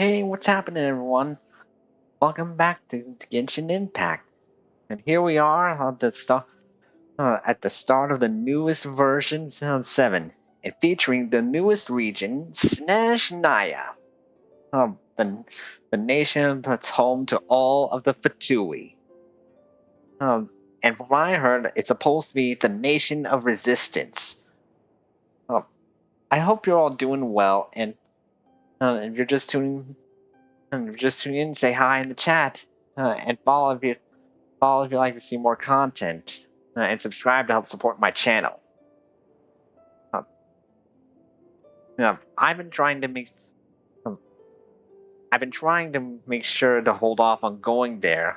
Hey, what's happening, everyone? Welcome back to Genshin Impact. And here we are at the start of the newest version, 7, and featuring the newest region, Snezhnaya, the nation that's home to all of the fatui. And from what I heard, it's supposed to be the nation of resistance. Um, I hope you're all doing well, and if you're just tuning in, say hi in the chat, and follow if you like to see more content, and subscribe to help support my channel. Uh, I've been trying to um, sure to hold off on going there,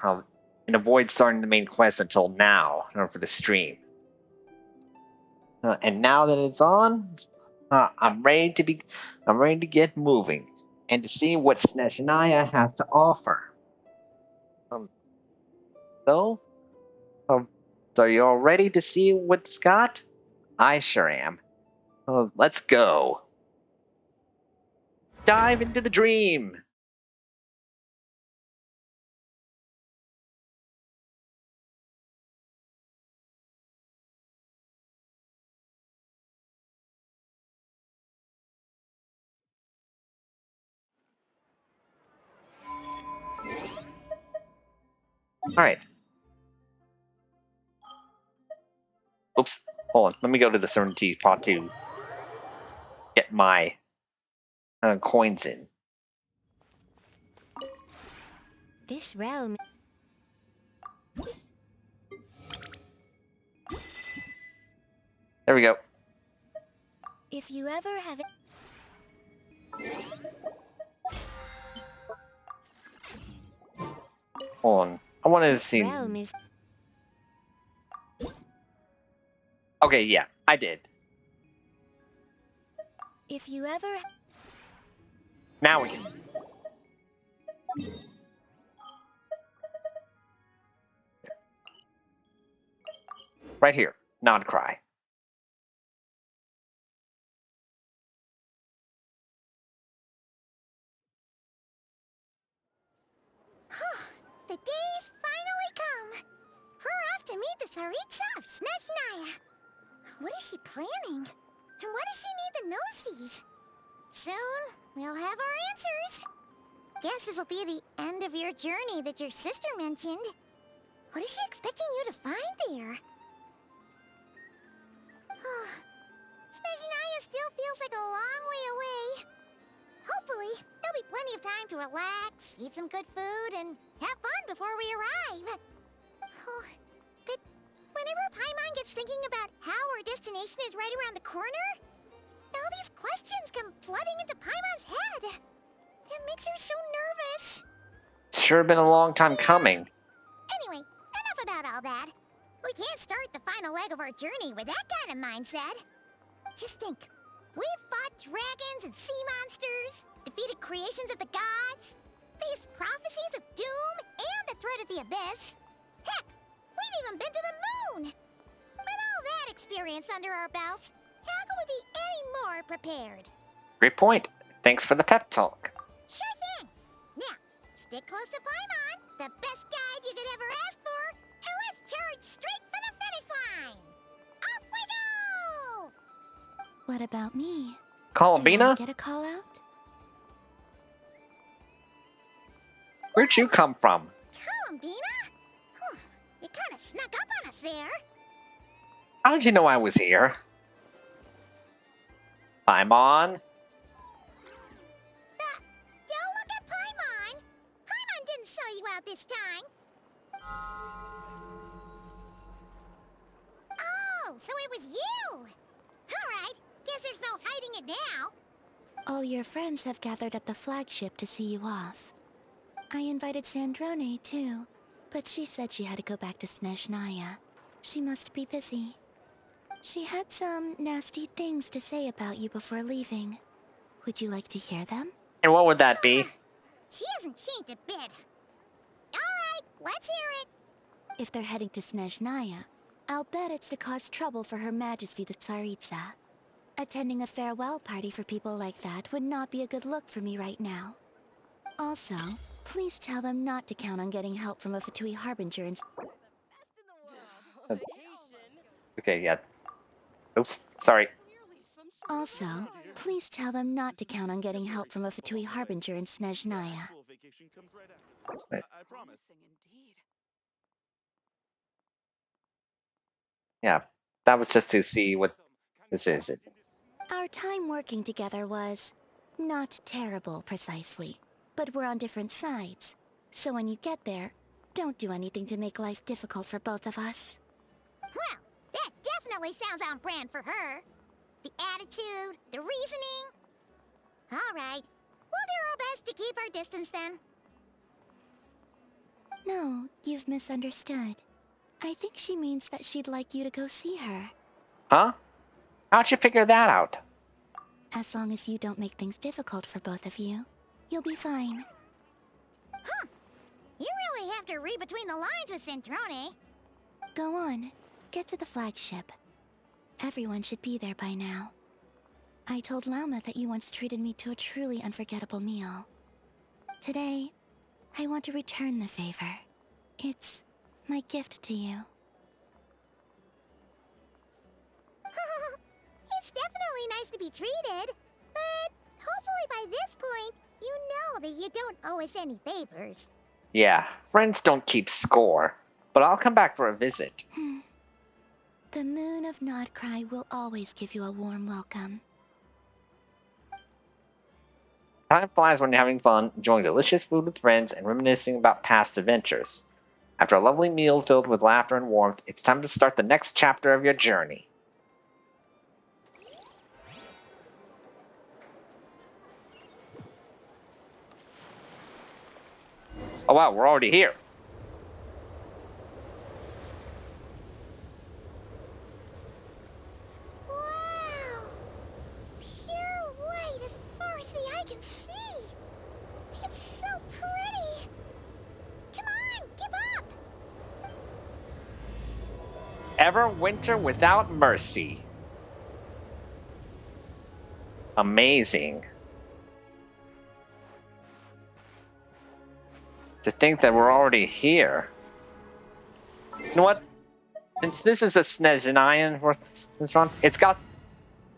and avoid starting the main quest until now, for the stream. And now that it's on, I'm ready to get moving and to see what Snezhnaya has to offer. Um, so, so you all ready to see what it's got? I sure am. Let's go. Dive into the dream. All right. Oops. Hold on. Let me go to the certainty pot to get my coins in. This realm. There we go. If you ever have. Hold on. I wanted to This see. realm is. Okay, yeah, I did. If you ever. Now we can. Right here. Not cry. The day's finally come. We're off to meet the Tsaritsa of Snezhnaya. What is she planning? And why does she need the gnosies? Soon, we'll have our answers. Guess this'll be the end of your journey that your sister mentioned. What is she expecting you to find there? Snezhnaya still feels like a long way away. Hopefully, there'll be plenty of time to relax, eat some good food, and have fun before we arrive. Oh, but whenever Paimon gets thinking about how our destination is right around the corner, all these questions come flooding into Paimon's head. It makes her so nervous. It's sure been a long time coming. Anyway, enough about all that. We can't start the final leg of our journey with that kind of mindset. Just think. We've fought dragons and sea monsters, defeated creations of the gods, faced prophecies of doom and the threat of the abyss. Heck, we've even been to the moon! With all that experience under our belts, how can we be any more prepared? Great point. Thanks for the pep talk. Sure thing! Now, stick close to Paimon, the best guide you could ever ask for, and let's charge straight for the finish line! Off we go! What about me? Columbina? Do I get a call out? Where'd you come from? Columbina? You kind of snuck up on us there. How did you know I was here? I'm on. Don't look at Paimon. Paimon didn't sell you out this time. Oh, so it was you. All right, guess there's no hiding it now. All your friends have gathered at the flagship to see you off. I invited Sandrone too, but she said she had to go back to Snezhnaya. She must be busy. She had some nasty things to say about you before leaving. Would you like to hear them? And what would that be? She hasn't changed a bit. Alright, let's hear it. If they're heading to Snezhnaya, I'll bet it's to cause trouble for Her Majesty the Tsaritsa. Attending a farewell party for people like that would not be a good look for me right now. Also, please tell them not to count on getting help from a Fatui Harbinger and... Okay, yeah. Oops, sorry. Also, please tell them not to count on getting help from a Fatui Harbinger in Snezhnaya. Right. Yeah, that was just to see what this is. Our time working together was... not terrible, precisely. But we're on different sides. So when you get there, don't do anything to make life difficult for both of us. Well, that definitely sounds on brand for her. The attitude, the reasoning. All right, we'll do our best to keep our distance then. No, you've misunderstood. I think she means that she'd like you to go see her. Huh? How'd you figure that out? As long as you don't make things difficult for both of you, you'll be fine. Huh. You really have to read between the lines with Centrone. Go on. Get to the flagship. Everyone should be there by now. I told Lauma that you once treated me to a truly unforgettable meal. Today, I want to return the favor. It's my gift to you. It's definitely nice to be treated, but hopefully by this point, you know that you don't owe us any favors. Yeah, friends don't keep score, but I'll come back for a visit. The moon of Nodcry will always give you a warm welcome. Time flies when you're having fun, enjoying delicious food with friends, and reminiscing about past adventures. After a lovely meal filled with laughter and warmth, it's time to start the next chapter of your journey. Oh wow, we're already here. Wow! Pure white as far as the eye can see! It's so pretty! Come on, give up! Everwinter without mercy. Amazing. To think that we're already here. You know what? Since this is a Snezhnayan restaurant, it's got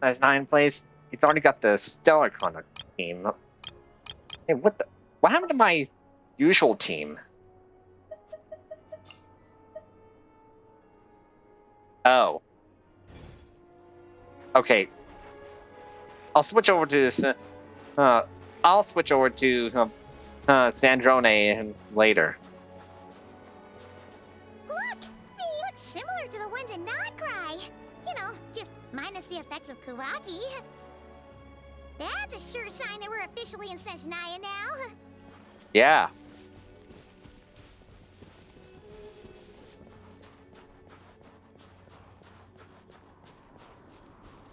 Snezhnayan place. It's already got the Stellar Conduct team. Hey, what happened to my usual team? Oh. Okay. I'll switch over to this. I'll switch over to Sandrone later. Look! They look similar to the ones in Nodcry! You know, just minus the effects of Kuvaki. That's a sure sign that we're officially in Snezhnaya now. Yeah.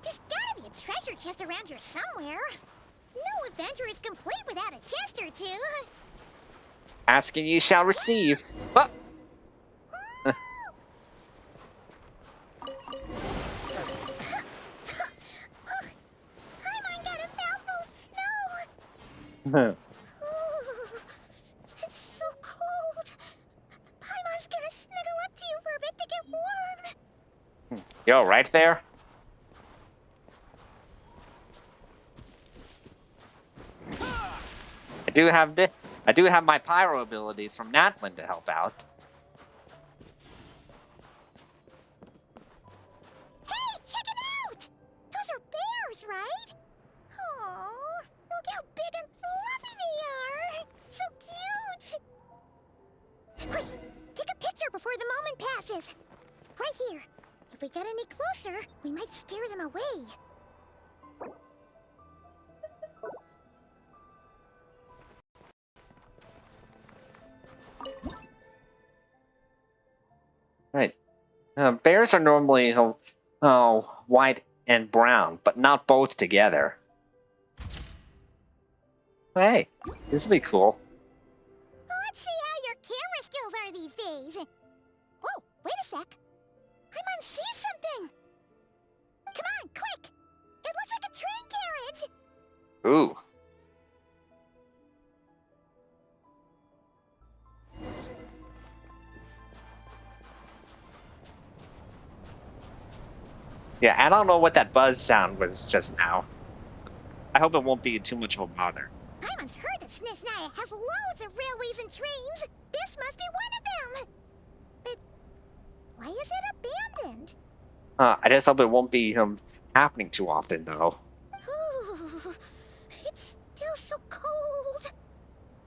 There's gotta be a treasure chest around here somewhere. No adventure is complete without a chest or two. Asking you shall receive. But Paimon got a mouthful of snow! you Ooh, it's so cold. Paimon's gonna snuggle up to you for a bit to get warm. right there. I do have my pyro abilities from Natlin to help out. Hey, check it out! Those are bears, right? Oh, look how big and fluffy they are! So cute! Quick, take a picture before the moment passes. Right here. If we get any closer, we might scare them away. Right. Bears are normally white and brown, but not both together. Hey, this will be cool. Let's see how your camera skills are these days. Whoa, wait a sec. Paimon sees something. Come on, quick! It looks like a train carriage! Ooh. Yeah, I don't know what that buzz sound was just now. I hope it won't be too much of a bother. Paimon's heard that Snezhnaya has loads of railways and trains. This must be one of them. But why is it abandoned? I just hope it won't be happening too often, though. Ooh, it's still so cold.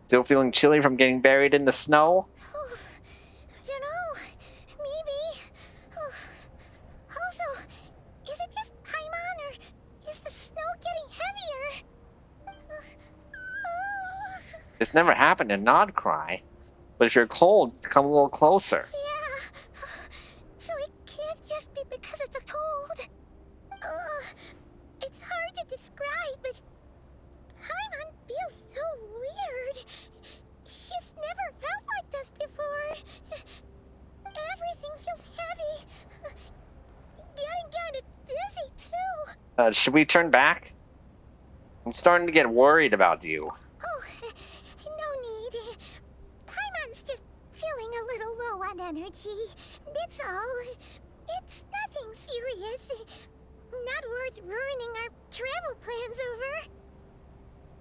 Still feeling chilly from getting buried in the snow? Ooh, I don't know. Maybe. Ooh. Also, is it just Paimon or is the snow getting heavier? This never happened in Nod Cry. But if you're cold, come a little closer. Yeah. So it can't just be because of the cold. It's hard to describe, but Paimon feels so weird. She's never felt like this before. Everything feels heavy. Getting kinda dizzy, too. Should we turn back? I'm starting to get worried about you. Oh, no need. Paimon's just feeling a little low on energy. That's all. It's nothing serious. Not worth ruining our travel plans over.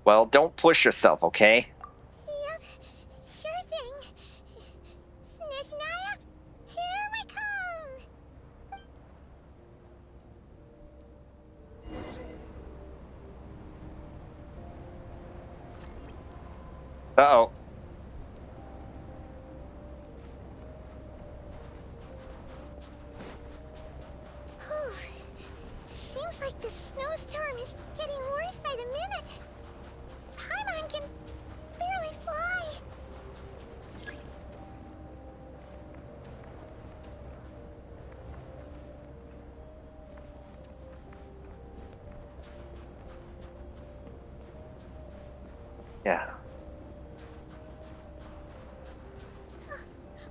Well, don't push yourself, okay? Yep, sure thing. Snezhnaya, here we come! Uh-oh. Whew. Seems like the snowstorm is getting worse by the minute. Paimon can barely fly. Yeah.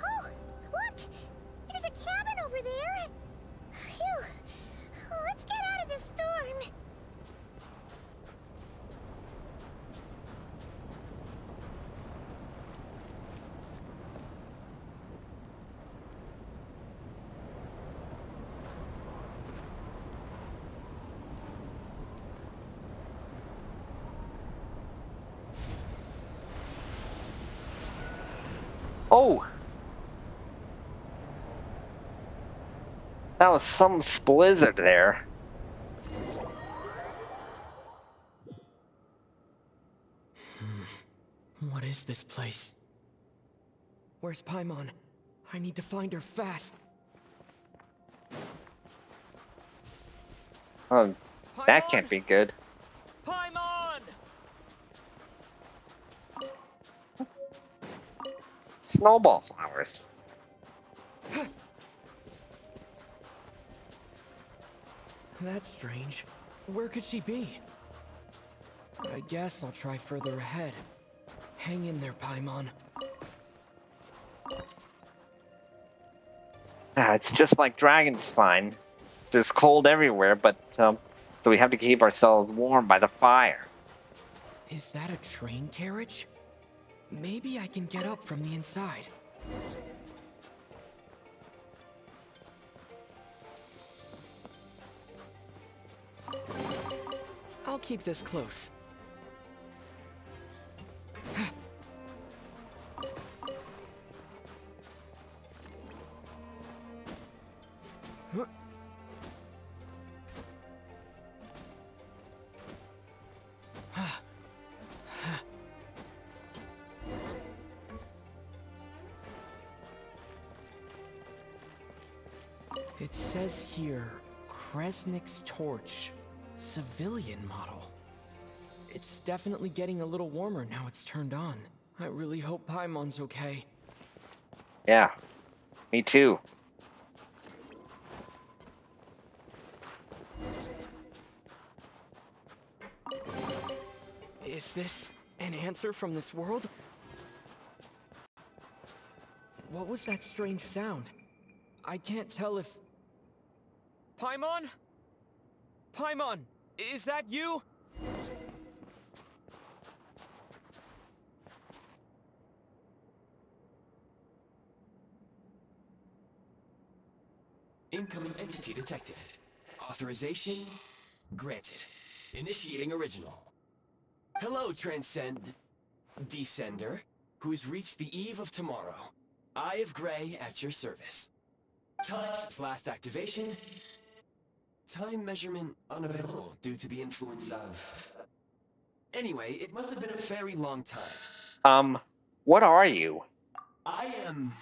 Oh, look! There's a cabin over there. Phew. Let's get out of this storm. Oh! That was some blizzard there. What is this place? Where's Paimon? I need to find her fast. That Paimon! can't be good. Paimon! Snowball flowers. That's strange. Where could she be? I guess I'll try further ahead. Hang in there, Paimon. It's just like Dragon Spine. There's cold everywhere, but so we have to keep ourselves warm by the fire. Is that a train carriage? Maybe I can get up from the inside. I'll keep this close. It says here, Kresnik's torch, civilian model. It's definitely getting a little warmer now it's turned on. I really hope Paimon's okay. Yeah, me too. Is this an answer from this world? What was that strange sound? I can't tell if... Paimon? Paimon, is that you? Incoming entity detected. Authorization granted. Initiating original. Hello, Descender, who's reached the eve of tomorrow. Eye of Grey at your service. Time since last activation. Time measurement unavailable due to the influence of... Anyway, it must have been a very long time. What are you? I am...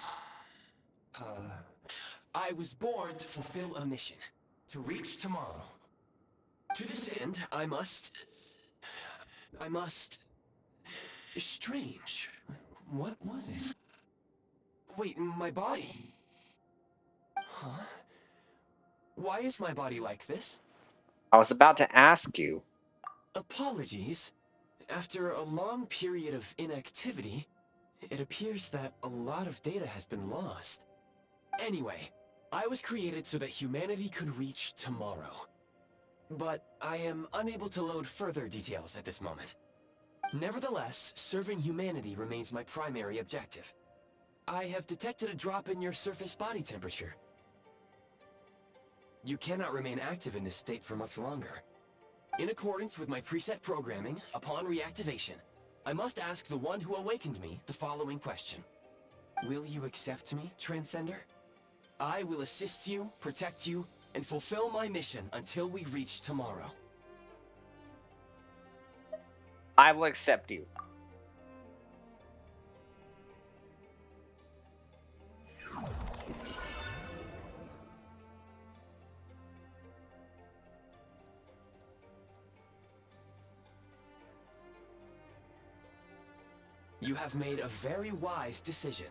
Uh, I was born to fulfill a mission. To reach tomorrow. To this end, I must... Strange. What was it? Wait, my body? Huh? Why is my body like this? I was about to ask you. Apologies. After a long period of inactivity, it appears that a lot of data has been lost. Anyway, I was created so that humanity could reach tomorrow. But I am unable to load further details at this moment. Nevertheless, serving humanity remains my primary objective. I have detected a drop in your surface body temperature. You cannot remain active in this state for much longer. In accordance with my preset programming, upon reactivation, I must ask the one who awakened me the following question. Will you accept me, Transcender? I will assist you, protect you, and fulfill my mission until we reach tomorrow. I will accept you. You have made a very wise decision.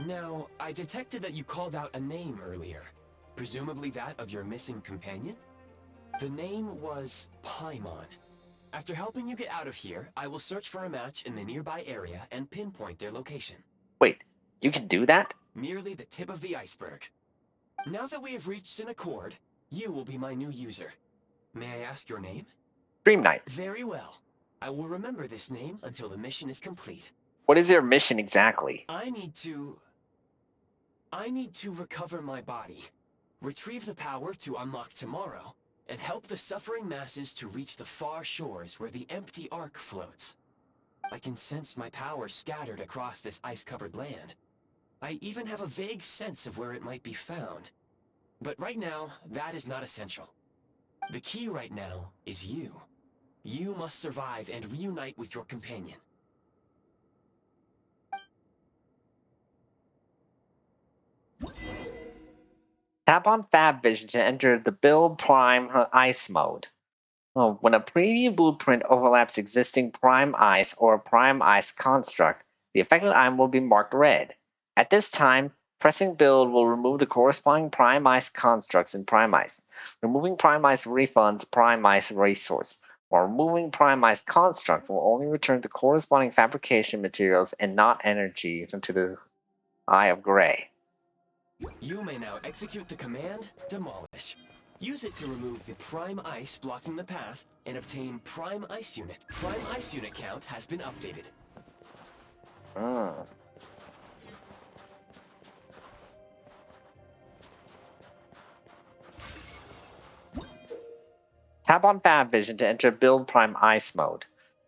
Now, I detected that you called out a name earlier. Presumably that of your missing companion? The name was Paimon. After helping you get out of here, I will search for a match in the nearby area and pinpoint their location. Wait, you can do that? Merely the tip of the iceberg. Now that we have reached an accord, you will be my new user. May I ask your name? Dream Knight. Very well. I will remember this name until the mission is complete. What is your mission exactly? I need to recover my body, retrieve the power to unlock tomorrow, and help the suffering masses to reach the far shores where the empty Ark floats. I can sense my power scattered across this ice-covered land. I even have a vague sense of where it might be found. But right now, that is not essential. The key right now is you. You must survive and reunite with your companion. Tap on Fab Vision to enter the Build Prime Ice mode. When a preview blueprint overlaps existing Prime Ice or Prime Ice construct, the affected item will be marked red. At this time, pressing Build will remove the corresponding Prime Ice constructs in Prime Ice. Removing Prime Ice refunds Prime Ice resource, while removing Prime Ice construct will only return the corresponding fabrication materials and not energy into the Eye of Grey. You may now execute the command, Demolish. Use it to remove the Prime Ice blocking the path and obtain Prime Ice Unit. Prime Ice Unit count has been updated. Tap on Fab Vision to enter Build Prime Ice mode.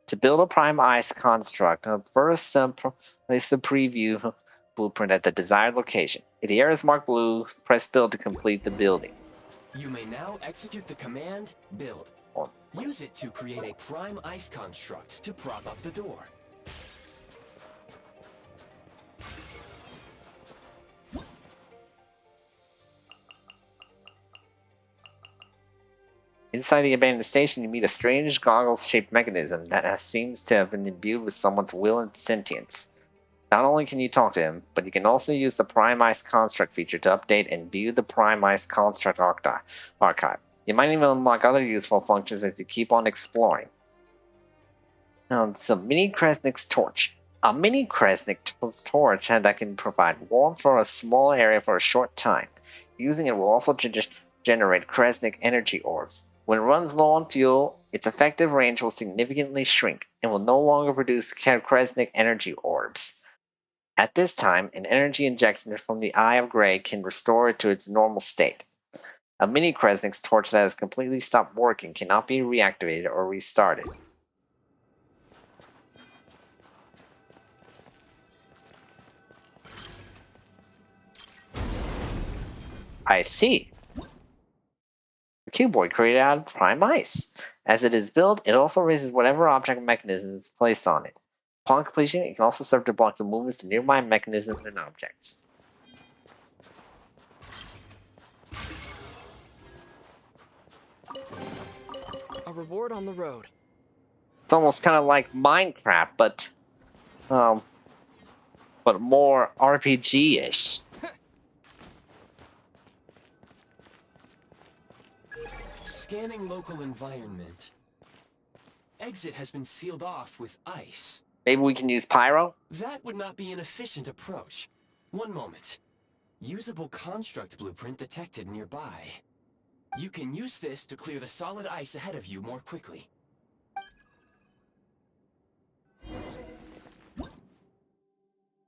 To build a Prime Ice construct, first place the preview blueprint at the desired location. If the area is marked blue, press Build to complete the building. You may now execute the command, Build. Use it to create a Prime Ice construct to prop up the door. Inside the abandoned station, you meet a strange goggles-shaped mechanism that seems to have been imbued with someone's will and sentience. Not only can you talk to him, but you can also use the Prime Ice Construct feature to update and view the Prime Ice Construct archive. You might even unlock other useful functions as you keep on exploring. Now, it's a mini Kresnik's torch. A mini Kresnik torch that can provide warmth for a small area for a short time. Using it will also generate Kresnik energy orbs. When it runs low on fuel, its effective range will significantly shrink and will no longer produce Kresnik energy orbs. At this time, an energy injection from the Eye of Grey can restore it to its normal state. A mini Kresnik's torch that has completely stopped working cannot be reactivated or restarted. I see. The cuboid created out of prime ice. As it is built, it also raises whatever object mechanism is placed on it. Upon completion, it can also serve to block the movements of nearby mechanisms and objects. A reward on the road. It's almost kind of like Minecraft, but more RPG-ish. Scanning local environment. Exit has been sealed off with ice. Maybe we can use Pyro? That would not be an efficient approach. One moment. Usable construct blueprint detected nearby. You can use this to clear the solid ice ahead of you more quickly.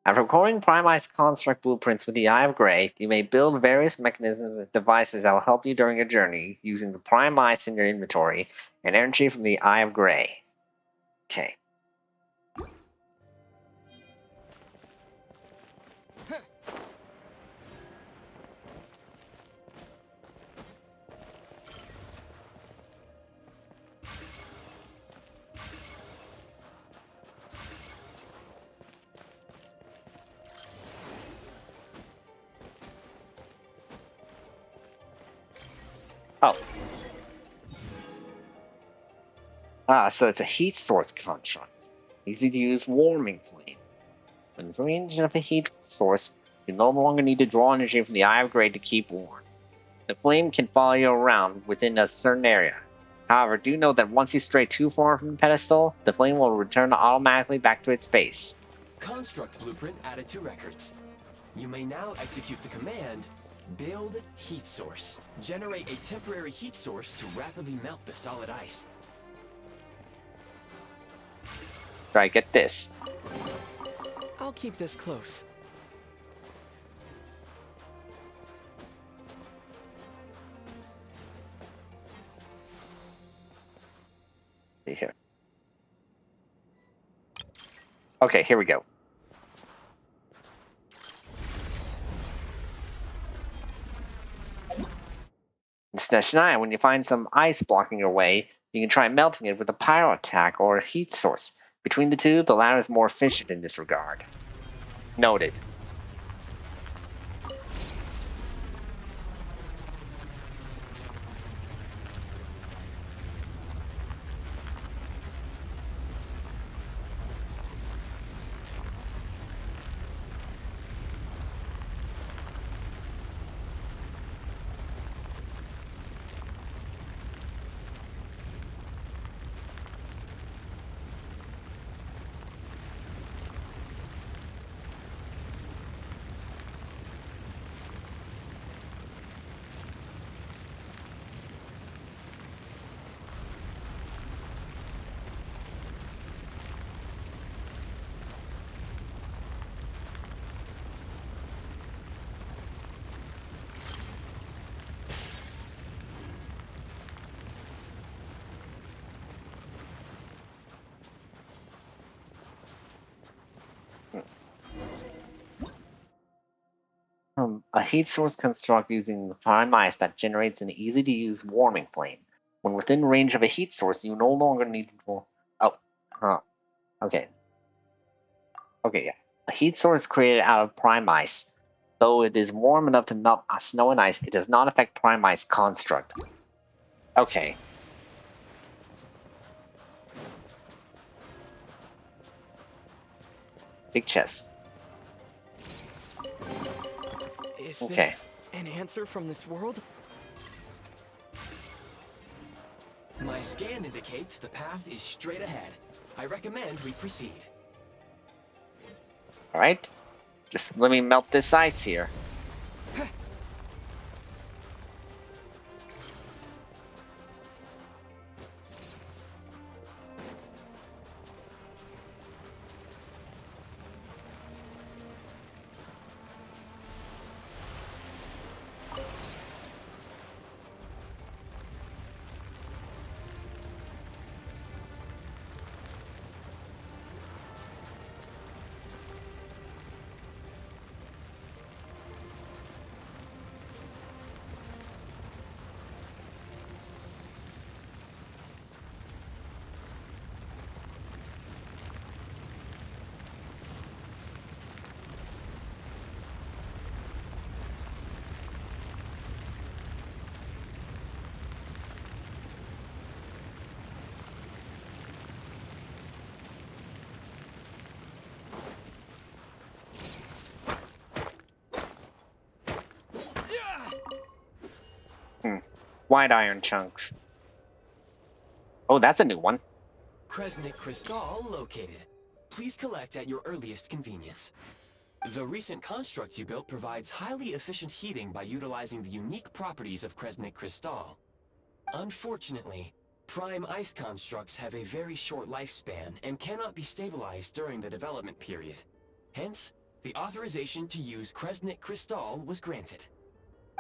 After recording Prime Ice construct blueprints with the Eye of Grey, you may build various mechanisms and devices that will help you during your journey using the Prime Ice in your inventory and energy from the Eye of Grey. Okay. Oh. So it's a heat source construct. Easy to use warming flame. When in range of a heat source, you no longer need to draw energy from the Eye of Grey to keep warm. The flame can follow you around within a certain area. However, do note that once you stray too far from the pedestal, the flame will return automatically back to its base. Construct blueprint added to records. You may now execute the command, build heat source. Generate a temporary heat source to rapidly melt the solid ice. Try get this. I'll keep this close. See here. Okay, here we go. In Snezhnaya, when you find some ice blocking your way, you can try melting it with a pyro attack or a heat source. Between the two, the latter is more efficient in this regard. Noted. A heat source construct using prime ice that generates an easy-to-use warming flame. When within range of a heat source, you no longer need to... Okay. Okay, yeah. A heat source created out of prime ice. Though it is warm enough to melt snow and ice, it does not affect prime ice construct. Okay. Big chest. Is Okay. this an answer from this world? My scan indicates the path is straight ahead. I recommend we proceed. Alright. Just let me melt this ice here. White iron chunks. Oh, that's a new one. Kresnik Crystal located. Please collect at your earliest convenience. The recent construct you built provides highly efficient heating by utilizing the unique properties of Kresnik Crystal. Unfortunately, prime ice constructs have a very short lifespan and cannot be stabilized during the development period. Hence, the authorization to use Kresnik Crystal was granted.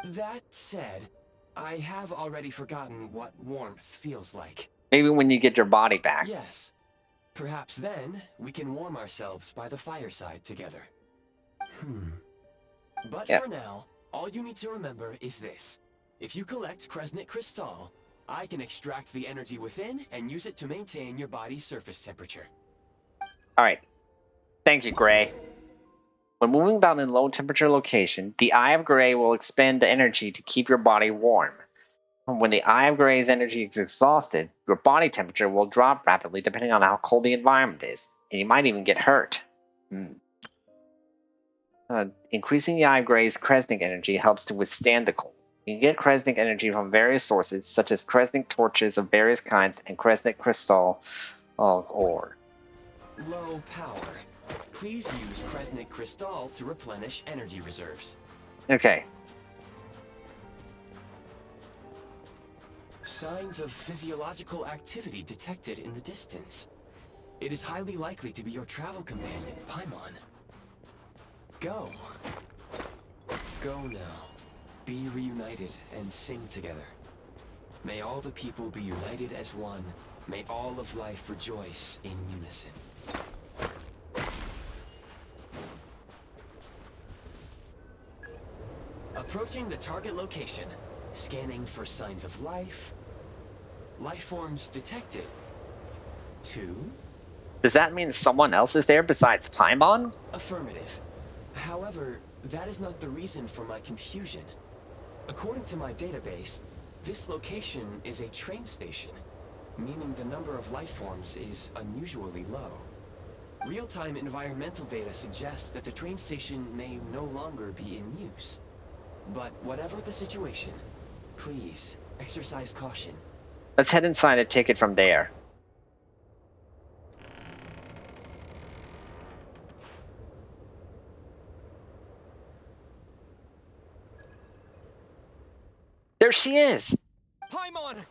That said, I have already forgotten what warmth feels like. Maybe when you get your body back. Yes. Perhaps then, we can warm ourselves by the fireside together. But Yeah. for now, all you need to remember is this. If you collect Kresnik Crystal, I can extract the energy within and use it to maintain your body's surface temperature. Alright. Thank you, Gray. When moving about in low temperature location, the Eye of Gray will expend the energy to keep your body warm. When the Eye of Gray's energy is exhausted, your body temperature will drop rapidly depending on how cold the environment is, and you might even get hurt. Increasing the Eye of Gray's Kresnik energy helps to withstand the cold. You can get Kresnik energy from various sources, such as Kresnik torches of various kinds and Kresnik crystal ore. Low power. Please use Kresnik Crystal to replenish energy reserves. Okay. Signs of physiological activity detected in the distance. It is highly likely to be your travel companion, Paimon. Go. Go now. Be reunited and sing together. May all the people be united as one. May all of life rejoice in unison. Approaching the target location. Scanning for signs of life. Life forms detected. 2. Does that mean someone else is there besides Paimon? Affirmative. However, that is not the reason for my confusion. According to my database, this location is a train station, meaning the number of life forms is unusually low. Real-time environmental data suggests that the train station may no longer be in use. But whatever the situation, please exercise caution. Let's head inside and take it from there. There she is! Paimon!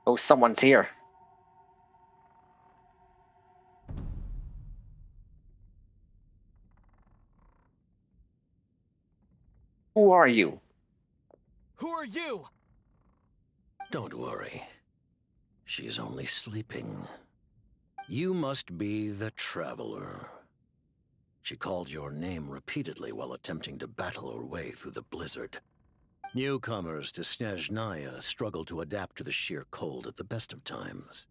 Oh, someone's here. Who are you? Who are you? Don't worry. She's only sleeping. You must be the Traveler. She called your name repeatedly while attempting to battle her way through the blizzard. Newcomers to Snezhnaya struggle to adapt to the sheer cold at the best of times.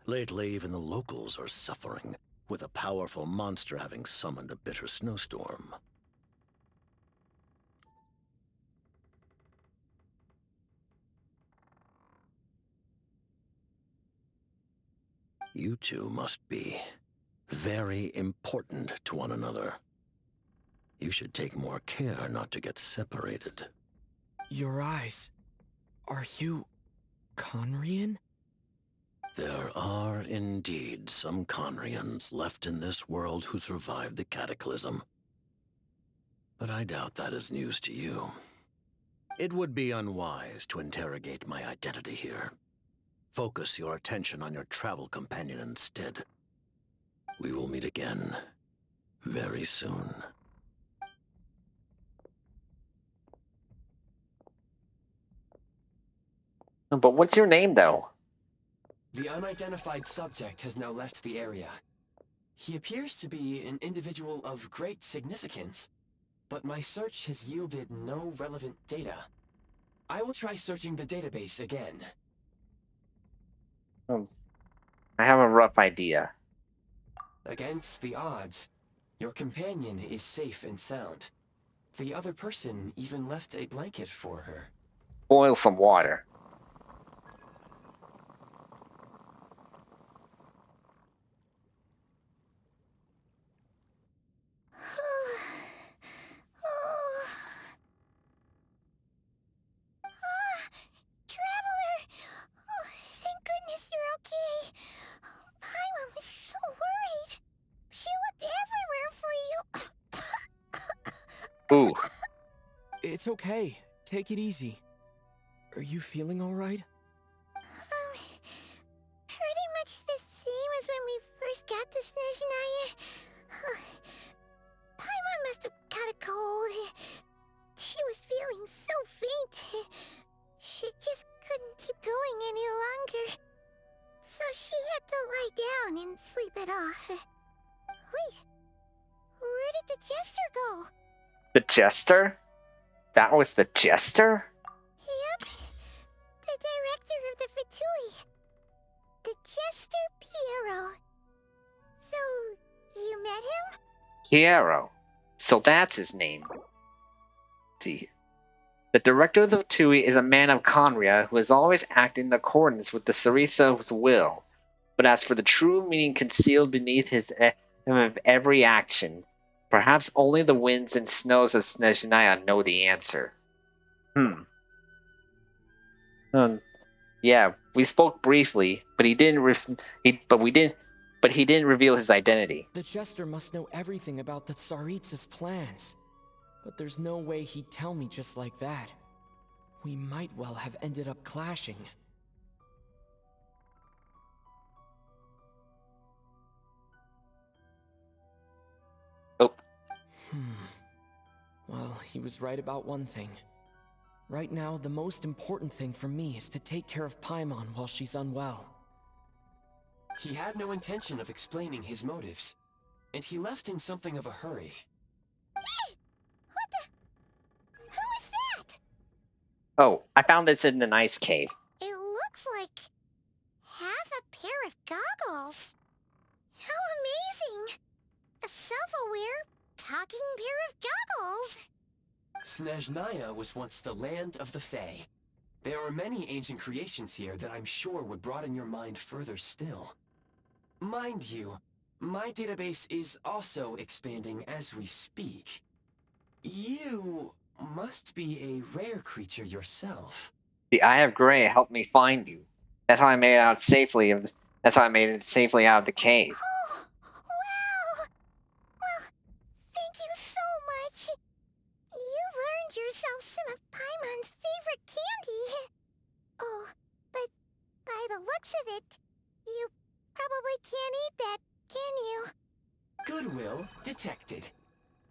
Lately, even the locals are suffering, with a powerful monster having summoned a bitter snowstorm. You two must be very important to one another. You should take more care not to get separated. Your eyes. Are you Conrian? There are indeed some Conrians left in this world who survived the cataclysm. But I doubt that is news to you. It would be unwise to interrogate my identity here. Focus your attention on your travel companion instead. We will meet again very soon. But what's your name, though? The unidentified subject has now left the area. He appears to be an individual of great significance, but my search has yielded no relevant data. I will try searching the database again. I have a rough idea. Against the odds, your companion is safe and sound. The other person even left a blanket for her. Boil some water. Ooh, It's okay. Take it easy. Are you feeling alright? Pretty much the same as when we first got to Snezhnaya. Paimon must have caught a cold. She was feeling so faint. She just couldn't keep going any longer. So she had to lie down and sleep it off. Wait, where did the jester go? the jester? That was the jester? Yep, the director of the fatui. The jester Piero. So, you met him? Piero. So that's his name. See, the director of the Tui is a man of Conria who has always acted in accordance with the Sarisa's will. But as for the true meaning concealed beneath his every action, perhaps only the winds and snows of Snezhnaya know the answer. Yeah, we spoke briefly, but he didn't. But he didn't reveal his identity. The Jester must know everything about the Tsaritsa's plans. But there's no way he'd tell me just like that. We might well have ended up clashing. Oh, Well, he was right about one thing. Right now, the most important thing for me is to take care of Paimon while she's unwell. He had no intention of explaining his motives, and he left in something of a hurry. Hey! What the? Who is that? oh! I found this in an ice cave. It looks like half a pair of goggles. How amazing! A self-aware, talking pair of goggles. Snezhnaya was once the land of the Fae. There are many ancient creations here that I'm sure would broaden your mind further still. Mind you, my database is also expanding as we speak. You must be a rare creature yourself. The Eye of Grey helped me find you. That's how I made it out safely. That's how I made it safely out of the cave. Oh, wow! Well, thank you so much. You've earned yourself some of Paimon's favorite candy. Oh, but by the looks of it, you probably can't eat that, can you? Goodwill detected.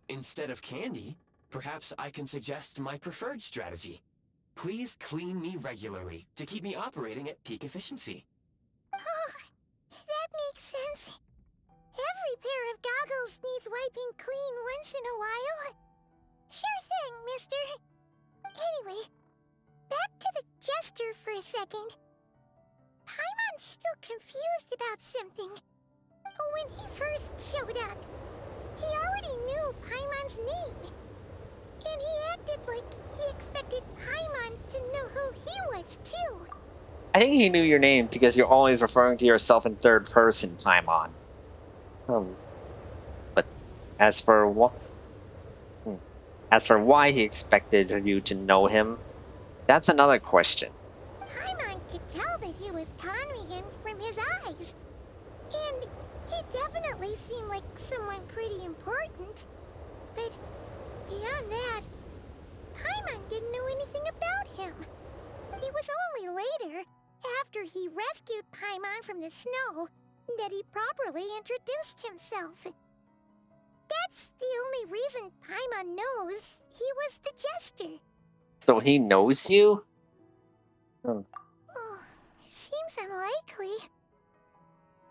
Instead of candy, perhaps I can suggest my preferred strategy. Please clean me regularly to keep me operating at peak efficiency. Oh, that makes sense. Every pair of goggles needs wiping clean once in a while. Sure thing, mister. Anyway, back to the jester for a second. Paimon's still confused about something. When he first showed up, he already knew Paimon's name. And he acted like he expected Paimon to know who he was, too. I think he knew your name because you're always referring to yourself in third person, Paimon. But as for what, as for why he expected you to know him, that's another question. Paimon could tell that he was Conrian from his eyes. And he definitely seemed like someone pretty important. But beyond that, Paimon didn't know anything about him. It was only later, after he rescued Paimon from the snow, that he properly introduced himself. That's the only reason Paimon knows he was the jester. So he knows you? Oh, seems unlikely.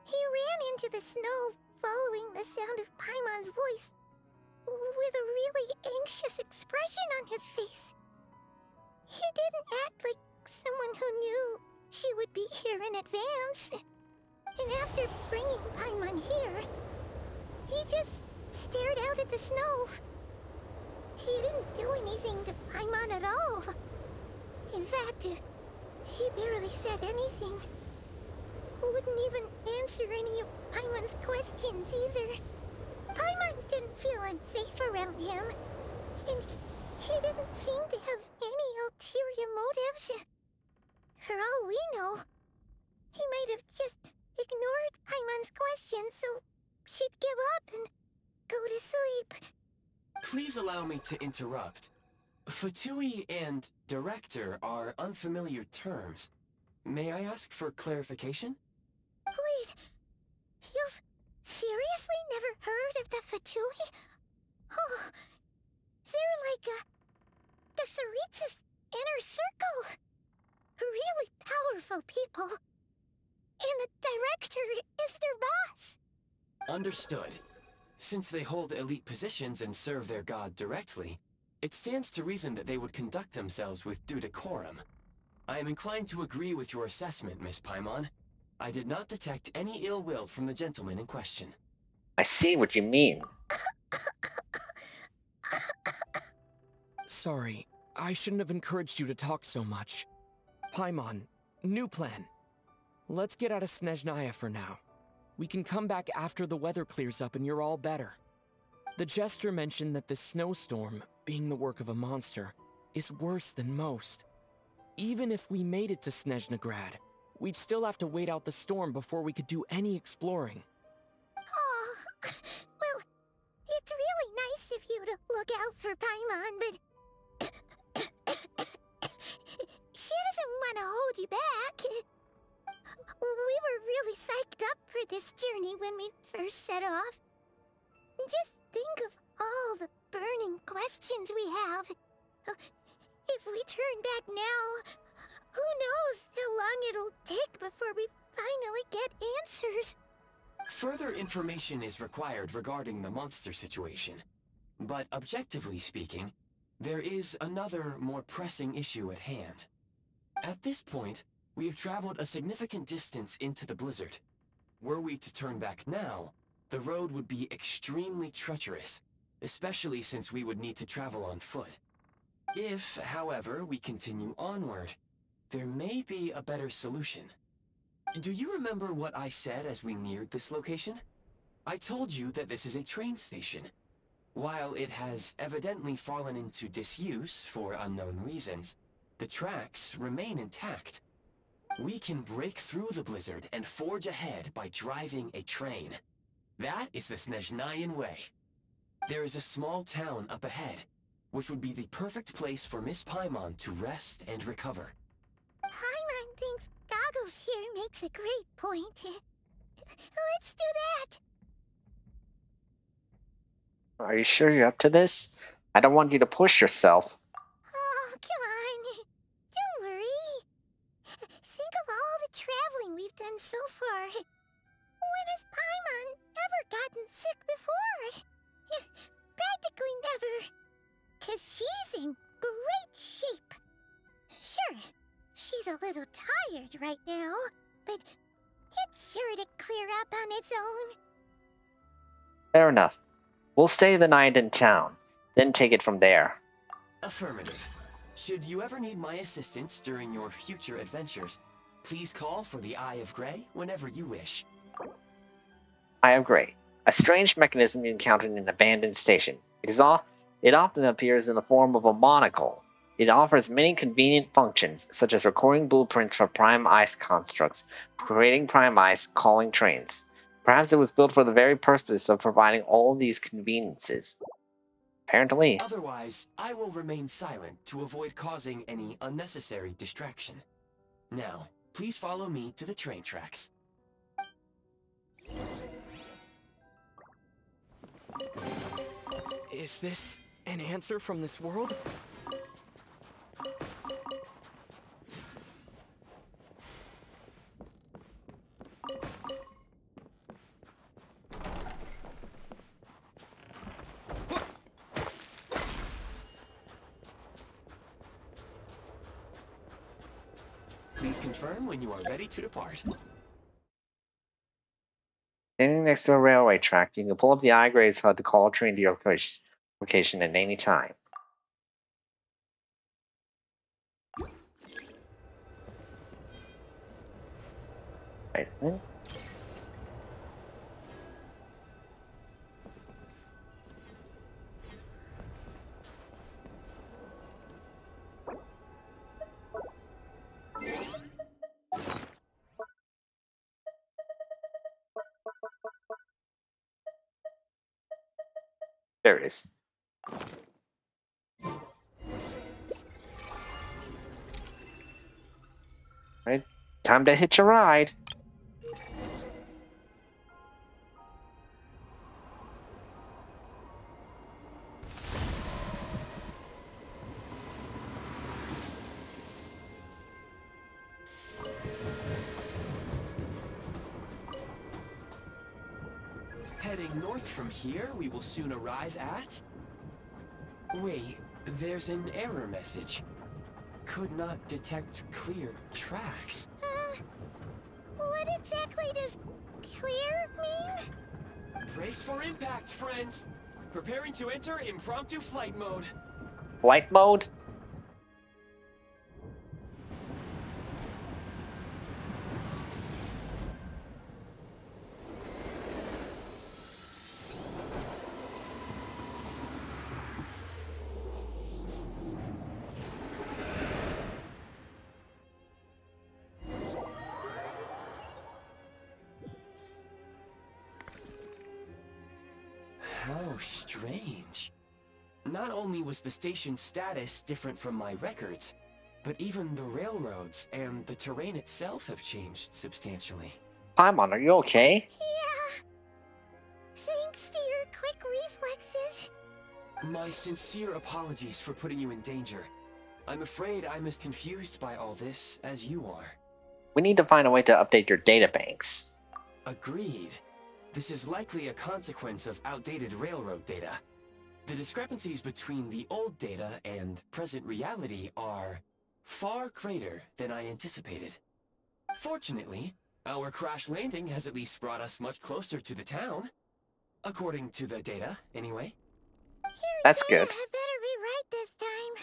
He ran into the snow following the sound of Paimon's voice, with a really anxious expression on his face. He didn't act like someone who knew she would be here in advance. And after bringing Paimon here, he just stared out at the snow. He didn't do anything to Paimon at all. In fact, he barely said anything. Wouldn't even answer any of Paimon's questions either. Paimon didn't feel unsafe around him, and he didn't seem to have any ulterior motives. For all we know, he might have just ignored Paimon's questions so she'd give up and go to sleep. Please allow me to interrupt. Fatui and director are unfamiliar terms. May I ask for clarification? Wait, you've seriously never heard of the Fatui? Oh, they're like the Tsaritsa's inner circle. Really powerful people. And the director is their boss. Understood. Since they hold elite positions and serve their god directly, it stands to reason that they would conduct themselves with due decorum. I am inclined to agree with your assessment, Miss Paimon. I did not detect any ill will from the gentleman in question. I see what you mean. Sorry, I shouldn't have encouraged you to talk so much. Paimon, new plan. Let's get out of Snezhnaya for now. We can come back after the weather clears up and you're all better. The Jester mentioned that this snowstorm, being the work of a monster, is worse than most. Even if we made it to Snezhnagrad, we'd still have to wait out the storm before we could do any exploring. Oh, well, it's really nice of you to look out for Paimon, but she doesn't want to hold you back. We were really psyched up for this journey when we first set off. Just think of all the burning questions we have. If we turn back now, who knows how long it'll take before we finally get answers. Further information is required regarding the monster situation. But objectively speaking, there is another, more pressing issue at hand. At this point, we have traveled a significant distance into the blizzard. Were we to turn back now, the road would be extremely treacherous, especially since we would need to travel on foot. If, however, we continue onward, there may be a better solution. Do you remember what I said as we neared this location? I told you that this is a train station. While it has evidently fallen into disuse for unknown reasons, the tracks remain intact. We can break through the blizzard and forge ahead by driving a train. That is the Snezhnayan way. There is a small town up ahead, which would be the perfect place for Miss Paimon to rest and recover. Paimon thinks Goggles here makes a great point. Let's do that. Are you sure you're up to this? I don't want you to push yourself. Oh, come on. Don't worry. Think of all the traveling we've done so far. When has Paimon ever gotten sick before? Practically never. 'Cause she's in great shape. Sure, she's a little tired right now, but it's sure to clear up on its own. Fair enough. We'll stay the night in town, then take it from there. Affirmative. Should you ever need my assistance during your future adventures, please call for the Eye of Grey whenever you wish. I have Grey, a strange mechanism you encounter in an abandoned station. It often appears in the form of a monocle. It offers many convenient functions, such as recording blueprints for prime ice constructs, creating prime ice, calling trains. Perhaps it was built for the very purpose of providing all these conveniences. Apparently. Otherwise, I will remain silent to avoid causing any unnecessary distraction. Now, please follow me to the train tracks. Is this an answer from this world? Please confirm when you are ready to depart. Standing next to a railway track, you can pull up the iGraves HUD to call a train to your location at any time. Right then. There it is. Time to hitch a ride. Heading north from here, we will soon arrive at... Wait, there's an error message. Could not detect clear tracks. What exactly does clear mean? Brace for impact, friends! Preparing to enter impromptu flight mode. Flight mode? How strange. Not only was the station's status different from my records, but even the railroads and the terrain itself have changed substantially. Paimon, are you okay? Yeah. Thanks to your quick reflexes. My sincere apologies for putting you in danger. I'm afraid I'm as confused by all this as you are. We need to find a way to update your databanks. Agreed. This is likely a consequence of outdated railroad data. The discrepancies between the old data and present reality are far greater than I anticipated. Fortunately, our crash landing has at least brought us much closer to the town. According to the data, anyway. That's Your good. data better be right this time.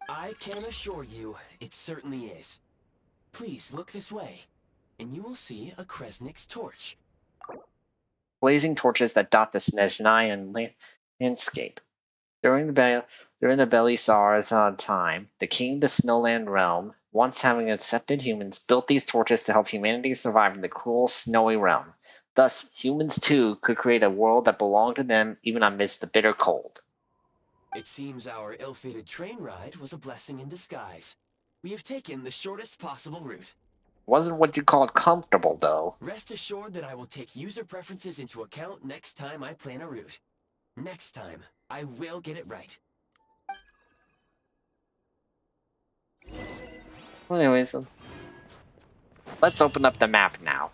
I can assure you, it certainly is. Please look this way, and you will see a Kresnik's torch. Blazing torches that dot the Snezhnaya landscape. During the Belisar's time, the king of the Snowland realm, once having accepted humans, built these torches to help humanity survive in the cruel, snowy realm. Thus, humans too could create a world that belonged to them even amidst the bitter cold. It seems our ill-fated train ride was a blessing in disguise. We have taken the shortest possible route. Wasn't what you called comfortable, though. Rest assured that I will take user preferences into account next time I plan a route. Next time, I will get it right. Anyways, let's open up the map now.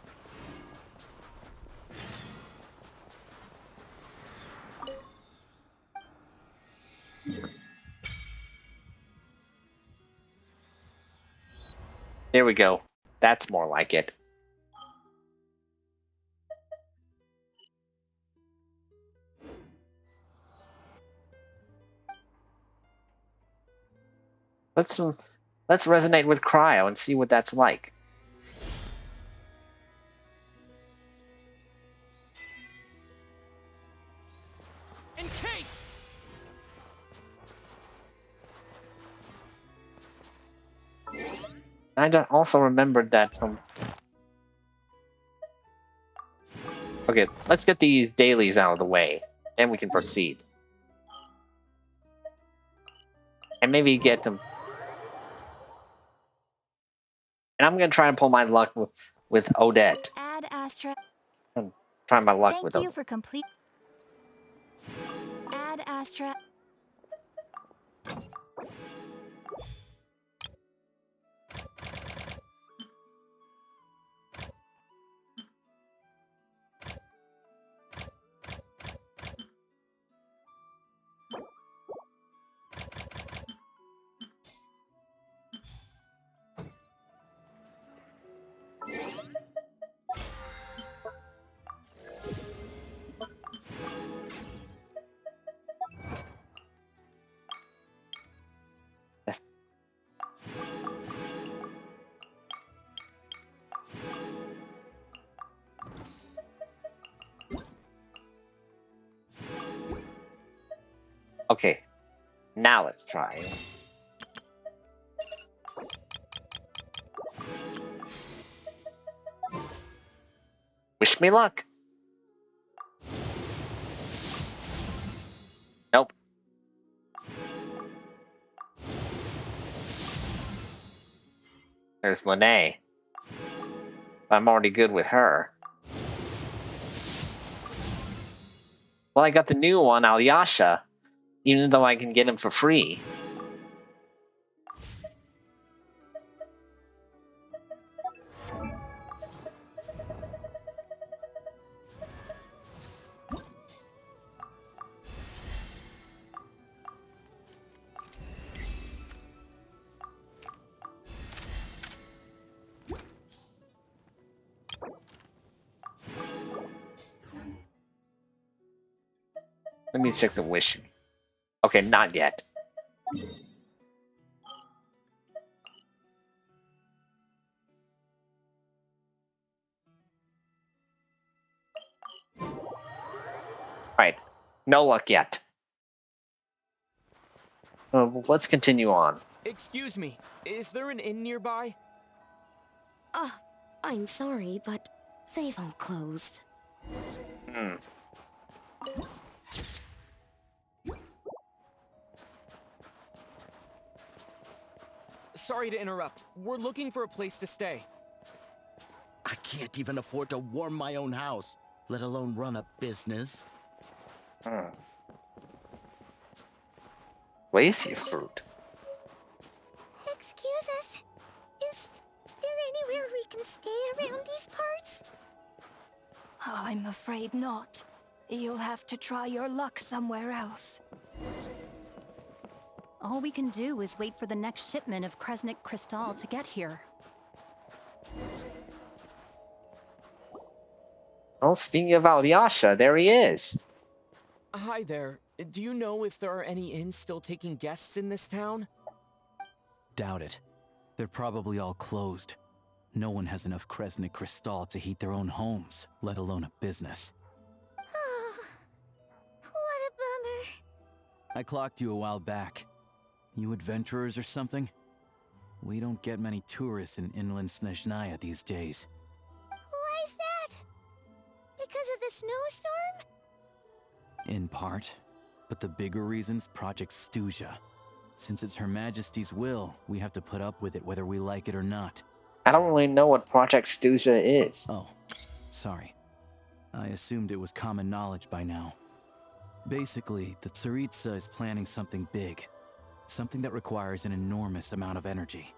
There we go. That's more like it. Let's resonate with Cryo and see what that's like. And Kate! I also remembered that okay, let's get these dailies out of the way, then we can proceed. And maybe get them. And I'm gonna try and pull my luck with Odette. Ad Astra. I'm trying my luck Thank with you Odette. for complete. Ad Astra. Okay, now let's try. Wish me luck. Nope. There's Lene. I'm already good with her. Well, I got the new one, Alyosha, even though I can get him for free. Let me check the wish. Okay, not yet. Right. No luck yet. Let's continue on. Excuse me, is there an inn nearby? I'm sorry, but they've all closed. Hmm. Sorry to interrupt. We're looking for a place to stay. I can't even afford to warm my own house, let alone run a business. Hmm. Lacy fruit. Excuse us. Is there anywhere we can stay around these parts? I'm afraid not. You'll have to try your luck somewhere else. All we can do is wait for the next shipment of Kresnik Crystal to get here. Oh, speaking of Alyosha, there he is. Hi there. Do you know if there are any inns still taking guests in this town? Doubt it. They're probably all closed. No one has enough Kresnik Crystal to heat their own homes, let alone a business. Oh, what a bummer. I clocked you a while back. You adventurers or something? We don't get many tourists in inland Snezhnaya these days. Why is that? Because of the snowstorm? In part. But the bigger reason's Project Stuzha. Since it's Her Majesty's will, we have to put up with it whether we like it or not. I don't really know what Project Stuzha is. Oh, sorry. I assumed it was common knowledge by now. Basically, the Tsaritsa is planning something big. Something that requires an enormous amount of energy.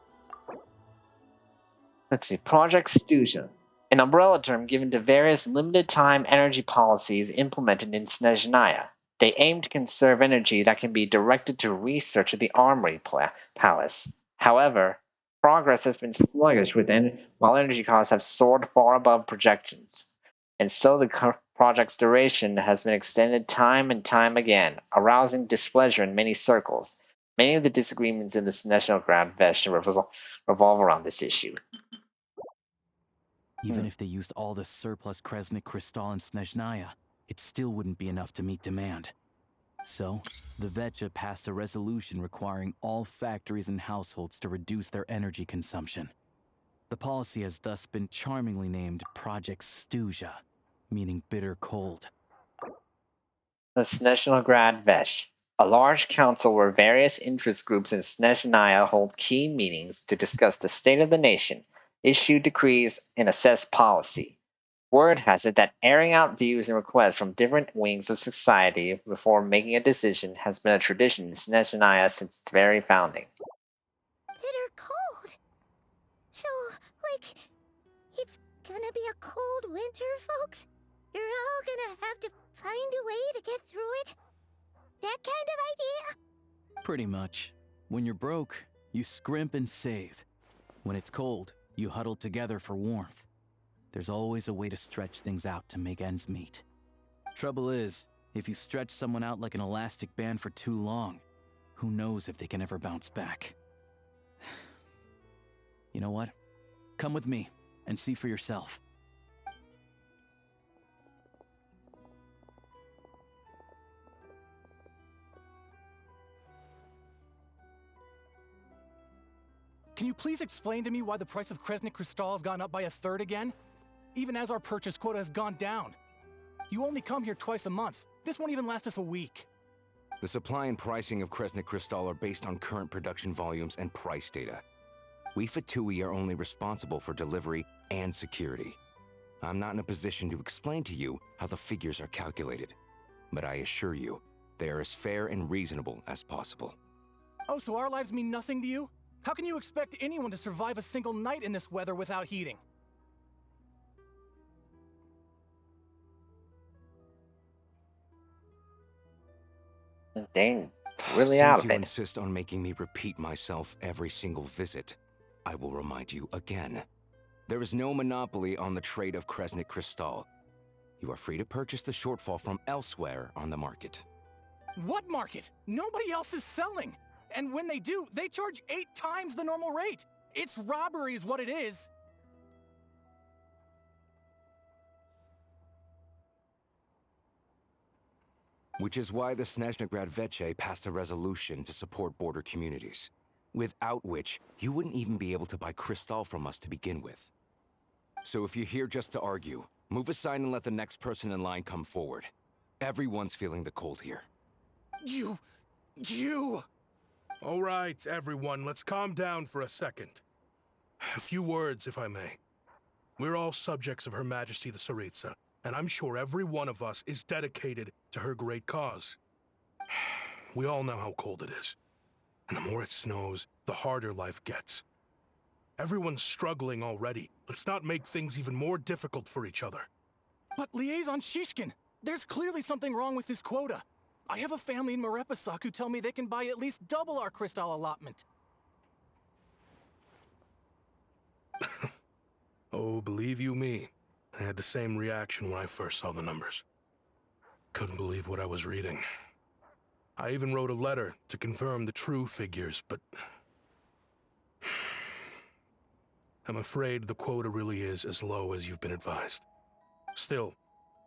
Let's see, Project Stuzha. An umbrella term given to various limited-time energy policies implemented in Snezhnaya. They aim to conserve energy that can be directed to research at the Armory Palace. However, progress has been sluggish while energy costs have soared far above projections. And so the project's duration has been extended time and time again, arousing displeasure in many circles. Many of the disagreements in the Snezhnaya revolve around this issue. Even if they used all the surplus Kresnik Crystal in Snezhnaya, it still wouldn't be enough to meet demand. So, the Vetcha passed a resolution requiring all factories and households to reduce their energy consumption. The policy has thus been charmingly named Project Stuzha, meaning bitter cold. The Snezhnograd Vesh, a large council where various interest groups in Snezhnaya hold key meetings to discuss the state of the nation, issue decrees, and assess policy. Word has it that airing out views and requests from different wings of society before making a decision has been a tradition in Snezhnaya since its very founding. Bitter cold. So, like, it's gonna be a cold winter, folks? You're all gonna have to find a way to get through it? That kind of idea? Pretty much. When you're broke, you scrimp and save. When it's cold, you huddle together for warmth. There's always a way to stretch things out to make ends meet. Trouble is, if you stretch someone out like an elastic band for too long, who knows if they can ever bounce back. You know what? Come with me and see for yourself. Can you please explain to me why the price of Kresnik Crystal has gone up by a third again? Even as our purchase quota has gone down. You only come here twice a month. This won't even last us a week. The supply and pricing of Kresnik Crystal are based on current production volumes and price data. We fatui are only responsible for delivery and security. I'm not in a position to explain to you how the figures are calculated, but I assure you, they are as fair and reasonable as possible. Oh, so our lives mean nothing to you? How can you expect anyone to survive a single night in this weather without heating? Dang, really out Since of you it. insist on making me repeat myself every single visit, I will remind you again. There is no monopoly on the trade of Kresnik Crystal. You are free to purchase the shortfall from elsewhere on the market. What market? Nobody else is selling. And when they do, they charge 8 times the normal rate. It's robbery is what it is. Which is why the Snezhnaya Veche passed a resolution to support border communities, without which you wouldn't even be able to buy Crystal from us to begin with. So if you're here just to argue, move aside and let the next person in line come forward. Everyone's feeling the cold here. You... All right, everyone, let's calm down for a second. A few words, if I may. We're all subjects of Her Majesty the Tsaritsa, and I'm sure every one of us is dedicated to her great cause. We all know how cold it is, and the more it snows, the harder life gets. Everyone's struggling already. Let's not make things even more difficult for each other. But Liaison Shishkin, there's clearly something wrong with this quota. I have a family in Marepasak who tell me they can buy at least double our Crystal allotment. Oh, believe you me, I had the same reaction when I first saw the numbers. Couldn't believe what I was reading. I even wrote a letter to confirm the true figures, but... I'm afraid the quota really is as low as you've been advised. Still,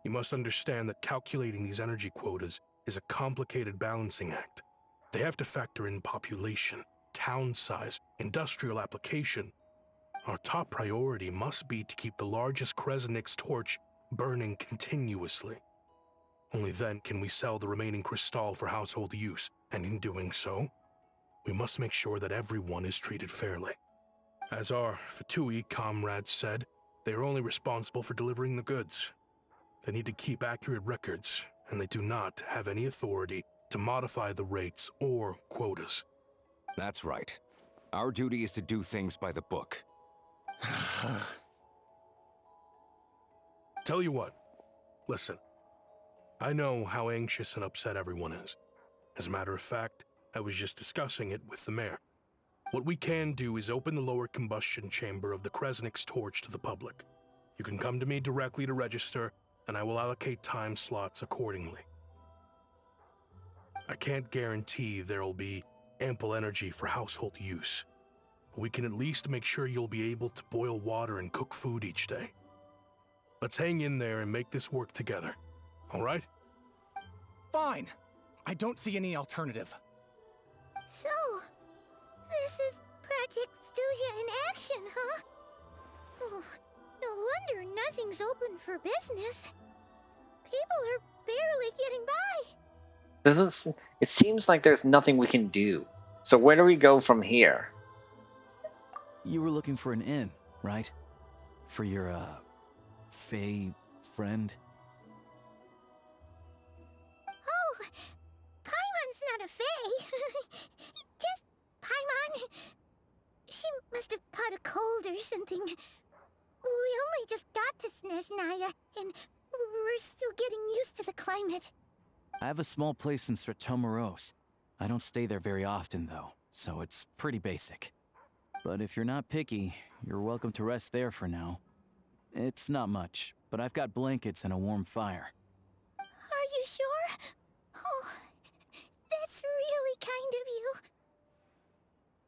you must understand that calculating these energy quotas is a complicated balancing act. They have to factor in population, town size, industrial application. Our top priority must be to keep the largest Kresnik's torch burning continuously. Only then can we sell the remaining Crystal for household use, and in doing so, we must make sure that everyone is treated fairly. As our fatui comrades said, they are only responsible for delivering the goods. They need to keep accurate records, and they do not have any authority to modify the rates or quotas. That's right. Our duty is to do things by the book. Tell you what, listen. I know how anxious and upset everyone is. As a matter of fact, I was just discussing it with the mayor. What we can do is open the lower combustion chamber of the Kresnik's torch to the public. You can come to me directly to register, and I will allocate time slots accordingly. I can't guarantee there'll be ample energy for household use. We can at least make sure you'll be able to boil water and cook food each day. Let's hang in there and make this work together, all right? Fine. I don't see any alternative. So, this is Project Stuja in action, huh? Oh, no wonder nothing's open for business. People are barely getting by. It seems like there's nothing we can do. So where do we go from here? You were looking for an inn, right? For your, Fae friend? Oh, Paimon's not a fae. Just Paimon. She must have caught a cold or something. We only just got to Snezhnaya, and we're still getting used to the climate. I have a small place in Stratomaros. I don't stay there very often, though, so it's pretty basic. But if you're not picky, you're welcome to rest there for now. It's not much, but I've got blankets and a warm fire. Are you sure? Oh, that's really kind of you.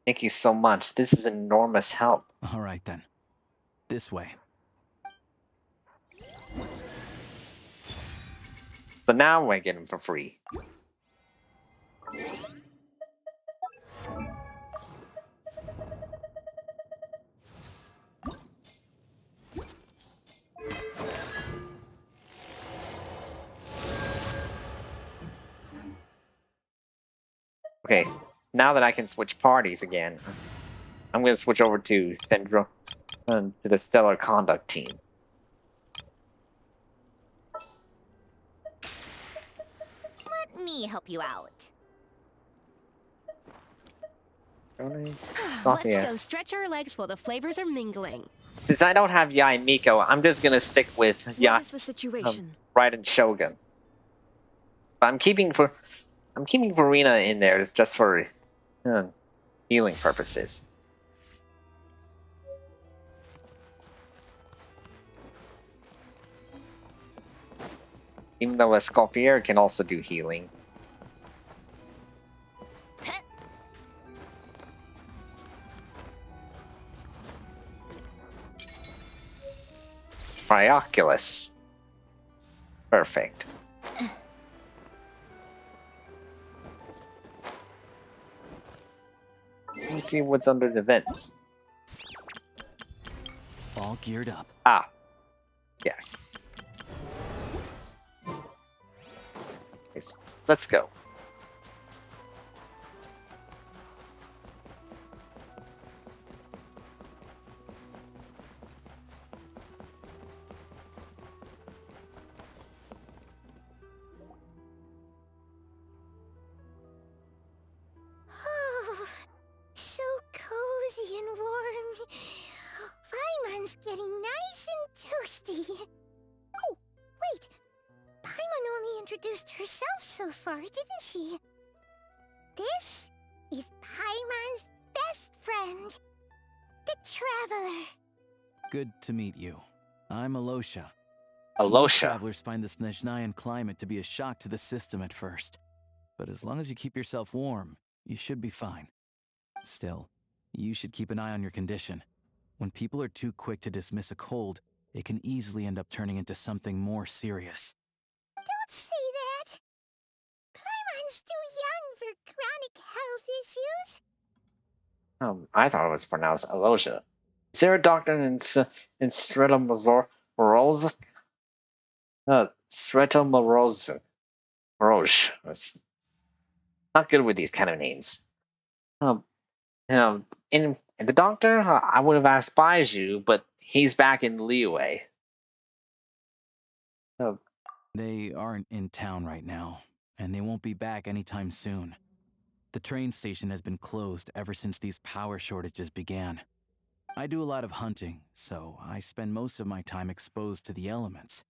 Thank you so much. This is enormous help. All right, then. This way. So now we're getting for free. Okay, now that I can switch parties again, I'm gonna switch over to Central, to the Stellar Conduct team. Let me help you out. Let's go stretch our legs while the flavors are mingling. Since I don't have Yai Miko, I'm just gonna stick with What is the situation? Raiden Shogun. But I'm keeping Verena in there just for healing purposes. Even though Escoffier can also do healing. Trioculus. Perfect. Let me see what's under the vents. All geared up. Ah. Yeah. Let's go. Oh, so cozy and warm. Paimon's getting nice and toasty. Oh, wait. Paimon only introduced herself so far, didn't she? This is Paimon's best friend, the Traveler. Good to meet you. I'm Alyosha. Most Alyosha. travelers find the Snezhnayan climate to be a shock to the system at first. But as long as you keep yourself warm, you should be fine. Still, you should keep an eye on your condition. When people are too quick to dismiss a cold, it can easily end up turning into something more serious. Don't say that. Paimon's too young for chronic health issues. I thought it was pronounced Alyosha. Is there a doctor in Sretomazor Moroz? Sretomazor Moroz. Not good with these kind of names. In the doctor, I would have asked Baiju, but he's back in Liyue. They aren't in town right now, and they won't be back anytime soon. The train station has been closed ever since these power shortages began. I do a lot of hunting, so I spend most of my time exposed to the elements.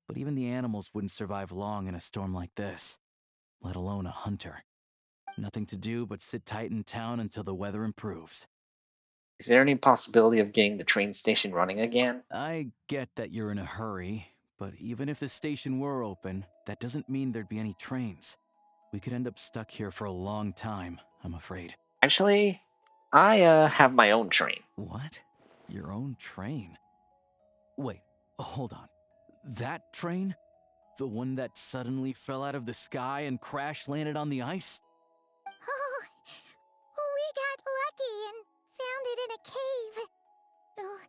But even the animals wouldn't survive long in a storm like this, let alone a hunter. Nothing to do but sit tight in town until the weather improves. Is there any possibility of getting the train station running again? I get that you're in a hurry, but even if the station were open, that doesn't mean there'd be any trains. We could end up stuck here for a long time, I'm afraid. Actually, I have my own train. What? Your own train? Wait, hold on. That train? The one that suddenly fell out of the sky and crash landed on the ice? Oh, we got lucky and found it in a cave. Oh,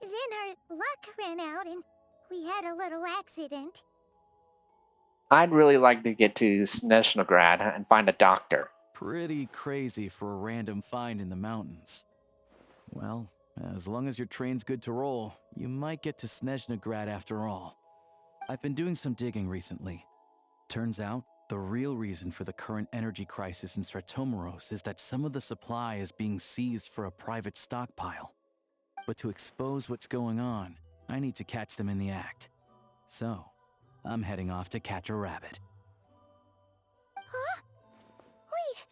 then our luck ran out and we had a little accident. I'd really like to get to Snezhnograd and find a doctor. Pretty crazy for a random find in the mountains. Well, as long as your train's good to roll, you might get to Snezhnograd after all. I've been doing some digging recently. Turns out, the real reason for the current energy crisis in Stratomaros is that some of the supply is being seized for a private stockpile. But to expose what's going on, I need to catch them in the act. So, I'm heading off to catch a rabbit. Huh? Wait,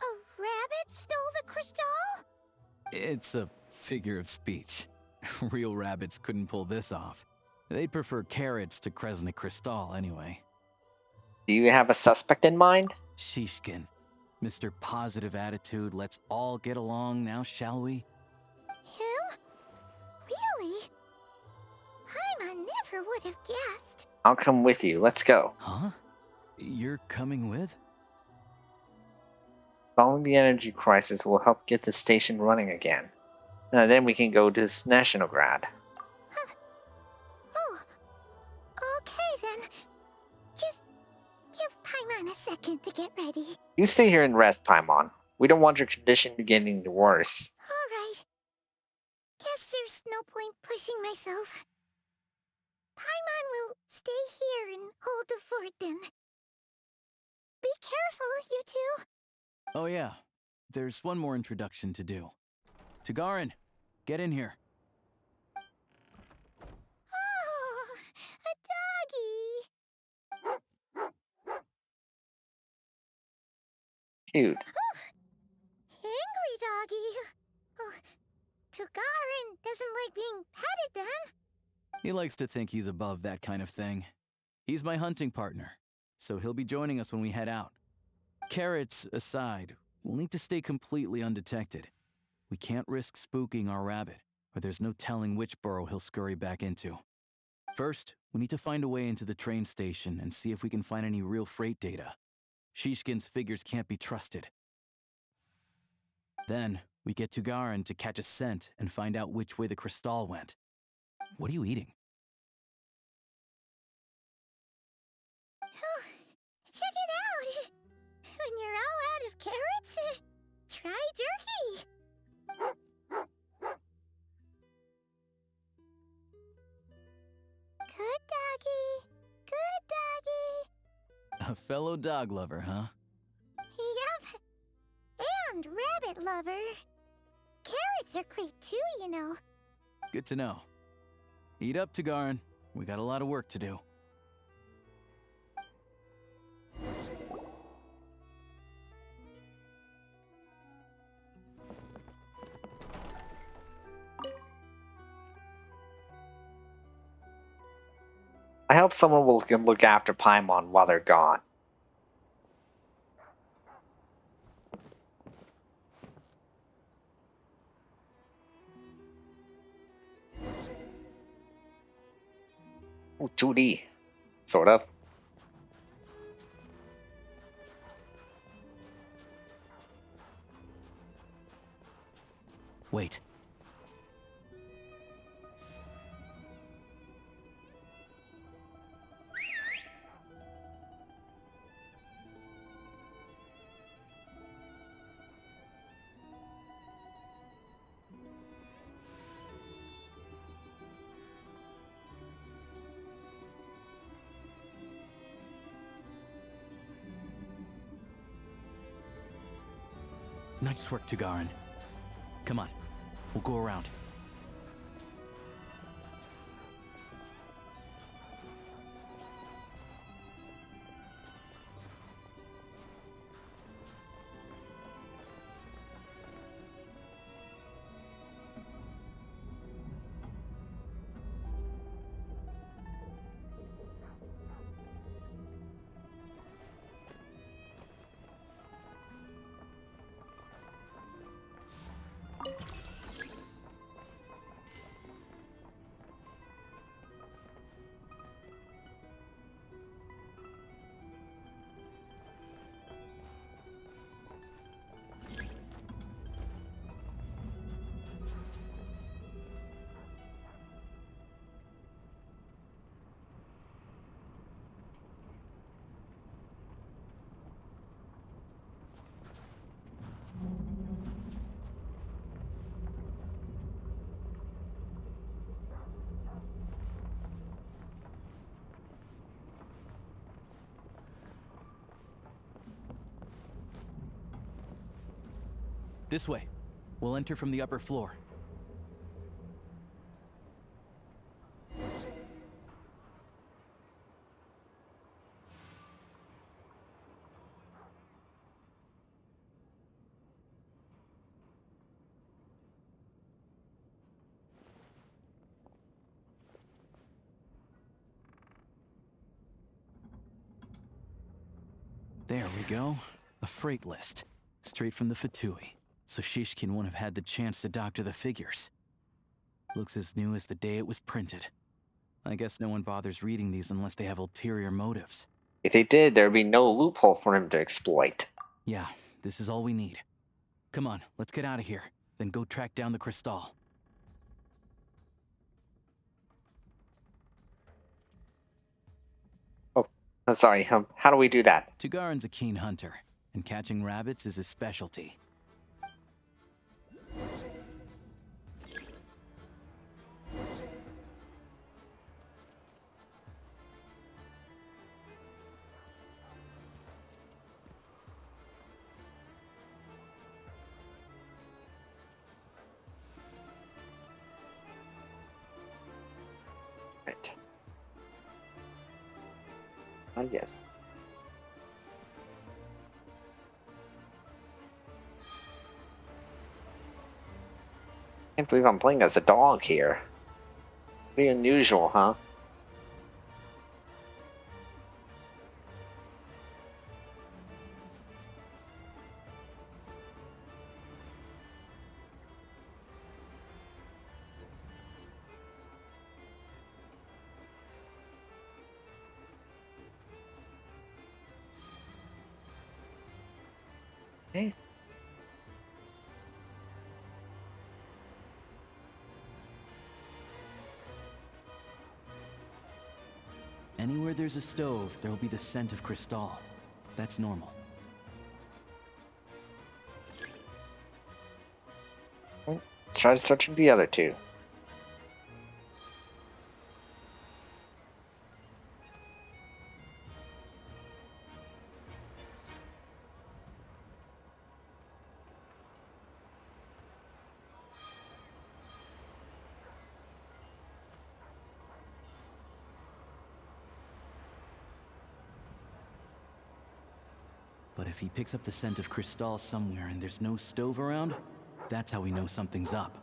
a rabbit stole the crystal? It's a figure of speech. Real rabbits couldn't pull this off. They'd prefer carrots to Kresnik Crystal anyway. Do you have a suspect in mind? Shishkin. Mr. Positive Attitude, let's all get along now, shall we? Him? Really? Paimon never would have guessed. I'll come with you. Let's go. Huh? You're coming with? Solving the energy crisis will help get the station running again. Then we can go to Snezhnograd. Huh. Oh, okay then. Just give Paimon a second to get ready. You stay here and rest, Paimon. We don't want your condition to get any worse. Alright. Guess there's no point pushing myself. Paimon will stay here and hold the fort then. Be careful, you two. Oh yeah, there's one more introduction to do. Tagarin, get in here. Oh, a doggy. Cute. Angry doggy. Oh, Tugarin doesn't like being petted then. He likes to think he's above that kind of thing. He's my hunting partner, so he'll be joining us when we head out. Carrots aside, we'll need to stay completely undetected. We can't risk spooking our rabbit, or there's no telling which burrow he'll scurry back into. First, we need to find a way into the train station and see if we can find any real freight data. Shishkin's figures can't be trusted. Then, we get Tugarin to catch a scent and find out which way the crystal went. What are you eating? Oh, check it out. When you're all out of carrots, try jerky. Good doggy. Good doggy. A fellow dog lover, huh? Yup. And rabbit lover. Carrots are great too, you know. Good to know. Eat up, Tugarin. We got a lot of work to do. I hope someone will look after Paimon while they're gone. Ooh, 2D. Sort of. Wait. Nice work, Tugarin. Come on, we'll go around. This way. We'll enter from the upper floor. There we go. A freight list. Straight from the fatui. So Shishkin won't have had the chance to doctor the figures. Looks as new as the day it was printed. I guess no one bothers reading these unless they have ulterior motives. If they did, there'd be no loophole for him to exploit. Yeah, this is all we need. Come on, let's get out of here. Then go track down the crystal. Oh, I'm sorry. How do we do that? Tugarin's a keen hunter, and catching rabbits is his specialty. Yes. Can't believe I'm playing as a dog here. Pretty unusual, huh? Hey. Anywhere there's a stove, there'll be the scent of Cristal. That's normal. Try searching the other two. But if he picks up the scent of Cristal somewhere and there's no stove around, that's how we know something's up.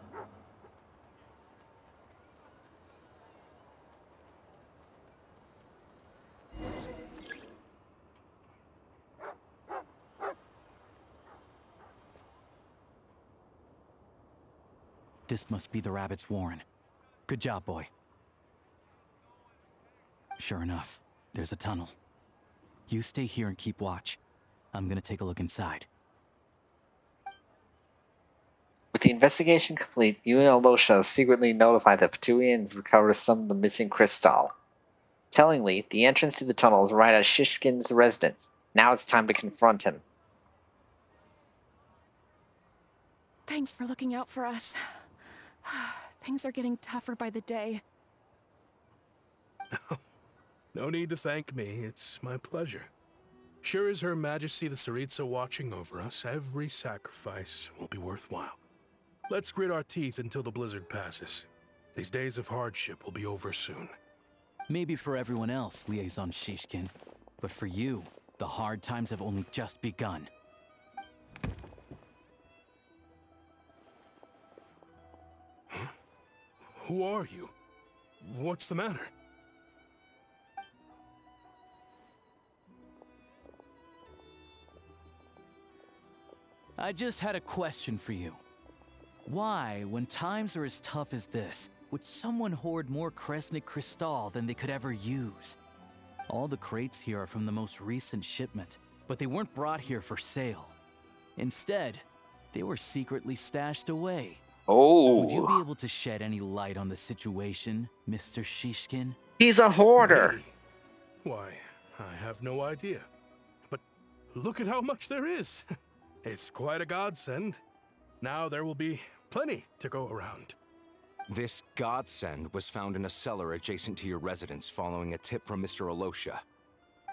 This must be the rabbit's warren. Good job, boy. Sure enough, there's a tunnel. You stay here and keep watch. I'm gonna take a look inside. With the investigation complete, you and Alyosha secretly notified the fatui and recovered some of the missing crystal. Tellingly, the entrance to the tunnel is right at Shishkin's residence. Now it's time to confront him. Thanks for looking out for us. Things are getting tougher by the day. No need to thank me. It's my pleasure. Sure as Her Majesty the Tsaritsa watching over us, every sacrifice will be worthwhile. Let's grit our teeth until the blizzard passes. These days of hardship will be over soon. Maybe for everyone else, Liaison Shishkin. But for you, the hard times have only just begun. Huh? Who are you? What's the matter? I just had a question for you. Why, when times are as tough as this, would someone hoard more Kresnik Cristal than they could ever use? All the crates here are from the most recent shipment, but they weren't brought here for sale. Instead, they were secretly stashed away. Oh. Would you be able to shed any light on the situation, Mr. Shishkin? He's a hoarder. Me? Why, I have no idea. But look at how much there is. It's quite a godsend. Now there will be plenty to go around. This godsend was found in a cellar adjacent to your residence following a tip from Mr. Alyosha.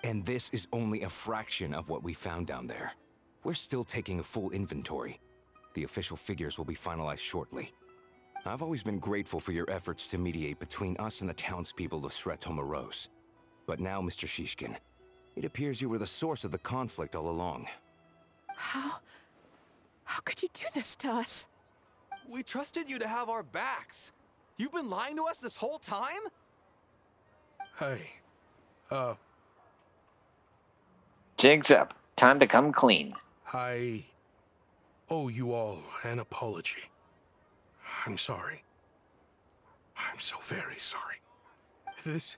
And this is only a fraction of what we found down there. We're still taking a full inventory. The official figures will be finalized shortly. I've always been grateful for your efforts to mediate between us and the townspeople of Sretomaros. But now, Mr. Shishkin, it appears you were the source of the conflict all along. How could you do this to us? We trusted you to have our backs. You've been lying to us this whole time? Hey, Jig's up. Time to come clean. I owe you all an apology. I'm sorry. I'm so very sorry. This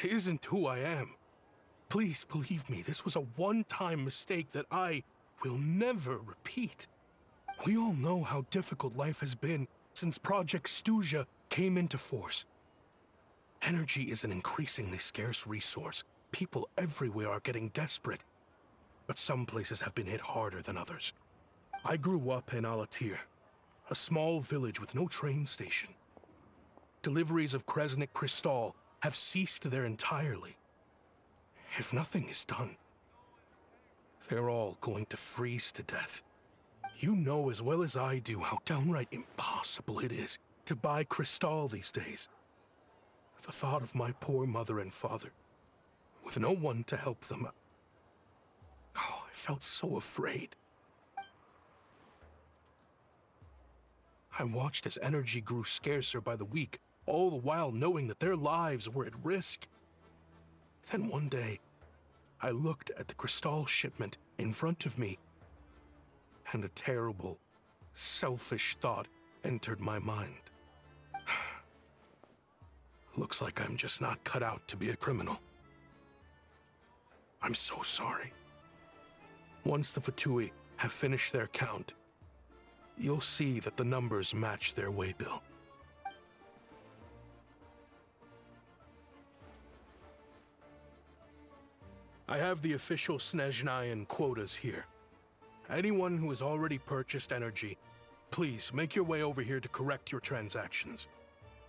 isn't who I am. Please believe me, this was a one-time mistake that I will never repeat. We all know how difficult life has been since Project Stuja came into force. Energy is an increasingly scarce resource. People everywhere are getting desperate. But some places have been hit harder than others. I grew up in Alatir, a small village with no train station. Deliveries of Kresnik Cristal have ceased there entirely. If nothing is done, they're all going to freeze to death. You know as well as I do how downright impossible it is to buy Cristal these days. The thought of my poor mother and father with no one to help them. Oh, I felt so afraid. I watched as energy grew scarcer by the week, all the while knowing that their lives were at risk. Then one day, I looked at the Cristal shipment in front of me, and a terrible, selfish thought entered my mind. Looks like I'm just not cut out to be a criminal. I'm so sorry. Once the Fatui have finished their count, you'll see that the numbers match their waybill. I have the official Snezhnayan quotas here. Anyone who has already purchased energy, please make your way over here to correct your transactions.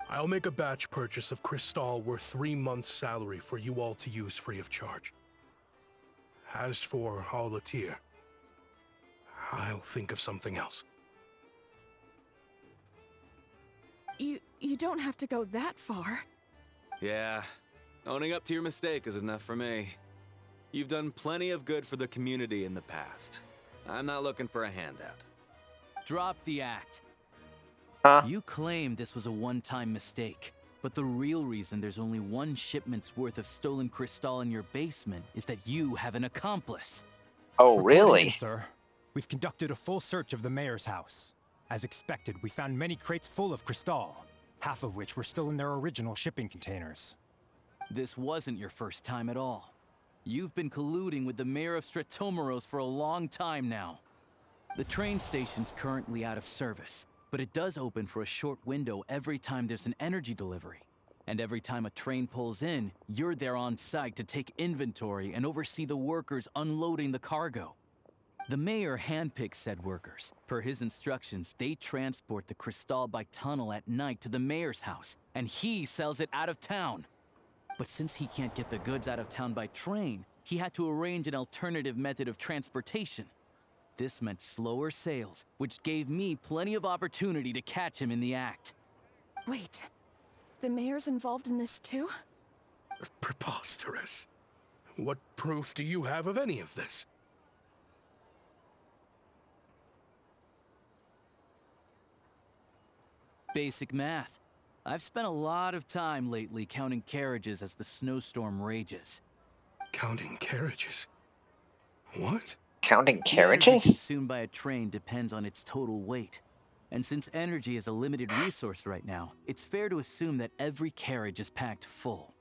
I'll make a batch purchase of Cristal worth 3 months' salary for you all to use free of charge. As for Alatir, I'll think of something else. You don't have to go that far. Yeah, owning up to your mistake is enough for me. You've done plenty of good for the community in the past. I'm not looking for a handout. Drop the act. Huh? You claim this was a one-time mistake, but the real reason there's only 1 shipment's worth of stolen Cristal in your basement is that you have an accomplice. Oh, Reporting in, really? sir. We've conducted a full search of the mayor's house. As expected, we found many crates full of Cristal, half of which were still in their original shipping containers. This wasn't your first time at all. You've been colluding with the mayor of Stratomeros for a long time now. The train station's currently out of service, but it does open for a short window every time there's an energy delivery. And every time a train pulls in, you're there on site to take inventory and oversee the workers unloading the cargo. The mayor handpicks said workers. Per his instructions, they transport the Cristal by tunnel at night to the mayor's house, and he sells it out of town. But since he can't get the goods out of town by train, he had to arrange an alternative method of transportation. This meant slower sales, which gave me plenty of opportunity to catch him in the act. Wait, the mayor's involved in this too? Preposterous. What proof do you have of any of this? Basic math. I've spent a lot of time lately counting carriages as the snowstorm rages. Counting carriages? What? Counting The energy carriages? consumed by a train depends on its total weight. And since energy is a limited resource right now, it's fair to assume that every carriage is packed full.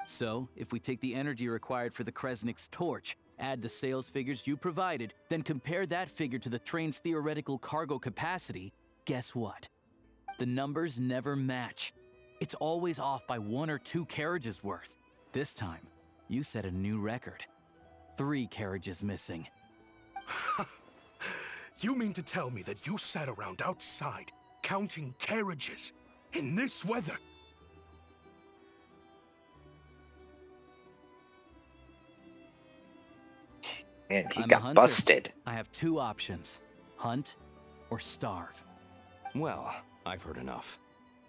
So, if we take the energy required for the Kresnik's torch, add the sales figures you provided, then compare that figure to the train's theoretical cargo capacity, guess what? The numbers never match. It's always off by 1 or 2 carriages worth. This time, you set a new record. 3 carriages missing. You mean to tell me that you sat around outside, counting carriages, in this weather? And he I'm a got hunter. busted. I have 2 options. Hunt or starve. Well, I've heard enough.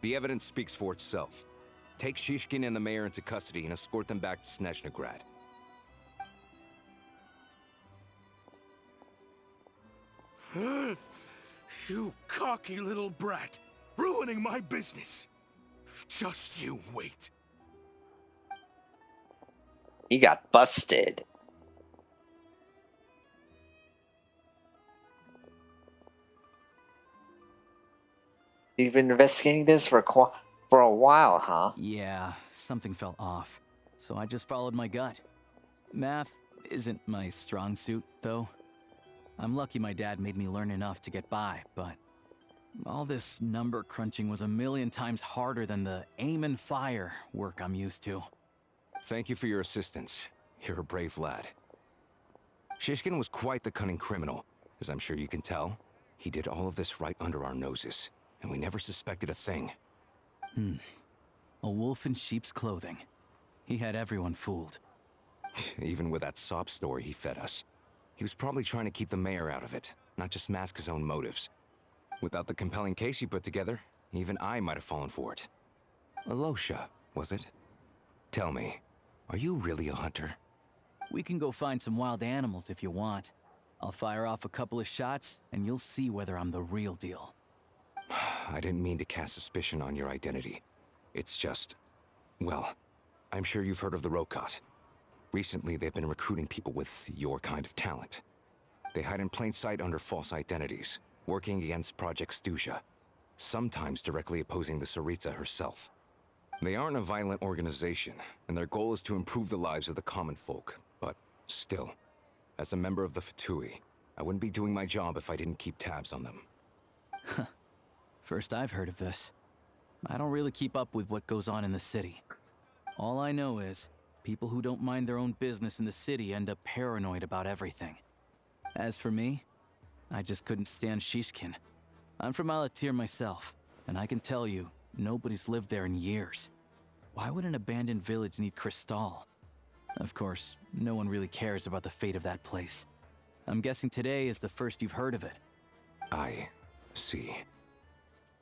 The evidence speaks for itself. Take Shishkin and the mayor into custody and escort them back to Snezhnagrad. You cocky little brat, ruining my business. Just you wait. He got busted. You've been investigating this for a while, huh? Yeah, something felt off. So I just followed my gut. Math isn't my strong suit, though. I'm lucky my dad made me learn enough to get by, but all this number crunching was a million times harder than the aim and fire work I'm used to. Thank you for your assistance. You're a brave lad. Shishkin was quite the cunning criminal, as I'm sure you can tell. He did all of this right under our noses, and we never suspected a thing. A wolf in sheep's clothing. He had everyone fooled. Even with that sob story he fed us. He was probably trying to keep the mayor out of it, not just mask his own motives. Without the compelling case he put together, even I might have fallen for it. Alyosha, was it? Tell me, Are you really a hunter? We can go find some wild animals if you want. I'll fire off a couple of shots, and you'll see whether I'm the real deal. I didn't mean to cast suspicion on your identity. It's just... well, I'm sure you've heard of the Rokot. Recently, they've been recruiting people with your kind of talent. They hide in plain sight under false identities, working against Project Stuzha, sometimes directly opposing the Tsaritsa herself. They aren't a violent organization, and their goal is to improve the lives of the common folk. But still, as a member of the Fatui, I wouldn't be doing my job if I didn't keep tabs on them. First I've heard of this. I don't really keep up with what goes on in the city. All I know is, people who don't mind their own business in the city end up paranoid about everything. As for me, I just couldn't stand Shishkin. I'm from Alatir myself, and I can tell you, nobody's lived there in years. Why would an abandoned village need Crystal? Of course, no one really cares about the fate of that place. I'm guessing today is the first you've heard of it. I see.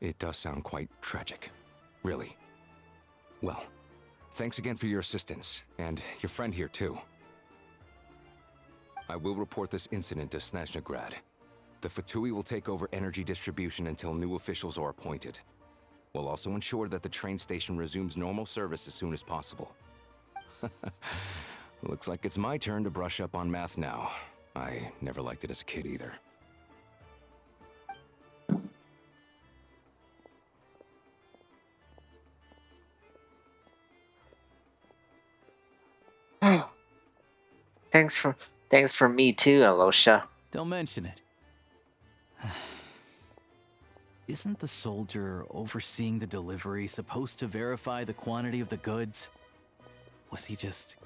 It does sound quite tragic. Really. Well, thanks again for your assistance, and your friend here too. I will report this incident to Snezhnaya. The Fatui will take over energy distribution until new officials are appointed. We'll also ensure that the train station resumes normal service as soon as possible. Looks like it's my turn to brush up on math now. I never liked it as a kid either. Thanks for me too, Alyosha. Don't mention it. Isn't the soldier overseeing the delivery supposed to verify the quantity of the goods? Was he just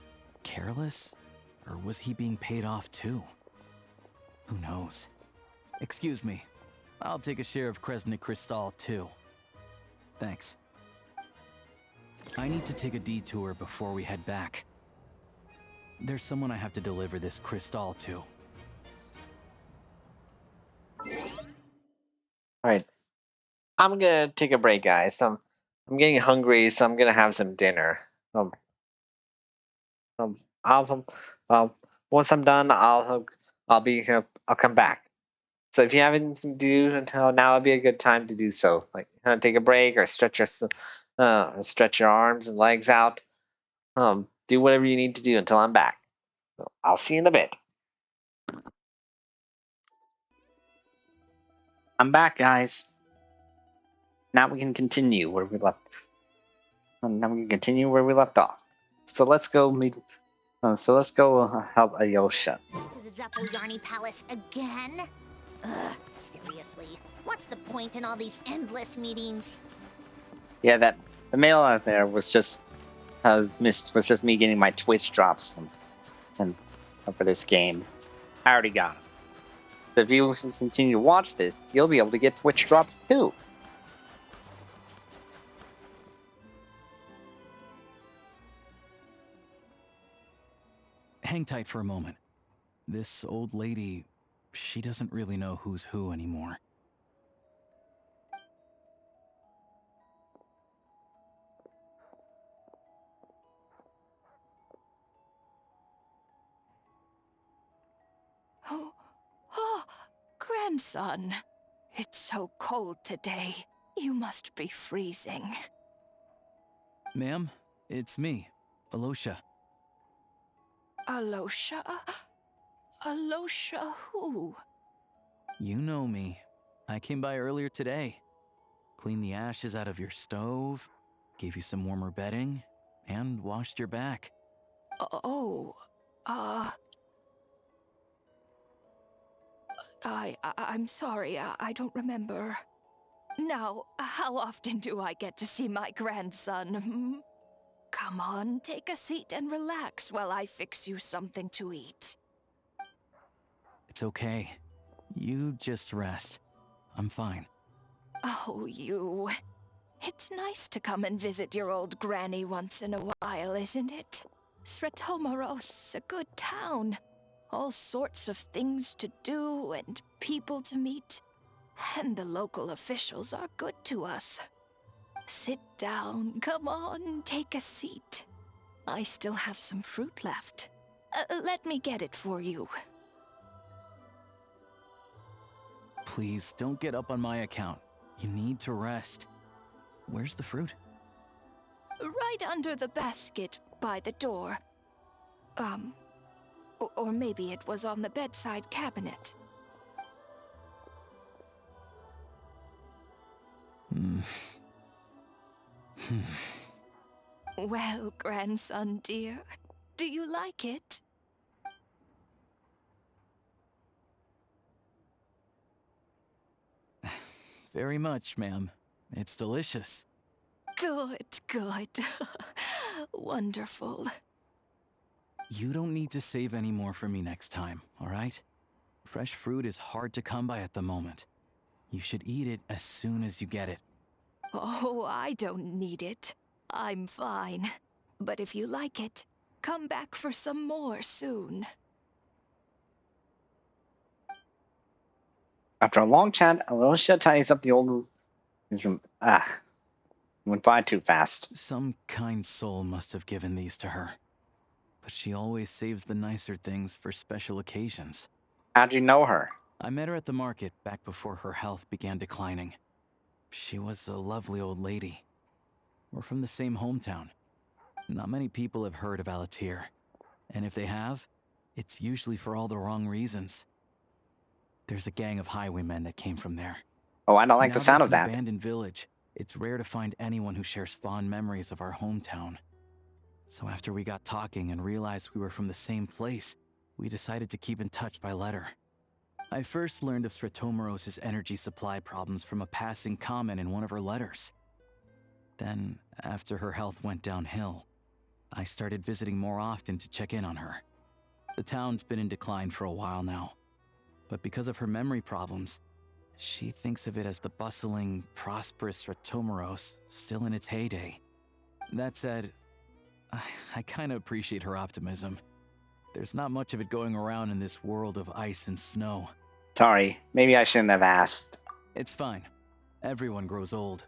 careless? Or was he being paid off too? Who knows? Excuse me. I'll take a share of Kresnik Crystal too. Thanks. I need to take a detour before we head back. There's someone I have to deliver this crystal to. Alright. I'm gonna take a break, guys. I'm getting hungry, so I'm gonna have some dinner. I'll once I'm done, I'll come back. So if you have anything to do until now, would be a good time to do so. Like take a break or stretch your arms and legs out. Do whatever you need to do until I'm back. So I'll see you in a bit. I'm back, guys. Now we can continue where we left. Now we can continue where we left off. So let's go meet. Let's go help Alyosha. To the Zephyr Yarny Palace again? Ugh, seriously. What's the point in all these endless meetings? Yeah, the mail out there was just me getting my Twitch drops and for this game. I already got them. So if you continue to watch this, you'll be able to get Twitch drops too. Hang tight for a moment. This old lady, she doesn't really know who's who anymore. Oh, grandson. It's so cold today. You must be freezing. Ma'am, it's me, Alyosha. Alyosha? Alyosha who? You know me. I came by earlier today. Cleaned the ashes out of your stove, gave you some warmer bedding, and washed your back. Oh, I'm sorry, I don't remember. Now, how often do I get to see my grandson? Hmm? Come on, take a seat and relax while I fix you something to eat. It's okay. You just rest. I'm fine. Oh, you. It's nice to come and visit your old granny once in a while, isn't it? Svetomoros, a good town. All sorts of things to do and people to meet. And the local officials are good to us. Sit down, come on, take a seat. I still have some fruit left. Let me get it for you. Please, don't get up on my account. You need to rest. Where's the fruit? Right under the basket by the door. Or maybe it was on the bedside cabinet. Well, grandson dear, do you like it? Very much, ma'am. It's delicious. Good, good. Wonderful. You don't need to save any more for me next time, all right? Fresh fruit is hard to come by at the moment. You should eat it as soon as you get it. Oh, I don't need it. I'm fine. But if you like it, come back for some more soon. After a long chat, Alyosha ties up the old room. Went by too fast. Some kind soul must have given these to her. But she always saves the nicer things for special occasions. How'd you know her? I met her at the market back before her health began declining. She was a lovely old lady. We're from the same hometown. Not many people have heard of Alatir. And if they have, it's usually for all the wrong reasons. There's a gang of highwaymen that came from there. Oh, I don't like the Now that sound it's of an that. abandoned village, it's rare to find anyone who shares fond memories of our hometown. So after we got talking and realized we were from the same place, we decided to keep in touch by letter. I first learned of Stratomoros's energy supply problems from a passing comment in one of her letters. Then, after her health went downhill, I started visiting more often to check in on her. The town's been in decline for a while now, but because of her memory problems, she thinks of it as the bustling, prosperous Stratomoros still in its heyday. That said, I kinda appreciate her optimism. There's not much of it going around in this world of ice and snow. Sorry, maybe I shouldn't have asked. It's fine. Everyone grows old.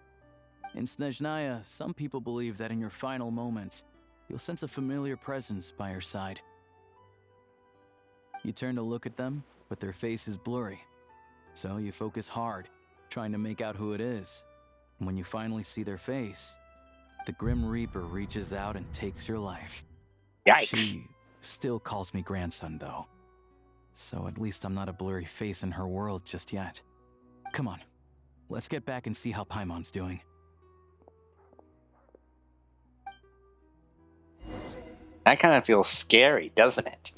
In Snezhnaya, some people believe that in your final moments, you'll sense a familiar presence by your side. You turn to look at them, but their face is blurry. So you focus hard, trying to make out who it is. And when you finally see their face, the Grim Reaper reaches out and takes your life. Yikes. She still calls me grandson, though. So at least I'm not a blurry face in her world just yet. Come on, let's get back and see how Paimon's doing. That kind of feels scary, doesn't it?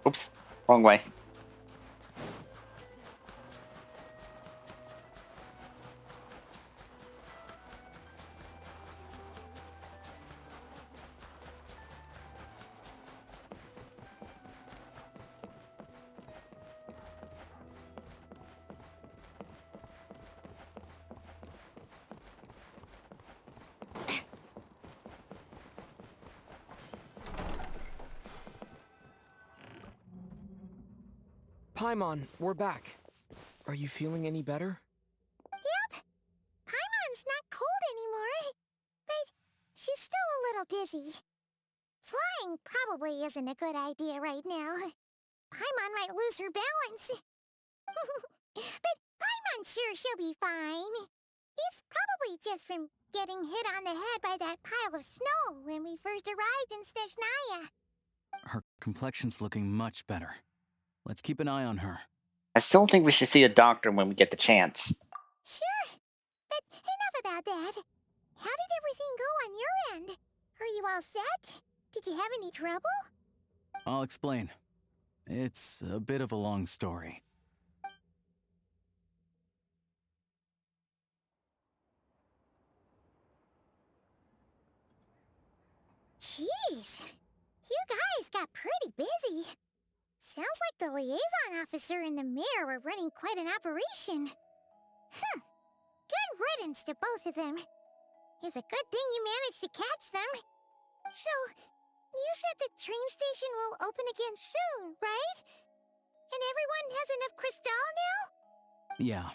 Oops, wrong way. Paimon, we're back. Are you feeling any better? Yep. Paimon's not cold anymore. But she's still a little dizzy. Flying probably isn't a good idea right now. Paimon might lose her balance. But Paimon's sure she'll be fine. It's probably just from getting hit on the head by that pile of snow when we first arrived in Snezhnaya. Her complexion's looking much better. Let's keep an eye on her. I still think we should see a doctor when we get the chance. Sure. But enough about that. How did everything go on your end? Are you all set? Did you have any trouble? I'll explain. It's a bit of a long story. Jeez. You guys got pretty busy. Sounds like the liaison officer and the mayor were running quite an operation. Good riddance to both of them. It's a good thing you managed to catch them. So, you said the train station will open again soon, right? And everyone has enough crystal now? Yeah.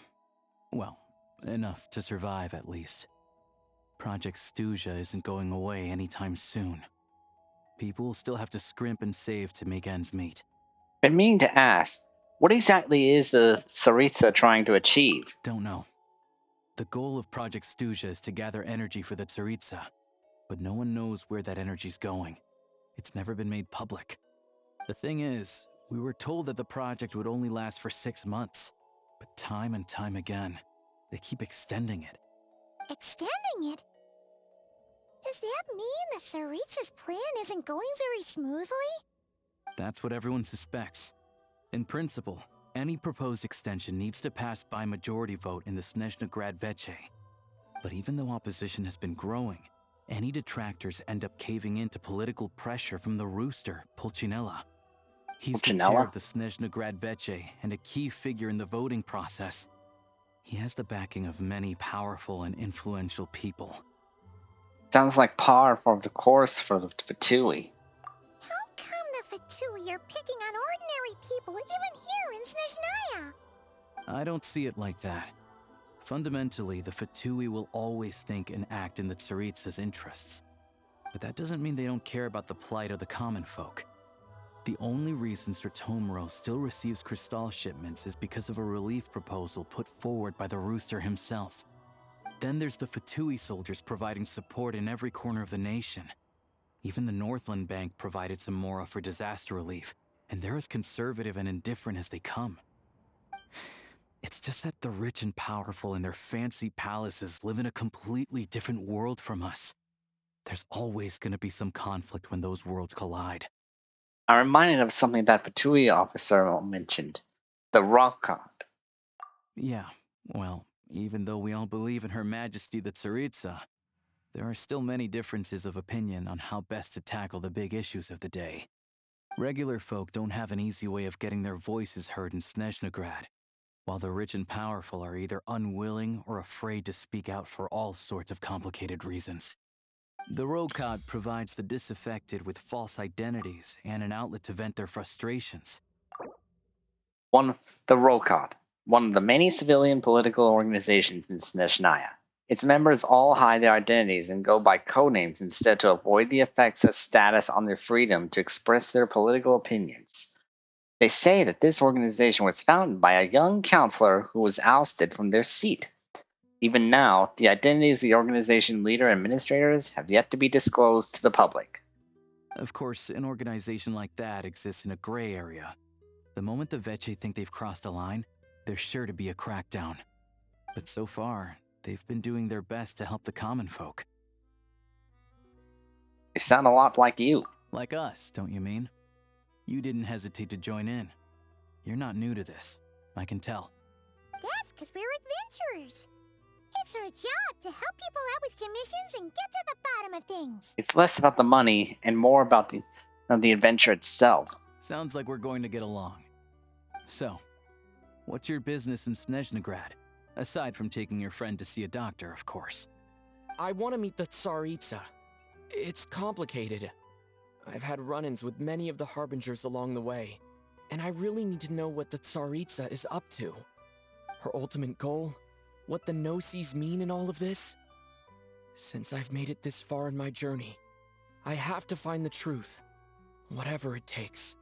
Well, Enough to survive, at least. Project Stuja isn't going away anytime soon. People will still have to scrimp and save to make ends meet. Been meaning to ask, what exactly is the Tsaritsa trying to achieve? Don't know. The goal of Project Stuja is to gather energy for the Tsaritsa, but no one knows where that energy's going. It's never been made public. The thing is, we were told that the project would only last for 6 months, but time and time again, they keep extending it. Extending it? Does that mean the Tsaritsa's plan isn't going very smoothly? That's what everyone suspects. In principle, any proposed extension needs to pass by majority vote in the Snezhnaya Veche. But even though opposition has been growing, any detractors end up caving in to political pressure from the rooster, Pulcinella. He's the chair of the Snezhnaya Veche and a key figure in the voting process. He has the backing of many powerful and influential people. Sounds like par for the course for the fatui. How come the fatui are picking on ordinary people even here in Snezhnaya? I don't see it like that. Fundamentally, the fatui will always think and act in the Tsaritsa's interests. But that doesn't mean they don't care about the plight of the common folk. The only reason Sir Tomro still receives crystal shipments is because of a relief proposal put forward by the rooster himself. Then there's the fatui soldiers providing support in every corner of the nation. Even the Northland Bank provided some mora for disaster relief, and they're as conservative and indifferent as they come. It's just that the rich and powerful in their fancy palaces live in a completely different world from us. There's always going to be some conflict when those worlds collide. I'm reminded of something that fatui officer mentioned. The rock god. Yeah, well, even though we all believe in Her Majesty the Tsaritsa, there are still many differences of opinion on how best to tackle the big issues of the day. Regular folk don't have an easy way of getting their voices heard in Snezhnaya, while the rich and powerful are either unwilling or afraid to speak out for all sorts of complicated reasons. The Rokad provides the disaffected with false identities and an outlet to vent their frustrations. The Rokad, one of the many civilian political organizations in Snezhnaya. Its members all hide their identities and go by codenames instead to avoid the effects of status on their freedom to express their political opinions. They say that this organization was founded by a young counselor who was ousted from their seat. Even now, the identities of the organization leader and administrators have yet to be disclosed to the public. Of course, an organization like that exists in a gray area. The moment the Veche think they've crossed a line, there's sure to be a crackdown. But so far, they've been doing their best to help the common folk. They sound a lot like you. Like us, don't you mean? You didn't hesitate to join in. You're not new to this, I can tell. That's because we're adventurers. It's our job to help people out with commissions and get to the bottom of things. It's less about the money and more about the adventure itself. Sounds like we're going to get along. So, what's your business in Snezhnaya? Aside from taking your friend to see a doctor, of course. I want to meet the Tsaritsa. It's complicated. I've had run-ins with many of the Harbingers along the way, and I really need to know what the Tsaritsa is up to. Her ultimate goal? What the Gnosis mean in all of this? Since I've made it this far in my journey, I have to find the truth, whatever it takes.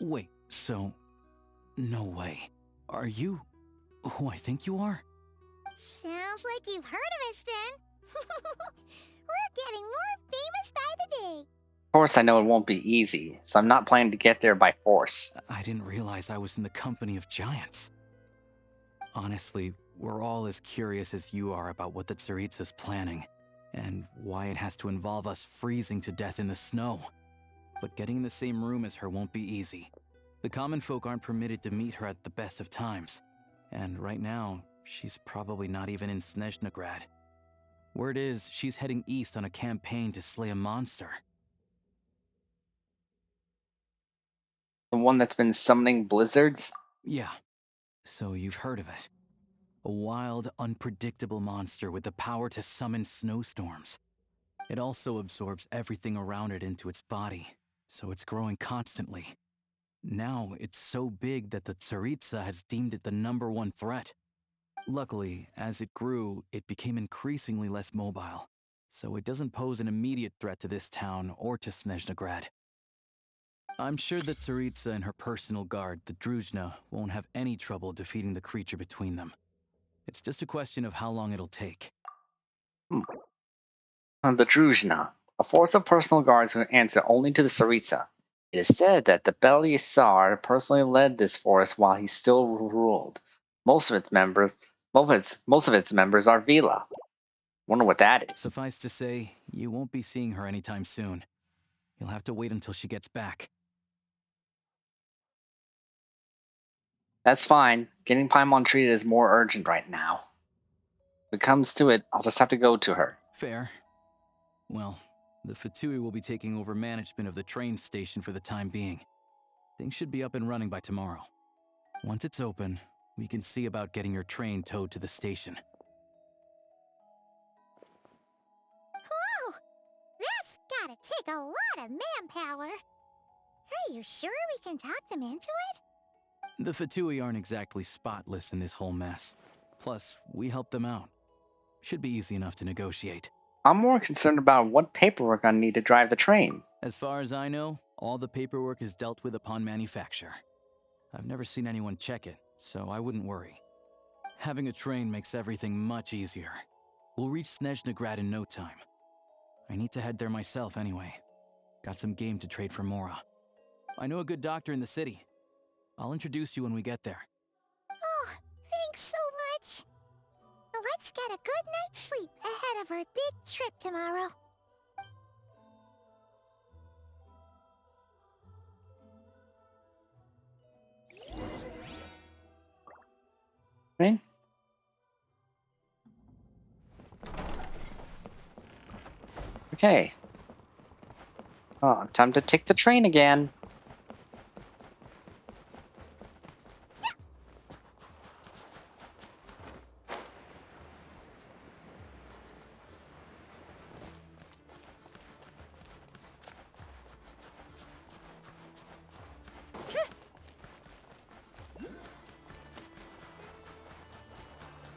Wait, so... no way. Are you who I think you are? Sounds like you've heard of us then. We're getting more famous by the day. Of course I know it won't be easy, so I'm not planning to get there by force. I didn't realize I was in the company of giants. Honestly, we're all as curious as you are about what the Tsaritsa's planning, and why it has to involve us freezing to death in the snow. But getting in the same room as her won't be easy. The common folk aren't permitted to meet her at the best of times, and right now, she's probably not even in Snezhnaya. Word is, she's heading east on a campaign to slay a monster. The one that's been summoning blizzards? Yeah, so you've heard of it. A wild, unpredictable monster with the power to summon snowstorms. It also absorbs everything around it into its body, so it's growing constantly. Now, it's so big that the Tsaritsa has deemed it the #1 threat. Luckily, as it grew, it became increasingly less mobile, so it doesn't pose an immediate threat to this town or to Snezhnagrad. I'm sure that Tsaritsa and her personal guard, the Druzhna, won't have any trouble defeating the creature between them. It's just a question of how long it'll take. The Druzhna, a force of personal guards who answer only to the Tsaritsa. It is said that the Belisar personally led this force while he still ruled. Most of its members are Vila. Wonder what that is. Suffice to say, you won't be seeing her anytime soon. You'll have to wait until she gets back. That's fine. Getting Paimon treated is more urgent right now. If it comes to it, I'll just have to go to her. Fair. Well, the Fatui will be taking over management of the train station for the time being. Things should be up and running by tomorrow. Once it's open, we can see about getting your train towed to the station. Whoa! That's gotta take a lot of manpower. Are you sure we can talk them into it? The Fatui aren't exactly spotless in this whole mess. Plus, we helped them out. Should be easy enough to negotiate. I'm more concerned about what paperwork I need to drive the train. As far as I know, all the paperwork is dealt with upon manufacture. I've never seen anyone check it, so I wouldn't worry. Having a train makes everything much easier. We'll reach Snezhnagrad in no time. I need to head there myself anyway. Got some game to trade for Mora. I know a good doctor in the city. I'll introduce you when we get there. Oh, thanks so much. Let's get a good night's sleep ahead of our big trip tomorrow. Train? Okay. Oh, time to take the train again.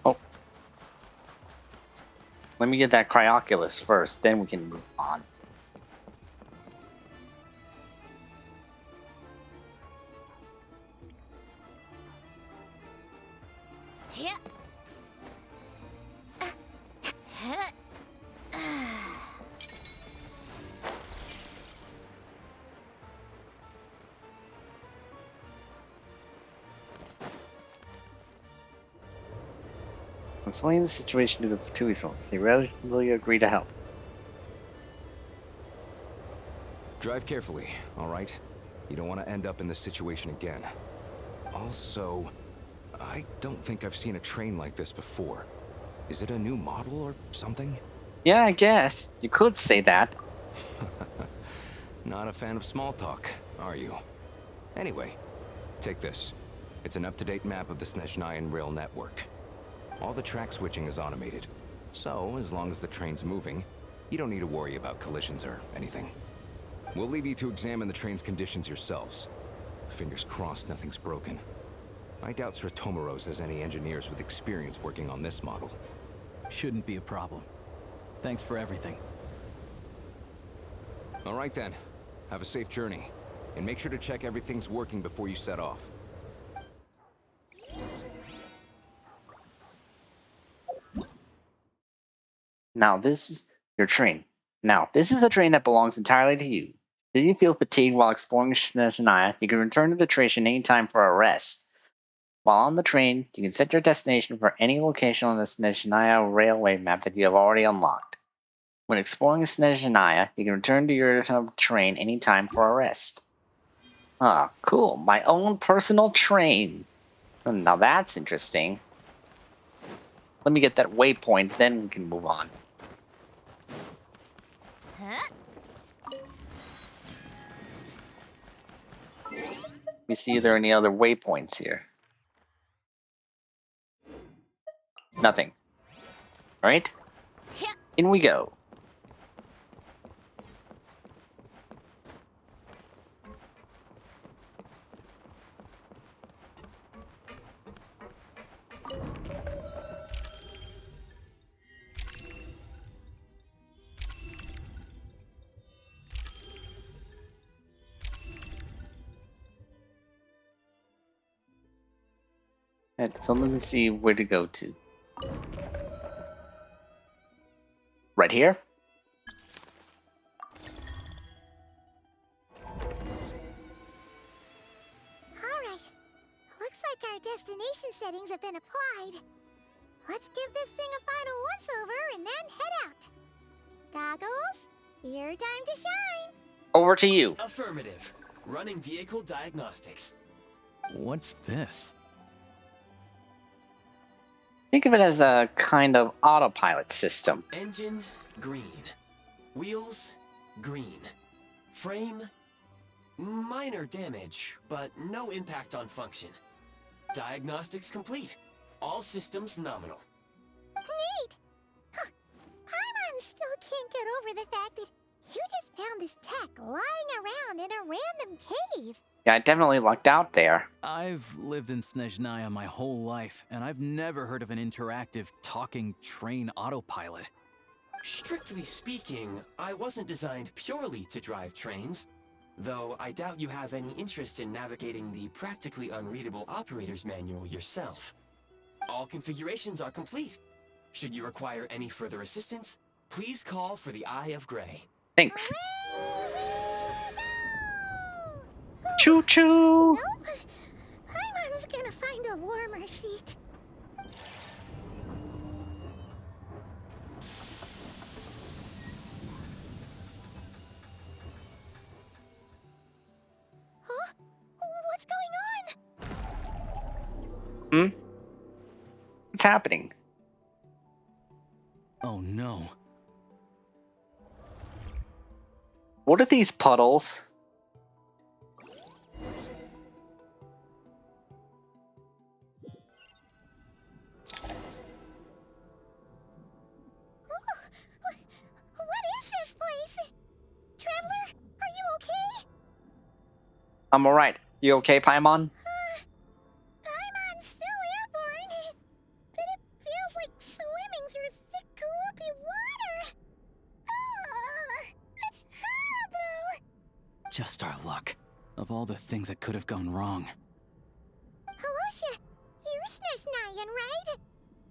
Oh. Let me get that Cryoculus first, then we can move on. Yeah. Explain the situation to the Fatui. They readily agree to help. Drive carefully, all right? You don't want to end up in this situation again. Also, I don't think I've seen a train like this before. Is it a new model or something? Yeah, I guess. You could say that. Not a fan of small talk, are you? Anyway, take this. It's an up-to-date map of the Snezhnayan rail network. All the track switching is automated. So, as long as the train's moving, you don't need to worry about collisions or anything. We'll leave you to examine the train's conditions yourselves. Fingers crossed nothing's broken. I doubt Sir Tomoros has any engineers with experience working on this model. Shouldn't be a problem. Thanks for everything. All right then. Have a safe journey. And make sure to check everything's working before you set off. Now this is your train. Now, this is a train that belongs entirely to you. If you feel fatigued while exploring Snezhnaya, you can return to the station anytime for a rest. While on the train, you can set your destination for any location on the Snezhnaya railway map that you have already unlocked. When exploring Snezhnaya, you can return to your train anytime for a rest. Ah, cool. My own personal train. Now that's interesting. Let me get that waypoint, then we can move on. Huh? Let me see if there are any other waypoints here. Nothing. Alright? Yeah. In we go. And so let me see where to go to. Right here? Alright. Looks like our destination settings have been applied. Let's give this thing a final once-over and then head out. Goggles, your time to shine. Over to you. Affirmative. Running vehicle diagnostics. What's this? Think of it as a kind of autopilot system. Engine, green. Wheels, green. Frame, minor damage, but no impact on function. Diagnostics complete. All systems nominal. Neat! Huh. Paimon still can't get over the fact that you just found this tech lying around in a random cave. Yeah, I definitely lucked out there. I've lived in Snezhnaya my whole life, and I've never heard of an interactive, talking train autopilot. Strictly speaking, I wasn't designed purely to drive trains, though I doubt you have any interest in navigating the practically unreadable operator's manual yourself. All configurations are complete. Should you require any further assistance, please call for the Eye of Grey. Thanks. Choo-choo! Nope. Paimon's gonna find a warmer seat. Huh? What's going on? Hmm? What's happening? Oh no. What are these puddles? What is this place? Traveler, are you okay? I'm alright. You okay, Paimon? Paimon's still airborne, but it feels like swimming through thick, gloopy water. It's horrible. Just our luck. Of all the things that could have gone wrong. Alyosha, you're Snezhnayan, right?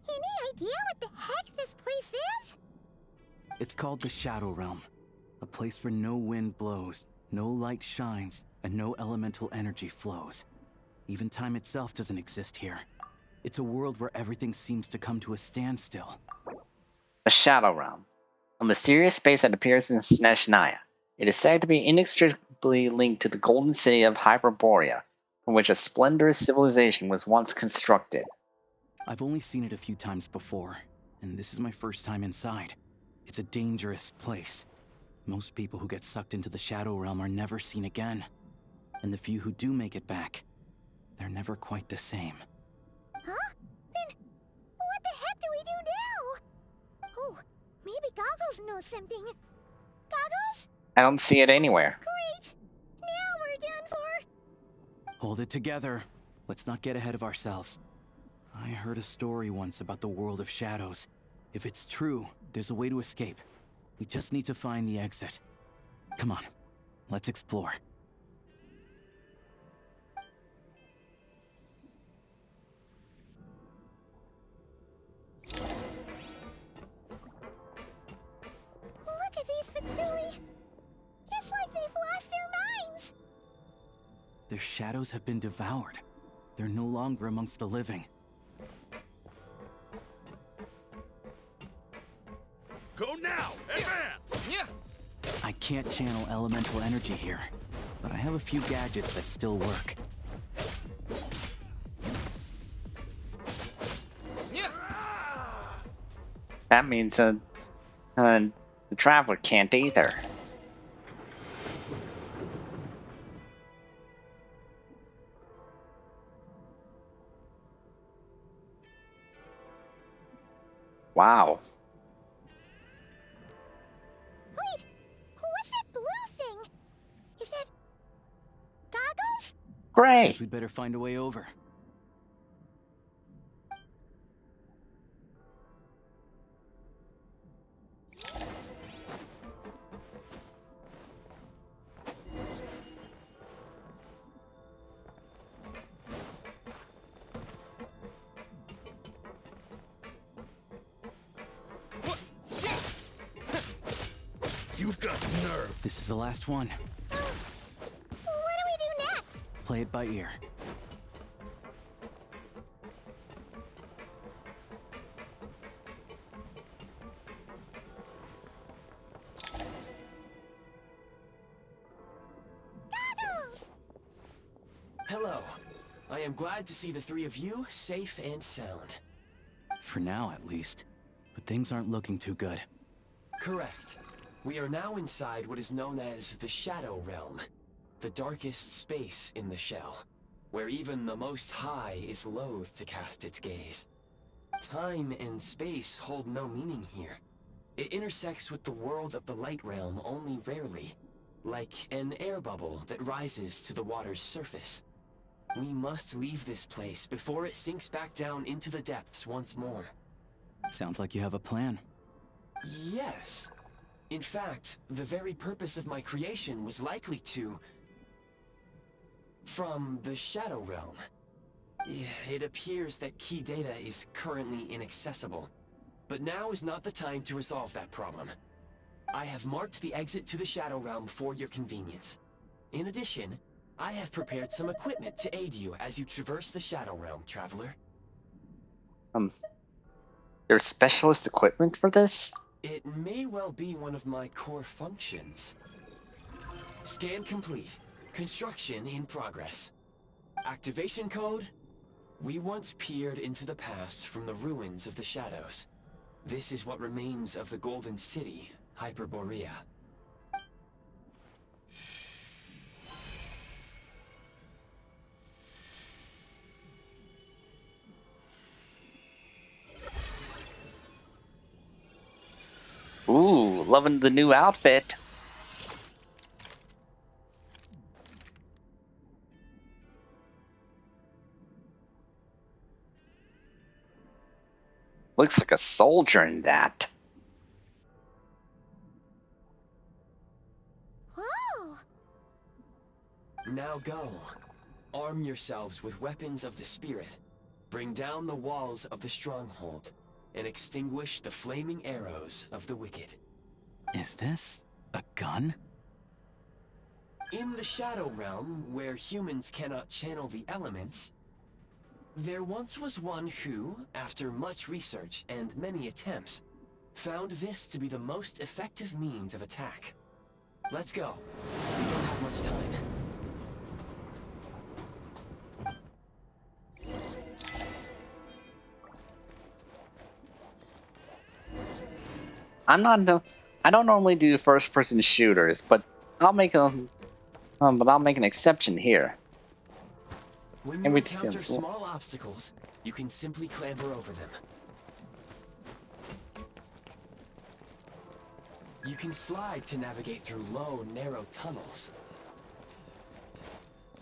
Any idea what the heck this place is? It's called the Shadow Realm. A place where no wind blows, no light shines, and no elemental energy flows. Even time itself doesn't exist here. It's a world where everything seems to come to a standstill. The Shadow Realm. A mysterious space that appears in Snezhnaya. It is said to be inextricably linked to the golden city of Hyperborea, from which a splendorous civilization was once constructed. I've only seen it a few times before, and this is my first time inside. It's a dangerous place. Most people who get sucked into the Shadow Realm are never seen again. And the few who do make it back, they're never quite the same. Huh? Then what the heck do we do now? Oh, maybe Goggles knows something. Goggles? I don't see it anywhere. Great! Now we're done for! Hold it together. Let's not get ahead of ourselves. I heard a story once about the world of shadows. If it's true, there's a way to escape. We just need to find the exit. Come on, let's explore. Look at these fatui! It's like they've lost their minds! Their shadows have been devoured. They're no longer amongst the living. Go now! Advance! Yeah! I can't channel elemental energy here, but I have a few gadgets that still work. That means the traveler can't either. Wow. Wait! What's that blue thing? Is that... Goggles? Great! Guess we'd better find a way over. You've got nerve. This is the last one. What do we do next? Play it by ear. Hello. I am glad to see the three of you safe and sound. For now, at least. But things aren't looking too good. Correct. We are now inside what is known as the Shadow Realm, the darkest space in the shell, where even the Most High is loath to cast its gaze. Time and space hold no meaning here. It intersects with the world of the Light Realm only rarely, like an air bubble that rises to the water's surface. We must leave this place before it sinks back down into the depths once more. Sounds like you have a plan. Yes. In fact, the very purpose of my creation was likely to... from the Shadow Realm. It appears that key data is currently inaccessible, but now is not the time to resolve that problem. I have marked the exit to the Shadow Realm for your convenience. In addition, I have prepared some equipment to aid you as you traverse the Shadow Realm, traveler. There's specialist equipment for this? It may well be one of my core functions. Scan complete. Construction in progress. Activation code? We once peered into the past from the ruins of the shadows. This is what remains of the Golden City, Hyperborea. Ooh, loving the new outfit. Looks like a soldier in that. Whoa! Now go. Arm yourselves with weapons of the spirit. Bring down the walls of the stronghold, and extinguish the flaming arrows of the wicked. Is this a gun? In the Shadow Realm, where humans cannot channel the elements, there once was one who, after much research and many attempts, found this to be the most effective means of attack. Let's go. We don't have much time. I don't normally do first-person shooters, but I'll make an exception here. When you encounter small obstacles, you can simply clamber over them. You can slide to navigate through low, narrow tunnels.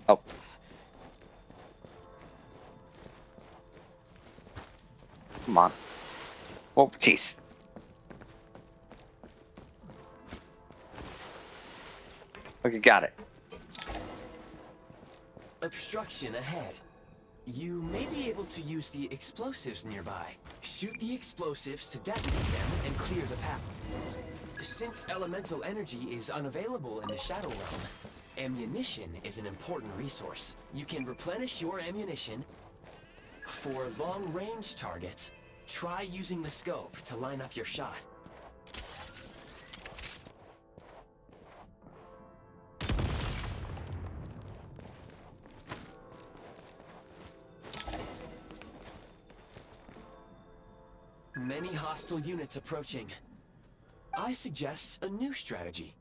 Oh. Come on. Oh, jeez. Okay, got it. Obstruction ahead. You may be able to use the explosives nearby. Shoot the explosives to detonate them and clear the path. Since elemental energy is unavailable in the Shadow Realm, ammunition is an important resource. You can replenish your ammunition. For long-range targets, try using the scope to line up your shot. Many hostile units approaching. I suggest a new strategy.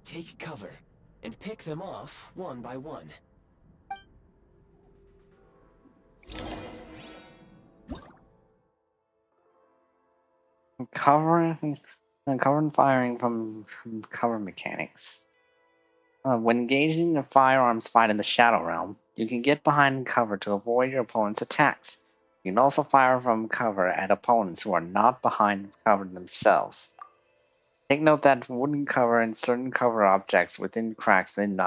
Take cover, and pick them off one by one. Covering firing from cover mechanics. When engaging in a firearms fight in the Shadow Realm, you can get behind cover to avoid your opponent's attacks. You can also fire from cover at opponents who are not behind cover themselves. Take note that wooden cover and certain cover objects within cracks with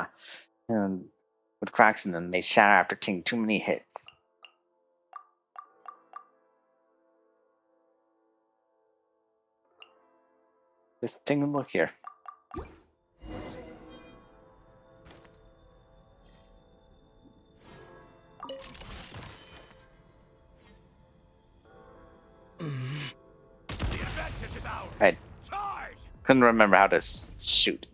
cracks in them may shatter after taking too many hits. Just take a look here. I couldn't remember how to shoot.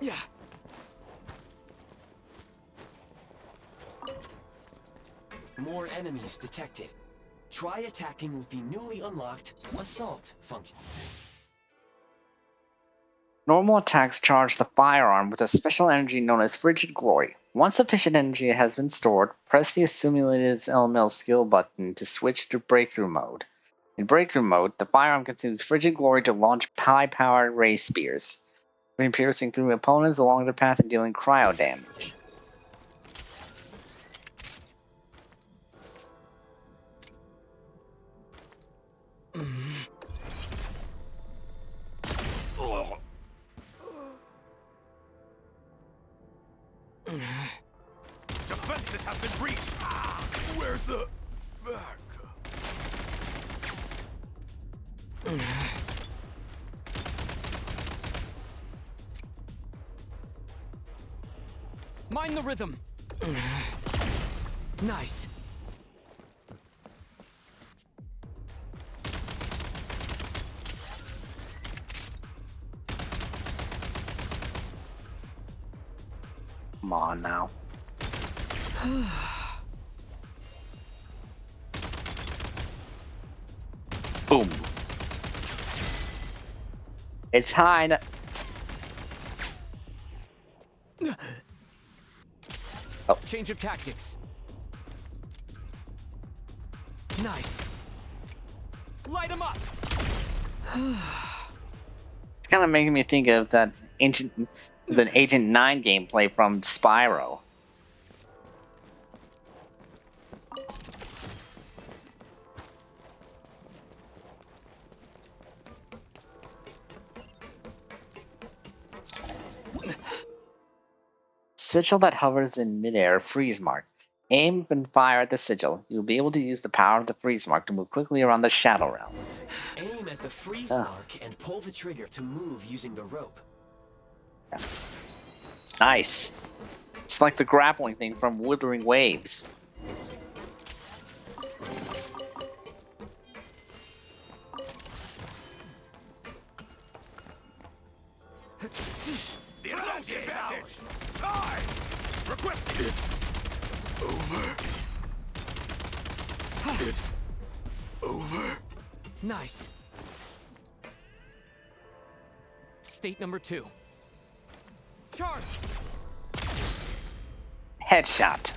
Yeah. More enemies detected. Try attacking with the newly unlocked assault function. Normal attacks charge the firearm with a special energy known as Frigid Glory. Once sufficient energy has been stored, press the Assimilated LML skill button to switch to Breakthrough mode. In Breakthrough mode, the firearm consumes Frigid Glory to launch high-powered ray spears, piercing through opponents along their path and dealing cryo damage. Defenses have been breached! Where's the back? Mind the rhythm. Nice. Come on now. Boom. It's high. Oh. Change of tactics. Nice. Light him up. It's kind of making me think of the Agent 9 gameplay from Spyro. Sigil that hovers in midair, freeze mark. Aim and fire at the sigil. You'll be able to use the power of the freeze mark to move quickly around the Shadow Realm. Aim at the freeze mark and pull the trigger to move using the rope. Yeah. Nice. It's like the grappling thing from Wuthering Waves. The advantage is ours! Time! Request it's over. It's over. Nice. State number 2. Charge! Headshot.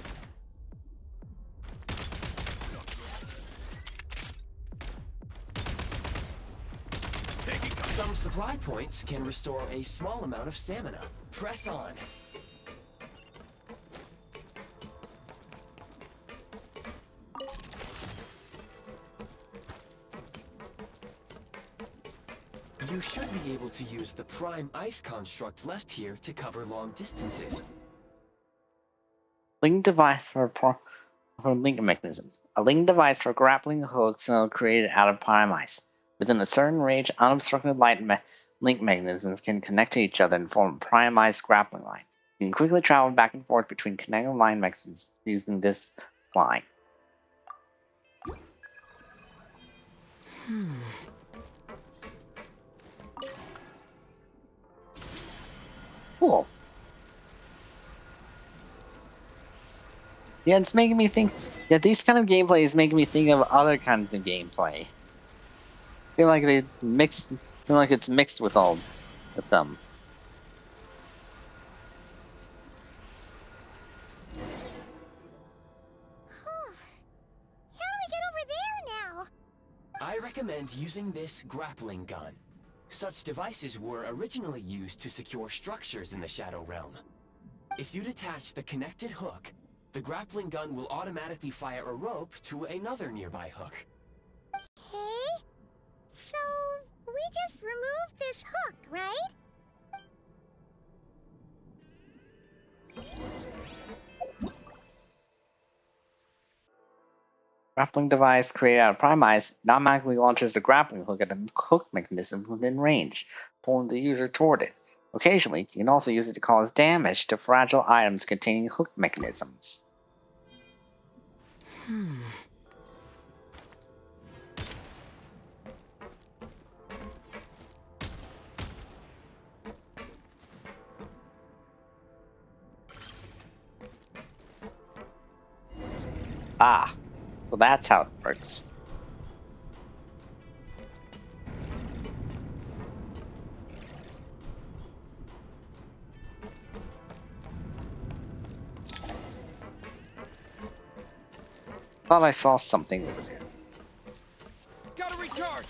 Some supply points can restore a small amount of stamina. Press on. You should be able to use the prime ice construct left here to cover long distances. Link device for link mechanisms. A link device for grappling hooks created out of prime ice. Within a certain range, unobstructed light link mechanisms can connect to each other and form a prime ice grappling line. You can quickly travel back and forth between connecting line mechanisms using this line. Cool. Yeah, it's making me think. Yeah, these kind of gameplay is making me think of other kinds of gameplay. I feel like they mix. Feel like it's mixed with all with them. How do we get over there now? I recommend using this grappling gun. Such devices were originally used to secure structures in the Shadow Realm. If you detach the connected hook, the grappling gun will automatically fire a rope to another nearby hook. Okay. So, we just removed this hook, right? Grappling device created out of prime ice automatically launches the grappling hook at the hook mechanism within range, pulling the user toward it. Occasionally, you can also use it to cause damage to fragile items containing hook mechanisms. Ah, so that's how it works. Thought I saw something over there. Gotta recharge!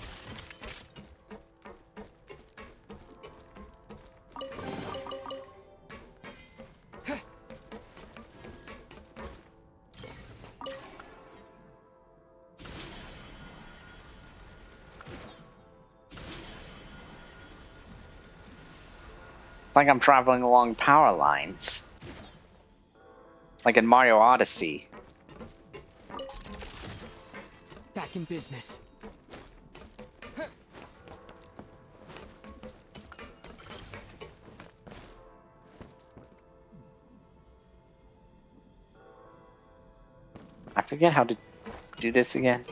Like I'm traveling along power lines. Like in Mario Odyssey. Back in business. I forget how to do this again.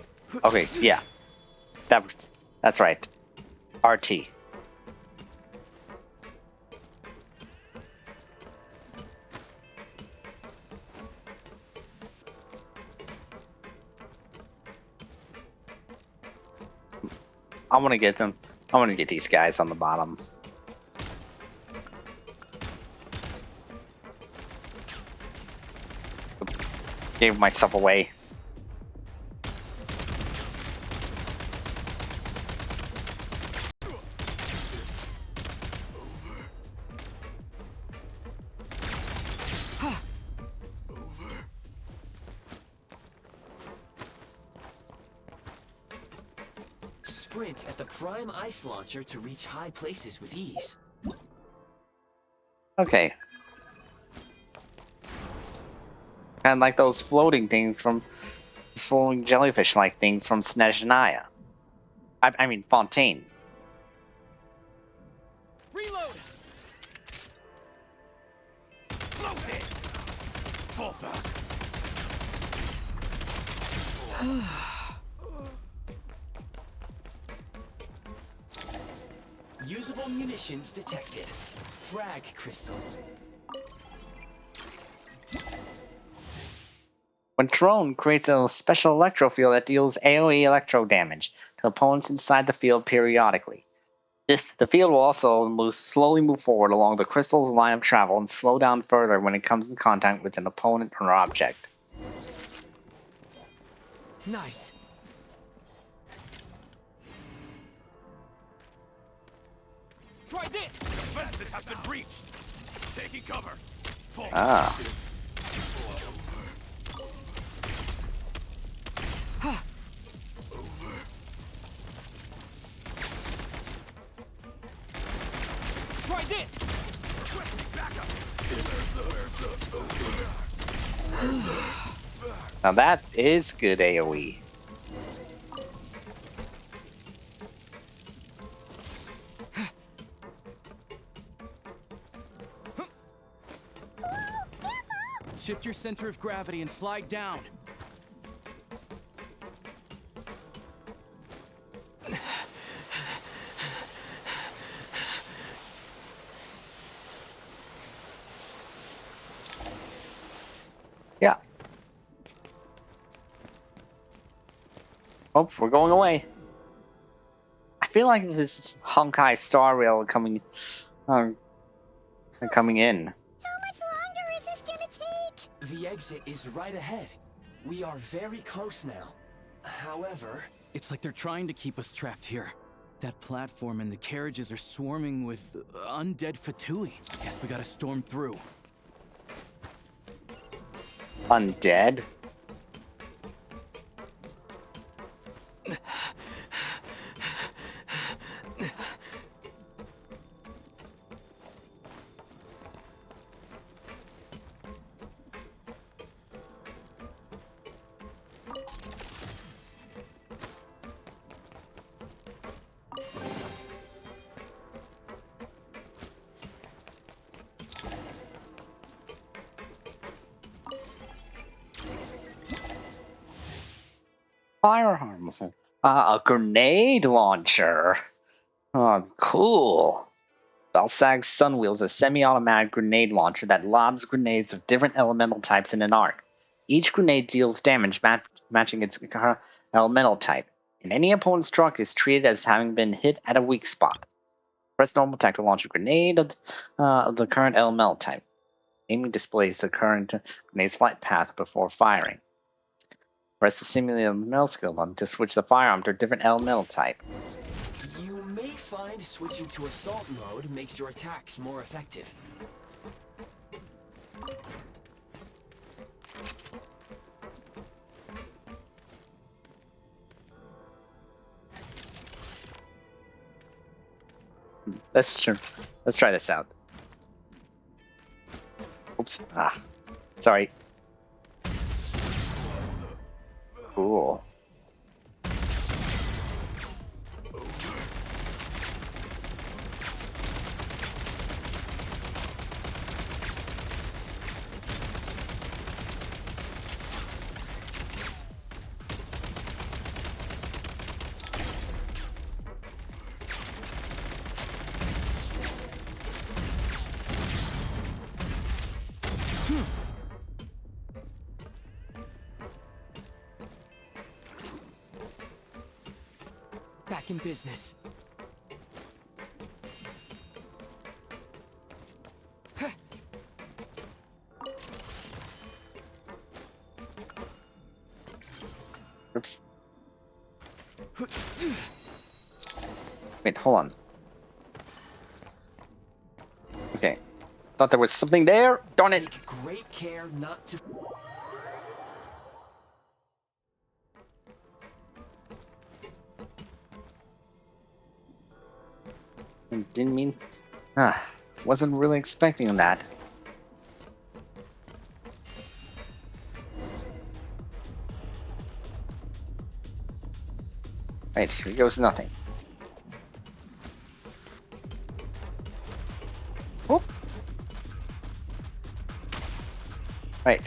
Okay, yeah. That's right. RT. I want to get them. I want to get these guys on the bottom. Oops. Gave myself away. Sprint at the prime ice launcher to reach high places with ease. Okay. Kind of like those floating things from floating jellyfish-like things from Snezhnaya. I mean Fontaine. Reload! Float it! Fall back. Usable munitions detected. Frag crystal. When thrown, creates a special electro field that deals AoE electro damage to opponents inside the field periodically. The field will also slowly move forward along the crystal's line of travel and slow down further when it comes in contact with an opponent or object. Nice. Try this! Defenses have been breached. Taking cover. Fall Ah. Try this! Requesting backup. Now that is good AoE. Shift your center of gravity and slide down. Yeah. Oh, we're going away. I feel like this is Honkai Star Rail coming in. How much longer is this gonna take? The exit is right ahead. We are very close now. However... It's like they're trying to keep us trapped here. That platform and the carriages are swarming with undead fatui. Guess we gotta storm through. Undead? firearms. A grenade launcher. Oh, cool. Balsag's Sunwheel is a semi-automatic grenade launcher that lobs grenades of different elemental types in an arc. Each grenade deals damage matching its elemental type, and any opponent's truck is treated as having been hit at a weak spot. Press normal attack to launch a grenade of the current elemental type. Aiming displays the current grenade's flight path before firing. Press the simulate elemental skill button to switch the firearm to a different elemental type. You may find switching to assault mode makes your attacks more effective. Let's try this out. Oops. Sorry. Cool. Back in business. Oops. Wait, hold on. Okay. Thought there was something there. Darn it. Take great care not to. Didn't mean. Wasn't really expecting that. Right, here goes nothing. Oh. Right.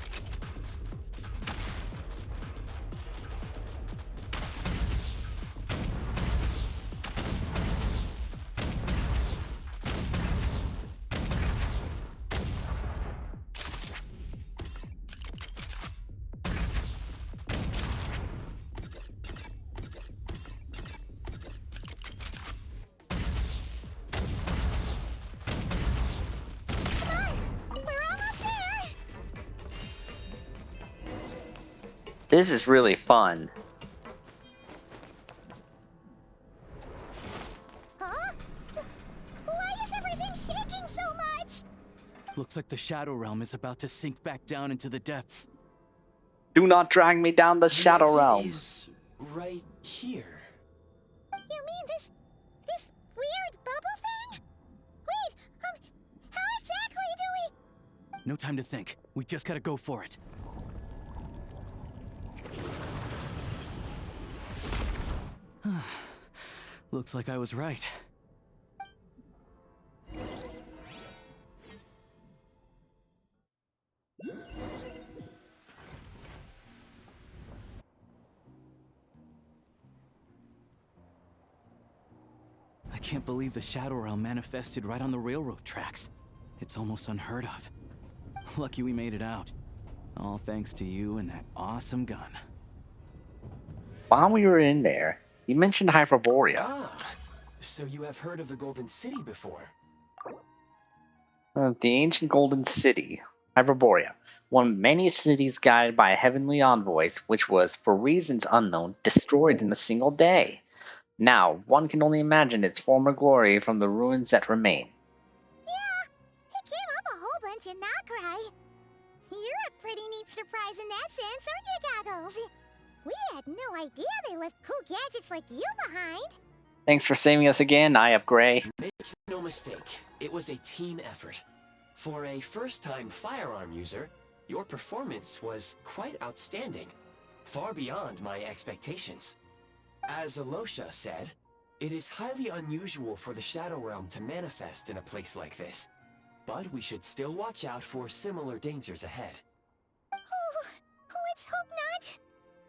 This is really fun. Huh? Why is everything shaking so much? Looks like the Shadow Realm is about to sink back down into the depths. Do not drag me down the Shadow exit Realm. Is right here. You mean this weird bubble thing? Wait, how exactly do we... No time to think. We just gotta go for it. Looks like I was right. I can't believe the Shadow Realm manifested right on the railroad tracks. It's almost unheard of. Lucky we made it out. All thanks to you and that awesome gun. While we were in there, you mentioned Hyperborea. So you have heard of the Golden City before? The ancient Golden City, Hyperborea, one of many cities guided by heavenly envoys, which was, for reasons unknown, destroyed in a single day. Now, one can only imagine its former glory from the ruins that remain. Yeah, it came up a whole bunch in Nokrai. You're a pretty neat surprise in that sense, aren't you, Goggles? We had no idea they left cool gadgets like you behind. Thanks for saving us again, Eye of Gray. Make no mistake, it was a team effort. For a first-time firearm user, your performance was quite outstanding, far beyond my expectations. As Alyosha said, it is highly unusual for the Shadow Realm to manifest in a place like this, but we should still watch out for similar dangers ahead. Oh, let's hope not.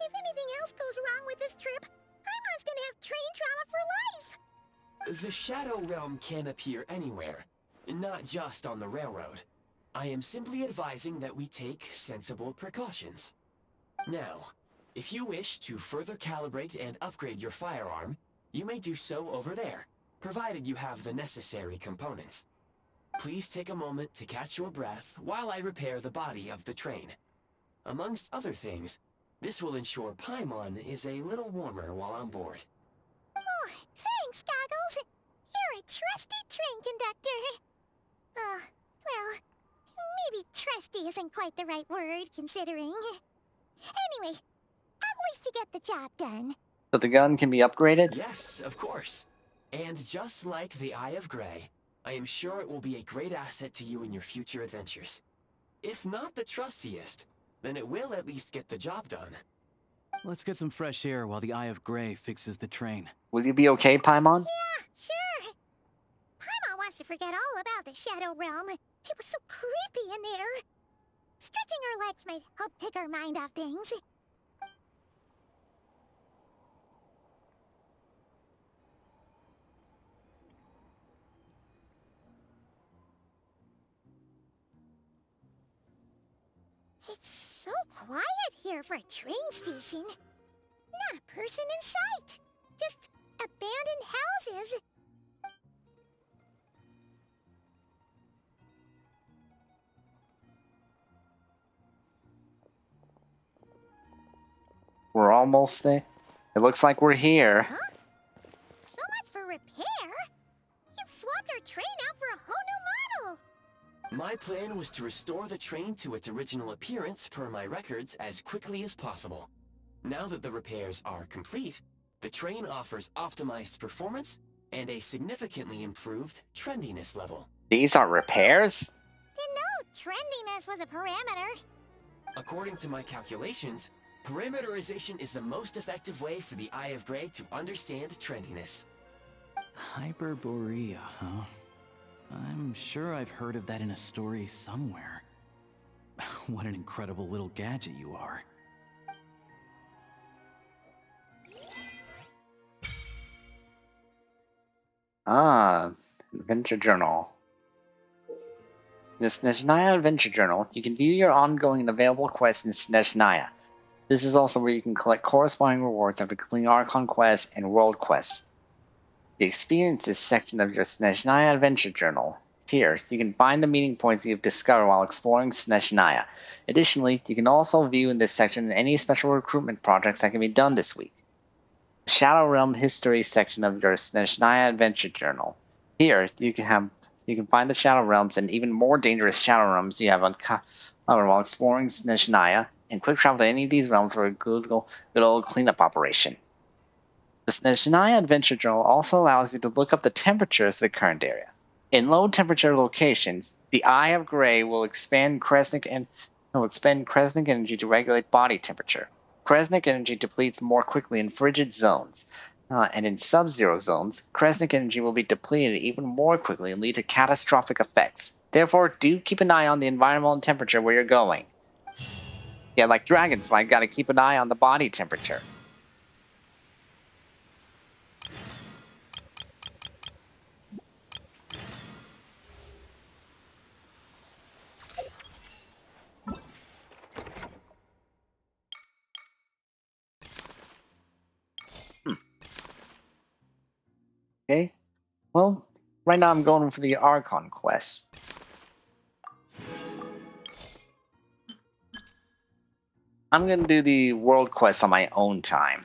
If anything else goes wrong with this trip, Paimon's gonna have train trauma for life! The Shadow Realm can appear anywhere, not just on the railroad. I am simply advising that we take sensible precautions. Now, if you wish to further calibrate and upgrade your firearm, you may do so over there, provided you have the necessary components. Please take a moment to catch your breath while I repair the body of the train. Amongst other things, this will ensure Paimon is a little warmer while on board. Oh, thanks, Goggles! You're a trusty train conductor! Well, maybe trusty isn't quite the right word, considering. Anyway, at least you get the job done. So the gun can be upgraded? Yes, of course. And just like the Eye of Grey, I am sure it will be a great asset to you in your future adventures. If not the trustiest, then it will at least get the job done. Let's get some fresh air while the Eye of Grey fixes the train. Will you be okay, Paimon? Yeah, sure. Paimon wants to forget all about the Shadow Realm. It was so creepy in there. Stretching our legs might help take our mind off things. It's so quiet here for a train station. Not a person in sight. Just abandoned houses. We're almost there. It looks like we're here. Huh? So much for repair. You've swapped our train out for a whole new model. My plan was to restore the train to its original appearance per my records as quickly as possible. Now that the repairs are complete, the train offers optimized performance and a significantly improved trendiness level. These are repairs? Didn't know trendiness was a parameter. According to my calculations, parameterization is the most effective way for the Eye of Grey to understand trendiness. Hyperborea, huh? I'm sure I've heard of that in a story somewhere. What an incredible little gadget you are. Ah, Adventure Journal. In the Snezhnaya Adventure Journal, you can view your ongoing and available quests in Snezhnaya. This is also where you can collect corresponding rewards after completing Archon quests and World quests. The Experiences section of your Snezhnaya Adventure Journal. Here, you can find the meeting points you've discovered while exploring Snezhnaya. Additionally, you can also view in this section any special recruitment projects that can be done this week. The Shadow Realm History section of your Snezhnaya Adventure Journal. Here, you can find the Shadow Realms and even more dangerous Shadow Realms you have uncovered while exploring Snezhnaya, and quick travel to any of these realms for a good old cleanup operation. The Snezhnaya Adventure Journal also allows you to look up the temperatures of the current area. In low temperature locations, the Eye of Grey will expend Kresnik energy to regulate body temperature. Kresnik energy depletes more quickly in frigid zones, and in sub-zero zones, Kresnik energy will be depleted even more quickly and lead to catastrophic effects. Therefore, do keep an eye on the environmental and temperature where you're going. Yeah, like dragons, I gotta keep an eye on the body temperature. Okay, well, right now I'm going for the Archon quest. I'm gonna do the world quest on my own time.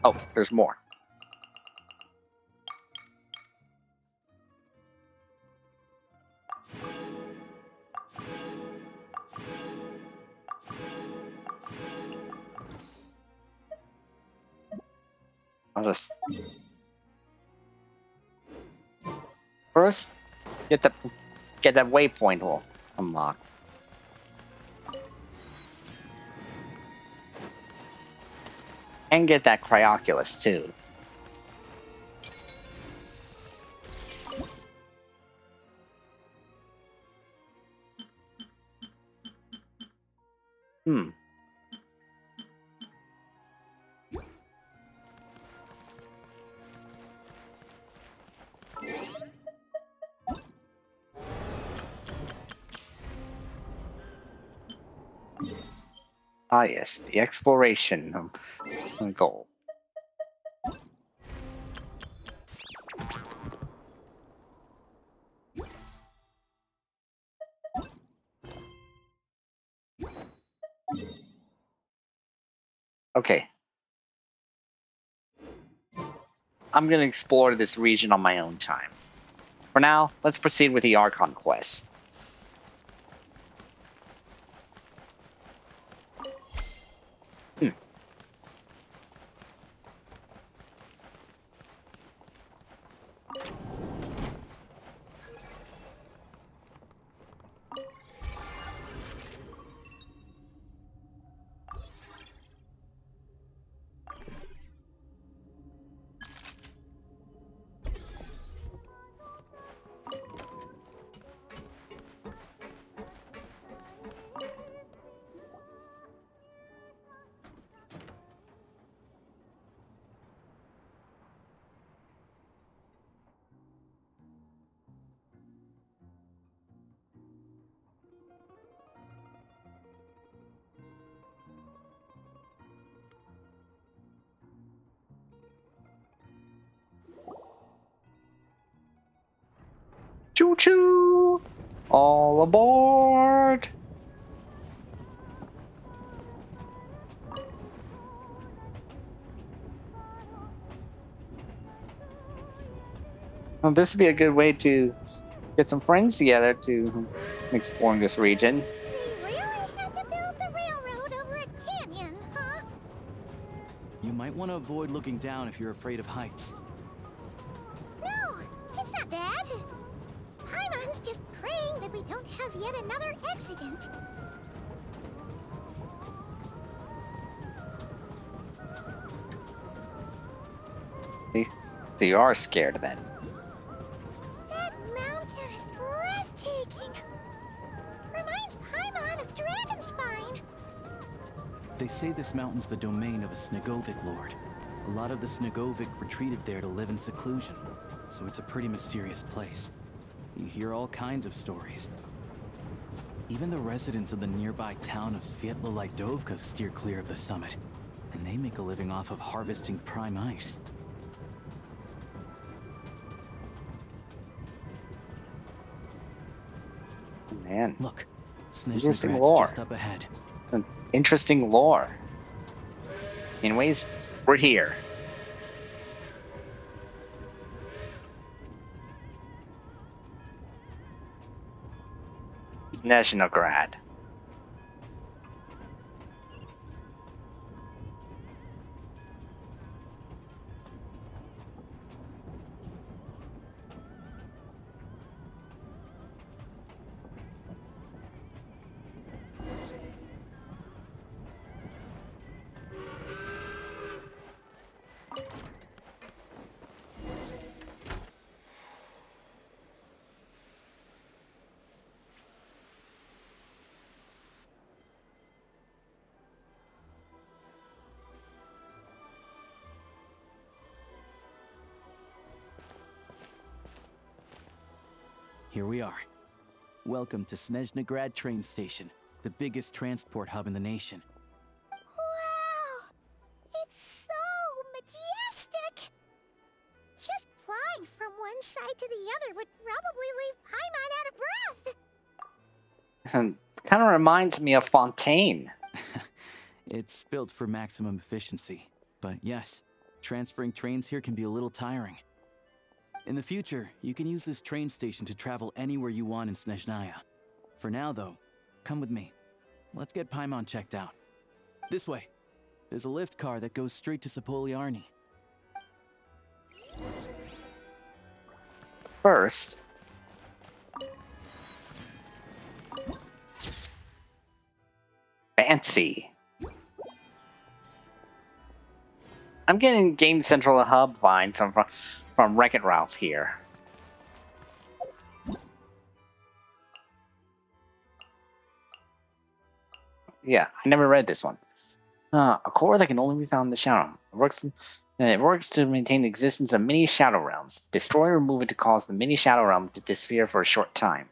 Oh, there's more. I'll just first get that waypoint will unlock. And get that Cryoculus too. Ah, yes, the exploration goal. Okay. I'm going to explore this region on my own time. For now, let's proceed with the Archon quest. Choo-choo! All aboard! Well, this would be a good way to get some friends together to exploring this region. They really had to build the railroad over a canyon, huh? You might want to avoid looking down if you're afraid of heights. No, it's not that. Paimon's just praying that we don't have yet another accident. So you are scared then. That mountain is breathtaking. Reminds Paimon of Dragonspine. They say this mountain's the domain of a Snegovic lord. A lot of the Snegovic retreated there to live in seclusion, so it's a pretty mysterious place. You hear all kinds of stories. Even the residents of the nearby town of Svietlo-Lidovka steer clear of the summit, and they make a living off of harvesting prime ice. Man, look, interesting Snezhnagrad's lore. just up ahead. Interesting lore. Anyways, we're here. Snezhnaya. Here we are. Welcome to Snezhnagrad train station, the biggest transport hub in the nation. Wow! It's so majestic! Just flying from one side to the other would probably leave Paimon out of breath. Kind of reminds me of Fontaine. It's built for maximum efficiency, but yes, transferring trains here can be a little tiring. In the future, you can use this train station to travel anywhere you want in Snezhnaya. For now, though, come with me. Let's get Paimon checked out. This way. There's a lift car that goes straight to Sapoliarny. First, fancy. I'm getting Game Central Hub vibes from Wreck-It Ralph here. Yeah, I never read this one. A core that can only be found in the Shadow. It works to maintain the existence of many Shadow Realms. Destroy or remove it to cause the mini Shadow Realm to disappear for a short time.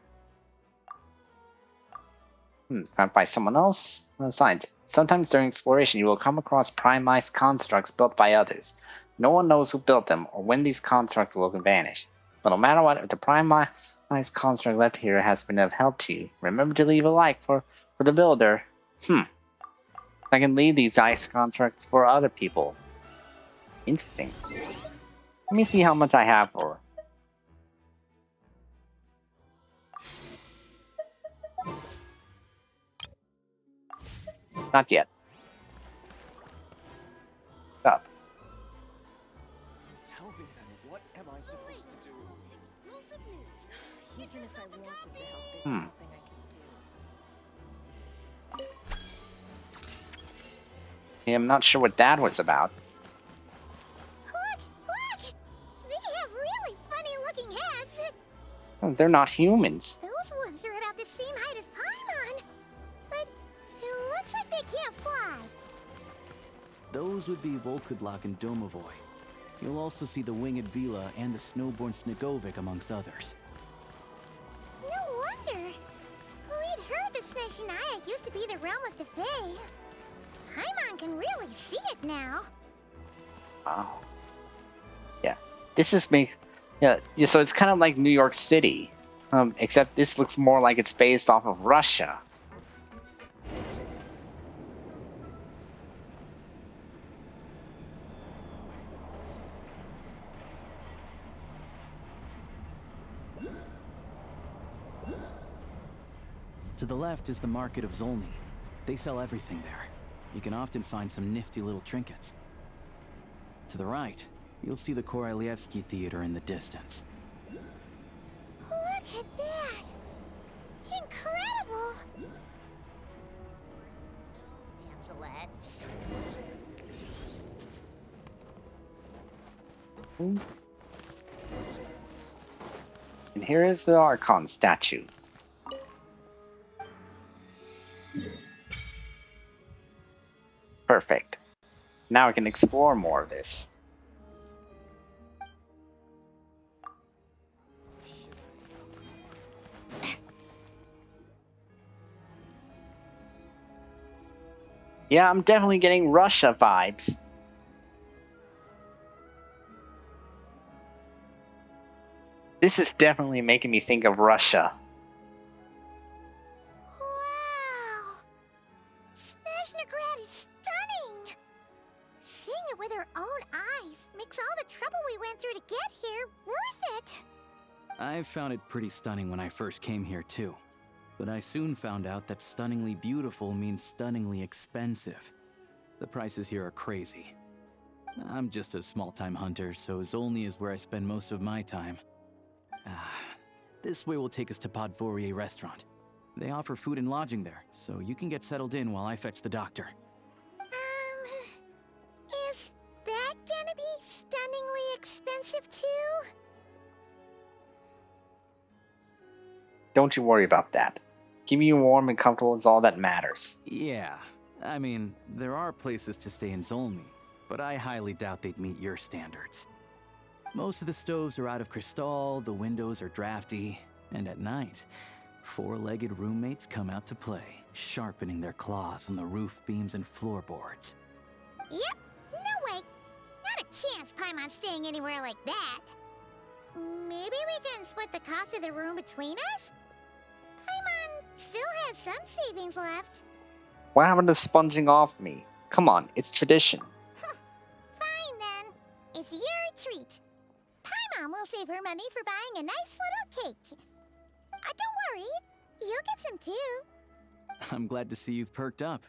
Found by someone else? Science. Sometimes during exploration, you will come across primized constructs built by others. No one knows who built them or when these constructs will vanish. But no matter what, if the primized construct left here has been of help to you, remember to leave a like for the builder. I can leave these ice constructs for other people. Interesting. Let me see how much I have for. Not yet. Up. Tell me then, what am I supposed to do? Even if I wanted to help, there's Hmm. nothing I can do. Yeah, I'm not sure what that was about. Look! They have really funny-looking heads! Oh, they're not humans. Those ones are about the same height as Paimon! But it looks like they can't fly. Those would be Volkudlak and Domovoy. You'll also see the winged Vila and the snowborn Snegovic amongst others. No wonder! We'd heard that Snezhnaya used to be the realm of the Fae. Paimon can really see it now. Wow. Yeah. This is me. Yeah, so it's kind of like New York City. Except this looks more like it's based off of Russia. To the left is the Market of Zolny. They sell everything there. You can often find some nifty little trinkets. To the right, you'll see the Korolyevsky Theater in the distance. Look at that! Incredible! And here is the Archon statue. Perfect. Now I can explore more of this. Yeah, I'm definitely getting Russia vibes. This is definitely making me think of Russia. Wow! Snezhnagrad is stunning! Seeing it with our own eyes makes all the trouble we went through to get here worth it! I found it pretty stunning when I first came here too. But I soon found out that stunningly beautiful means stunningly expensive. The prices here are crazy. I'm just a small-time hunter, so Zolny is where I spend most of my time. This way will take us to Podvorier restaurant. They offer food and lodging there, so you can get settled in while I fetch the doctor. Is that gonna be stunningly expensive too? Don't you worry about that. Keeping you warm and comfortable is all that matters. Yeah, I mean, there are places to stay in Zolny, but I highly doubt they'd meet your standards. Most of the stoves are out of crystal, the windows are drafty, and at night, four-legged roommates come out to play, sharpening their claws on the roof beams and floorboards. Yep, no way! Not a chance Paimon's staying anywhere like that. Maybe we can split the cost of the room between us? Paimon still has some savings left. What happened to sponging off me? Come on, it's tradition. Fine then. It's your treat. Paimon will save her money for buying a nice little cake. Don't worry, you'll get some too. I'm glad to see you've perked up.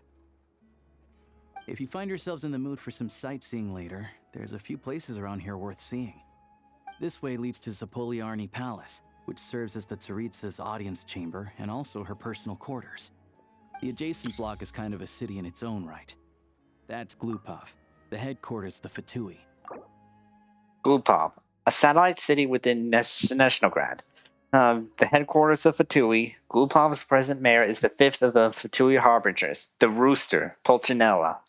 If you find yourselves in the mood for some sightseeing later, there's a few places around here worth seeing. This way leads to Zapoliarny Palace, which serves as the Tsaritsa's audience chamber and also her personal quarters. The adjacent block is kind of a city in its own right. That's Glupov, the headquarters of the Fatui. Glupov, a satellite city within Snezhnograd. The headquarters of Fatui, Glupov's present mayor is the fifth of the Fatui Harbingers, the Rooster, Pulcinella.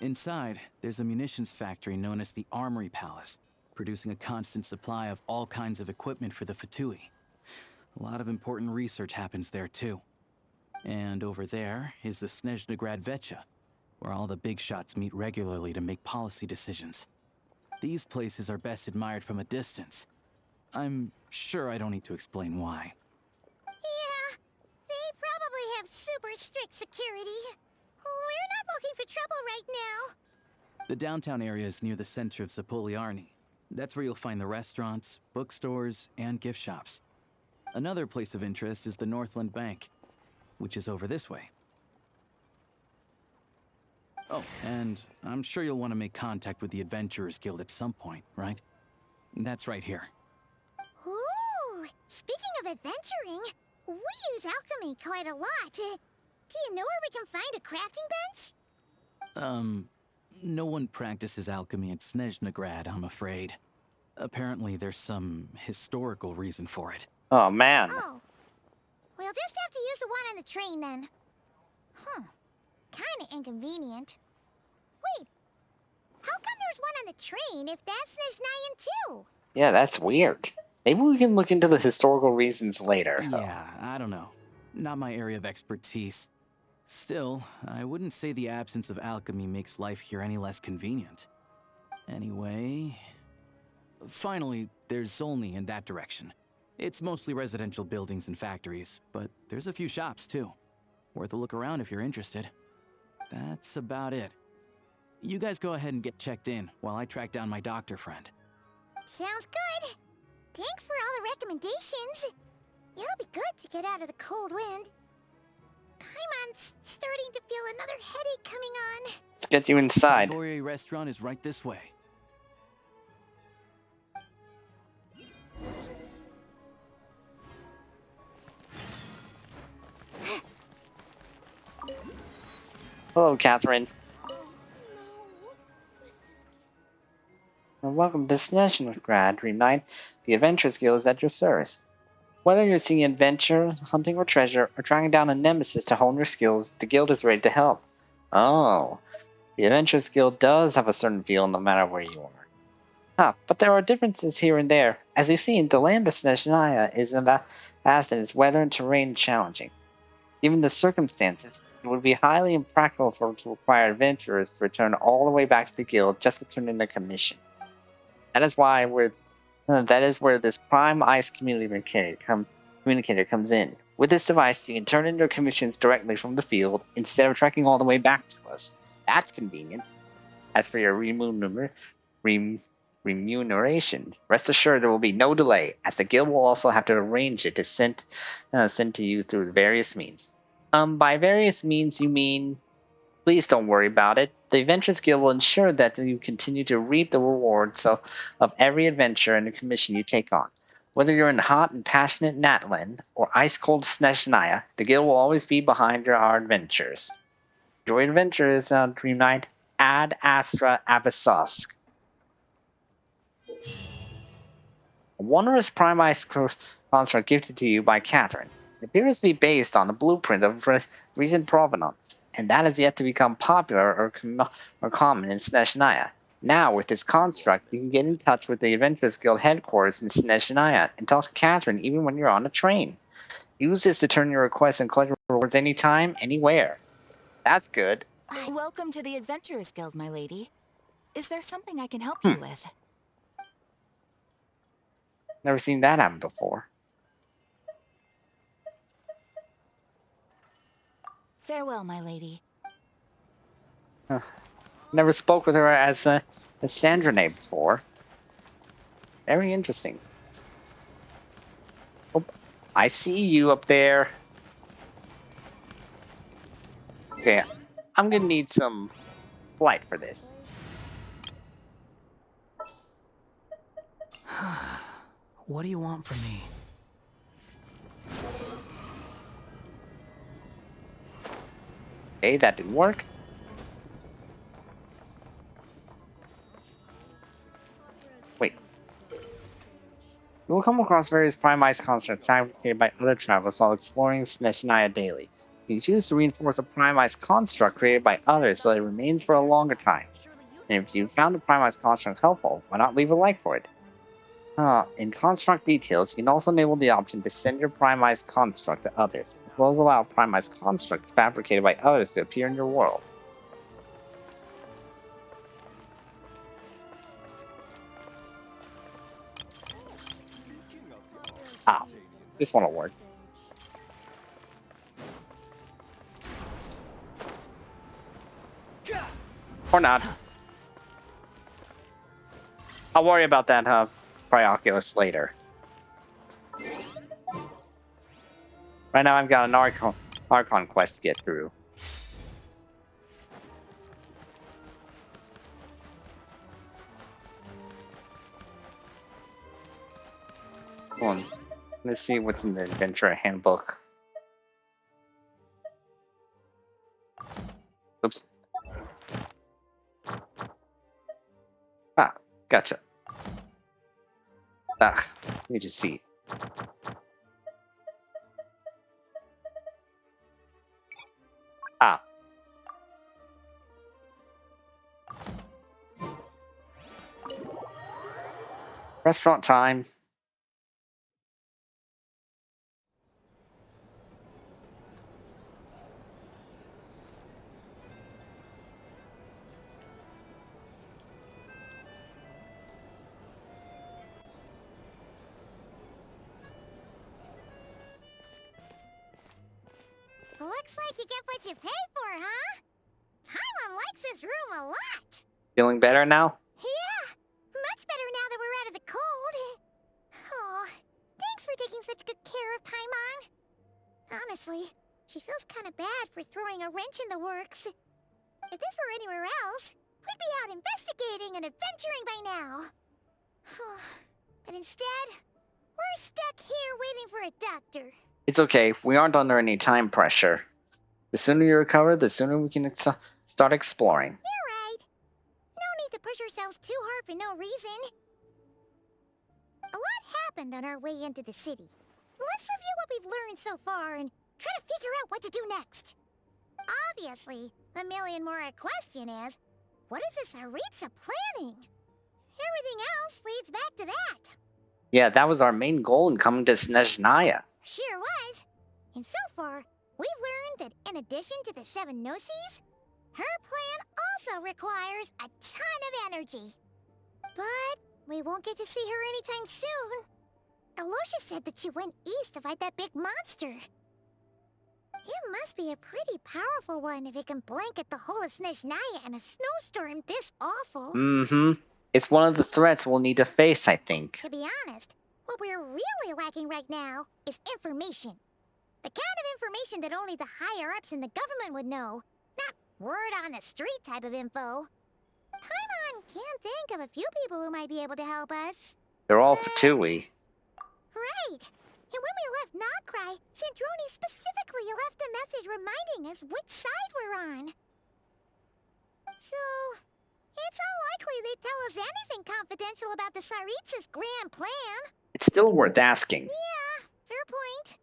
Inside, there's a munitions factory known as the Armory Palace, producing a constant supply of all kinds of equipment for the Fatui. A lot of important research happens there too. And over there is the Snezhnaya Vecha, where all the big shots meet regularly to make policy decisions. These places are best admired from a distance. I'm sure I don't need to explain why. Yeah, they probably have super strict security. We're not looking for trouble right now. The downtown area is near the center of Zapoliarny. That's where you'll find the restaurants, bookstores, and gift shops. Another place of interest is the Northland Bank, which is over this way. Oh, and I'm sure you'll want to make contact with the Adventurers Guild at some point, right? That's right here. Ooh, speaking of adventuring, we use alchemy quite a lot. Do you know where we can find a crafting bench? No one practices alchemy at Snezhnagrad, I'm afraid. Apparently there's some historical reason for it. Oh, man. Oh. We'll just have to use the one on the train then. Kinda inconvenient. Wait, how come there's one on the train if that's Snezhnayan too? Yeah, that's weird. Maybe we can look into the historical reasons later. Yeah, I don't know. Not my area of expertise. Still, I wouldn't say the absence of alchemy makes life here any less convenient. Anyway... Finally, there's Zolny in that direction. It's mostly residential buildings and factories, but there's a few shops too. Worth a look around if you're interested. That's about it. You guys go ahead and get checked in while I track down my doctor friend. Sounds good. Thanks for all the recommendations. It'll be good to get out of the cold wind. Paimon's starting to feel another headache coming on. Let's get you inside. The Goryeo restaurant is right this way. Hello, Catherine. And welcome to Snezhnagrad, Dream Knight. The Adventurers Guild is at your service. Whether you're seeking adventure, hunting for treasure, or tracking down a nemesis to hone your skills, the guild is ready to help. Oh, the Adventurers Guild does have a certain feel no matter where you are. But there are differences here and there. As you've seen, the land of Snezhnaya is vast and its weather and terrain challenging. Given the circumstances, it would be highly impractical to require adventurers to return all the way back to the guild just to turn in a commission. That is where this Prime Ice communicator comes in. With this device, you can turn in your commissions directly from the field instead of trekking all the way back to us. That's convenient. As for your remuneration, rest assured there will be no delay, as the guild will also have to arrange it to send to you through various means. By various means you mean... Please don't worry about it. The Adventurers Guild will ensure that you continue to reap the rewards of every adventure and commission you take on. Whether you're in hot and passionate Natlan or ice-cold Snezhnaya, the Guild will always be behind our adventures. Enjoy adventures, Dream Knight. Ad Astra Abyssosk. A wondrous Prime Ice construct gifted to you by Catherine. It appears to be based on a blueprint of recent provenance, and that has yet to become popular or common in Snezhnaya. Now, with this construct, you can get in touch with the Adventurers Guild headquarters in Snezhnaya and talk to Catherine even when you're on a train. Use this to turn your requests and collect rewards anytime, anywhere. That's good. Welcome to the Adventurers Guild, my lady. Is there something I can help you with? Never seen that happen before. Farewell, my lady. Never spoke with her as Snezhnaya before. Very interesting. Oh, I see you up there. Okay, I'm gonna need some light for this. What do you want from me? Okay, that didn't work. Wait. You will come across various Prime Ice constructs fabricated by other travelers while exploring Snezhnaya daily. You can choose to reinforce a Prime Ice construct created by others so that it remains for a longer time. And if you found a Prime Ice construct helpful, why not leave a like for it? In construct details, you can also enable the option to send your primized construct to others, as well as allow primized constructs fabricated by others to appear in your world. Ah, this one will work. Or not. I'll worry about that, Prioculus later. Right now I've got an Archon quest to get through. Hold on. Let's see what's in the adventure handbook. Oops. Ah, gotcha. Ah, let me just see. Ah. Restaurant time. Looks like you get what you pay for, huh? Paimon likes this room a lot. Feeling better now? Yeah, much better now that we're out of the cold. Oh, thanks for taking such good care of Paimon. Honestly, she feels kind of bad for throwing a wrench in the works. If this were anywhere else, we'd be out investigating and adventuring by now. But instead, we're stuck here waiting for a doctor. It's okay. We aren't under any time pressure. The sooner you recover, the sooner we can start exploring. You're right. No need to push ourselves too hard for no reason. A lot happened on our way into the city. Let's review what we've learned so far and try to figure out what to do next. Obviously, the million more question is, what is the Tsaritsa planning? Everything else leads back to that. Yeah, that was our main goal in coming to Snezhnaya. Sure was. And so far, we've learned that in addition to the 7 Gnosis, her plan also requires a ton of energy. But we won't get to see her anytime soon. Alyosha said that she went east to fight that big monster. It must be a pretty powerful one if it can blanket the whole of Snezhnaya in a snowstorm this awful. Mm-hmm. It's one of the threats we'll need to face, I think. To be honest, what we're really lacking right now is information. The kind of information that only the higher-ups in the government would know. Not word-on-the-street type of info. Paimon can't think of a few people who might be able to help us. They're all fatui. Right. And when we left Nocrai, Sandrone specifically left a message reminding us which side we're on. So, it's unlikely they'd tell us anything confidential about the Tsaritsa's grand plan. It's still worth asking. Yeah, fair point.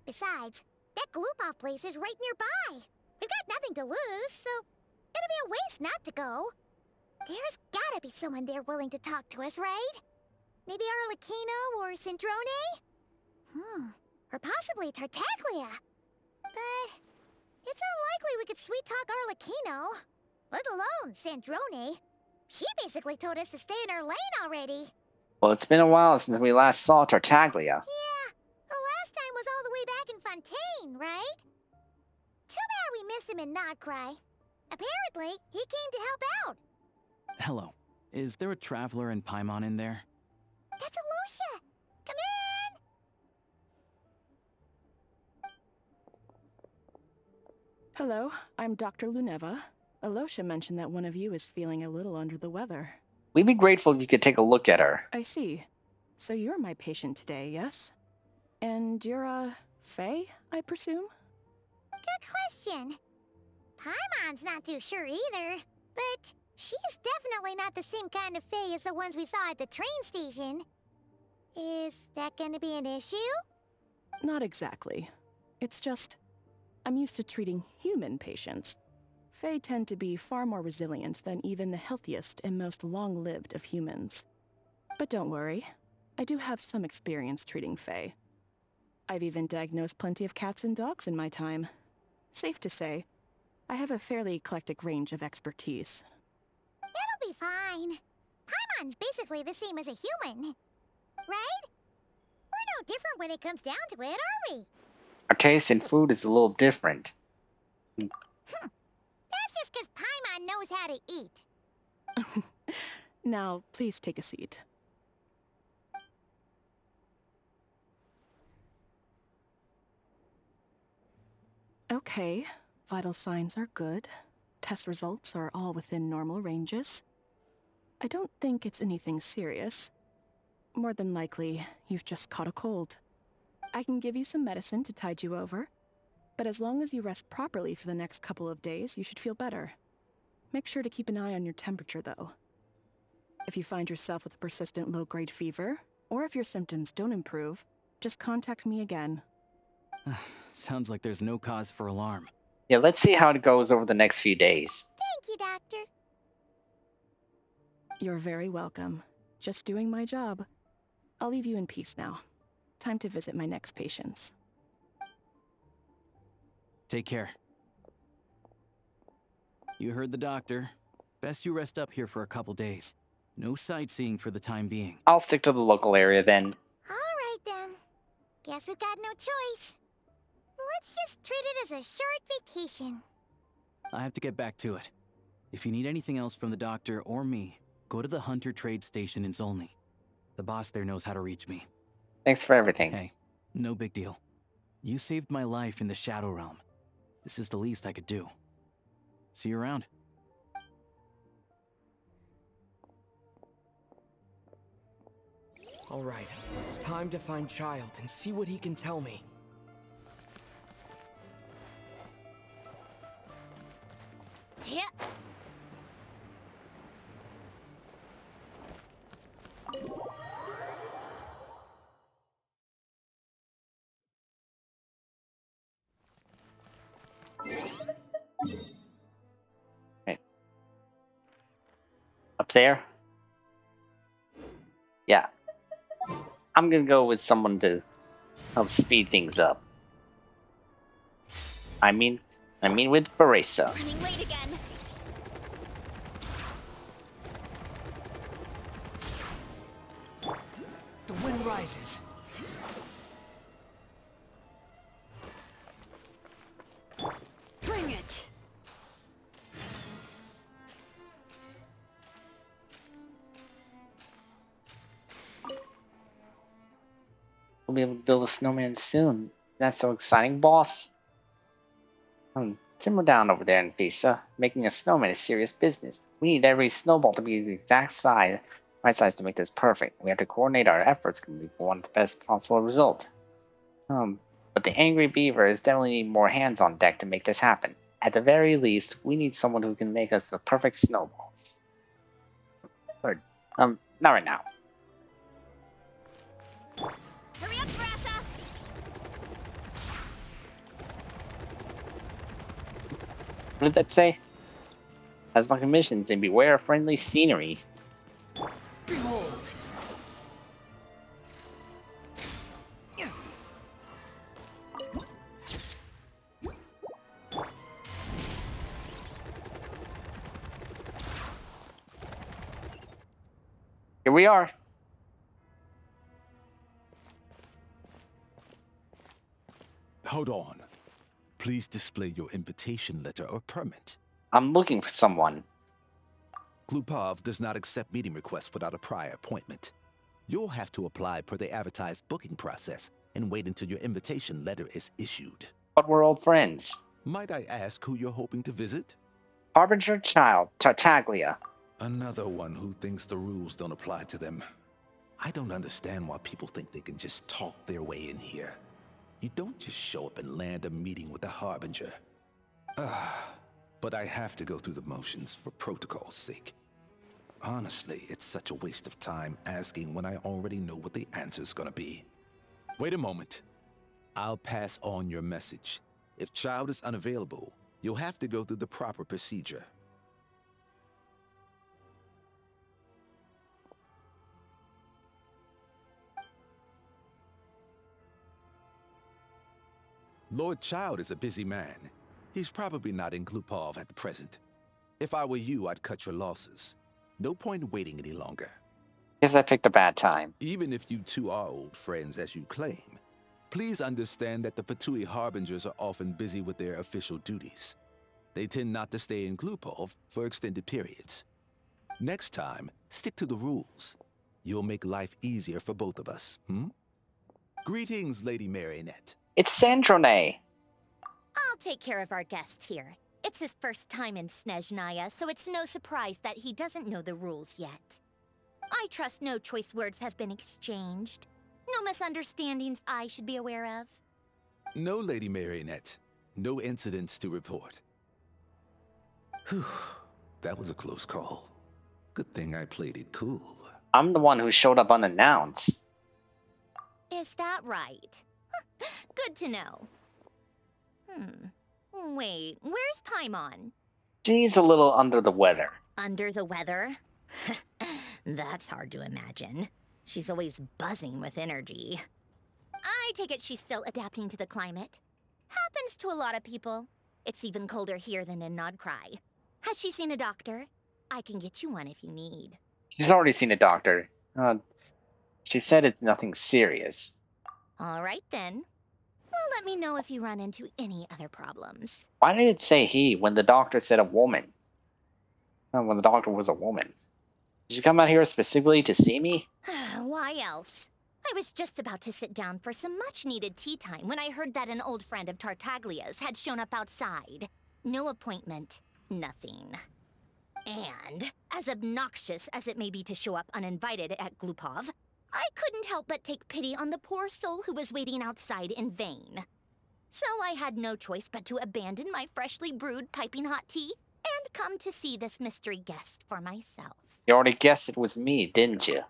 Besides, that Gloopov place is right nearby. We've got nothing to lose, so it'd be a waste not to go. There's gotta be someone there willing to talk to us, right? Maybe Arlecchino or Sandrone? Or possibly Tartaglia. But it's unlikely we could sweet-talk Arlecchino. Let alone Sandrone. She basically told us to stay in her lane already. Well, it's been a while since we last saw Tartaglia. Yeah, the last time was all the way back in Fontaine, right? Too bad we missed him in Nocrai. Apparently, he came to help out. Hello. Is there a traveler and Paimon in there? That's Alyosha! Come in! Hello, I'm Dr. Luneva. Alyosha mentioned that one of you is feeling a little under the weather. We'd be grateful if you could take a look at her. I see. So you're my patient today, yes? And you're, Faye, I presume? Good question. Paimon's not too sure either, but she's definitely not the same kind of Fae as the ones we saw at the train station. Is that gonna be an issue? Not exactly. It's just, I'm used to treating human patients. Fae tend to be far more resilient than even the healthiest and most long-lived of humans. But don't worry. I do have some experience treating Fae. I've even diagnosed plenty of cats and dogs in my time. Safe to say, I have a fairly eclectic range of expertise. It'll be fine. Paimon's basically the same as a human. Right? We're no different when it comes down to it, are we? Our taste in food is a little different. That's just because Paimon knows how to eat. Now, please take a seat. Okay, vital signs are good. Test results are all within normal ranges. I don't think it's anything serious. More than likely, you've just caught a cold. I can give you some medicine to tide you over, but as long as you rest properly for the next couple of days, you should feel better. Make sure to keep an eye on your temperature, though. If you find yourself with a persistent low-grade fever, or if your symptoms don't improve, just contact me again. Sounds like there's no cause for alarm. Yeah, let's see how it goes over the next few days. Thank you, Doctor. You're very welcome. Just doing my job. I'll leave you in peace now. Time to visit my next patients. Take care. You heard the doctor. Best you rest up here for a couple days. No sightseeing for the time being. I'll stick to the local area then. Alright then. Guess we've got no choice. Let's just treat it as a short vacation. I have to get back to it. If you need anything else from the doctor or me, go to the Hunter Trade Station in Zolny. The boss there knows how to reach me. Thanks for everything. Hey, no big deal. You saved my life in the Shadow Realm. This is the least I could do. See you around. All right, time to find Child and see what he can tell me. Yeah. Okay. Up there? Yeah. I'm gonna go with someone to help speed things up. I mean with Faresa. Running late again. The wind rises. Bring it! We'll be able to build a snowman soon. That's so exciting, boss. Simmer down over there, Nafisa. Making a snowman is serious business. We need every snowball to be the exact size, right size to make this perfect. We have to coordinate our efforts and we want the best possible result. But the angry beaver is definitely need more hands on deck to make this happen. At the very least, we need someone who can make us the perfect snowballs. Third, not right now. Hurry up, Thrasher! What did that say? As lucky missions and beware of friendly scenery. Behold! Here we are. Hold on. Please display your invitation letter or permit. I'm looking for someone. Glupov does not accept meeting requests without a prior appointment. You'll have to apply per the advertised booking process and wait until your invitation letter is issued. But we're old friends. Might I ask who you're hoping to visit? Harbinger Child, Tartaglia. Another one who thinks the rules don't apply to them. I don't understand why people think they can just talk their way in here. You don't just show up and land a meeting with the Harbinger. But I have to go through the motions for protocol's sake. Honestly, it's such a waste of time asking when I already know what the answer's gonna be. Wait a moment. I'll pass on your message. If Child is unavailable, you'll have to go through the proper procedure. Lord Child is a busy man. He's probably not in Glupov at the present. If I were you, I'd cut your losses. No point in waiting any longer. Guess I picked a bad time. Even if you two are old friends as you claim, please understand that the Fatui Harbingers are often busy with their official duties. They tend not to stay in Glupov for extended periods. Next time, stick to the rules. You'll make life easier for both of us, Greetings, Lady Marionette. It's Snezhnaya. I'll take care of our guest here. It's his first time in Snezhnaya, so it's no surprise that he doesn't know the rules yet. I trust no choice words have been exchanged. No misunderstandings I should be aware of. No, Lady Marionette. No incidents to report. Whew, that was a close call. Good thing I played it cool. I'm the one who showed up unannounced. Is that right? Good to know. Wait, where's Paimon? She's a little under the weather. Under the weather? That's hard to imagine. She's always buzzing with energy. I take it she's still adapting to the climate. Happens to a lot of people. It's even colder here than in Nodcry. Has she seen a doctor? I can get you one if you need. She's already seen a doctor. She said it's nothing serious. All right then. Well, let me know if you run into any other problems. Why did it say he when the doctor said a woman? When the doctor was a woman. Did you come out here specifically to see me? Why else? I was just about to sit down for some much-needed tea time when I heard that an old friend of Tartaglia's had shown up outside. No appointment, nothing. And, as obnoxious as it may be to show up uninvited at Glupov, I couldn't help but take pity on the poor soul who was waiting outside in vain. So I had no choice but to abandon my freshly brewed piping hot tea and come to see this mystery guest for myself. You already guessed it was me, didn't you?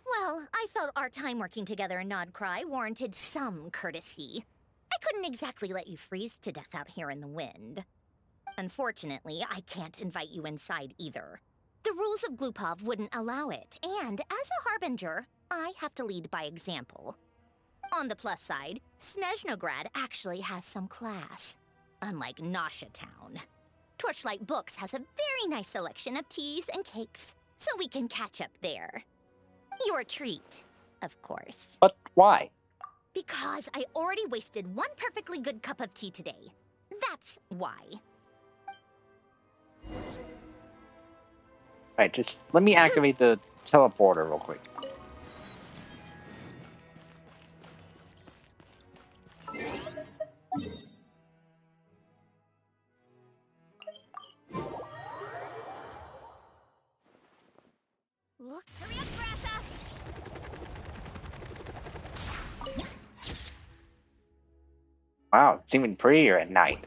Well, I felt our time working together in Nodcry warranted some courtesy. I couldn't exactly let you freeze to death out here in the wind. Unfortunately, I can't invite you inside either. The rules of Glupov wouldn't allow it, and as a harbinger, I have to lead by example. On the plus side, Snezhnograd actually has some class, unlike Nosha Town. Torchlight Books has a very nice selection of teas and cakes, so we can catch up there. Your treat, of course. But why? Because I already wasted one perfectly good cup of tea today. That's why. Right, just let me activate the teleporter real quick. Look, hurry up, Brasha! Wow, it's even prettier at night.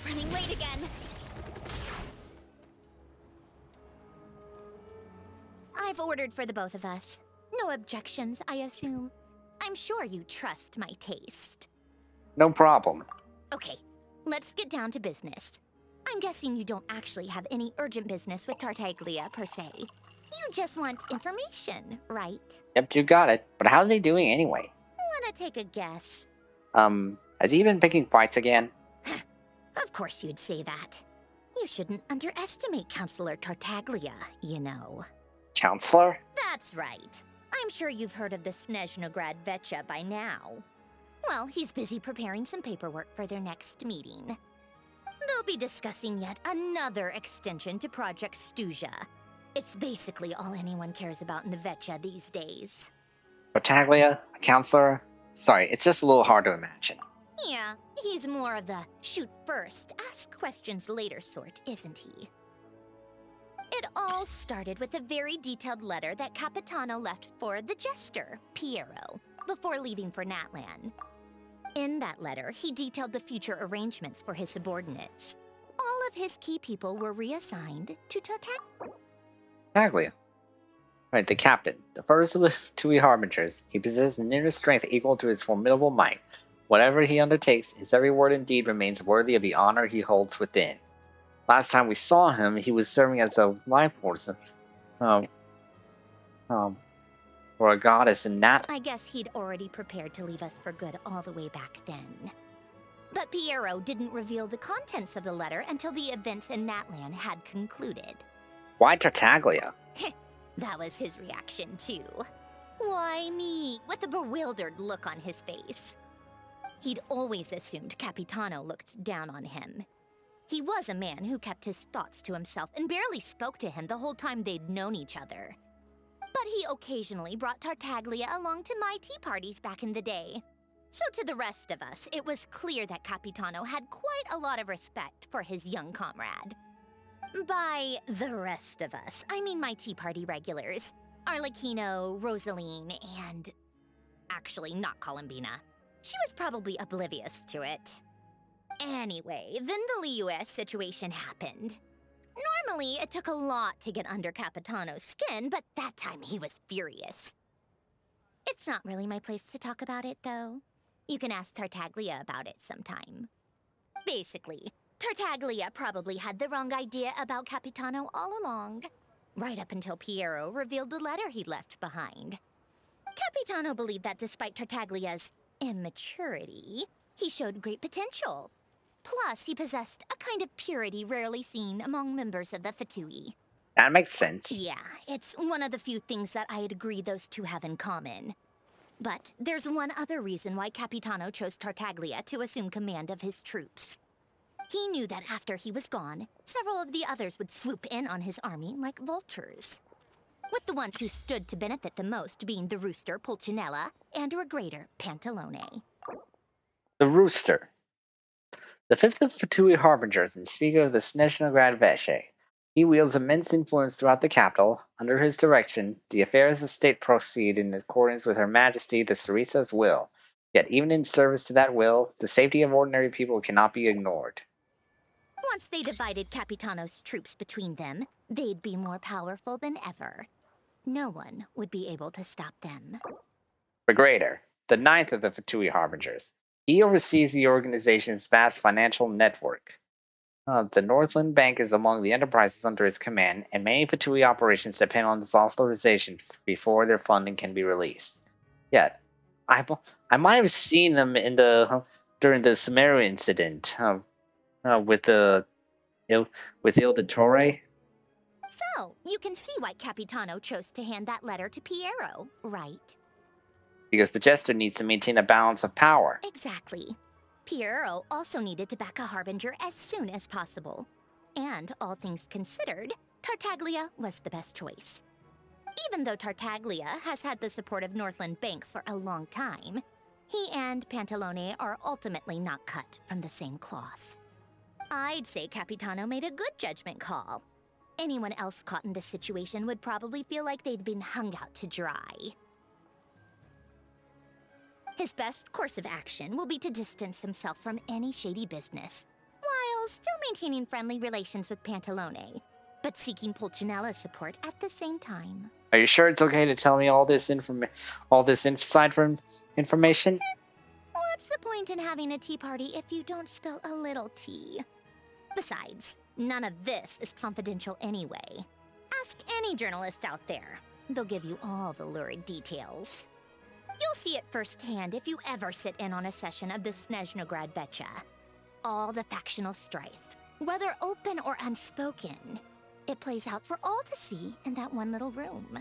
Running late again. I've ordered for the both of us. No objections, I assume. I'm sure you trust my taste. No problem. Okay, let's get down to business. I'm guessing you don't actually have any urgent business with Tartaglia, per se. You just want information, right? Yep, you got it. But how's he doing anyway? Wanna take a guess? Has he been picking fights again? Of course you'd say that. You shouldn't underestimate Counselor Tartaglia, you know. Counselor? That's right. I'm sure you've heard of the Snezhnograd Vetcha by now. Well, he's busy preparing some paperwork for their next meeting. They'll be discussing yet another extension to Project Stuzha. It's basically all anyone cares about in the Vetcha these days. Tartaglia? A counselor? Sorry, it's just a little hard to imagine. Yeah, he's more of the shoot first, ask questions later sort, isn't he? It all started with a very detailed letter that Capitano left for the jester, Piero, before leaving for Natlan. In that letter, he detailed the future arrangements for his subordinates. All of his key people were reassigned to Tartaglia. Right, the captain. The first of the Tui Harbingers. He possessed an inner strength equal to his formidable might. Whatever he undertakes, his every word and deed remains worthy of the honor he holds within. Last time we saw him, he was serving as a life force um, for a goddess in Nat. I guess he'd already prepared to leave us for good all the way back then. But Piero didn't reveal the contents of the letter until the events in Natlan had concluded. Why Tartaglia? That was his reaction, too. Why me? With a bewildered look on his face. He'd always assumed Capitano looked down on him. He was a man who kept his thoughts to himself and barely spoke to him the whole time they'd known each other. But he occasionally brought Tartaglia along to my tea parties back in the day. So to the rest of us, it was clear that Capitano had quite a lot of respect for his young comrade. By the rest of us, I mean my tea party regulars. Arlecchino, Rosaline, and... actually, not Columbina. She was probably oblivious to it. Anyway, then the Liu situation happened. Normally, it took a lot to get under Capitano's skin, but that time he was furious. It's not really my place to talk about it, though. You can ask Tartaglia about it sometime. Basically, Tartaglia probably had the wrong idea about Capitano all along. Right up until Piero revealed the letter he'd left behind. Capitano believed that despite Tartaglia's immaturity, he showed great potential. Plus, he possessed a kind of purity rarely seen among members of the Fatui. That makes sense. Yeah, it's one of the few things that I'd agree those two have in common. But there's one other reason why Capitano chose Tartaglia to assume command of his troops. He knew that after he was gone, several of the others would swoop in on his army like vultures. With the ones who stood to benefit the most being the rooster Pulcinella and Regrator Pantalone. The Rooster. The fifth of Fatui Harbingers and Speaker of the Snezhnaya Veshe. He wields immense influence throughout the capital. Under his direction, the affairs of state proceed in accordance with Her Majesty the Tsaritsa's will. Yet even in service to that will, the safety of ordinary people cannot be ignored. Once they divided Capitano's troops between them, they'd be more powerful than ever. No one would be able to stop them. Regrator, the ninth of the Fatui Harbingers. He oversees the organization's vast financial network. The Northland Bank is among the enterprises under his command, and many Fatui operations depend on this authorization before their funding can be released. Yet, I might have seen them in during the Sumeru incident with Il Torre. So, you can see why Capitano chose to hand that letter to Piero, right? Because the Jester needs to maintain a balance of power. Exactly. Piero also needed to back a Harbinger as soon as possible. And, all things considered, Tartaglia was the best choice. Even though Tartaglia has had the support of Northland Bank for a long time, he and Pantalone are ultimately not cut from the same cloth. I'd say Capitano made a good judgment call. Anyone else caught in this situation would probably feel like they'd been hung out to dry. His best course of action will be to distance himself from any shady business, while still maintaining friendly relations with Pantalone, but seeking Pulcinella's support at the same time. Are you sure it's okay to tell me all this inside information? What's the point in having a tea party if you don't spill a little tea? Besides, none of this is confidential anyway. Ask any journalist out there. They'll give you all the lurid details. You'll see it firsthand if you ever sit in on a session of the Snezhnaya Vecha. All the factional strife, whether open or unspoken, it plays out for all to see in that one little room.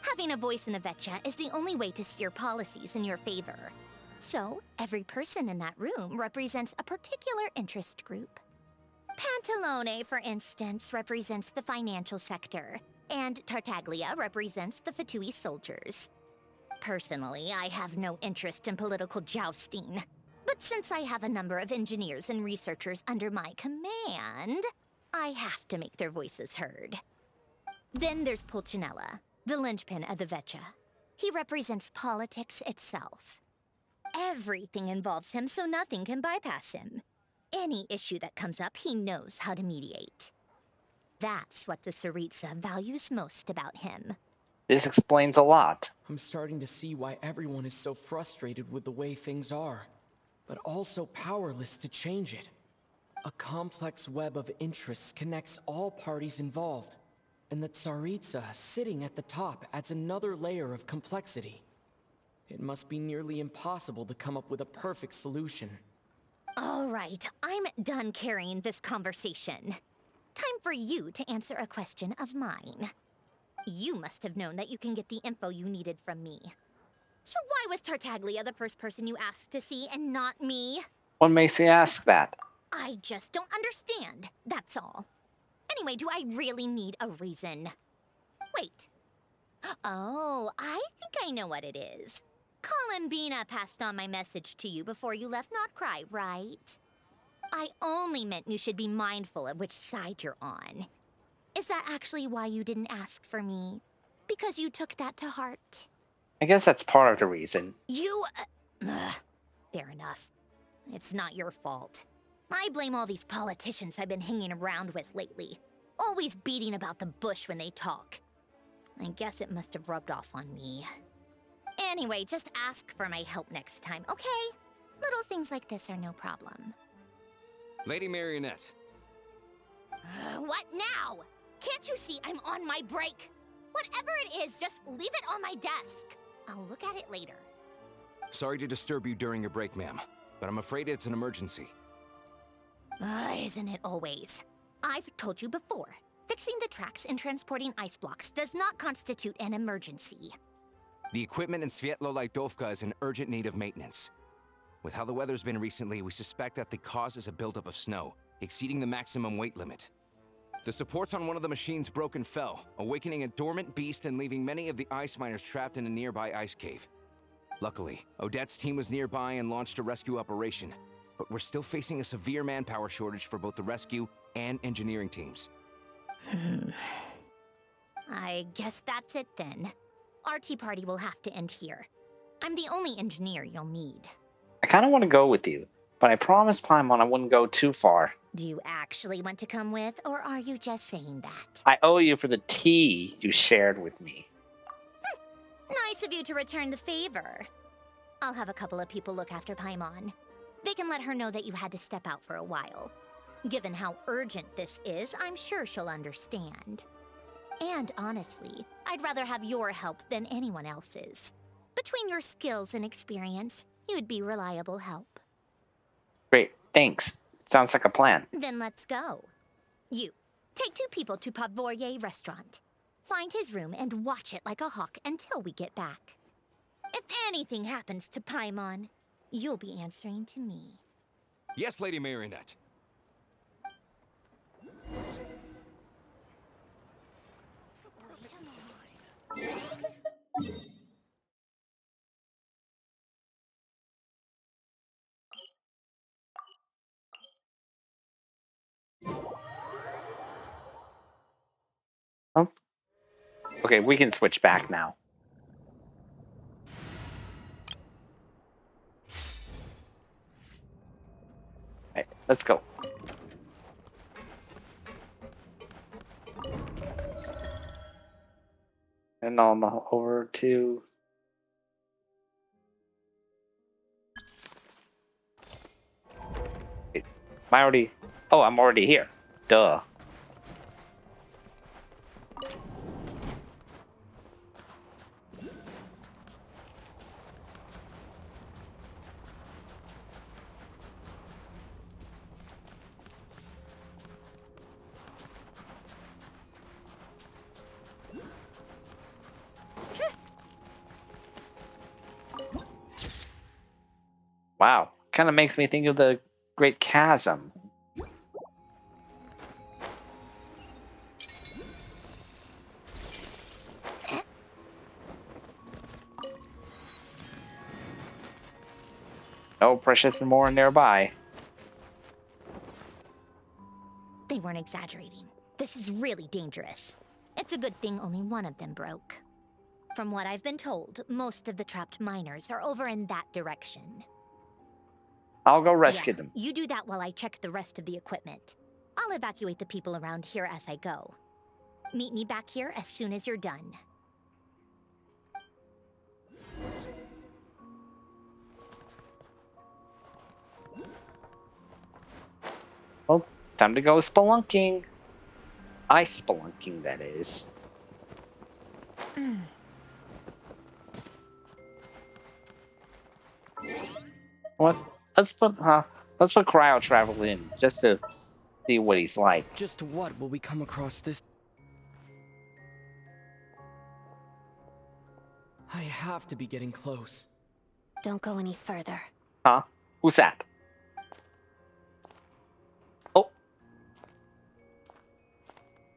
Having a voice in a Vecha is the only way to steer policies in your favor. So, every person in that room represents a particular interest group. Pantalone, for instance, represents the financial sector, and Tartaglia represents the Fatui soldiers. Personally, I have no interest in political jousting, but since I have a number of engineers and researchers under my command, I have to make their voices heard. Then there's Pulcinella, the linchpin of the Vecha. He represents politics itself. Everything involves him, so nothing can bypass him. Any issue that comes up, he knows how to mediate. That's what the Tsaritsa values most about him. This explains a lot. I'm starting to see why everyone is so frustrated with the way things are. but also powerless to change it. A complex web of interests connects all parties involved, and the Tsaritsa sitting at the top adds another layer of complexity. It must be nearly impossible to come up with a perfect solution. All right, I'm done carrying this conversation. Time for you to answer a question of mine. You must have known that you can get the info you needed from me. So why was Tartaglia the first person you asked to see and not me? What makes you ask that? I just don't understand, that's all. Anyway, do I really need a reason? Wait. Oh, I think I know what it is. Columbina passed on my message to you before you left Notcry, right? I only meant you should be mindful of which side you're on. Is that actually why you didn't ask for me? Because you took that to heart? I guess that's part of the reason. You... fair enough. It's not your fault. I blame all these politicians I've been hanging around with lately. Always beating about the bush when they talk. I guess it must have rubbed off on me. Anyway, just ask for my help next time, okay? Little things like this are no problem. Lady Marionette. What now? Can't you see I'm on my break? Whatever it is, just leave it on my desk. I'll look at it later. Sorry to disturb you during your break, ma'am, but I'm afraid it's an emergency. Isn't it always? I've told you before, fixing the tracks and transporting ice blocks does not constitute an emergency. The equipment in Svietlo-Laidovka is in urgent need of maintenance. With how the weather's been recently, we suspect that the cause is a buildup of snow, exceeding the maximum weight limit. The supports on one of the machines broke and fell, awakening a dormant beast and leaving many of the ice miners trapped in a nearby ice cave. Luckily, Odette's team was nearby and launched a rescue operation, but we're still facing a severe manpower shortage for both the rescue and engineering teams. I guess that's it then. Our tea party will have to end here. I'm the only engineer you'll need. I kind of want to go with you, but I promised Paimon I wouldn't go too far. Do you actually want to come with, or are you just saying that? I owe you for the tea you shared with me. Nice of you to return the favor. I'll have a couple of people look after Paimon. They can let her know that you had to step out for a while. Given how urgent this is, I'm sure she'll understand. And honestly, I'd rather have your help than anyone else's. Between your skills and experience, you'd be reliable help. Great, thanks. Sounds like a plan. Then let's go. You, take 2 people to Pavorier restaurant. Find his room and watch it like a hawk until we get back. If anything happens to Paimon, you'll be answering to me. Yes, Lady Marionette. Oh. Okay, we can switch back now. Right, let's go. And on over to... Am I already... Oh, I'm already here. Duh. Wow, kind of makes me think of the Great Chasm. No precious more nearby. They weren't exaggerating. This is really dangerous. It's a good thing only one of them broke. From what I've been told, most of the trapped miners are over in that direction. I'll go rescue them. You do that while I check the rest of the equipment. I'll evacuate the people around here as I go. Meet me back here as soon as you're done. Time to go spelunking. Ice spelunking, that is. What? Let's put cryo travel in just to see what he's like. Just what will we come across this? I have to be getting close. Don't go any further. Huh? Who's that? Oh.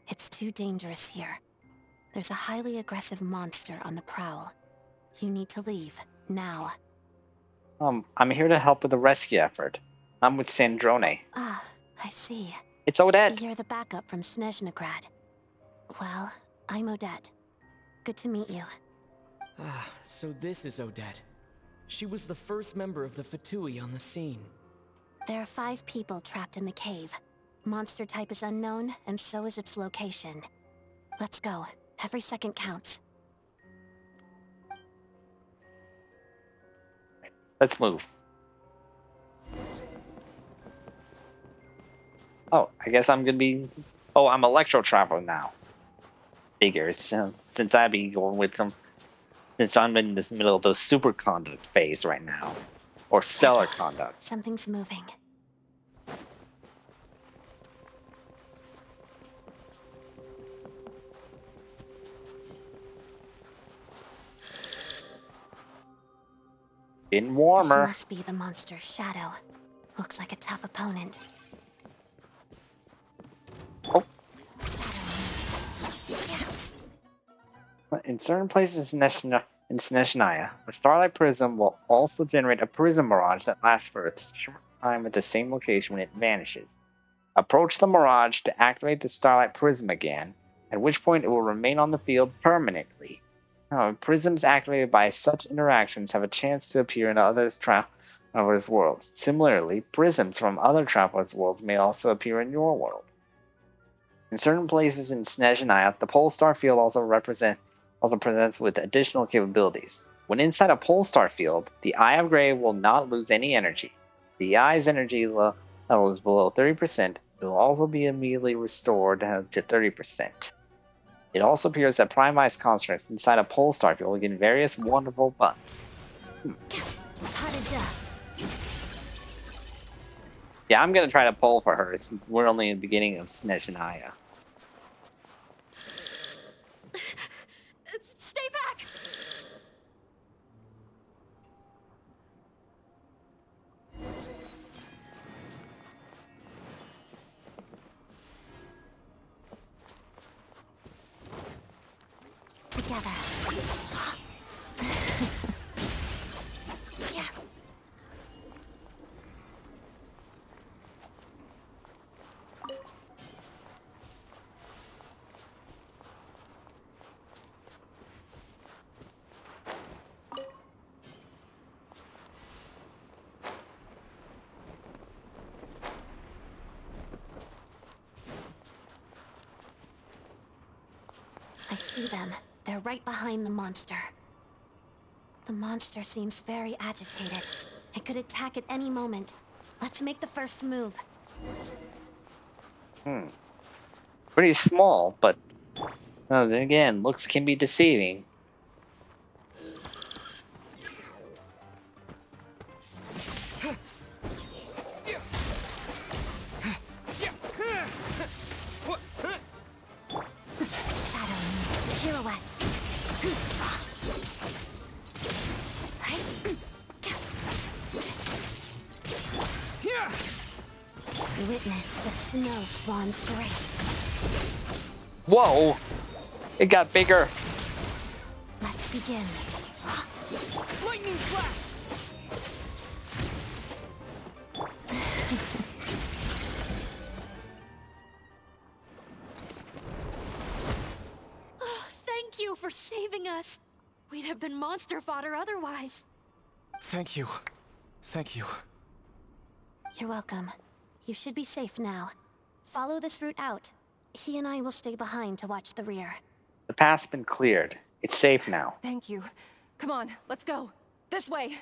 It's too dangerous here. There's a highly aggressive monster on the prowl. You need to leave, now. I'm here to help with the rescue effort. I'm with Snezhnaya. Ah, I see. It's Odette. You're the backup from Snezhnaya. Well, I'm Odette. Good to meet you. Ah, so this is Odette. She was the first member of the Fatui on the scene. There are 5 people trapped in the cave. Monster type is unknown, and so is its location. Let's go. Every second counts. Let's move. Oh, I guess I'm gonna be... Oh, I'm Electro Traveler now. Figures. Since I be going with them... Since I'm in this middle of the superconduct phase right now. Or stellar conduct. Something's moving. Getting warmer. This must be the monster's shadow. Looks like a tough opponent. Oh. In certain places in Snezhnaya, the Starlight Prism will also generate a prism mirage that lasts for a short time at the same location when it vanishes. Approach the mirage to activate the Starlight Prism again, at which point it will remain on the field permanently. Prisms activated by such interactions have a chance to appear in others' travelers' worlds. Similarly, prisms from other travelers' worlds may also appear in your world. In certain places in Snezhnaya, the pole star field also presents with additional capabilities. When inside a pole star field, the Eye of Grey will not lose any energy. The Eye's energy level is below 30%. It will also be immediately restored to 30%. It also appears that prime ice constructs inside a pole star field will gain various wonderful buffs. Yeah, I'm gonna try to pull for her since we're only in the beginning of Snezhnaya. Stay back! Together. I see them. They're right behind the monster. The monster seems very agitated. It could attack at any moment. Let's make the first move. Pretty small, but then again, looks can be deceiving. Witness the snow swan's grace. Whoa! It got bigger. Let's begin. Lightning flash! Oh, thank you for saving us. We'd have been monster fodder otherwise. Thank you. Thank you. You're welcome. You should be safe now. Follow this route out. He and I will stay behind to watch the rear. The path's been cleared. It's safe now. Thank you. Come on, let's go. This way.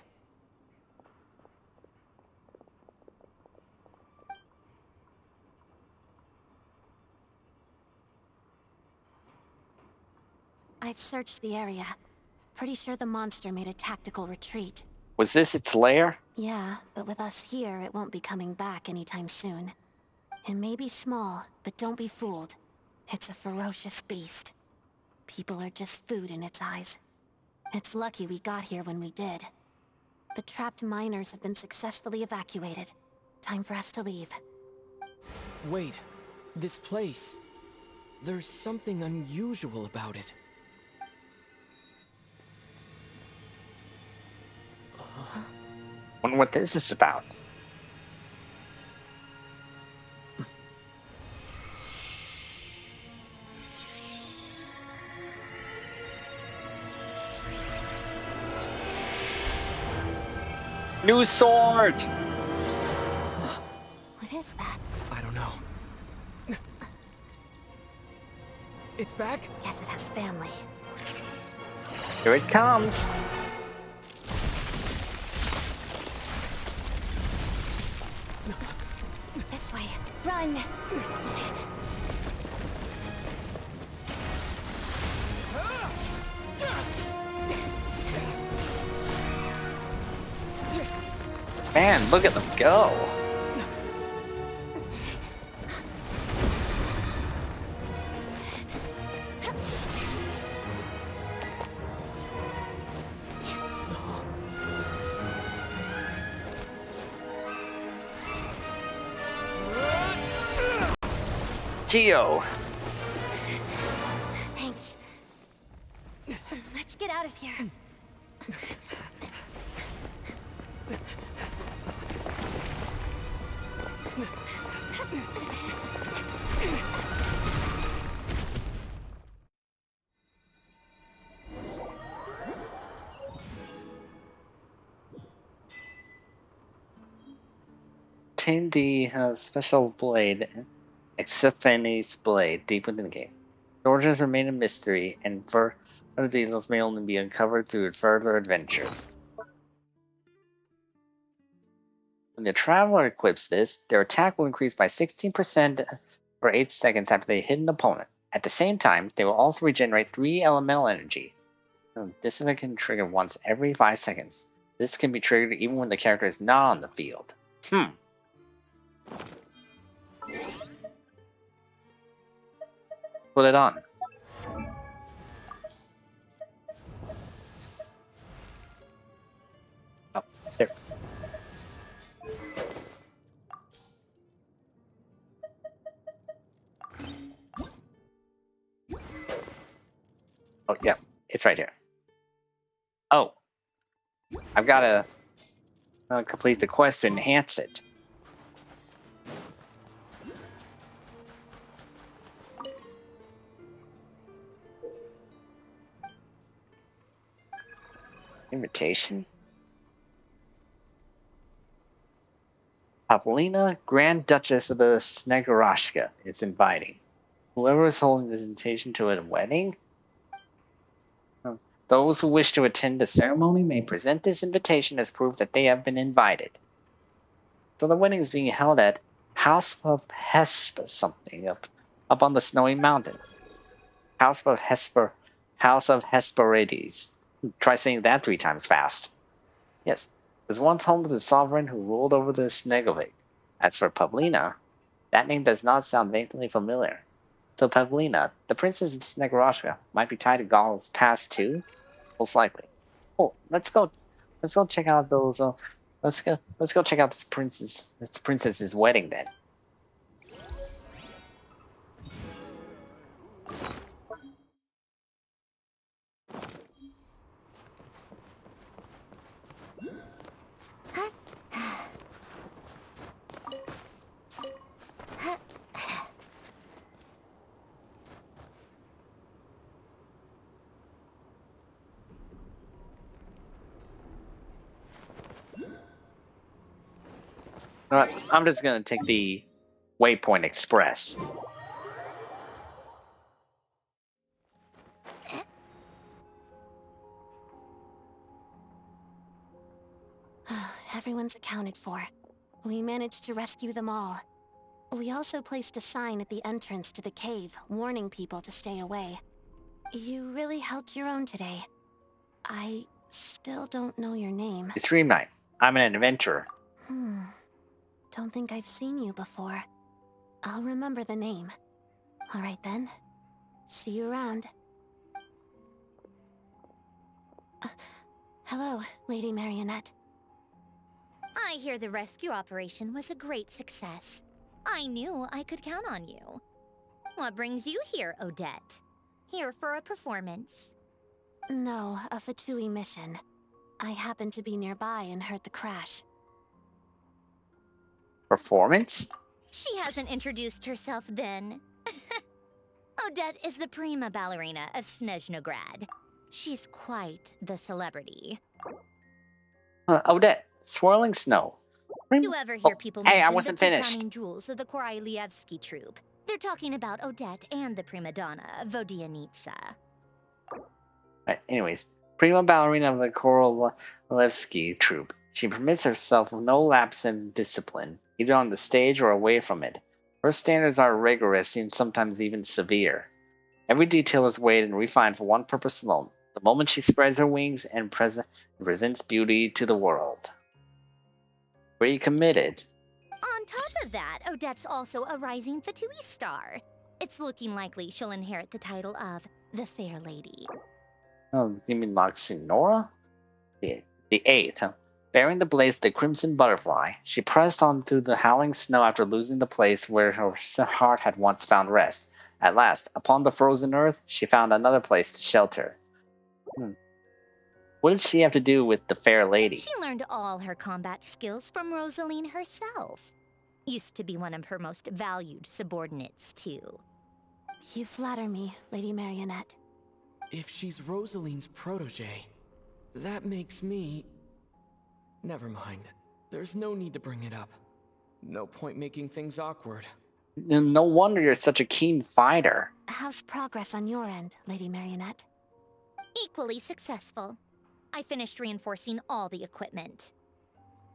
I'd searched the area. Pretty sure the monster made a tactical retreat. Was this its lair? Yeah, but with us here, it won't be coming back anytime soon. It may be small, but don't be fooled. It's a ferocious beast. People are just food in its eyes. It's lucky we got here when we did. The trapped miners have been successfully evacuated. Time for us to leave. Wait, this place. There's something unusual about it. Wonder what this is about. New sword! What is that? I don't know. It's back? Guess it has family. Here it comes. This way. Run! Man, look at them go. Geo. Thanks. Let's get out of here. Obtain the special blade, Exophanes blade, deep within the game. Origins remain a mystery, and further details may only be uncovered through further adventures. When the traveler equips this, their attack will increase by 16% for 8 seconds after they hit an opponent. At the same time, they will also regenerate 3 elemental energy. This event can trigger once every 5 seconds. This can be triggered even when the character is not on the field. Put it on. Oh, there. Oh, yeah. It's right here. Oh. I've got to complete the quest to enhance it. Invitation? Pavlina, Grand Duchess of the Snezhnaya, is inviting. Whoever is holding this invitation to a wedding? Those who wish to attend the ceremony may present this invitation as proof that they have been invited. So the wedding is being held at House of something up on the snowy mountain. House of Hesperides. Try saying that 3 times fast. Yes, it was once home to the sovereign who ruled over the Snegovik. As for Pavlina, that name does not sound vaguely familiar. So Pavlina, the princess of Snezhnaya, might be tied to Gaul's past too? Most likely. Oh, let's go check out those. Let's go check out this princess's wedding then. I'm just gonna take the Waypoint Express. Everyone's accounted for. We managed to rescue them all. We also placed a sign at the entrance to the cave, warning people to stay away. You really held your own today. I still don't know your name. It's Dream Night. I'm an adventurer. Don't think I've seen you before. I'll remember the name. All right then. See you around. Hello, Lady Marionette. I hear the rescue operation was a great success. I knew I could count on you. What brings you here, Odette? Here for a performance? No, a fatui mission. I happened to be nearby and heard the crash. Performance? She hasn't introduced herself then. Odette is the prima ballerina of Snezhnaya. She's quite the celebrity. Odette, swirling snow. You ever hear people Hey, I mention the wasn't two finished. crowning jewels of the Korolievsky troupe? They're talking about Odette and the prima donna, Vodianitsa. Right, anyways, prima ballerina of the Korolevsky troupe. She permits herself no lapse in discipline, either on the stage or away from it. Her standards are rigorous and sometimes even severe. Every detail is weighed and refined for one purpose alone: the moment she spreads her wings and presents beauty to the world. Pretty committed. On top of that, Odette's also a rising fatui star. It's looking likely she'll inherit the title of the Fair Lady. Oh, you mean like Sinora? The eighth, huh? Bearing the blaze of the crimson butterfly, she pressed on through the howling snow after losing the place where her heart had once found rest. At last, upon the frozen earth, she found another place to shelter. What did she have to do with the fair lady? She learned all her combat skills from Rosaline herself. Used to be one of her most valued subordinates, too. You flatter me, Lady Marionette. If she's Rosaline's protege, that makes me... Never mind. There's no need to bring it up. No point making things awkward. No wonder you're such a keen fighter. How's progress on your end, Lady Marionette? Equally successful. I finished reinforcing all the equipment.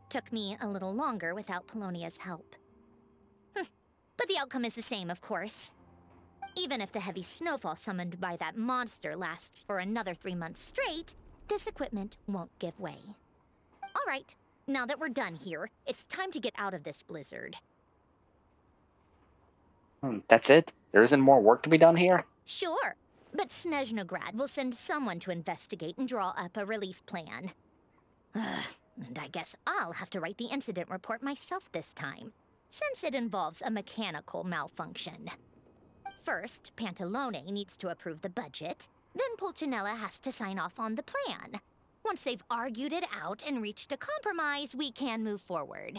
Took me a little longer without Polonia's help. But the outcome is the same, of course. Even if the heavy snowfall summoned by that monster lasts for another 3 months straight, this equipment won't give way. All right, now that we're done here, it's time to get out of this blizzard. That's it? There isn't more work to be done here? Sure, but Snezhnaya will send someone to investigate and draw up a relief plan. And I guess I'll have to write the incident report myself this time, since it involves a mechanical malfunction. First, Pantalone needs to approve the budget, then Pulcinella has to sign off on the plan. Once they've argued it out and reached a compromise, we can move forward.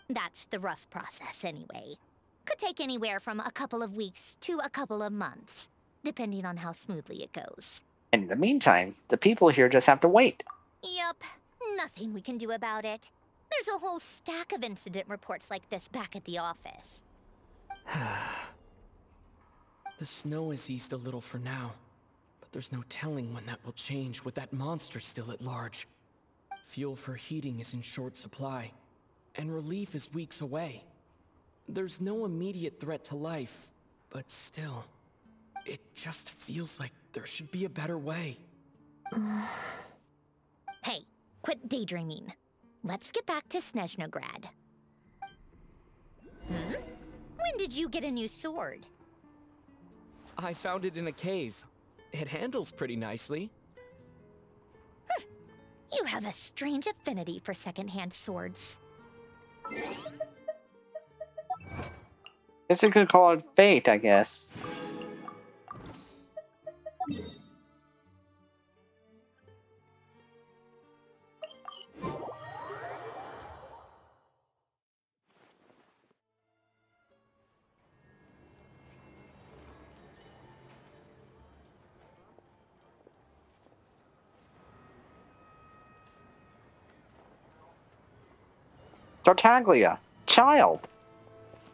That's the rough process anyway. Could take anywhere from a couple of weeks to a couple of months, depending on how smoothly it goes. And in the meantime, the people here just have to wait. Yup, nothing we can do about it. There's a whole stack of incident reports like this back at the office. The snow has eased a little for now, but there's no telling when that will change with that monster still at large. Fuel for heating is in short supply, and relief is weeks away. There's no immediate threat to life, but still, it just feels like there should be a better way. Hey, quit daydreaming. Let's get back to Snezhnaya. When did you get a new sword? I found it in a cave. It handles pretty nicely. You have a strange affinity for second-hand swords. Guess you could call it fate, I guess. Tartaglia, child.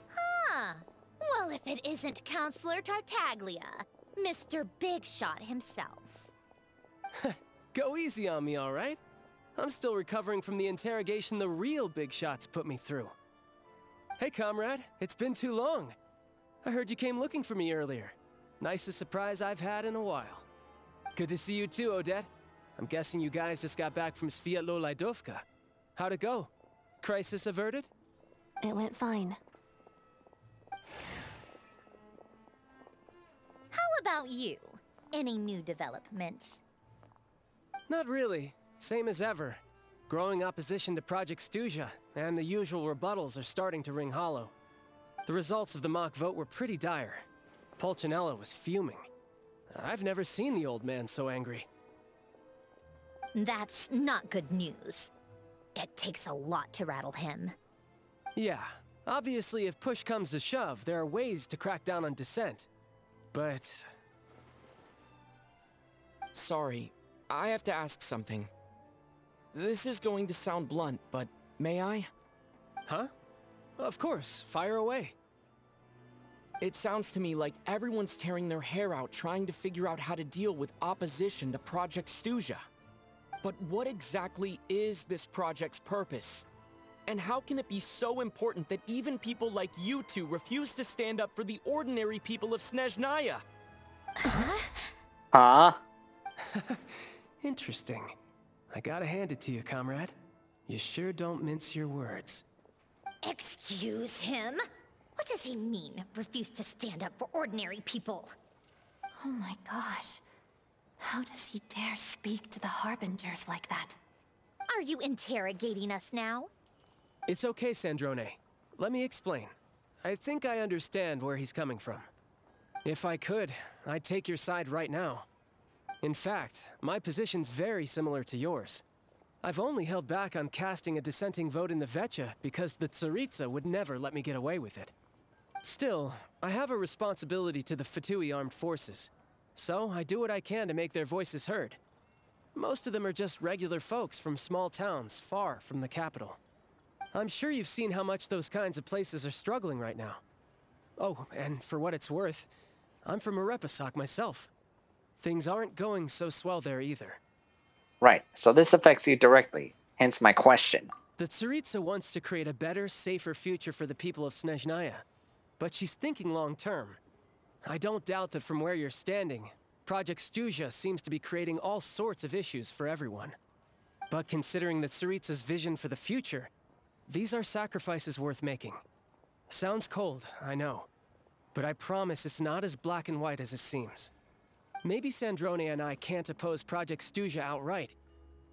Huh. Well, if it isn't Counselor Tartaglia, Mr. Big Shot himself. Go easy on me, all right? I'm still recovering from the interrogation the real big shots put me through. Hey, comrade, it's been too long. I heard you came looking for me earlier. Nicest surprise I've had in a while. Good to see you too, Odette. I'm guessing you guys just got back from v7.0. How'd it go? Crisis averted? It went fine. How about you? Any new developments? Not really. Same as ever. Growing opposition to Project Snezhnaya, and the usual rebuttals are starting to ring hollow. The results of the mock vote were pretty dire. Pulcinella was fuming. I've never seen the old man so angry. That's not good news. It takes a lot to rattle him. Yeah, obviously if push comes to shove, there are ways to crack down on dissent. But... Sorry, I have to ask something. This is going to sound blunt, but may I? Huh? Of course, fire away. It sounds to me like everyone's tearing their hair out trying to figure out how to deal with opposition to Project Snezhnaya. But what exactly is this project's purpose? And how can it be so important that even people like you two refuse to stand up for the ordinary people of Snezhnaya? Huh? Interesting. I gotta hand it to you, comrade. You sure don't mince your words. Excuse him? What does he mean, refuse to stand up for ordinary people? Oh my gosh. How does he dare speak to the Harbingers like that? Are you interrogating us now? It's okay, Sandrone. Let me explain. I think I understand where he's coming from. If I could, I'd take your side right now. In fact, my position's very similar to yours. I've only held back on casting a dissenting vote in the Vetcha because the Tsaritsa would never let me get away with it. Still, I have a responsibility to the Fatui armed forces, so I do what I can to make their voices heard. Most of them are just regular folks from small towns far from the capital. I'm sure you've seen how much those kinds of places are struggling right now. Oh, and for what it's worth, I'm from Arepasak myself. Things aren't going so swell there either. Right, so this affects you directly, hence my question. The Tsaritsa wants to create a better, safer future for the people of Snezhnaya, but she's thinking long-term. I don't doubt that from where you're standing, Project Snezhnaya seems to be creating all sorts of issues for everyone. But considering the Tsaritsa's vision for the future, these are sacrifices worth making. Sounds cold, I know, but I promise it's not as black and white as it seems. Maybe Sandrone and I can't oppose Project Snezhnaya outright,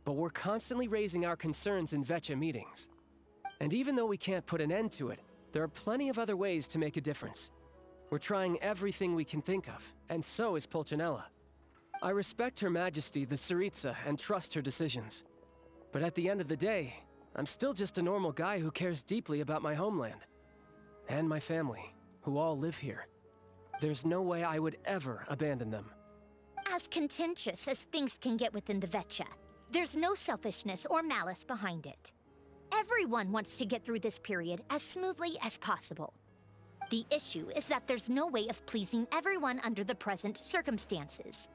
but we're constantly raising our concerns in Vetcha meetings. And even though we can't put an end to it, there are plenty of other ways to make a difference. We're trying everything we can think of, and so is Pulcinella. I respect Her Majesty, the Tsaritsa, and trust her decisions. But at the end of the day, I'm still just a normal guy who cares deeply about my homeland. And my family, who all live here. There's no way I would ever abandon them. As contentious as things can get within the Vetcha, there's no selfishness or malice behind it. Everyone wants to get through this period as smoothly as possible. The issue is that there's no way of pleasing everyone under the present circumstances.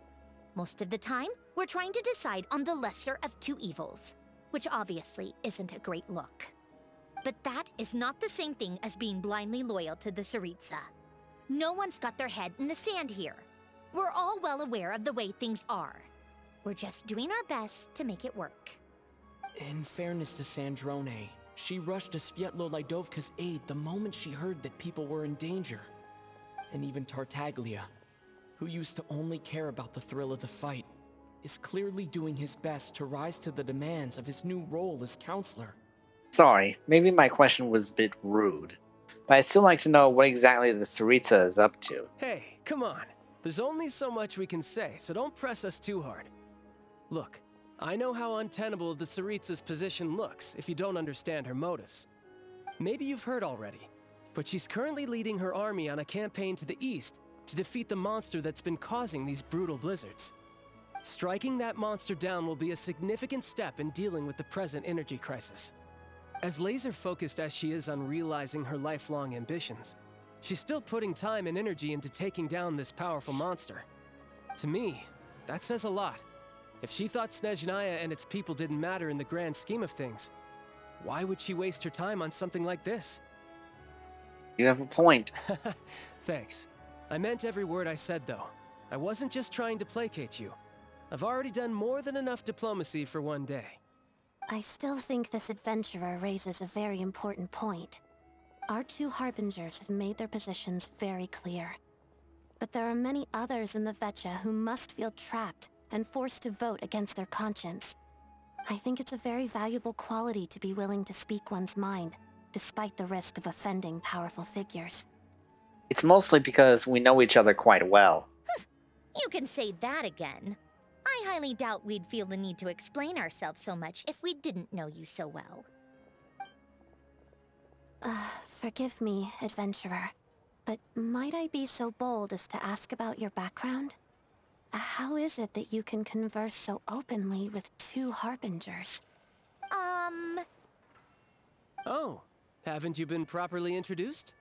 Most of the time, we're trying to decide on the lesser of two evils, which obviously isn't a great look. But that is not the same thing as being blindly loyal to the Tsaritsa. No one's got their head in the sand here. We're all well aware of the way things are. We're just doing our best to make it work. In fairness to Sandrone, she rushed to Svietlolaidovka's aid the moment she heard that people were in danger. And even Tartaglia, who used to only care about the thrill of the fight, is clearly doing his best to rise to the demands of his new role as counselor. Sorry, maybe my question was a bit rude, but I'd still like to know what exactly the Tsaritsa is up to. Hey, come on. There's only so much we can say, so don't press us too hard. Look, I know how untenable the Tsaritsa's position looks if you don't understand her motives. Maybe you've heard already, but she's currently leading her army on a campaign to the east to defeat the monster that's been causing these brutal blizzards. Striking that monster down will be a significant step in dealing with the present energy crisis. As laser-focused as she is on realizing her lifelong ambitions, she's still putting time and energy into taking down this powerful monster. To me, that says a lot. If she thought Snezhnaya and its people didn't matter in the grand scheme of things, why would she waste her time on something like this? You have a point. Thanks. I meant every word I said, though. I wasn't just trying to placate you. I've already done more than enough diplomacy for one day. I still think this adventurer raises a very important point. Our two harbingers have made their positions very clear. But there are many others in the Vetcha who must feel trapped and forced to vote against their conscience. I think it's a very valuable quality to be willing to speak one's mind, despite the risk of offending powerful figures. It's mostly because we know each other quite well. You can say that again. I highly doubt we'd feel the need to explain ourselves so much if we didn't know you so well. Forgive me, adventurer, but might I be so bold as to ask about your background? How is it that you can converse so openly with two harbingers? Oh, haven't you been properly introduced?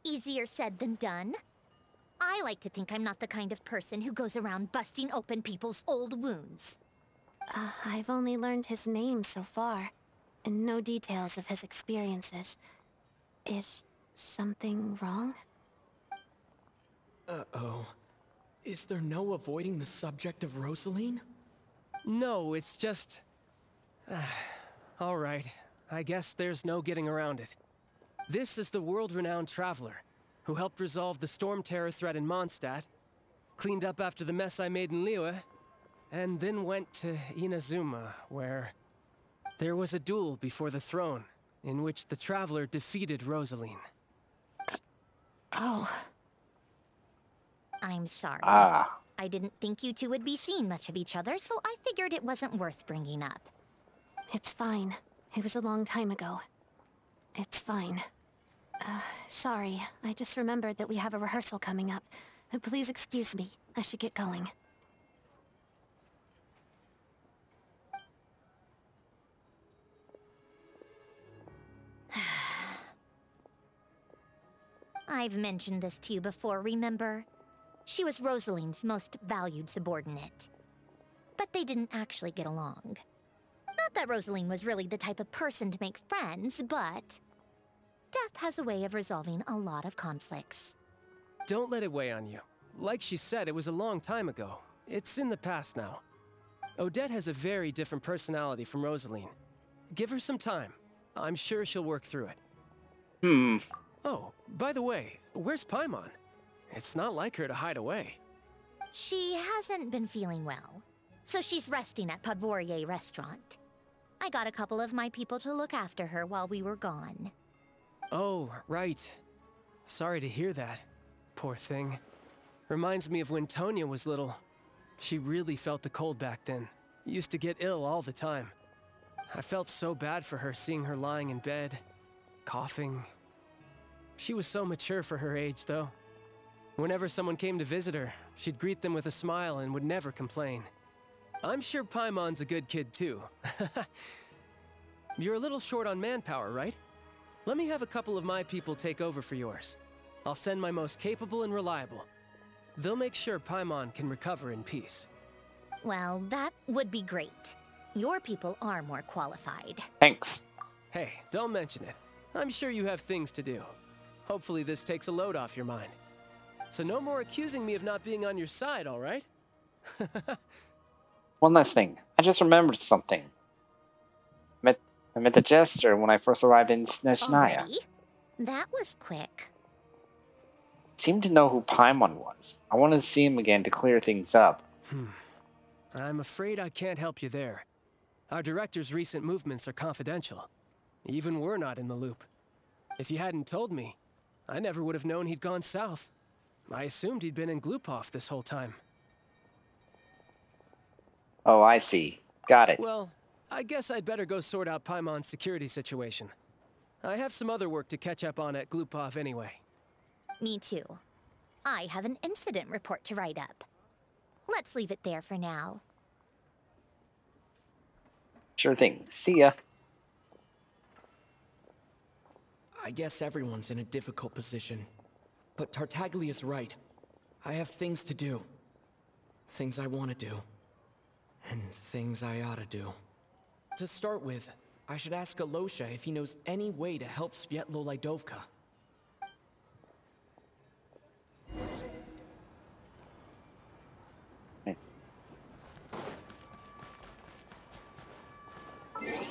Easier said than done. I like to think I'm not the kind of person who goes around busting open people's old wounds. I've only learned his name so far, and no details of his experiences. Is something wrong? Uh-oh. Is there no avoiding the subject of Rosaline? No, it's just... all right, I guess there's no getting around it. This is the world-renowned traveler, who helped resolve the storm terror threat in Mondstadt, cleaned up after the mess I made in Liyue, and then went to Inazuma, where there was a duel before the throne, in which the traveler defeated Rosaline. Oh. I'm sorry. Ah. I didn't think you two would be seeing much of each other, so I figured it wasn't worth bringing up. It's fine. It was a long time ago. It's fine. Sorry. I just remembered that we have a rehearsal coming up. Please excuse me. I should get going. I've mentioned this to you before, remember? She was Rosaline's most valued subordinate. But they didn't actually get along. Not that Rosaline was really the type of person to make friends, but death has a way of resolving a lot of conflicts. Don't let it weigh on you. Like she said, it was a long time ago. It's in the past now. Odette has a very different personality from Rosaline. Give her some time. I'm sure she'll work through it. Oh, by the way, where's Paimon? It's not like her to hide away. She hasn't been feeling well, so she's resting at Podvorier Restaurant. I got a couple of my people to look after her while we were gone. Oh, right. Sorry to hear that. Poor thing. Reminds me of when Tonya was little. She really felt the cold back then. Used to get ill all the time. I felt so bad for her seeing her lying in bed, coughing. She was so mature for her age, though. Whenever someone came to visit her, she'd greet them with a smile and would never complain. I'm sure Paimon's a good kid, too. You're a little short on manpower, right? Let me have a couple of my people take over for yours. I'll send my most capable and reliable. They'll make sure Paimon can recover in peace. Well, that would be great. Your people are more qualified. Thanks. Hey, don't mention it. I'm sure you have things to do. Hopefully this takes a load off your mind. So no more accusing me of not being on your side, all right? One last thing. I just remembered something. I met the jester when I first arrived in Snezhnaya. Already? That was quick. Seemed to know who Paimon was. I wanted to see him again to clear things up. I'm afraid I can't help you there. Our director's recent movements are confidential. Even we're not in the loop. If you hadn't told me, I never would have known he'd gone south. I assumed he'd been in Glupov this whole time. Oh, I see. Got it. Well, I guess I'd better go sort out Paimon's security situation. I have some other work to catch up on at Glupov anyway. Me too. I have an incident report to write up. Let's leave it there for now. Sure thing. See ya. I guess everyone's in a difficult position. But Tartaglia's right. I have things to do. Things I want to do. And things I ought to do. To start with, I should ask Alyosha if he knows any way to help Svietlo Lydovka.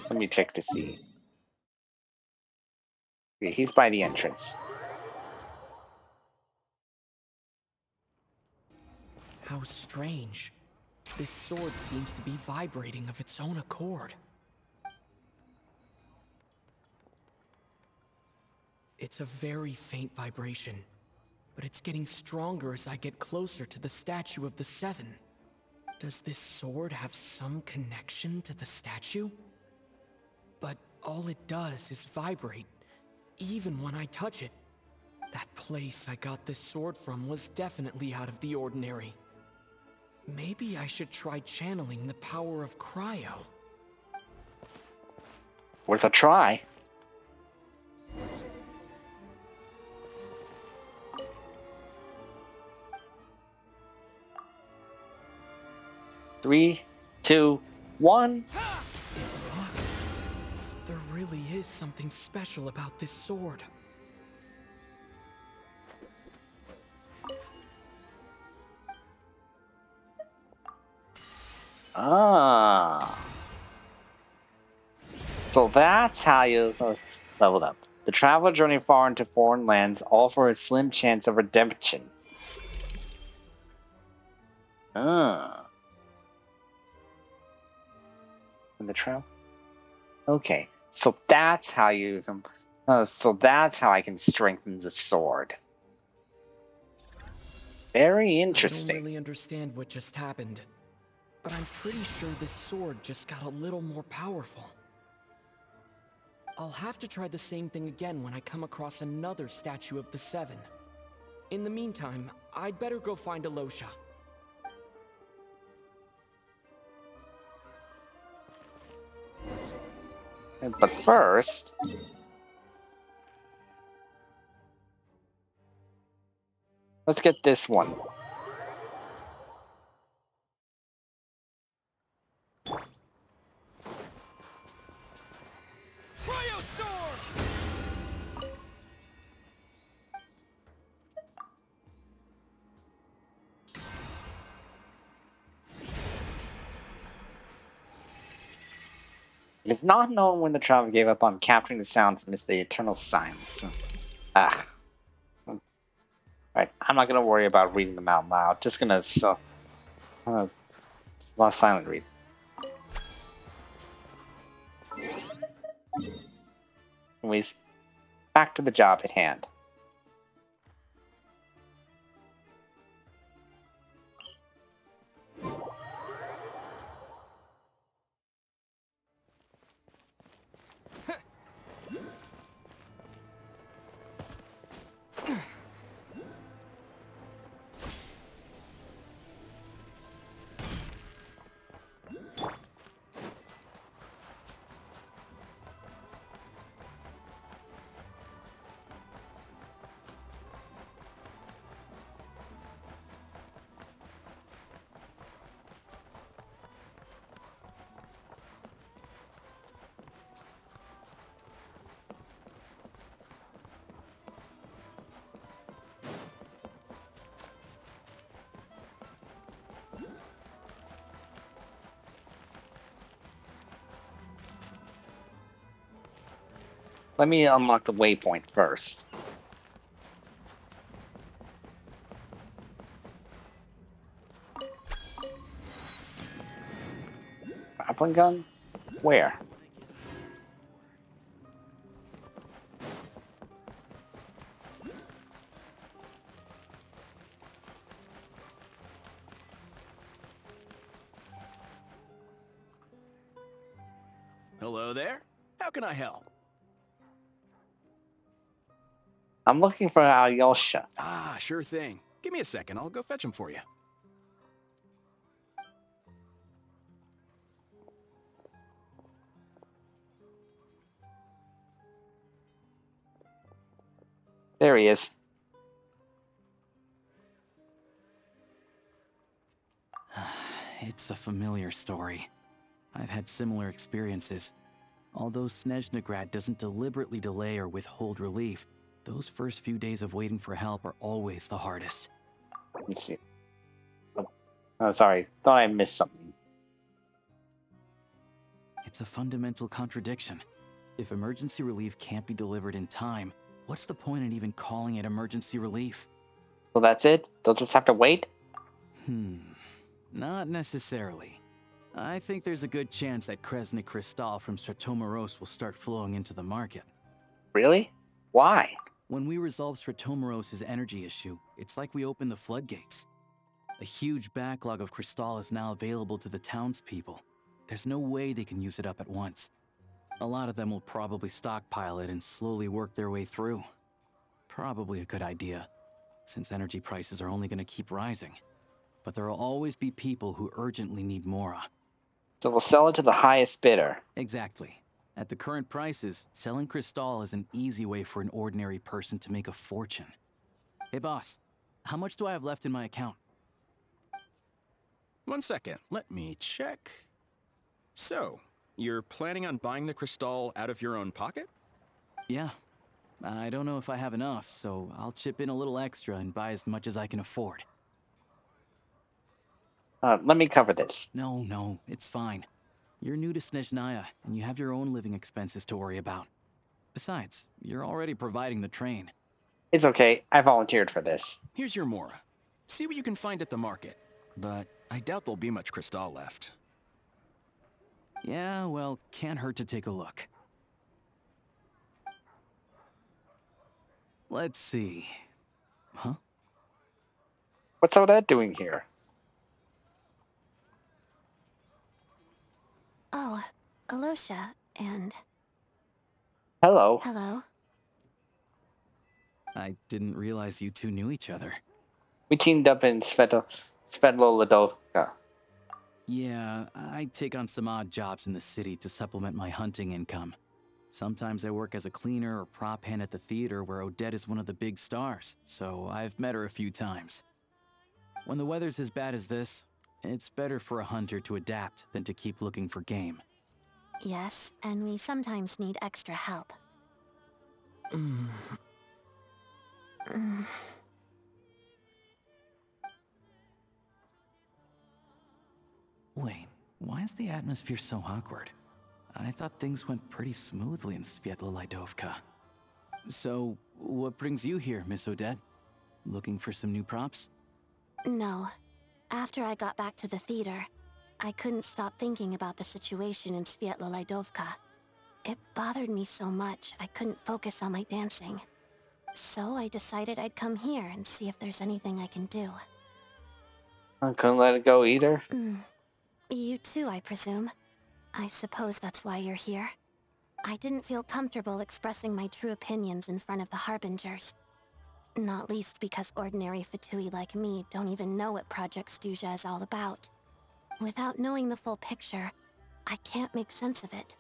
Let me check to see. Okay, he's by the entrance. How strange. This sword seems to be vibrating of its own accord. It's a very faint vibration, but it's getting stronger as I get closer to the statue of the Seven. Does this sword have some connection to the statue? But all it does is vibrate, even when I touch it. That place I got this sword from was definitely out of the ordinary. Maybe I should try channeling the power of cryo. Worth a try. Three, two, one. There really is something special about this sword. Ah. So that's how you leveled up. The traveler journey far into foreign lands, all for a slim chance of redemption. Ah. And the travel. Okay, so that's how you. So that's how I can strengthen the sword. Very I don't interesting. really understand what just happened, but I'm pretty sure this sword just got a little more powerful. I'll have to try the same thing again when I come across another statue of the Seven. In the meantime, I'd better go find Alyosha. But first, let's get this one. It is not known when the traveler gave up on capturing the sounds amidst the eternal silence. Ah. Right, I'm not gonna worry about reading them out loud. Just gonna silent read. Anyways, back to the job at hand. Let me unlock the waypoint first. Grappling guns? Where? Hello there. How can I help? I'm looking for Alyosha. Ah, sure thing. Give me a second. I'll go fetch him for you. There he is. It's a familiar story. I've had similar experiences. Although Snezhnaya doesn't deliberately delay or withhold relief, those first few days of waiting for help are always the hardest. Let me see. Oh, sorry. Thought I missed something. It's a fundamental contradiction. If emergency relief can't be delivered in time, what's the point in even calling it emergency relief? So that's it? They'll just have to wait? Not necessarily. I think there's a good chance that Kresnik Crystal from Stratomaros will start flowing into the market. Really? Why? When we resolve Stratomaros' energy issue, it's like we open the floodgates. A huge backlog of Crystal is now available to the townspeople. There's no way they can use it up at once. A lot of them will probably stockpile it and slowly work their way through. Probably a good idea, since energy prices are only going to keep rising. But there will always be people who urgently need Mora. So we'll sell it to the highest bidder. Exactly. At the current prices, selling Crystal is an easy way for an ordinary person to make a fortune. Hey boss, how much do I have left in my account? 1 second, let me check. So, you're planning on buying the Crystal out of your own pocket? Yeah. I don't know if I have enough, so I'll chip in a little extra and buy as much as I can afford. Let me cover this. No, it's fine. You're new to Snezhnaya, and you have your own living expenses to worry about. Besides, you're already providing the train. It's okay. I volunteered for this. Here's your Mora. See what you can find at the market. But I doubt there'll be much Crystal left. Yeah, well, can't hurt to take a look. Let's see. Huh? What's Odette doing here? Oh, Alyosha, and... Hello. Hello. I didn't realize you two knew each other. We teamed up in Svetlodovka. Yeah, I take on some odd jobs in the city to supplement my hunting income. Sometimes I work as a cleaner or prop hand at the theater where Odette is one of the big stars, so I've met her a few times. When the weather's as bad as this, it's better for a hunter to adapt than to keep looking for game. Yes, and we sometimes need extra help. Wait, why is the atmosphere so awkward? I thought things went pretty smoothly in Svetlodovka. So, what brings you here, Miss Odette? Looking for some new props? No. After I got back to the theater, I couldn't stop thinking about the situation in Svetlodovka. It bothered me so much, I couldn't focus on my dancing. So I decided I'd come here and see if there's anything I can do. I couldn't let it go either. You too, I presume. I suppose that's why you're here. I didn't feel comfortable expressing my true opinions in front of the Harbingers. Not least because ordinary fatui like me don't even know what Project Stuzha is all about. Without knowing the full picture, I can't make sense of it.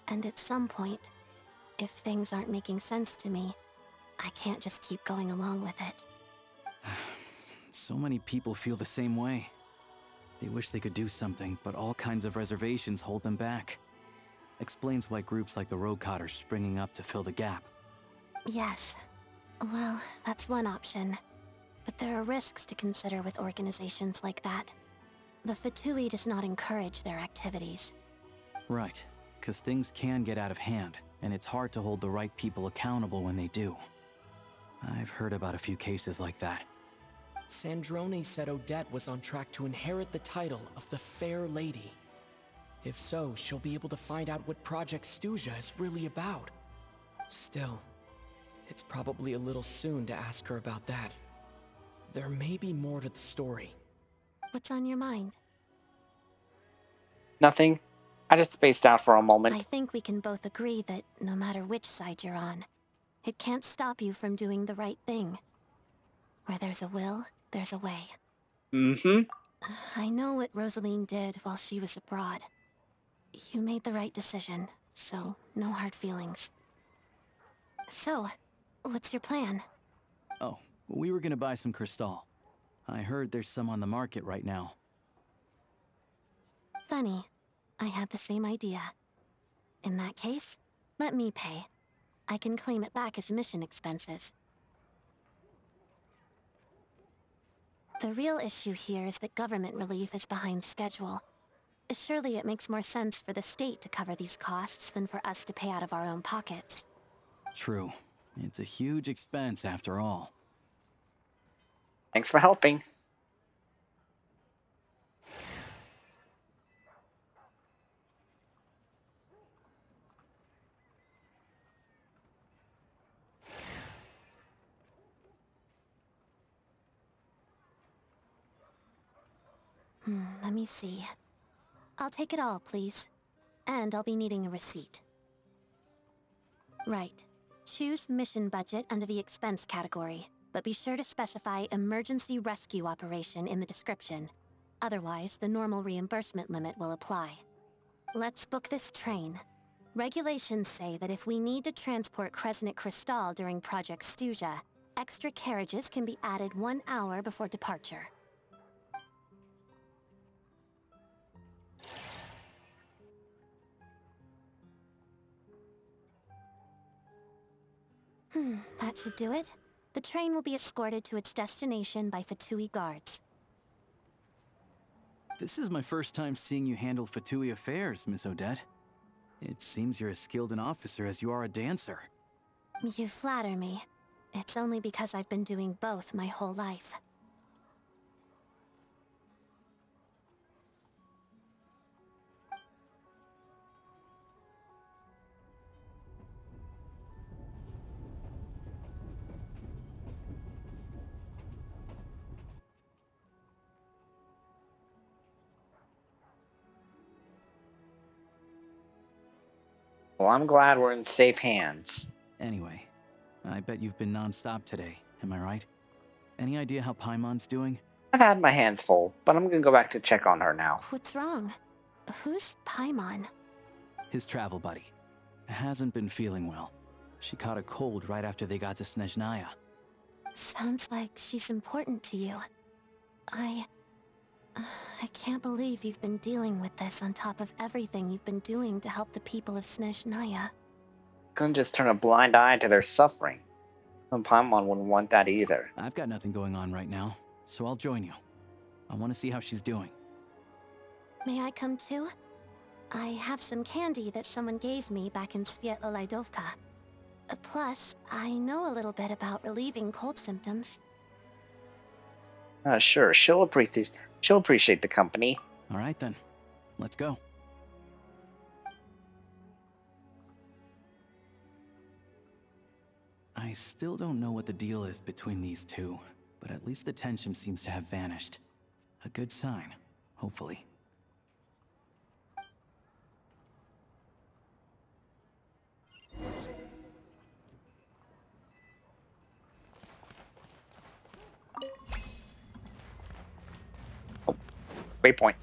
And at some point, if things aren't making sense to me, I can't just keep going along with it. So many people feel the same way. They wish they could do something, but all kinds of reservations hold them back. Explains why groups like the Roadcott are springing up to fill the gap. Yes. Well, that's one option. But there are risks to consider with organizations like that. The Fatui does not encourage their activities. Right, because things can get out of hand, and it's hard to hold the right people accountable when they do. I've heard about a few cases like that. Sandrone said Odette was on track to inherit the title of the Fair Lady. If so, she'll be able to find out what Project Stuzha is really about. Still, it's probably a little soon to ask her about that. There may be more to the story. What's on your mind? Nothing. I just spaced out for a moment. I think we can both agree that no matter which side you're on, it can't stop you from doing the right thing. Where there's a will, there's a way. I know what Rosaline did while she was abroad. You made the right decision, so no hard feelings. So, what's your plan? Oh, we were gonna buy some Crystal. I heard there's some on the market right now. Funny. I had the same idea. In that case, let me pay. I can claim it back as mission expenses. The real issue here is that government relief is behind schedule. Surely it makes more sense for the state to cover these costs than for us to pay out of our own pockets. True. It's a huge expense after all. Thanks for helping. Let me see. I'll take it all, please. And I'll be needing a receipt. Right. Choose mission budget under the expense category, but be sure to specify emergency rescue operation in the description. Otherwise, the normal reimbursement limit will apply. Let's book this train. Regulations say that if we need to transport Kresnik Crystal during Project Stuja, extra carriages can be added 1 hour before departure. That should do it. The train will be escorted to its destination by fatui guards. This is my first time seeing you handle fatui affairs, Miss Odette. It seems you're as skilled an officer as you are a dancer. You flatter me. It's only because I've been doing both my whole life. Well, I'm glad we're in safe hands. Anyway, I bet you've been non-stop today, am I right? Any idea how Paimon's doing? I've had my hands full, but I'm gonna go back to check on her now. What's wrong? Who's Paimon? His travel buddy. Hasn't been feeling well. She caught a cold right after they got to Snezhnaya. Sounds like she's important to you. I can't believe you've been dealing with this on top of everything you've been doing to help the people of Snezhnaya. Couldn't just turn a blind eye to their suffering. And Paimon wouldn't want that either. I've got nothing going on right now, so I'll join you. I want to see how she's doing. May I come too? I have some candy that someone gave me back in Svietlolaidovka. Plus, I know a little bit about relieving cold symptoms. Sure, she'll appreciate the company. All right then, let's go. I still don't know what the deal is between these two, but at least the tension seems to have vanished. A good sign, hopefully. Waypoint.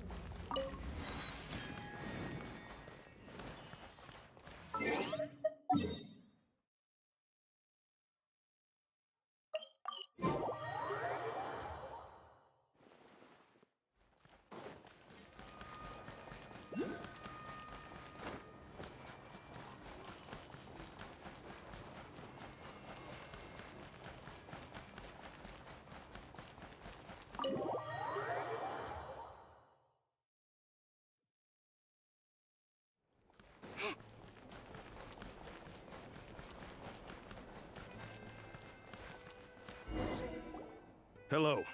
Hello.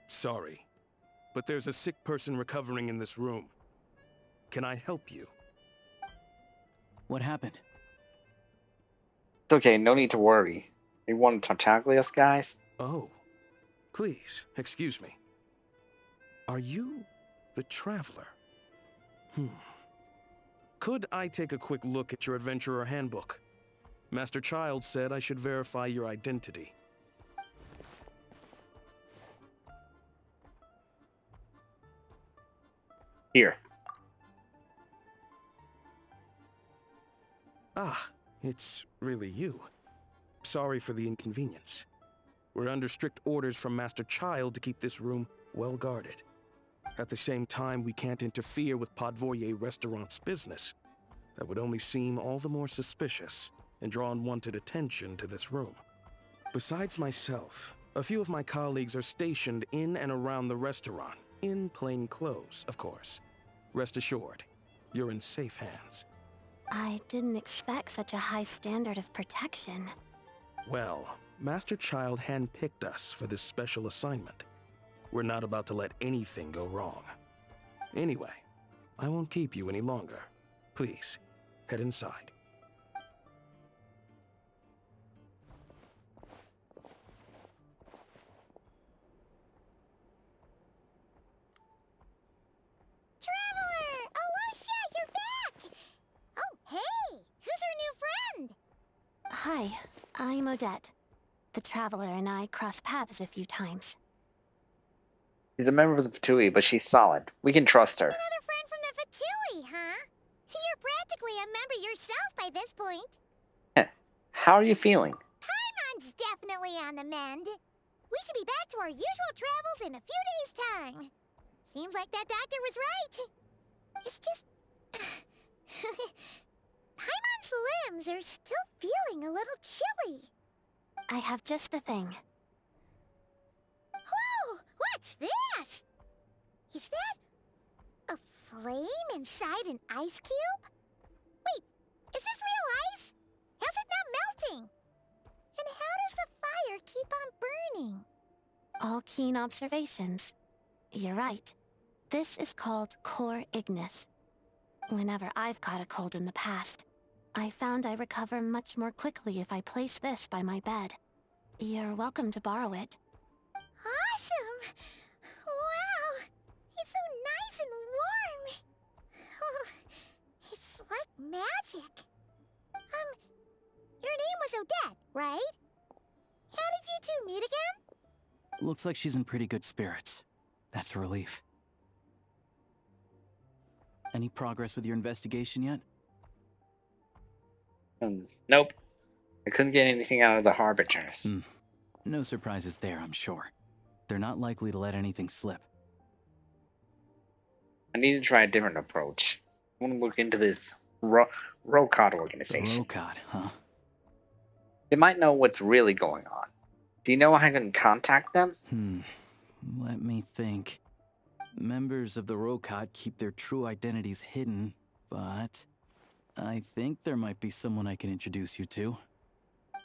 Sorry, but there's a sick person recovering in this room. Can I help you? What happened? It's okay, no need to worry. You want to tackle us, guys? Oh, please, excuse me. Are you the Traveler? Could I take a quick look at your Adventurer Handbook? Master Child said I should verify your identity. Here. Ah, it's really you. Sorry for the inconvenience. We're under strict orders from Master Child to keep this room well guarded. At the same time, we can't interfere with Podvoye Restaurant's business. That would only seem all the more suspicious and draw unwanted attention to this room. Besides myself, a few of my colleagues are stationed in and around the restaurant, in plain clothes, of course. Rest assured, you're in safe hands. I didn't expect such a high standard of protection. Well, Master Child handpicked us for this special assignment. We're not about to let anything go wrong. Anyway, I won't keep you any longer. Please, head inside. Traveler! Alyosha, you're back! Oh, hey! Who's our new friend? Hi, I'm Odette. The Traveler and I crossed paths a few times. She's a member of the fatui, but she's solid. We can trust her. Another friend from the fatui, huh? You're practically a member yourself by this point. How are you feeling? Paimon's definitely on the mend. We should be back to our usual travels in a few days' time. Seems like that doctor was right. It's just... Paimon's limbs are still feeling a little chilly. I have just the thing. Whoa! What's this? Is that a flame inside an ice cube? Wait, is this real ice? How's it not melting? And how does the fire keep on burning? All keen observations. You're right. This is called core ignis. Whenever I've caught a cold in the past, I found I recover much more quickly if I place this by my bed. You're welcome to borrow it. Awesome! Wow! It's so nice and warm! Oh, it's like magic. Your name was Odette, right? How did you two meet again? Looks like she's in pretty good spirits. That's a relief. Any progress with your investigation yet? Nope. I couldn't get anything out of the Harbingers. No surprises there, I'm sure. They're not likely to let anything slip. I need to try a different approach. I want to look into this Rokad organization. Rokad, huh? They might know what's really going on. Do you know how I can contact them? Let me think. Members of the Rokad keep their true identities hidden, but I think there might be someone I can introduce you to.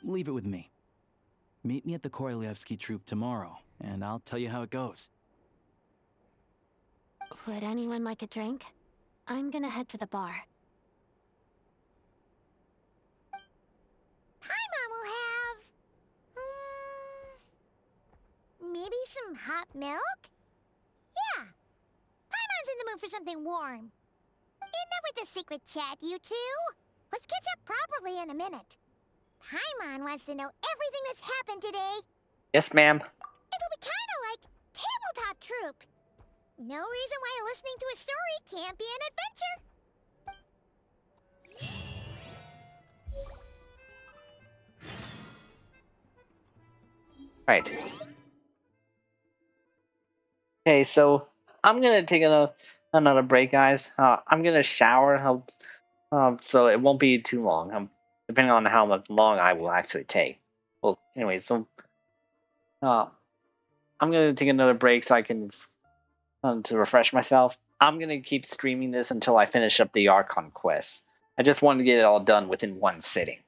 Leave it with me. Meet me at the Korolyevsky troop tomorrow, and I'll tell you how it goes. Would anyone like a drink? I'm gonna head to the bar. Paimon will have... maybe some hot milk? Yeah. Paimon's in the mood for something warm. Enough with the secret chat, you two. Let's catch up properly in a minute. Paimon wants to know everything that's happened today. Yes, ma'am. It'll be kind of like Tabletop Troop. No reason why listening to a story can't be an adventure. Right. Okay, so I'm gonna take another break, guys. I'm gonna shower, so it won't be too long. Depending on how much long I will actually take. Well, anyway, so I'm gonna take another break so I can to refresh myself. I'm gonna keep streaming this until I finish up the Archon quest. I just wanted to get it all done within one sitting.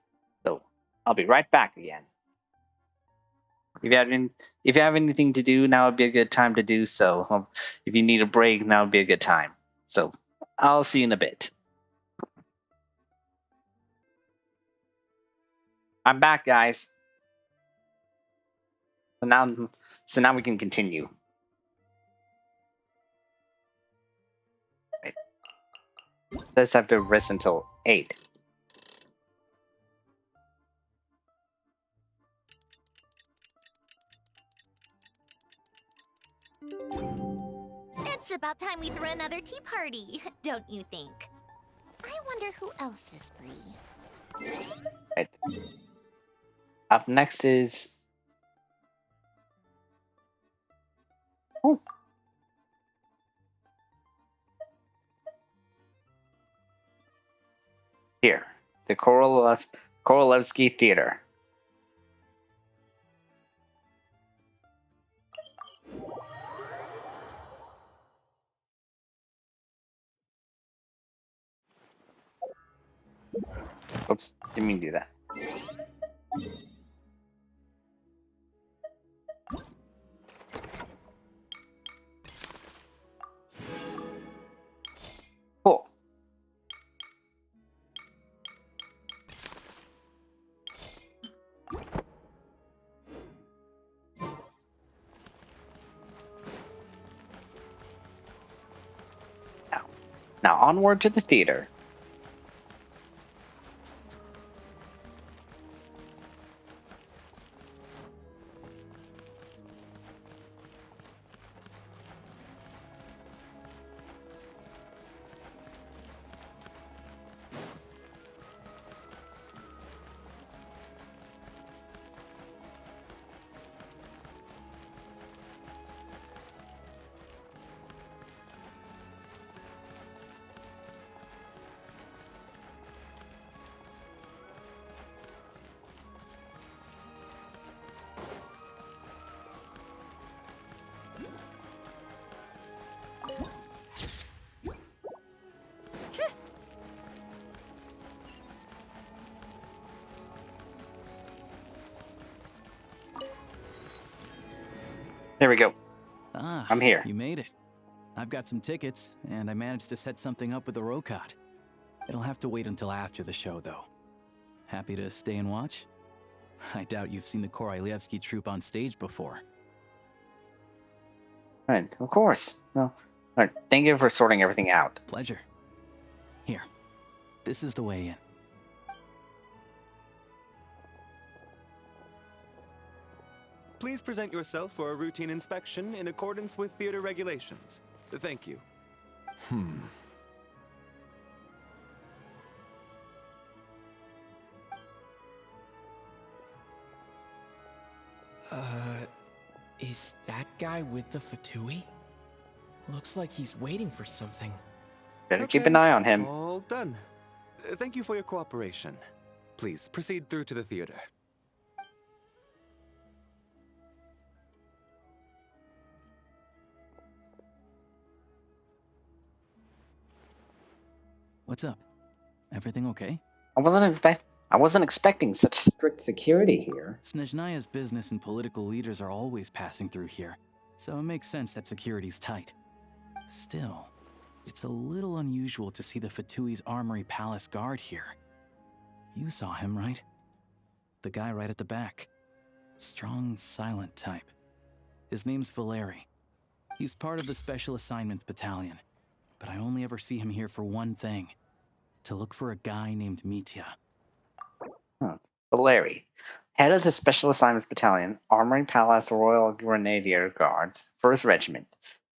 So I'll be right back again. If you have anything to do, now would be a good time to do so. If you need a break, now would be a good time. So I'll see you in a bit. I'm back, guys. So now we can continue. Right. Let's have to rest until 8. It's about time we threw another tea party, don't you think? I wonder who else is free. Right. Up next is... Oh. Here, the Korolevsky Theater. Oops, didn't mean to do that. Cool. Now onward to the theater. There we go. Ah, I'm here. you made it. I've got some tickets, and I managed to set something up with the Rokot. It'll have to wait until after the show, though. Happy to stay and watch? I doubt you've seen the Korolyevsky troupe on stage before. Right, of course. No. Right, thank you for sorting everything out. Pleasure. Here, this is the way in. Please present yourself for a routine inspection in accordance with theater regulations. Thank you. Is that guy with the fatui? Looks like he's waiting for something. Better keep an eye on him. All done. Thank you for your cooperation. Please proceed through to the theater. What's up? Everything okay? I wasn't expecting such strict security here. Snezhnaya's business and political leaders are always passing through here, so it makes sense that security's tight. Still, it's a little unusual to see the Fatui's Armory Palace guard here. You saw him, right? The guy right at the back. Strong, silent type. His name's Valeri. He's part of the Special Assignments Battalion, but I only ever see him here for one thing. To look for a guy named Mitya. Valeri, head of the Special Assignments Battalion, Armory Palace Royal Grenadier Guards, 1st Regiment.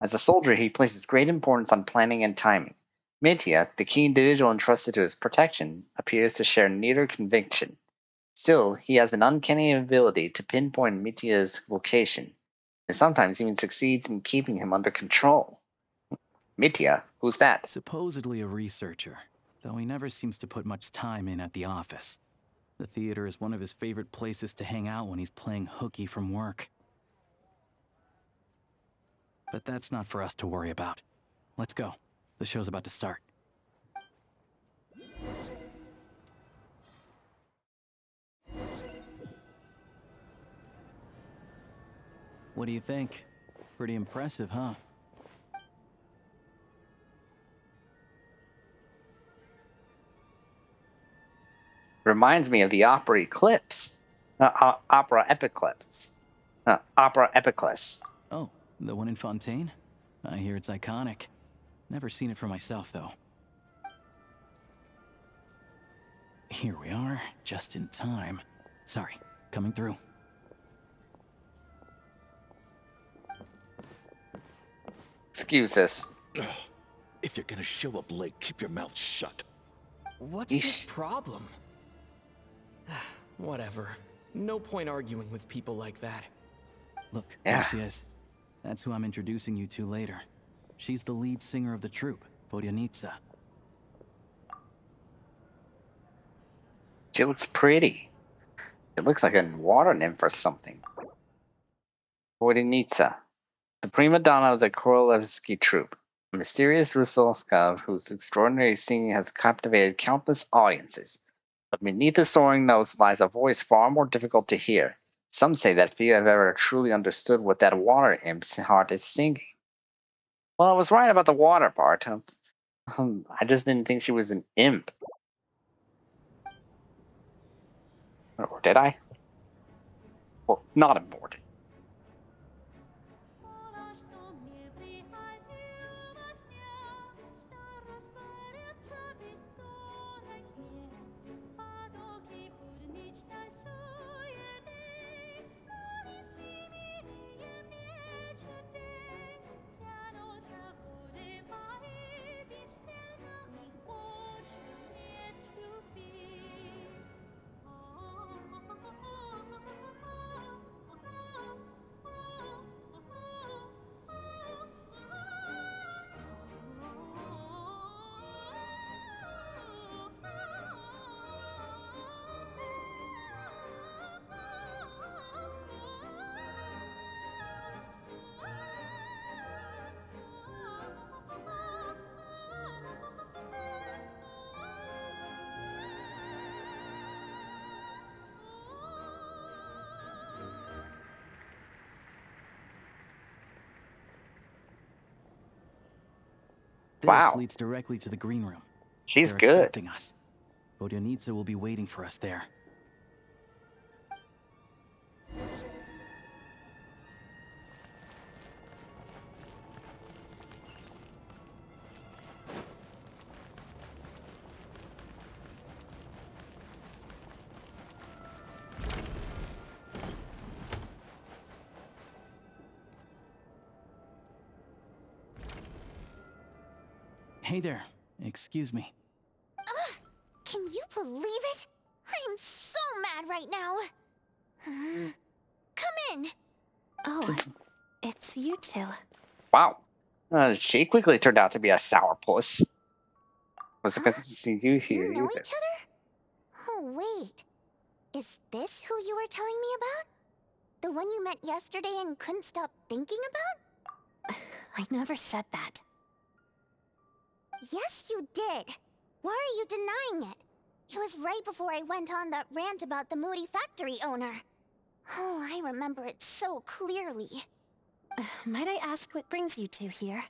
As a soldier, he places great importance on planning and timing. Mitya, the key individual entrusted to his protection, appears to share neither conviction. Still, he has an uncanny ability to pinpoint Mitya's location, and sometimes even succeeds in keeping him under control. Mitya, who's that? Supposedly a researcher, though he never seems to put much time in at the office. The theater is one of his favorite places to hang out when he's playing hooky from work. But that's not for us to worry about. Let's go. The show's about to start. What do you think? Pretty impressive, huh? Reminds me of the opera Eclipse. Opera Epiclipse. Opera Epiclipse. Oh, the one in Fontaine? I hear it's iconic. Never seen it for myself, though. Here we are, just in time. Sorry, coming through. Excuse us. If you're gonna show up late, keep your mouth shut. What's his problem? Whatever. No point arguing with people like that. Look, there she is. That's who I'm introducing you to later. She's the lead singer of the troupe, Vodyanitsa. She looks pretty. It looks like a water nymph or something. Vodyanitsa, the prima donna of the Korolyevsky troupe, a mysterious Rusovka whose extraordinary singing has captivated countless audiences. But beneath the soaring notes lies a voice far more difficult to hear. Some say that few have ever truly understood what that water imp's heart is singing. Well, I was right about the water part. I just didn't think she was an imp. Or did I? Well, not important. This Wow, leads directly to the green room. she's They're good. expecting us. Vodyanitsa will be waiting for us there. Hey there. Excuse me. Ugh! Can you believe it? I'm so mad right now. Come in. Oh, it's you two. Wow. She quickly turned out to be a sourpuss. Wasn't good to see you here You know either. each other? Oh, wait. Is this who you were telling me about? The one you met yesterday and couldn't stop thinking about? I never said that. Yes, you did. Why are you denying it? It was right before I went on that rant about the moody factory owner. Oh, I remember it so clearly. Might I ask what brings you two here?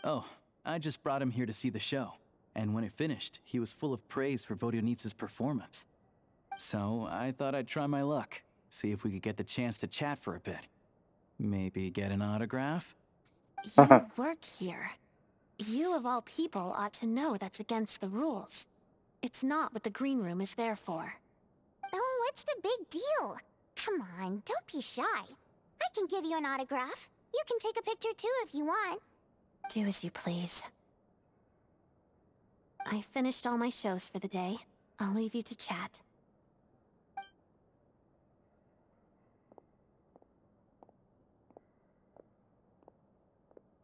Oh, I just brought him here to see the show. And when it finished, he was full of praise for Vodyanitsa's performance. So I thought I'd try my luck, see if we could get the chance to chat for a bit. Maybe get an autograph? You work here. You of all people ought to know that's against the rules. It's not what the green room is there for. Oh, what's the big deal? Come on, don't be shy. I can give you an autograph. You can take a picture too if you want. Do as you please. I finished all my shows for the day. I'll leave you to chat.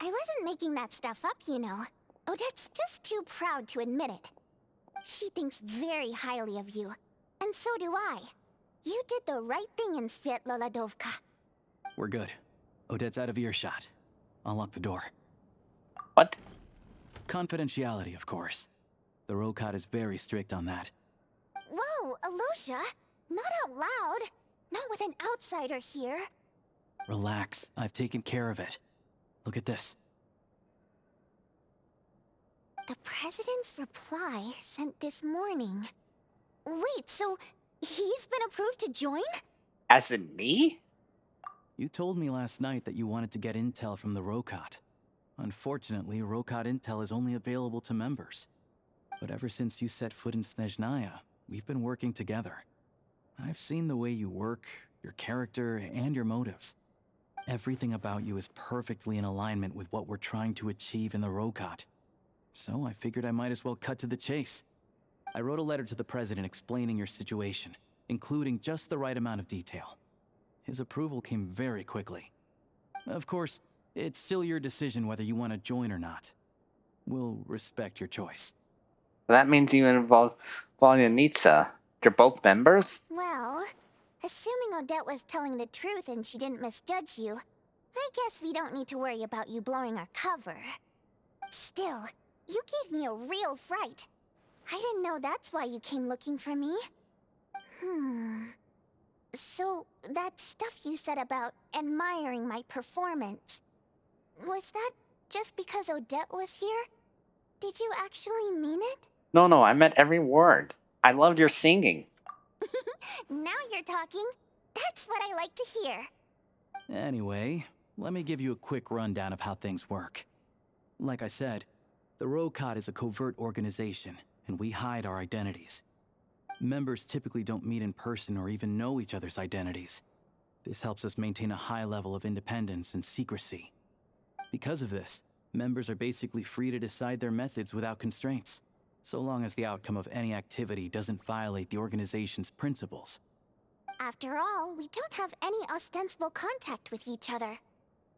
I wasn't making that stuff up, you know. Odette's just too proud to admit it. She thinks very highly of you. And so do I. You did the right thing in Svetloladovka. We're good. Odette's out of earshot. I'll lock the door. What? Confidentiality, of course. The Rokat is very strict on that. Whoa, Alyosha! Not out loud! Not with an outsider here. Relax, I've taken care of it. Look at this. The President's reply sent this morning. Wait, so he's been approved to join? As in me? You told me last night that you wanted to get intel from the Rokat. Unfortunately, Rokat intel is only available to members. But ever since you set foot in Snezhnaya, we've been working together. I've seen the way you work, your character, and your motives. Everything about you is perfectly in alignment with what we're trying to achieve in the Rokat. So I figured I might as well cut to the chase. I wrote a letter to the President explaining your situation, including just the right amount of detail. His approval came very quickly. Of course, it's still your decision whether you want to join or not. We'll respect your choice. That means you involve Volyanitsa. You're both members? Well, assuming Odette was telling the truth and she didn't misjudge you, I guess we don't need to worry about you blowing our cover. Still, you gave me a real fright. I didn't know that's why you came looking for me. So, that stuff you said about admiring my performance, was that just because Odette was here? Did you actually mean it? No, I meant every word. I loved your singing. Now you're talking. That's what I like to hear. Anyway, let me give you a quick rundown of how things work. Like I said, the Rokot is a covert organization, and we hide our identities. Members typically don't meet in person or even know each other's identities. This helps us maintain a high level of independence and secrecy. Because of this, members are basically free to decide their methods without constraints, so long as the outcome of any activity doesn't violate the organization's principles. After all, we don't have any ostensible contact with each other.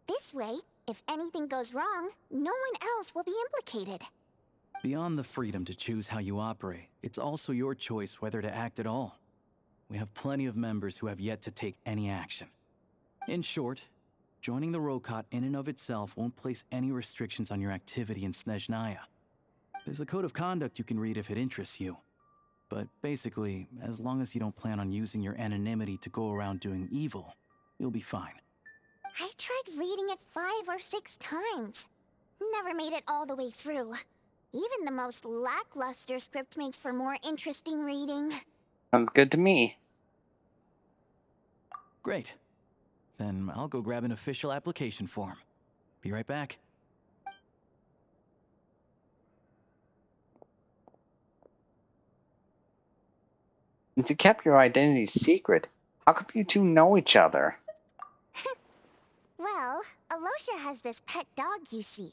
This way, if anything goes wrong, no one else will be implicated. Beyond the freedom to choose how you operate, it's also your choice whether to act at all. We have plenty of members who have yet to take any action. In short, joining the Rokot in and of itself won't place any restrictions on your activity in Snezhnaya. There's a code of conduct you can read if it interests you. But basically, as long as you don't plan on using your anonymity to go around doing evil, you'll be fine. I tried reading it 5 or 6 times. Never made it all the way through. Even the most lackluster script makes for more interesting reading. Sounds good to me. Great. Then I'll go grab an official application form. Be right back. Since you kept your identity secret, how come you two know each other? Well, Alyosha has this pet dog you see.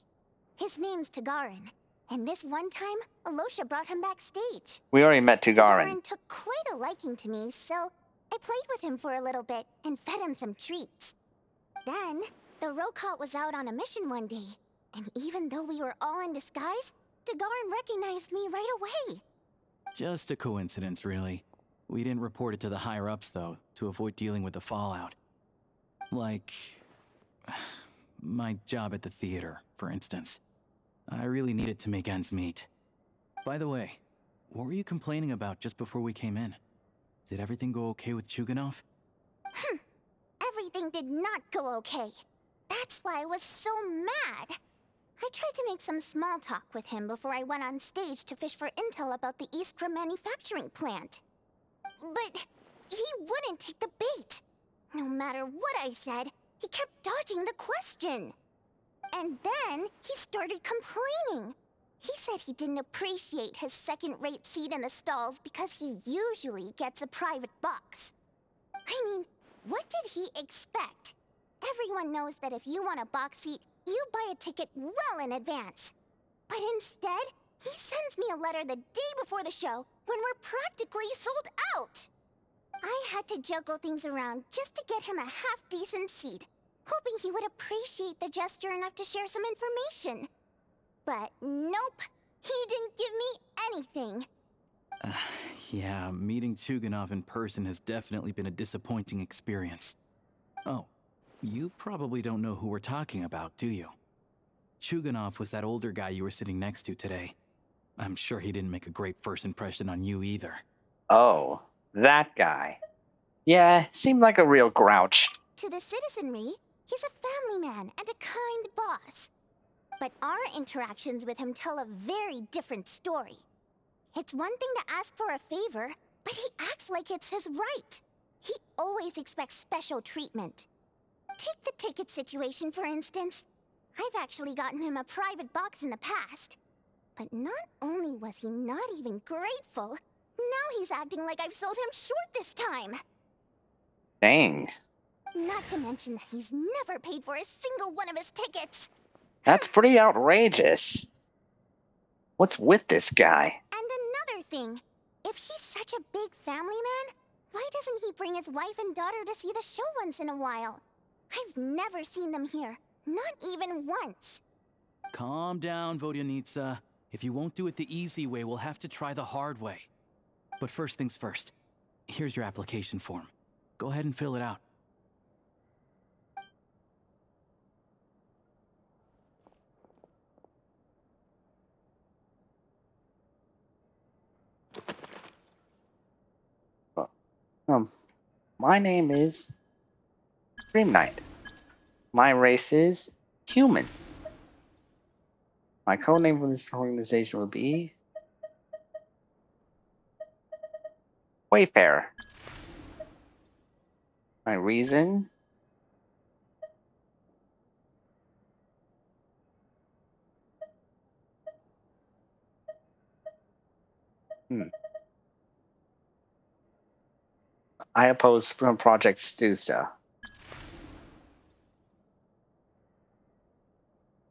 His name's Tagarin. And this one time, Alyosha brought him backstage. We already met Tagarin. Tagarin took quite a liking to me, so I played with him for a little bit and fed him some treats. Then, the Rokot was out on a mission one day, and even though we were all in disguise, Tagarin recognized me right away. Just a coincidence, really. We didn't report it to the higher-ups, though, to avoid dealing with the fallout. Like... my job at the theater, for instance. I really needed to make ends meet. By the way, what were you complaining about just before we came in? Did everything go okay with Chuganov? Everything did not go okay. That's why I was so mad. I tried to make some small talk with him before I went on stage to fish for intel about the Istra manufacturing plant. But he wouldn't take the bait. No matter what I said, he kept dodging the question. And then he started complaining. He said he didn't appreciate his second-rate seat in the stalls because he usually gets a private box. I mean, what did he expect? Everyone knows that if you want a box seat, you buy a ticket well in advance. But instead, he sends me a letter the day before the show when we're practically sold out. I had to juggle things around just to get him a half-decent seat, hoping he would appreciate the gesture enough to share some information. But nope, he didn't give me anything. Yeah, meeting Chuganov in person has definitely been a disappointing experience. Oh, you probably don't know who we're talking about, do you? Chuganov was that older guy you were sitting next to today. I'm sure he didn't make a great first impression on you either. Oh, that guy. Yeah, seemed like a real grouch. To the citizenry, he's a family man and a kind boss. But our interactions with him tell a very different story. It's one thing to ask for a favor, but he acts like it's his right. He always expects special treatment. Take the ticket situation, for instance. I've actually gotten him a private box in the past. But not only was he not even grateful, now he's acting like I've sold him short this time. Dang. Not to mention that he's never paid for a single one of his tickets. That's pretty outrageous. What's with this guy? And another thing, if he's such a big family man, why doesn't he bring his wife and daughter to see the show once in a while? I've never seen them here, not even once. Calm down, Vodyanitsa. If you won't do it the easy way, we'll have to try the hard way. But first things first. Here's your application form. Go ahead and fill it out. My name is Dream Knight. My race is human. My codename for this organization will be Wayfarer. My reason? I oppose Project Stusa.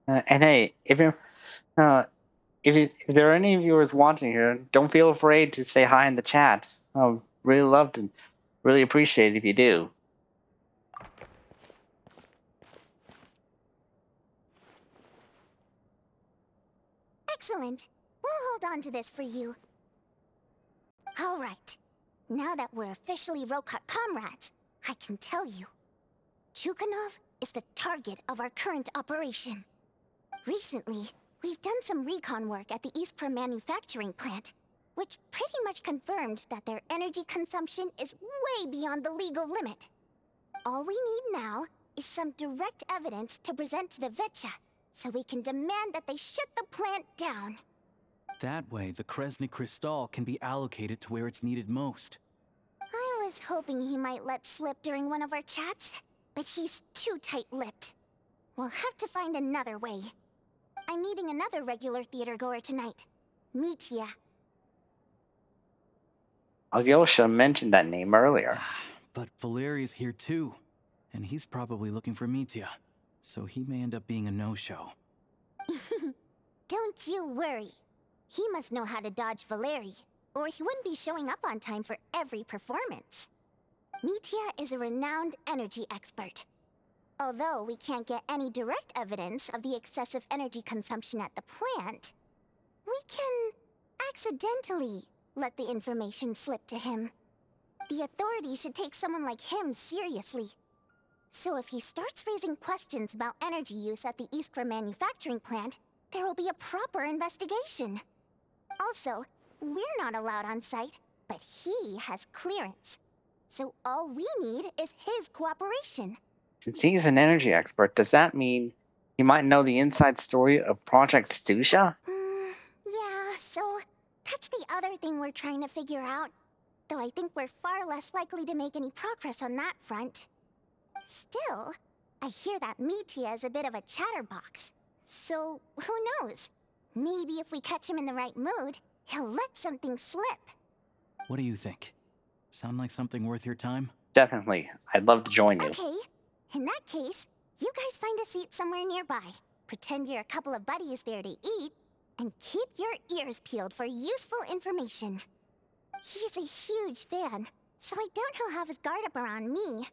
And hey, if there are any viewers watching here, don't feel afraid to say hi in the chat. I'd really love to, really appreciate it if you do. Excellent. We'll hold on to this for you. All right. Now that we're officially Rokut comrades, I can tell you. Chukhanov is the target of our current operation. Recently, we've done some recon work at the Iskra manufacturing plant, which pretty much confirmed that their energy consumption is way beyond the legal limit. All we need now is some direct evidence to present to the Vetcha, so we can demand that they shut the plant down. That way, the Kresnik Crystal can be allocated to where it's needed most. I was hoping he might let slip during one of our chats, but he's too tight-lipped. We'll have to find another way. I'm meeting another regular theater goer tonight, Mitya. Alyosha mentioned that name earlier. But Valeri's here too, and he's probably looking for Mitya, so he may end up being a no-show. Don't you worry. He must know how to dodge Valeri, or he wouldn't be showing up on time for every performance. Mitya is a renowned energy expert. Although we can't get any direct evidence of the excessive energy consumption at the plant, we can accidentally let the information slip to him. The authorities should take someone like him seriously. So if he starts raising questions about energy use at the Iskra manufacturing plant, there will be a proper investigation. Also, we're not allowed on site, but he has clearance. So all we need is his cooperation. Since he's an energy expert, does that mean he might know the inside story of Project Stusha? Yeah, so that's the other thing we're trying to figure out. Though I think we're far less likely to make any progress on that front. Still, I hear that Mitya is a bit of a chatterbox. So, who knows? Maybe if we catch him in the right mood, he'll let something slip. What do you think? Sound like something worth your time? Definitely. I'd love to join you. Okay, in that case, you guys find a seat somewhere nearby. Pretend you're a couple of buddies there to eat, and keep your ears peeled for useful information. He's a huge fan, so I doubt he'll have his guard up around me.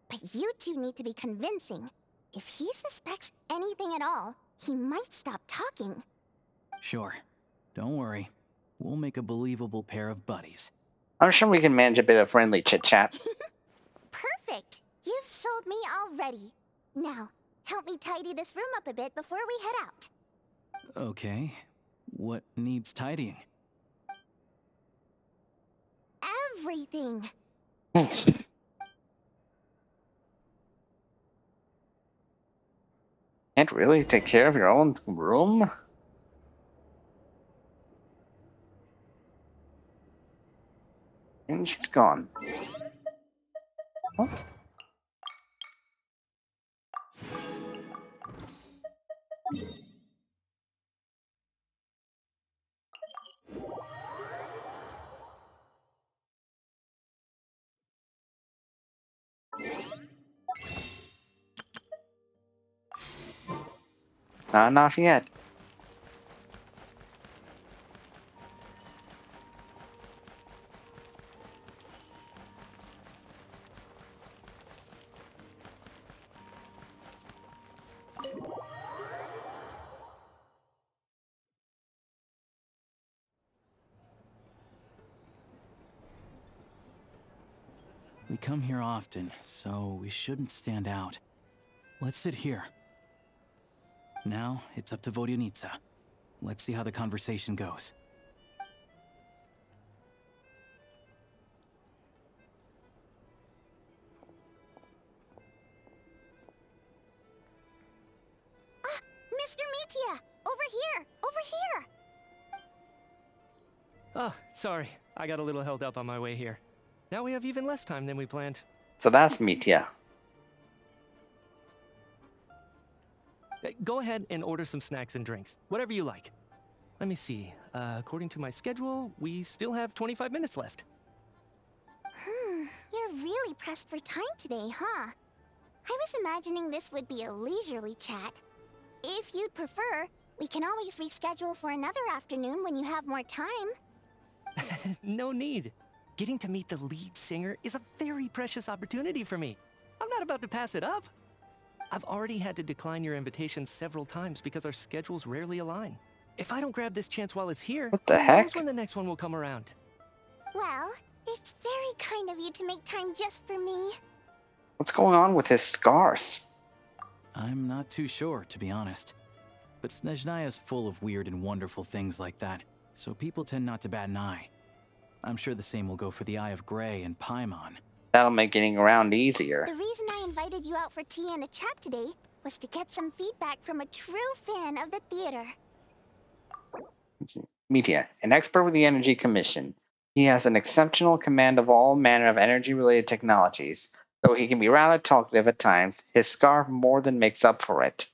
But you two need to be convincing. If he suspects anything at all, he might stop talking. Sure. Don't worry. We'll make a believable pair of buddies. I'm sure we can manage a bit of friendly chit-chat. Perfect! You've sold me already. Now, help me tidy this room up a bit before we head out. Okay. What needs tidying? Everything! Thanks. Can't really take care of your own room? And she's gone. Huh? Not yet. We come here often, so we shouldn't stand out. Let's sit here. Now, it's up to Vodyanitsa. Let's see how the conversation goes. Mr. Metia! Over here! Over here! Oh, sorry. I got a little held up on my way here. Now we have even less time than we planned. So that's Mitya. Go ahead and order some snacks and drinks. Whatever you like. Let me see. According to my schedule, we still have 25 minutes left. You're really pressed for time today, huh? I was imagining this would be a leisurely chat. If you'd prefer, we can always reschedule for another afternoon when you have more time. No need. Getting to meet the lead singer is a very precious opportunity for me. I'm not about to pass it up. I've already had to decline your invitation several times because our schedules rarely align. If I don't grab this chance while it's here, What the who heck? knows when the next one will come around? Well, it's very kind of you to make time just for me. What's going on with his scarf? I'm not too sure, to be honest. But Snezhnaya is full of weird and wonderful things like that, so people tend not to bat an eye. I'm sure the same will go for the Eye of Grey and Paimon. That'll make getting around easier. The reason I invited you out for tea and a chat today was to get some feedback from a true fan of the theater. Mitya, an expert with the Energy Commission. He has an exceptional command of all manner of energy-related technologies. Though he can be rather talkative at times, his scarf more than makes up for it.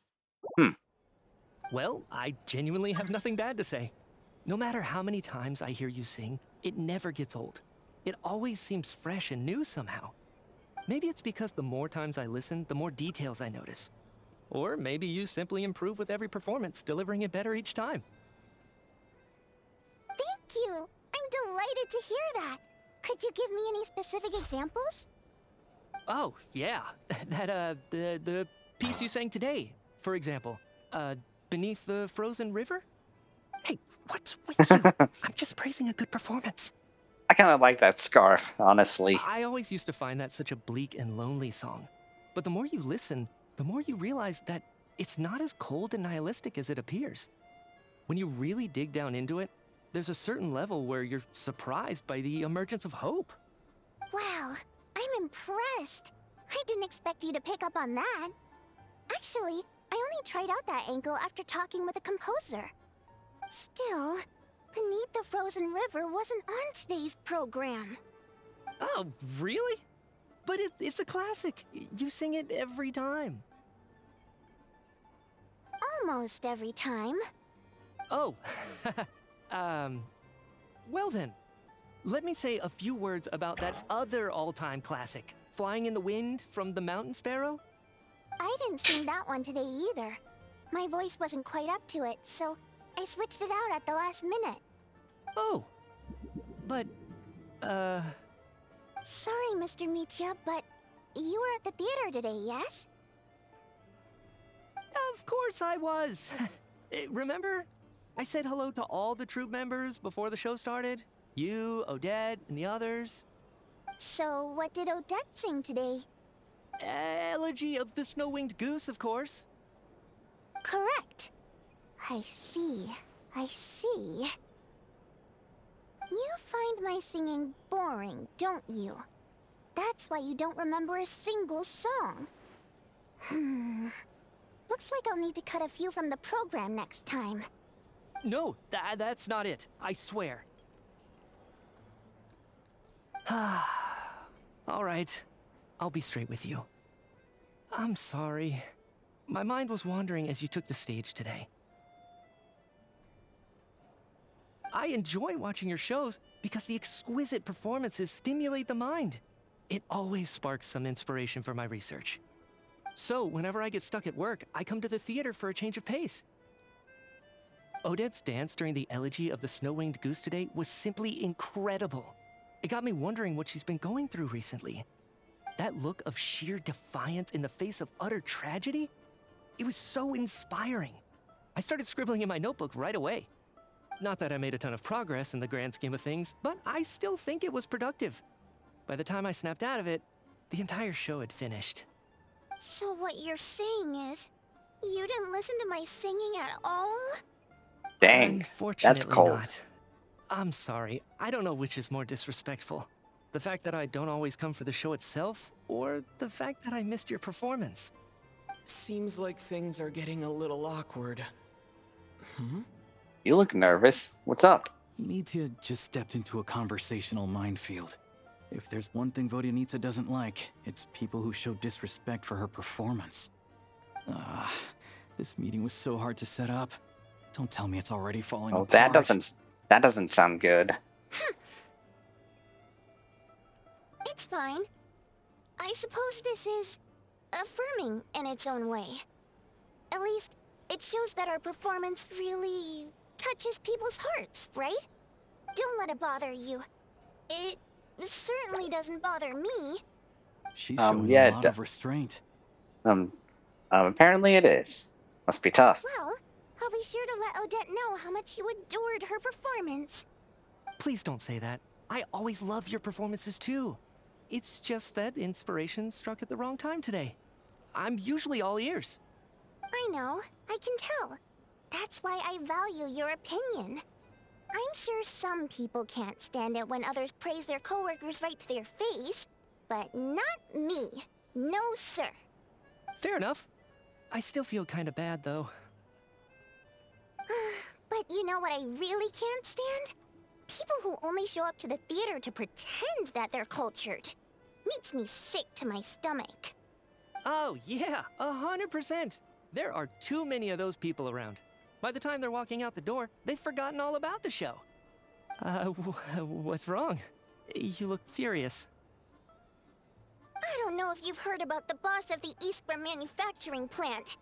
Well, I genuinely have nothing bad to say. No matter how many times I hear you sing, it never gets old. It always seems fresh and new somehow. Maybe it's because the more times I listen, the more details I notice. Or maybe you simply improve with every performance, delivering it better each time. Thank you! I'm delighted to hear that! Could you give me any specific examples? Oh, yeah. The piece you sang today, for example. Beneath the Frozen River? Hey, what's with you? I'm just praising a good performance. I kind of like that scarf, honestly. I always used to find that such a bleak and lonely song. But the more you listen, the more you realize that it's not as cold and nihilistic as it appears. When you really dig down into it, there's a certain level where you're surprised by the emergence of hope. Wow, I'm impressed. I didn't expect you to pick up on that. Actually, I only tried out that angle after talking with a composer. Still, Beneath the Frozen River wasn't on today's program. Oh, really? But it's a classic. You sing it every time. Almost every time. Oh, well then. Let me say a few words about that other all-time classic, Flying in the Wind from the Mountain Sparrow. I didn't sing that one today either. My voice wasn't quite up to it, so I switched it out at the last minute. Oh, but, Sorry, Mr. Mitya, but you were at the theater today, yes? Of course I was. Remember? I said hello to all the troupe members before the show started. You, Odette, and the others. So, what did Odette sing today? Elegy of the Snow-Winged Goose, of course. Correct. I see. I see. You find my singing boring, don't you? That's why you don't remember a single song. Looks like I'll need to cut a few from the program next time. No, that's not it. I swear. All right. I'll be straight with you. I'm sorry. My mind was wandering as you took the stage today. I enjoy watching your shows because the exquisite performances stimulate the mind. It always sparks some inspiration for my research. So, whenever I get stuck at work, I come to the theater for a change of pace. Odette's dance during the elegy of the Snow-Winged Goose today was simply incredible. It got me wondering what she's been going through recently. That look of sheer defiance in the face of utter tragedy? It was so inspiring. I started scribbling in my notebook right away. Not that I made a ton of progress in the grand scheme of things, but I still think it was productive. By the time I snapped out of it, the entire show had finished. So what you're saying is, you didn't listen to my singing at all? Dang, Unfortunately that's cold. not. I'm sorry, I don't know which is more disrespectful. The fact that I don't always come for the show itself, or the fact that I missed your performance. Seems like things are getting a little awkward. Hmm? You look nervous. What's up? Mitya just stepped into a conversational minefield. If there's one thing Vodyanitsa doesn't like, it's people who show disrespect for her performance. This meeting was so hard to set up. Don't tell me it's already falling Oh, apart. that doesn't sound good. It's fine. I suppose this is affirming in its own way. At least, it shows that our performance really touches people's hearts, right? Don't let it bother you. It certainly doesn't bother me. She's showing Yeah, a lot of restraint. Apparently it is. Must be tough. Well, I'll be sure to let Odette know how much you adored her performance. Please don't say that. I always love your performances too. It's just that inspiration struck at the wrong time today. I'm usually all ears. I know, I can tell. That's why I value your opinion. I'm sure some people can't stand it when others praise their coworkers right to their face, but not me. No, sir. Fair enough. I still feel kinda bad though. But you know what I really can't stand? People who only show up to the theater to pretend that they're cultured. Makes me sick to my stomach. Oh yeah, 100%. There are too many of those people around. By the time they're walking out the door, they've forgotten all about the show. What's wrong? You look furious. I don't know if you've heard about the boss of the Iskra manufacturing plant.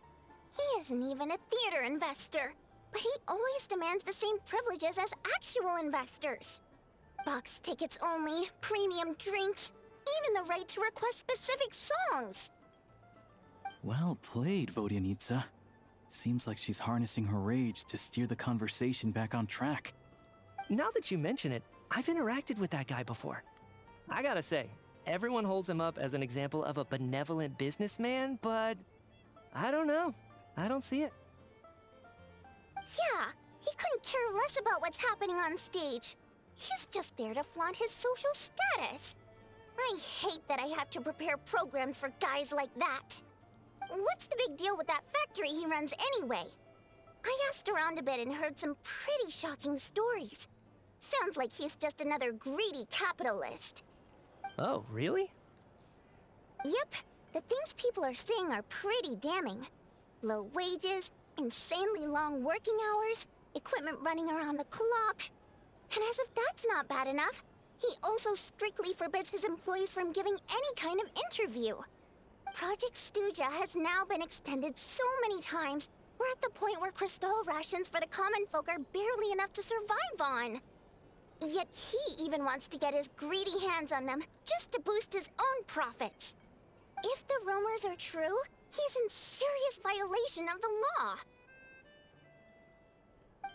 He isn't even a theater investor, but he always demands the same privileges as actual investors. Box tickets only, premium drinks, even the right to request specific songs. Well played, Vodyanitsa. Seems like she's harnessing her rage to steer the conversation back on track. Now that you mention it, I've interacted with that guy before. I gotta say, everyone holds him up as an example of a benevolent businessman, but I don't know. I don't see it. Yeah, he couldn't care less about what's happening on stage. He's just there to flaunt his social status. I hate that I have to prepare programs for guys like that. What's the big deal with that factory he runs anyway? I asked around a bit and heard some pretty shocking stories. Sounds like he's just another greedy capitalist. Oh, really? Yep, the things people are saying are pretty damning. Low wages, insanely long working hours, equipment running around the clock. And as if that's not bad enough, he also strictly forbids his employees from giving any kind of interview. Project Stuja has now been extended so many times, we're at the point where crystal rations for the common folk are barely enough to survive on. Yet he even wants to get his greedy hands on them, just to boost his own profits. If the rumors are true, he's in serious violation of the law.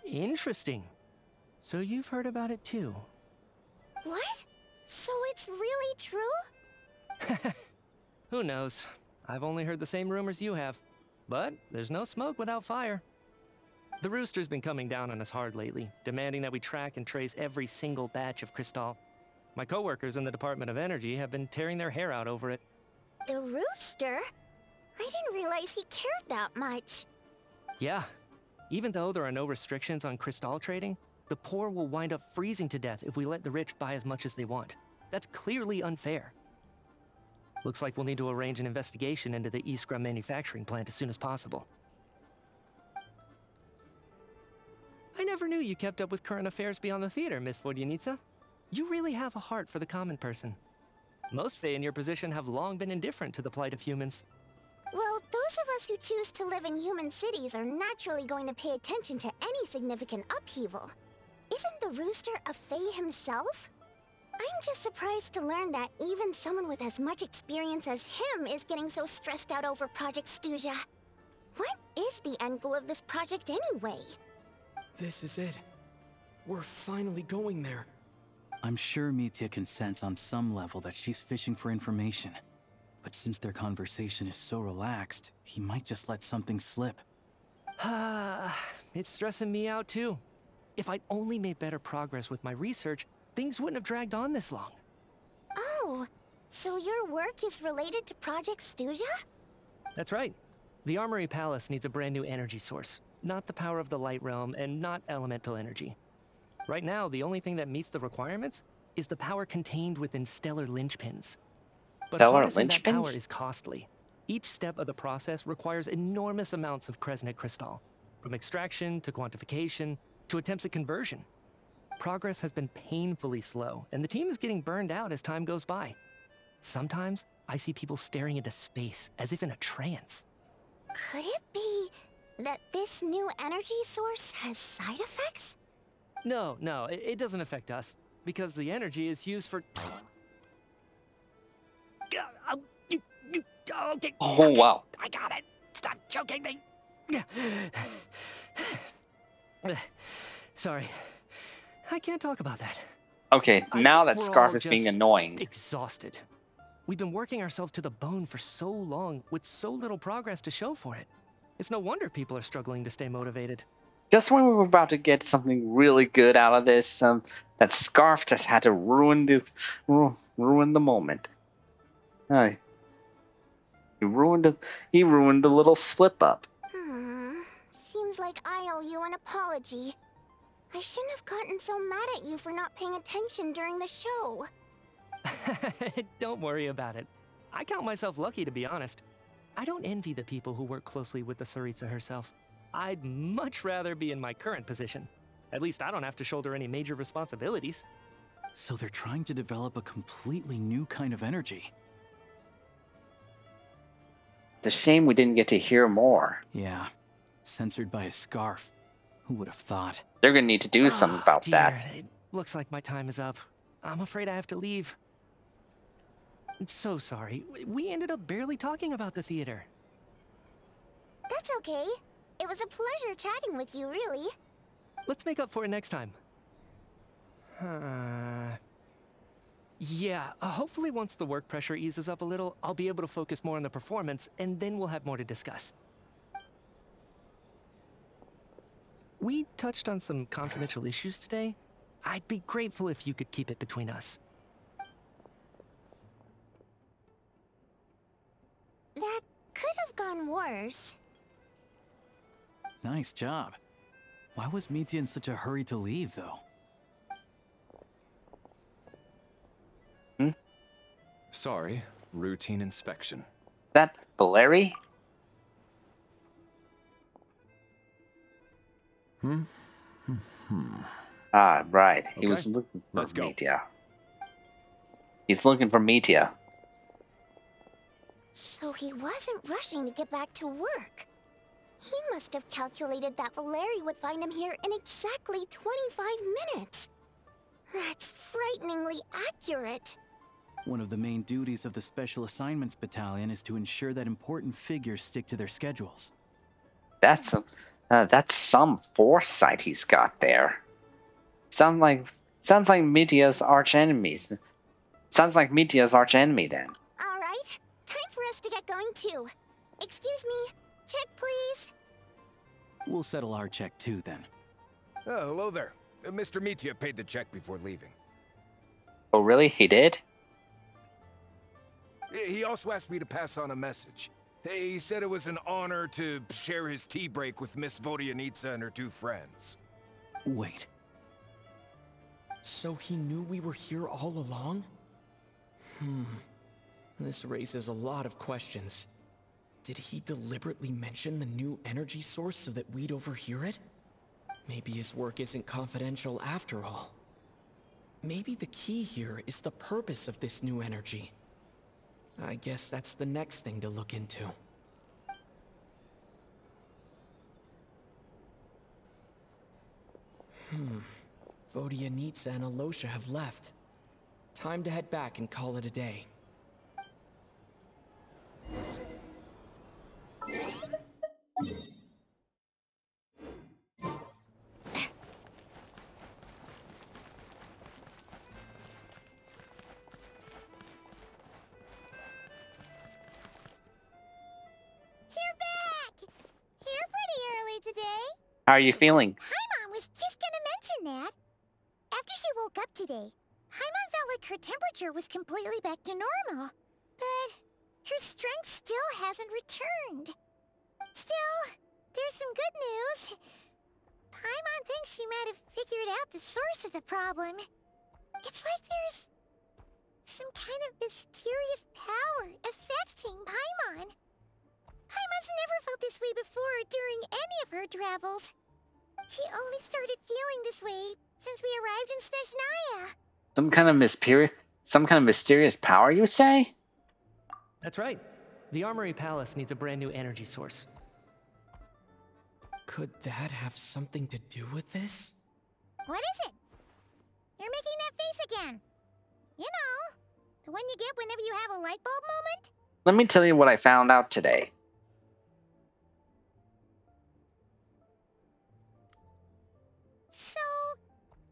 Interesting. So you've heard about it too? What? So it's really true? Who knows? I've only heard the same rumors you have. But there's no smoke without fire. The Rooster's been coming down on us hard lately, demanding that we track and trace every single batch of Crystal. My coworkers in the Department of Energy have been tearing their hair out over it. The Rooster? I didn't realize he cared that much. Yeah. Even though there are no restrictions on Crystal trading, the poor will wind up freezing to death if we let the rich buy as much as they want. That's clearly unfair. Looks like we'll need to arrange an investigation into the Iskra manufacturing plant as soon as possible. I never knew you kept up with current affairs beyond the theater, Miss Vodyanitsa. You really have a heart for the common person. Most Fae in your position have long been indifferent to the plight of humans. Well, those of us who choose to live in human cities are naturally going to pay attention to any significant upheaval. Isn't the Rooster a Fae himself? I'm just surprised to learn that even someone with as much experience as him is getting so stressed out over Project Stuja. What is the end goal of this project anyway? This is it. We're finally going there. I'm sure Mitya can sense on some level that she's fishing for information. But since their conversation is so relaxed, he might just let something slip. It's stressing me out too. If I'd only made better progress with my research, things wouldn't have dragged on this long. Oh, so your work is related to Project Stuja? That's right. The Armory Palace needs a brand new energy source. Not the power of the Light Realm, and not elemental energy. Right now, the only thing that meets the requirements is the power contained within stellar linchpins. But Stellar harnessing that power linchpins? is costly. Each step of the process requires enormous amounts of Kresnik crystal, from extraction to quantification to attempts at conversion. Progress has been painfully slow, and the team is getting burned out as time goes by. Sometimes, I see people staring into space, as if in a trance. Could it be that this new energy source has side effects? No, it doesn't affect us, because the energy is used for... Okay, Oh, wow. I got it. Stop choking me. Sorry, I can't talk about that. Okay, now that We're Scarf all is being just annoying. exhausted. We've been working ourselves to the bone for so long, with so little progress to show for it. It's no wonder people are struggling to stay motivated. Just when we were about to get something really good out of this, that Scarf just had to ruin the moment. He ruined the little slip up. Seems like I owe you an apology. I shouldn't have gotten so mad at you for not paying attention during the show. Don't worry about it. I count myself lucky, to be honest. I don't envy the people who work closely with the Tsaritsa herself. I'd much rather be in my current position. At least I don't have to shoulder any major responsibilities. So they're trying to develop a completely new kind of energy. It's a shame we didn't get to hear more. Yeah, censored by a scarf. Who would have thought? They're gonna need to do something about that. It looks like my time is up. I'm afraid I have to leave. I'm so sorry. We ended up barely talking about the theater. That's okay. It was a pleasure chatting with you, really. Let's make up for it next time. Yeah, hopefully once the work pressure eases up a little, I'll be able to focus more on the performance, and then we'll have more to discuss. We touched on some confidential issues today. I'd be grateful if you could keep it between us. That could have gone worse. Nice job. Why was Mitya in such a hurry to leave, though? Sorry, routine inspection. That Valeri? Ah, right. He was looking for Mitya. He's looking for Mitya. So he wasn't rushing to get back to work. He must have calculated that Valeri would find him here in exactly 25 minutes. That's frighteningly accurate. One of the main duties of the Special Assignments Battalion is to ensure that important figures stick to their schedules. That's some foresight he's got there. Sounds like Mitya's archenemy. Sounds like Mitya's archenemy then. All right, time for us to get going too. Excuse me, check please. We'll settle our check too then. Oh, hello there. Mr. Mitya paid the check before leaving. Oh really? He did? He also asked me to pass on a message. He said it was an honor to share his tea break with Miss Vodyanitsa and her two friends. Wait. So he knew we were here all along? This raises a lot of questions. Did he deliberately mention the new energy source so that we'd overhear it? Maybe his work isn't confidential after all. Maybe the key here is the purpose of this new energy. I guess that's the next thing to look into. Vodyanitsa and Alyosha have left. Time to head back and call it a day. You're back! Here pretty early today. How are you feeling? Paimon was just gonna mention that. After she woke up today, Paimon felt like her temperature was completely back to normal. But her strength still hasn't returned. Still, there's some good news. Paimon thinks she might have figured out the source of the problem. It's like there's some kind of mysterious power affecting Paimon. Paimon's never felt this way before during any of her travels. She only started feeling this way since we arrived in Snezhnaya. Some kind of mysterious power, you say? That's right. The Armory Palace needs a brand new energy source. Could that have something to do with this? What is it? You're making that face again. You know, the one you get whenever you have a light bulb moment? Let me tell you what I found out today. So,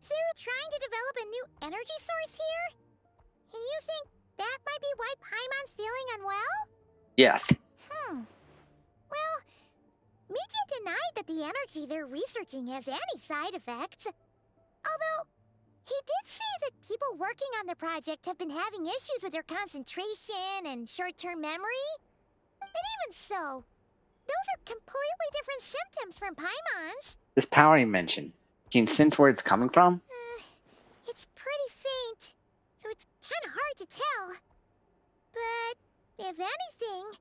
they're trying to develop a new energy source here? And you think that might be why Paimon's feeling unwell? Yes. Well, Mija denied that the energy they're researching has any side effects. Although, he did say that people working on the project have been having issues with their concentration and short-term memory. But even so, those are completely different symptoms from Paimon's. This power you mentioned, can you sense where it's coming from? It's pretty faint, so it's kind of hard to tell. But, if anything,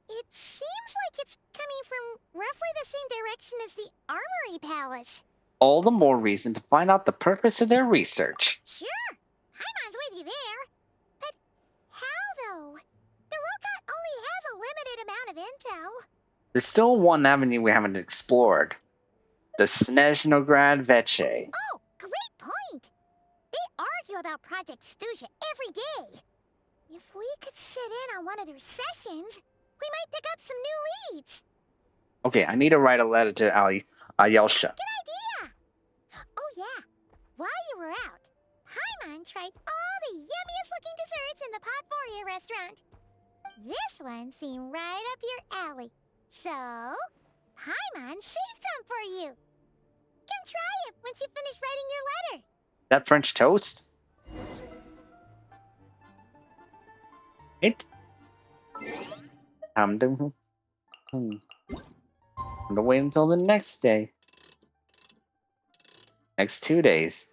it seems like it's coming from roughly the same direction as the Armory Palace. All the more reason to find out the purpose of their research. Sure, Paimon's with you there. But how, though? The robot only has a limited amount of intel. There's still one avenue we haven't explored. The Snezhnaya Veche. Oh, great point! They argue about Project Stuja every day. If we could sit in on one of their sessions, we might pick up some new leads. Okay, I need to write a letter to Alyosha. Good idea! Oh yeah, while you were out, Paimon tried all the yummiest looking desserts in the Potvoria restaurant. This one seemed right up your alley. So, Paimon saved some for you. Come try it once you finish writing your letter. That French toast? I'm to wait until the next day. Next 2 days.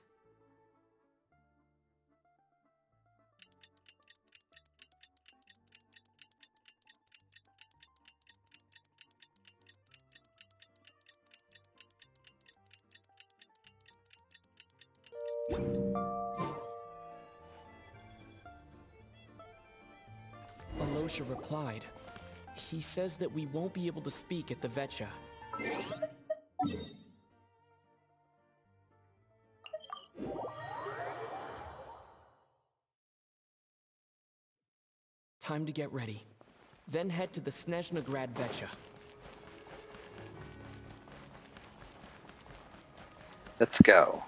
Alyosha replied. He says that we won't be able to speak at the Vecha. Time to get ready. Then head to the Snezhnaya Vecha. Let's go.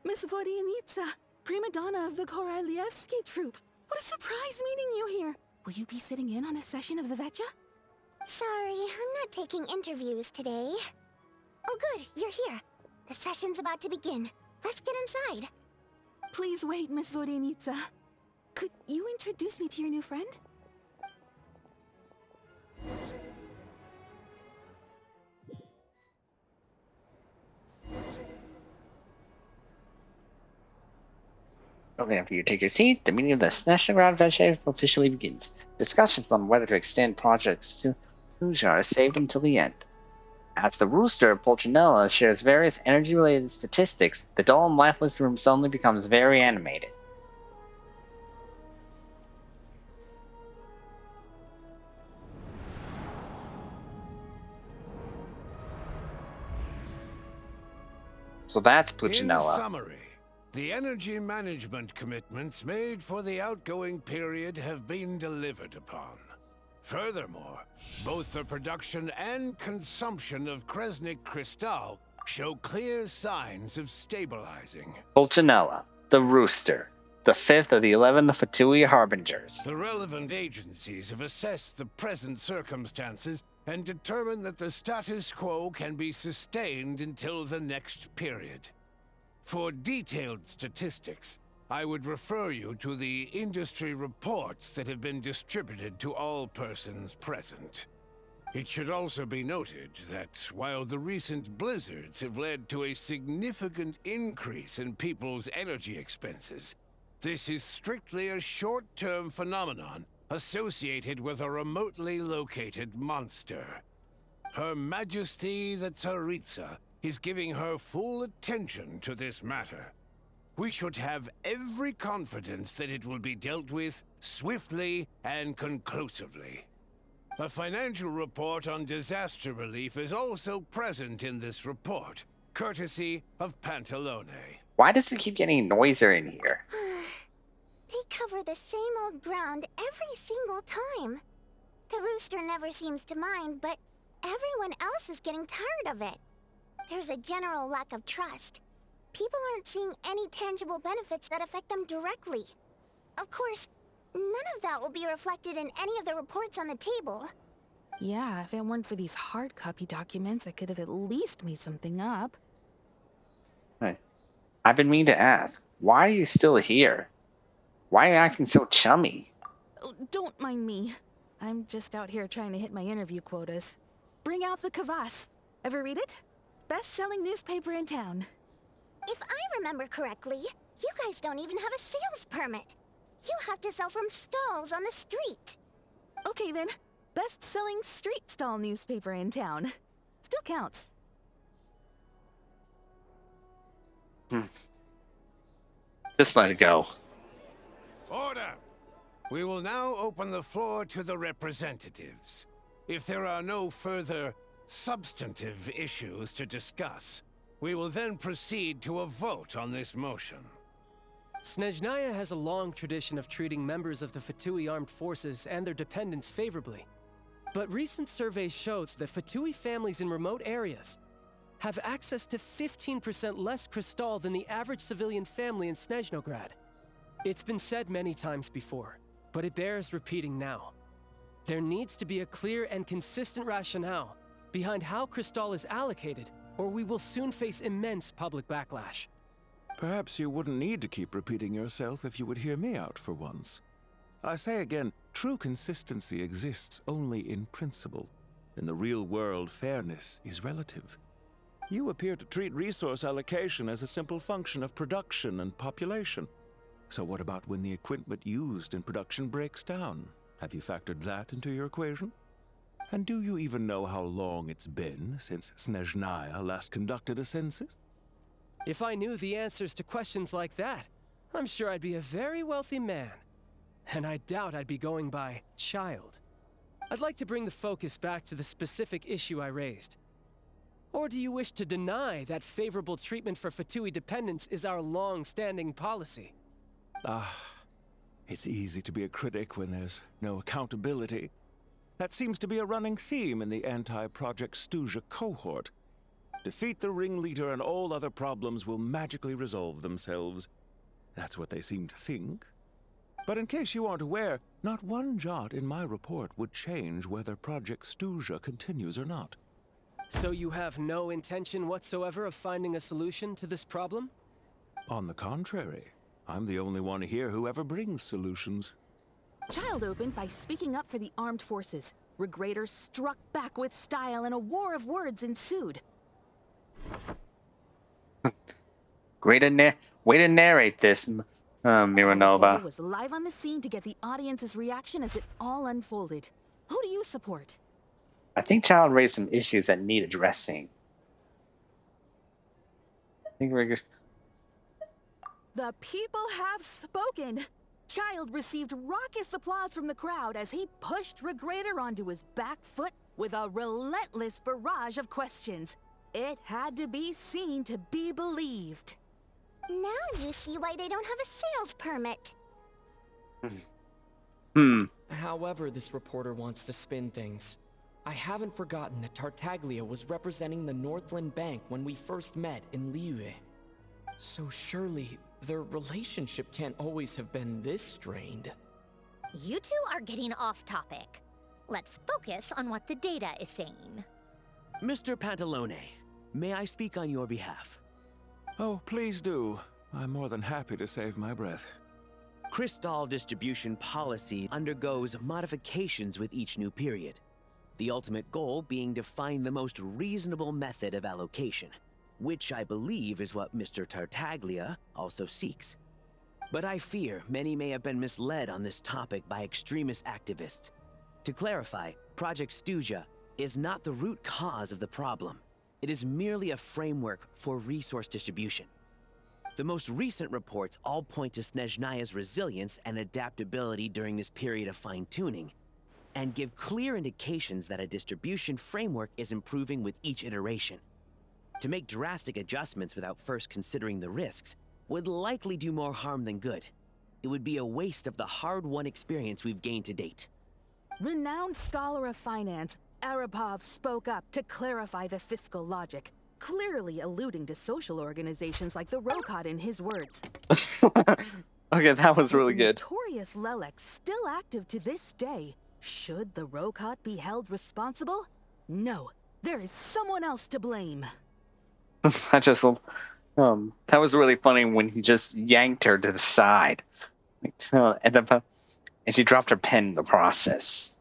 Miss Vodyanitsa, prima donna of the Korolievsky troupe. What a surprise meeting you here. Will you be sitting in on a session of the Vecha? Sorry, I'm not taking interviews today. Oh good, you're here. The session's about to begin. Let's get inside. Please wait, Miss Vodyanitsa. Could you introduce me to your new friend? Okay, after you take your seat, the meeting of the Snezhnaya Veche officially begins. Discussions on whether to extend projects to Stuja are saved until the end. As the rooster, Pulcinella shares various energy-related statistics, the dull and lifeless room suddenly becomes very animated. So that's In Pulcinella. summary, the energy management commitments made for the outgoing period have been delivered upon. Furthermore, both the production and consumption of Kresnik Crystal show clear signs of stabilizing. Pulcinella, the rooster, the fifth of the 11 Fatui Harbingers. The relevant agencies have assessed the present circumstances and determined that the status quo can be sustained until the next period. For detailed statistics, I would refer you to the industry reports that have been distributed to all persons present. It should also be noted that while the recent blizzards have led to a significant increase in people's energy expenses, this is strictly a short-term phenomenon associated with a remotely located monster. Her Majesty the Tsaritsa is giving her full attention to this matter. We should have every confidence that it will be dealt with swiftly and conclusively. A financial report on disaster relief is also present in this report, courtesy of Pantalone. Why does it keep getting noisier in here? They cover the same old ground every single time. The rooster never seems to mind, but everyone else is getting tired of it. There's a general lack of trust. People aren't seeing any tangible benefits that affect them directly. Of course, none of that will be reflected in any of the reports on the table. Yeah, if it weren't for these hard copy documents, I could have at least made something up. Hey, I've been meaning to ask, why are you still here? Why are you acting so chummy? Oh, don't mind me. I'm just out here trying to hit my interview quotas. Bring out the kvass. Ever read it? Best-selling newspaper in town. If I remember correctly, you guys don't even have a sales permit. You have to sell from stalls on the street. Okay then. Best-selling street stall newspaper in town. Still counts. Just let it go. Order! We will now open the floor to the representatives. If there are no further substantive issues to discuss, we will then proceed to a vote on this motion. Snezhnaya has a long tradition of treating members of the Fatui armed forces and their dependents favorably. But recent surveys shows that Fatui families in remote areas have access to 15% less crystal than the average civilian family in Snezhnograd. It's been said many times before, but it bears repeating now. There needs to be a clear and consistent rationale behind how crystal is allocated, or we will soon face immense public backlash. Perhaps you wouldn't need to keep repeating yourself if you would hear me out for once. I say again, true consistency exists only in principle. In the real world, fairness is relative. You appear to treat resource allocation as a simple function of production and population. So what about when the equipment used in production breaks down? Have you factored that into your equation? And do you even know how long it's been since Snezhnaya last conducted a census? If I knew the answers to questions like that, I'm sure I'd be a very wealthy man. And I doubt I'd be going by child. I'd like to bring the focus back to the specific issue I raised. Or do you wish to deny that favorable treatment for Fatui dependents is our long-standing policy? It's easy to be a critic when there's no accountability. That seems to be a running theme in the anti-Project Stuzha cohort. Defeat the ringleader and all other problems will magically resolve themselves. That's what they seem to think. But in case you aren't aware, not one jot in my report would change whether Project Stuzha continues or not. So you have no intention whatsoever of finding a solution to this problem? On the contrary, I'm the only one here who ever brings solutions. Child opened by speaking up for the armed forces. Regrator struck back with style and a war of words ensued. Way to narrate this, Miranova. I was live on the scene to get the audience's reaction as it all unfolded. Who do you support? I think Child raised some issues that need addressing. I think we're good. The people have spoken. Child received raucous applause from the crowd as he pushed Regrator onto his back foot with a relentless barrage of questions. It had to be seen to be believed. Now you see why they don't have a sales permit. However this reporter wants to spin things, I haven't forgotten that Tartaglia was representing the Northland Bank when we first met in Liyue. So surely their relationship can't always have been this strained. You two are getting off topic. Let's focus on what the data is saying. Mr. Pantalone, may I speak on your behalf? Oh, please do. I'm more than happy to save my breath. Crystal distribution policy undergoes modifications with each new period. The ultimate goal being to find the most reasonable method of allocation, which I believe is what Mr. Tartaglia also seeks. But I fear many may have been misled on this topic by extremist activists. To clarify, Project Stuja is not the root cause of the problem. It is merely a framework for resource distribution. The most recent reports all point to Snezhnaya's resilience and adaptability during this period of fine-tuning, and give clear indications that a distribution framework is improving with each iteration. To make drastic adjustments without first considering the risks would likely do more harm than good. It would be a waste of the hard-won experience we've gained to date. Renowned scholar of finance, Arapov spoke up to clarify the fiscal logic, clearly alluding to social organizations like the Rokot in his words. Okay, that was really With the good. notorious Lelek still active to this day, should the Rokot be held responsible? No, there is someone else to blame. I just that was really funny when he just yanked her to the side, and she dropped her pen in the process.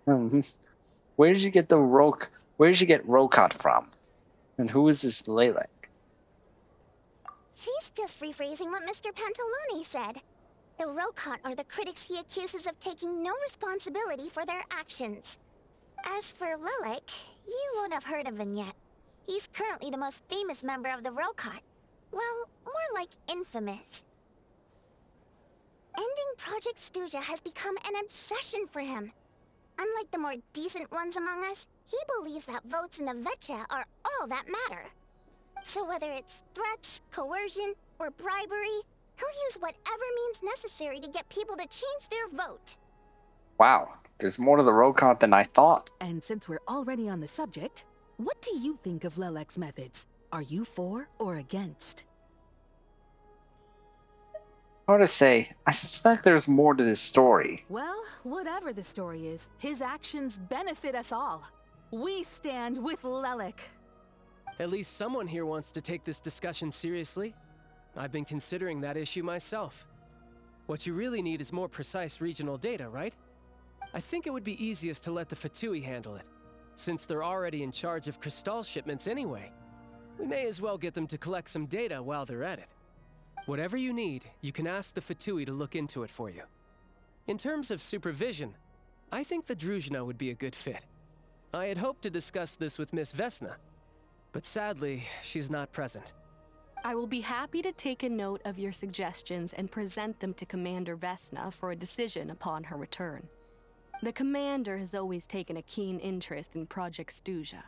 Where did you get Where did you get Rokot from? And who is this Lelek? She's just rephrasing what Mr. Pantalone said. The Rokot are the critics he accuses of taking no responsibility for their actions. As for Lilac, you won't have heard of him yet. He's currently the most famous member of the Rokot. Well, more like infamous. Ending Project Stuja has become an obsession for him. Unlike the more decent ones among us, he believes that votes in the Vetcha are all that matter. So whether it's threats, coercion, or bribery, he'll use whatever means necessary to get people to change their vote. Wow, there's more to the Rokot than I thought. And since we're already on the subject, what do you think of Lelek's methods? Are you for or against? Hard to say. I suspect there's more to this story. Well, whatever the story is, his actions benefit us all. We stand with Lelek. At least someone here wants to take this discussion seriously. I've been considering that issue myself. What you really need is more precise regional data, right? I think it would be easiest to let the Fatui handle it, since they're already in charge of Crystal shipments anyway. We may as well get them to collect some data while they're at it. Whatever you need, you can ask the Fatui to look into it for you. In terms of supervision, I think the Druzhna would be a good fit. I had hoped to discuss this with Miss Vesna, but sadly, she's not present. I will be happy to take a note of your suggestions and present them to Commander Vesna for a decision upon her return. The Commander has always taken a keen interest in Project Stuja.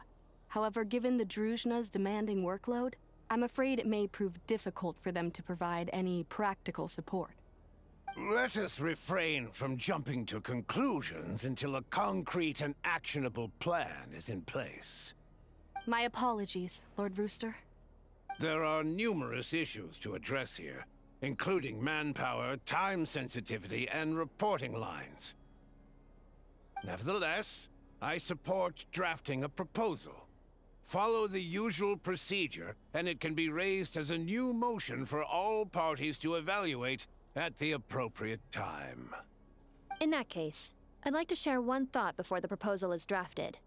However, given the Druzhna's demanding workload, I'm afraid it may prove difficult for them to provide any practical support. Let us refrain from jumping to conclusions until a concrete and actionable plan is in place. My apologies, Lord Rooster. There are numerous issues to address here, including manpower, time sensitivity, and reporting lines. Nevertheless, I support drafting a proposal. Follow the usual procedure, and it can be raised as a new motion for all parties to evaluate at the appropriate time. In that case, I'd like to share one thought before the proposal is drafted.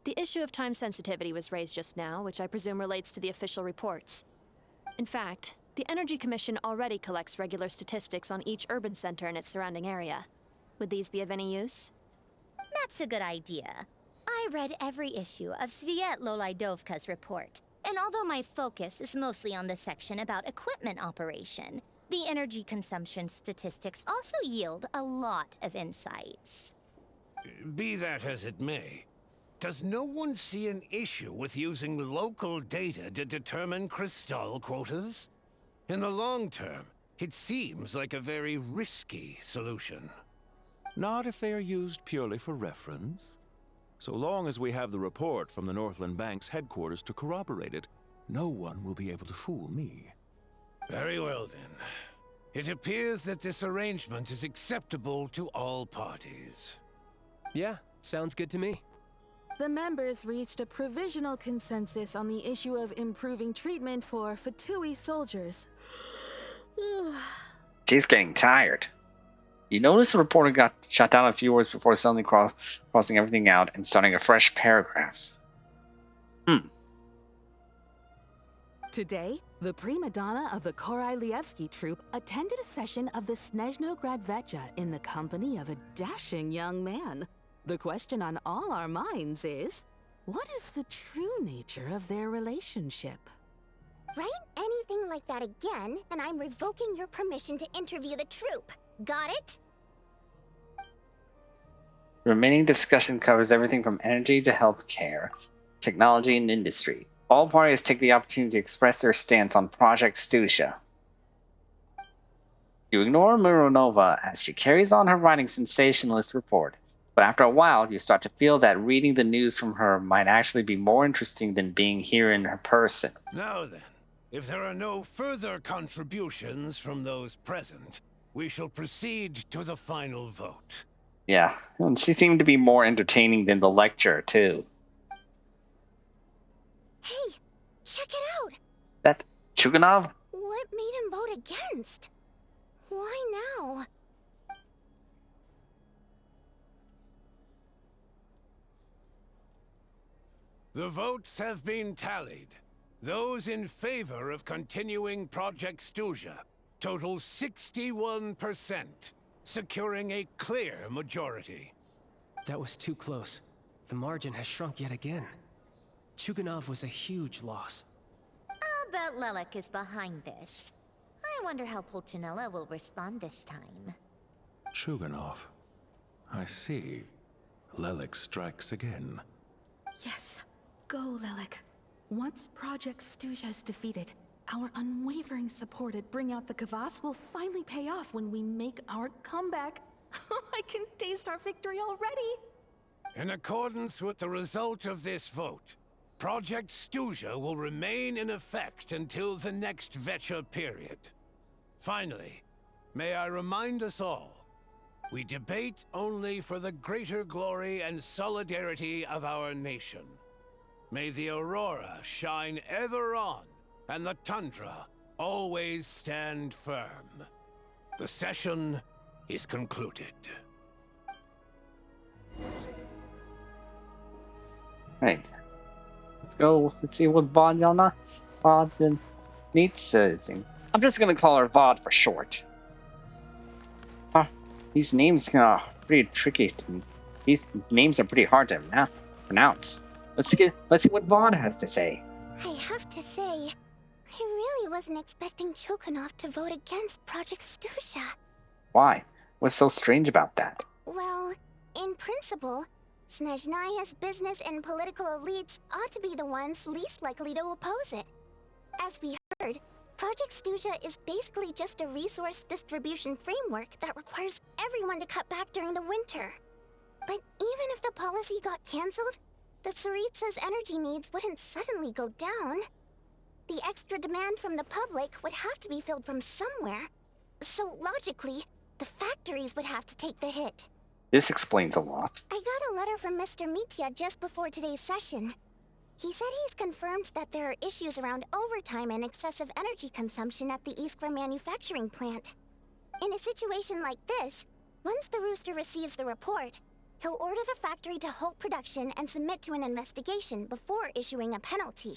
The issue of time sensitivity was raised just now, which I presume relates to the official reports. In fact, the Energy Commission already collects regular statistics on each urban center and its surrounding area. Would these be of any use? That's a good idea. I read every issue of Sviet Lolaidovka's report, and although my focus is mostly on the section about equipment operation, the energy consumption statistics also yield a lot of insights. Be that as it may, does no one see an issue with using local data to determine Crystal quotas? In the long term, it seems like a very risky solution. Not if they are used purely for reference. So long as we have the report from the Northland Bank's headquarters to corroborate it, no one will be able to fool me. Very well then. It appears that this arrangement is acceptable to all parties. Yeah, sounds good to me. The members reached a provisional consensus on the issue of improving treatment for fatui soldiers. She's getting tired. You notice the reporter got shut down a few words before suddenly crossing everything out and starting a fresh paragraph. Today, the prima donna of the Korylevsky troupe attended a session of the Snezhnaya Vecha in the company of a dashing young man. The question on all our minds is, what is the true nature of their relationship? Write anything like that again, and I'm revoking your permission to interview the troupe. Got it? The remaining discussion covers everything from energy to healthcare, technology, and industry. All parties take the opportunity to express their stance on Project Stusha. You ignore Mironova as she carries on her writing sensationalist report, but after a while you start to feel that reading the news from her might actually be more interesting than being here in her person. Now then, if there are no further contributions from those present, we shall proceed to the final vote. Yeah, and she seemed to be more entertaining than the lecture, too. Hey, check it out! That Chuganov? What made him vote against? Why now? The votes have been tallied. Those in favor of continuing Project Stusha total 61%, securing a clear majority. That was too close. The margin has shrunk yet again. Chuganov was a huge loss. I'll bet Lelek is behind this. I wonder how Pulcinella will respond this time. Chuganov. I see. Lelek strikes again. Yes. Go, Lelek. Once Project Stusha is defeated, our unwavering support at Bring Out the Kvass will finally pay off when we make our comeback. I can taste our victory already! In accordance with the result of this vote, Project Stusha will remain in effect until the next Vecha period. Finally, may I remind us all, we debate only for the greater glory and solidarity of our nation. May the aurora shine ever on, and the tundra always stand firm. The session is concluded. Right. Let's go. Let's see what Vod needs. I'm just gonna call her Vod for short. These names are pretty tricky. These names are pretty hard to pronounce. Let's see what Vod has to say. I have to say, I really wasn't expecting Chukhanov to vote against Project Stusha. Why? What's so strange about that? Well, in principle, Snezhnaya's business and political elites ought to be the ones least likely to oppose it. As we heard, Project Stusha is basically just a resource distribution framework that requires everyone to cut back during the winter. But even if the policy got cancelled, the Tsaritsa's energy needs wouldn't suddenly go down. The extra demand from the public would have to be filled from somewhere. So logically, the factories would have to take the hit. This explains a lot. I got a letter from Mr. Mitya just before today's session. He said he's confirmed that there are issues around overtime and excessive energy consumption at the Iskra manufacturing plant. In a situation like this, once the Rooster receives the report, he'll order the factory to halt production and submit to an investigation before issuing a penalty.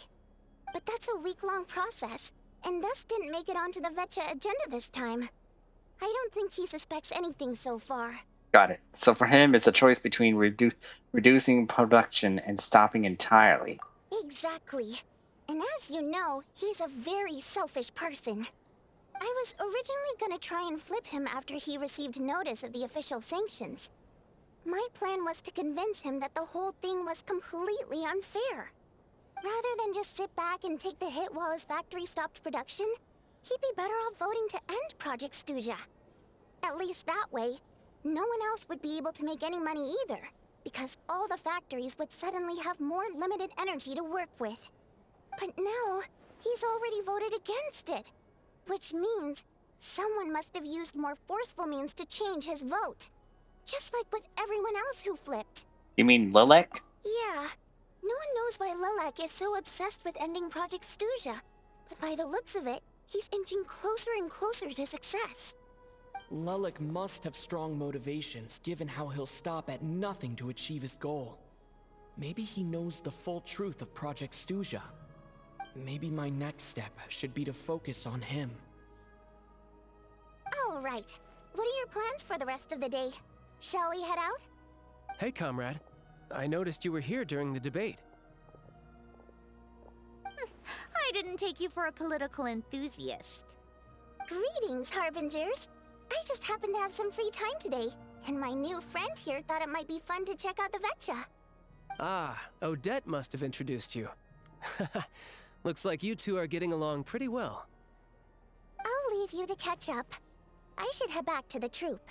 But that's a week-long process, and thus didn't make it onto the Vecha agenda this time. I don't think he suspects anything so far. Got it. So for him, it's a choice between reducing production and stopping entirely. Exactly. And as you know, he's a very selfish person. I was originally gonna try and flip him after he received notice of the official sanctions. My plan was to convince him that the whole thing was completely unfair. Rather than just sit back and take the hit while his factory stopped production, he'd be better off voting to end Project Stusha. At least that way, no one else would be able to make any money either, because all the factories would suddenly have more limited energy to work with. But now, he's already voted against it, which means someone must have used more forceful means to change his vote. Just like with everyone else who flipped. You mean Lelek? Yeah, knows why Lilac is so obsessed with ending Project Stuja, but by the looks of it, he's inching closer and closer to success. Lilac must have strong motivations, given how he'll stop at nothing to achieve his goal. Maybe he knows the full truth of Project Stuja. Maybe my next step should be to focus on him. All right. What are your plans for the rest of the day? Shall we head out? Hey, comrade. I noticed you were here during the debate. I didn't take you for a political enthusiast. Greetings, Harbingers. I just happened to have some free time today, and my new friend here thought it might be fun to check out the Vetcha. Ah, Odette must have introduced you. Looks like you two are getting along pretty well. I'll leave you to catch up. I should head back to the troop.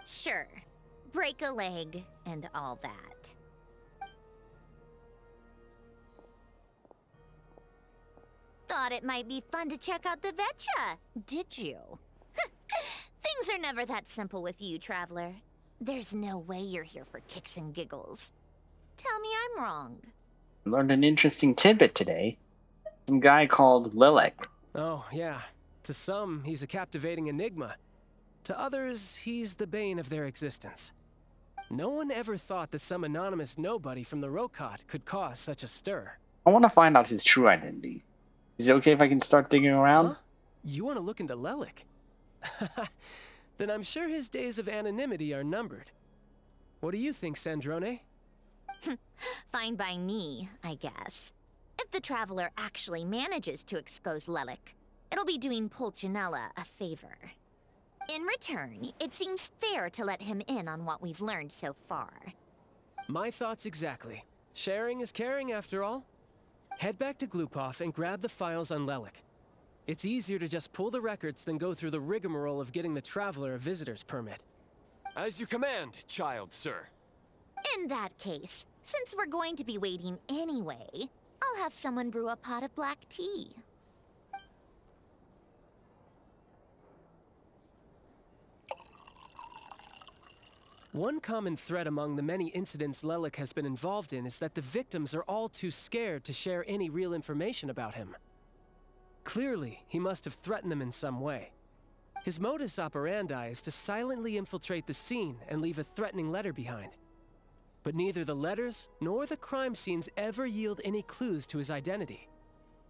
Sure. Break a leg and all that. Thought it might be fun to check out the Vetcha, did you? Things are never that simple with you, Traveler. There's no way you're here for kicks and giggles. Tell me I'm wrong. Learned an interesting tidbit today. Some guy called Lilac. Oh, yeah. To some, he's a captivating enigma. To others, he's the bane of their existence. No one ever thought that some anonymous nobody from the Rokot could cause such a stir. I want to find out his true identity. Is it okay if I can start digging around? Huh? You want to look into Lilac? Then I'm sure his days of anonymity are numbered. What do you think, Sandrone? Fine by me, I guess. If the Traveler actually manages to expose Lilac, it'll be doing Pulcinella a favor. In return, it seems fair to let him in on what we've learned so far. My thoughts exactly. Sharing is caring, after all. Head back to Glupov and grab the files on Lilac. It's easier to just pull the records than go through the rigmarole of getting the Traveler a visitor's permit. As you command, child, sir. In that case, since we're going to be waiting anyway, I'll have someone brew a pot of black tea. One common thread among the many incidents Lilac has been involved in is that the victims are all too scared to share any real information about him. Clearly, he must have threatened them in some way. His modus operandi is to silently infiltrate the scene and leave a threatening letter behind. But neither the letters nor the crime scenes ever yield any clues to his identity.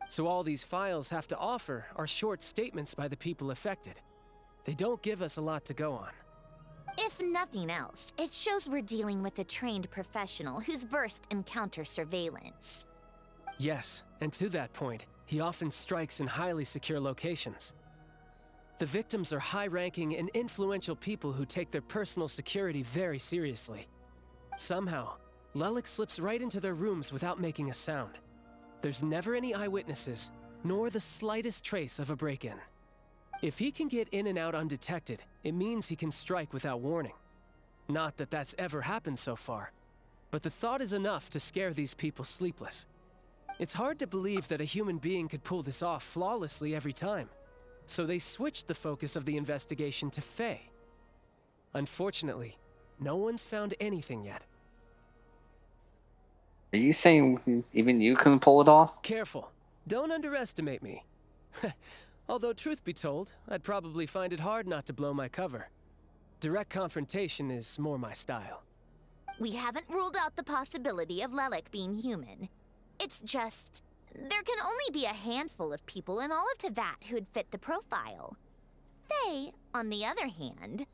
So all these files have to offer are short statements by the people affected. They don't give us a lot to go on. If nothing else, it shows we're dealing with a trained professional who's versed in counter-surveillance. Yes, and to that point, he often strikes in highly secure locations. The victims are high-ranking and influential people who take their personal security very seriously. Somehow, Lilac slips right into their rooms without making a sound. There's never any eyewitnesses, nor the slightest trace of a break-in. If he can get in and out undetected, it means he can strike without warning. Not that that's ever happened so far, but the thought is enough to scare these people sleepless. It's hard to believe that a human being could pull this off flawlessly every time, so they switched the focus of the investigation to Faye. Unfortunately, no one's found anything yet. Are you saying even you couldn't pull it off? Careful. Don't underestimate me. Although, truth be told, I'd probably find it hard not to blow my cover. Direct confrontation is more my style. We haven't ruled out the possibility of Lilac being human. It's just, there can only be a handful of people in all of Teyvat who'd fit the profile. Faye, on the other hand,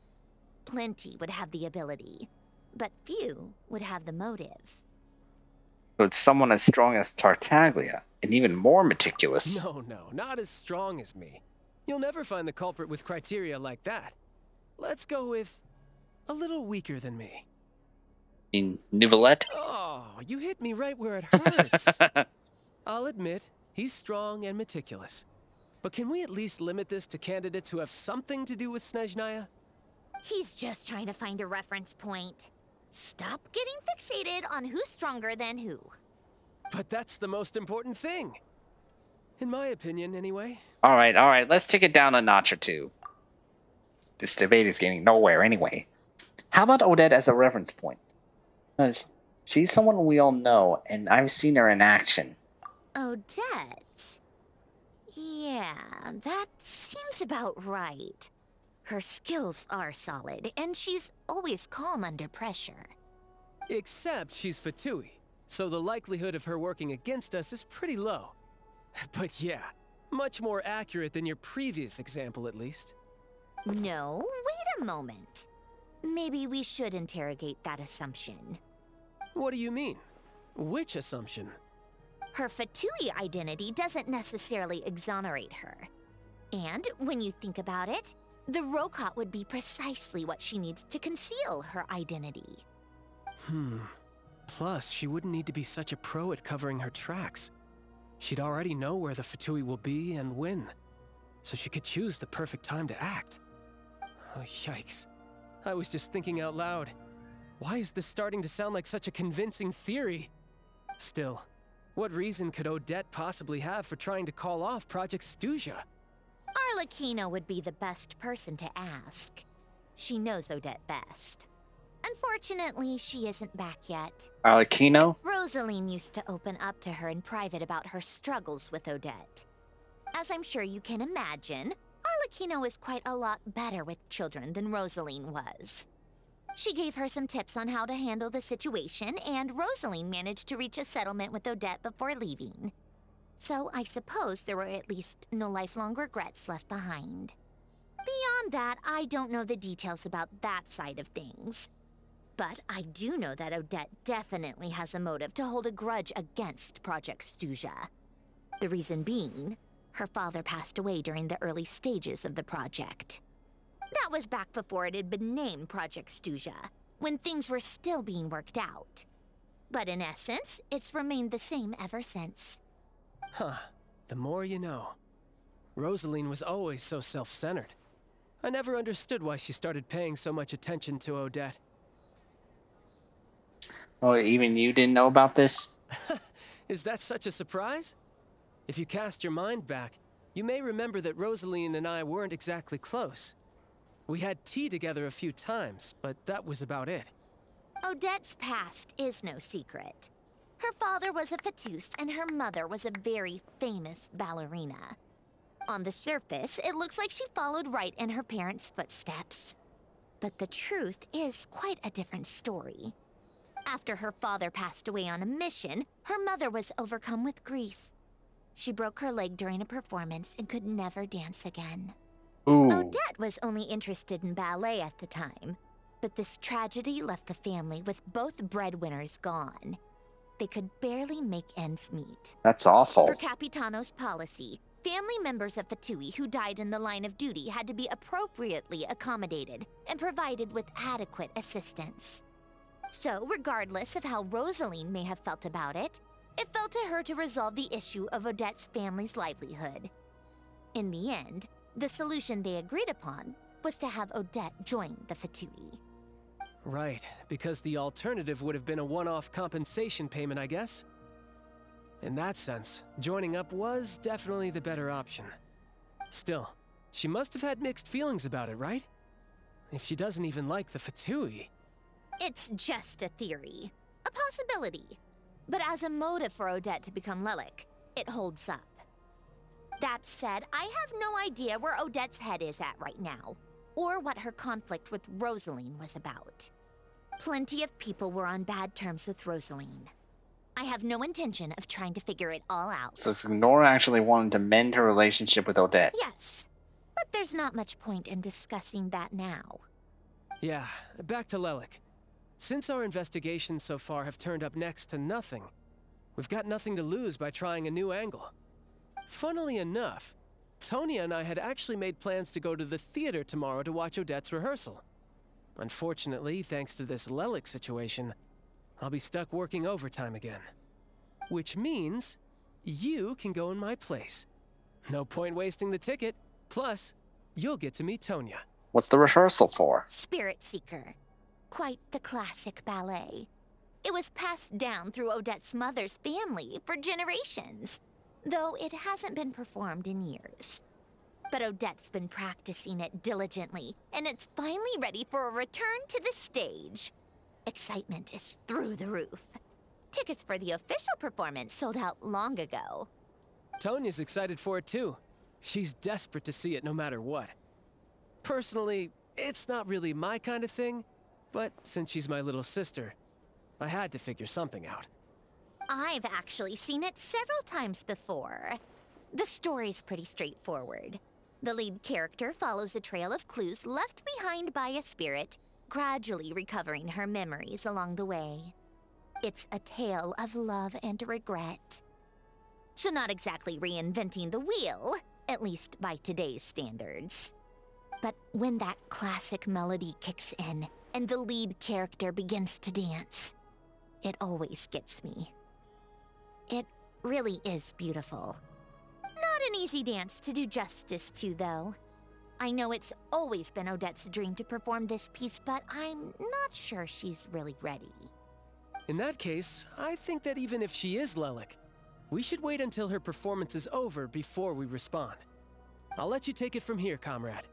plenty would have the ability, but few would have the motive. So it's someone as strong as Tartaglia, and even more meticulous. No, not as strong as me. You'll never find the culprit with criteria like that. Let's go with a little weaker than me. In Nivelette? Oh, you hit me right where it hurts. I'll admit, he's strong and meticulous. But can we at least limit this to candidates who have something to do with Snezhnaya? He's just trying to find a reference point. Stop getting fixated on who's stronger than who. But that's the most important thing. In my opinion, anyway. Alright, let's take it down a notch or two. This debate is getting nowhere anyway. How about Odette as a reference point? She's someone we all know, and I've seen her in action. Odette? Yeah, that seems about right. Her skills are solid, and she's always calm under pressure. Except she's Fatui, so the likelihood of her working against us is pretty low. But yeah, much more accurate than your previous example, at least. No, wait a moment. Maybe we should interrogate that assumption. What do you mean? Which assumption? Her Fatui identity doesn't necessarily exonerate her. And when you think about it, the Rokot would be precisely what she needs to conceal her identity. Plus, she wouldn't need to be such a pro at covering her tracks. She'd already know where the Fatui will be and when, so she could choose the perfect time to act. Oh, yikes. I was just thinking out loud. Why is this starting to sound like such a convincing theory? Still, what reason could Odette possibly have for trying to call off Project Stuzha? Arlecchino would be the best person to ask. She knows Odette best. Unfortunately, she isn't back yet. Arlecchino? Rosaline used to open up to her in private about her struggles with Odette. As I'm sure you can imagine, Arlecchino is quite a lot better with children than Rosaline was. She gave her some tips on how to handle the situation, and Rosaline managed to reach a settlement with Odette before leaving. So I suppose there were at least no lifelong regrets left behind. Beyond that, I don't know the details about that side of things. But I do know that Odette definitely has a motive to hold a grudge against Project Stuzha. The reason being, her father passed away during the early stages of the project. That was back before it had been named Project Stuzha, when things were still being worked out. But in essence, it's remained the same ever since. Huh. The more you know. Rosaline was always so self-centered. I never understood why she started paying so much attention to Odette. Oh, even you didn't know about this? Is that such a surprise? If you cast your mind back, you may remember that Rosaline and I weren't exactly close. We had tea together a few times, but that was about it. Odette's past is no secret. Her father was a fatus and her mother was a very famous ballerina. On the surface, it looks like she followed right in her parents' footsteps. But the truth is quite a different story. After her father passed away on a mission, her mother was overcome with grief. She broke her leg during a performance and could never dance again. Ooh. Odette was only interested in ballet at the time, but this tragedy left the family with both breadwinners gone. They could barely make ends meet. That's awful. Per Capitano's policy, family members of Fatui who died in the line of duty had to be appropriately accommodated and provided with adequate assistance. So, regardless of how Rosaline may have felt about it, it fell to her to resolve the issue of Odette's family's livelihood. In the end, the solution they agreed upon was to have Odette join the Fatui. Right, because the alternative would have been a one-off compensation payment, I guess. In that sense, joining up was definitely the better option. Still, she must have had mixed feelings about it, right? If she doesn't even like the Fatui. It's just a theory, a possibility. But as a motive for Odette to become Lelik, it holds up. That said, I have no idea where Odette's head is at right now, or what her conflict with Rosaline was about. Plenty of people were on bad terms with Rosaline. I have no intention of trying to figure it all out. So Nora actually wanted to mend her relationship with Odette. Yes, but there's not much point in discussing that now. Yeah, back to Lelik. Since our investigations so far have turned up next to nothing, we've got nothing to lose by trying a new angle. Funnily enough, Tonya and I had actually made plans to go to the theater tomorrow to watch Odette's rehearsal. Unfortunately, thanks to this Lelik situation, I'll be stuck working overtime again. Which means you can go in my place. No point wasting the ticket. Plus, you'll get to meet Tonya. What's the rehearsal for? Spirit Seeker. Quite the classic ballet. It was passed down through Odette's mother's family for generations, though it hasn't been performed in years. But Odette's been practicing it diligently, and it's finally ready for a return to the stage. Excitement is through the roof. Tickets for the official performance sold out long ago. Tonya's excited for it too. She's desperate to see it no matter what. Personally, it's not really my kind of thing, but since she's my little sister, I had to figure something out. I've actually seen it several times before. The story's pretty straightforward. The lead character follows a trail of clues left behind by a spirit, gradually recovering her memories along the way. It's a tale of love and regret. So not exactly reinventing the wheel, at least by today's standards. But when that classic melody kicks in and the lead character begins to dance, it always gets me. It really is beautiful. Not an easy dance to do justice to, though. I know it's always been Odette's dream to perform this piece, but I'm not sure she's really ready. In that case, I think that even if she is Lelik, we should wait until her performance is over before we respond. I'll let you take it from here, comrade.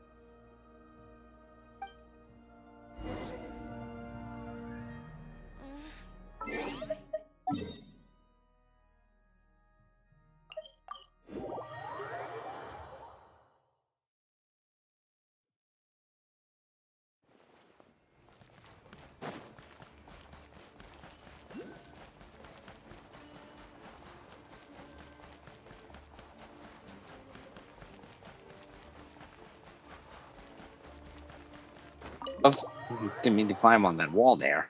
Oops, didn't mean to climb on that wall there.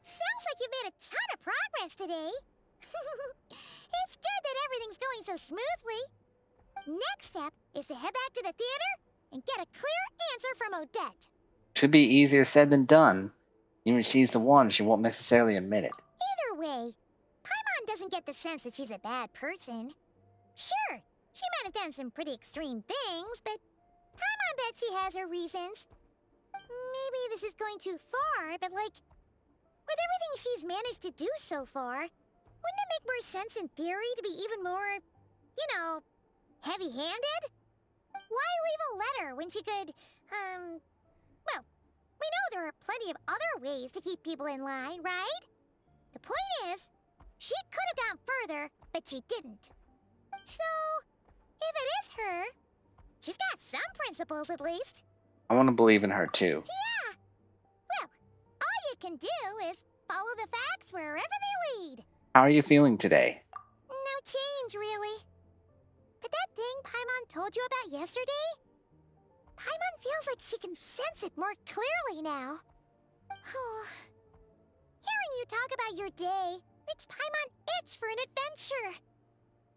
Sounds like you made a ton of progress today. It's good that everything's going so smoothly. Next step is to head back to the theater and get a clear answer from Odette. Should be easier said than done. Even if she's the one, she won't necessarily admit it. Either way, Paimon doesn't get the sense that she's a bad person. Sure, she might have done some pretty extreme things, but Paimon bet she has her reasons. Maybe this is going too far, but like, with everything she's managed to do so far, wouldn't it make more sense in theory to be even more, you know, heavy-handed? Why leave a letter when she could, well, we know there are plenty of other ways to keep people in line, right? The point is, she could have gone further, but she didn't. So, if it is her, she's got some principles at least. I want to believe in her too. Yeah! Well, all you can do is follow the facts wherever they lead. How are you feeling today? No change, really. But that thing Paimon told you about yesterday? Paimon feels like she can sense it more clearly now. Hearing you talk about your day makes Paimon itch for an adventure.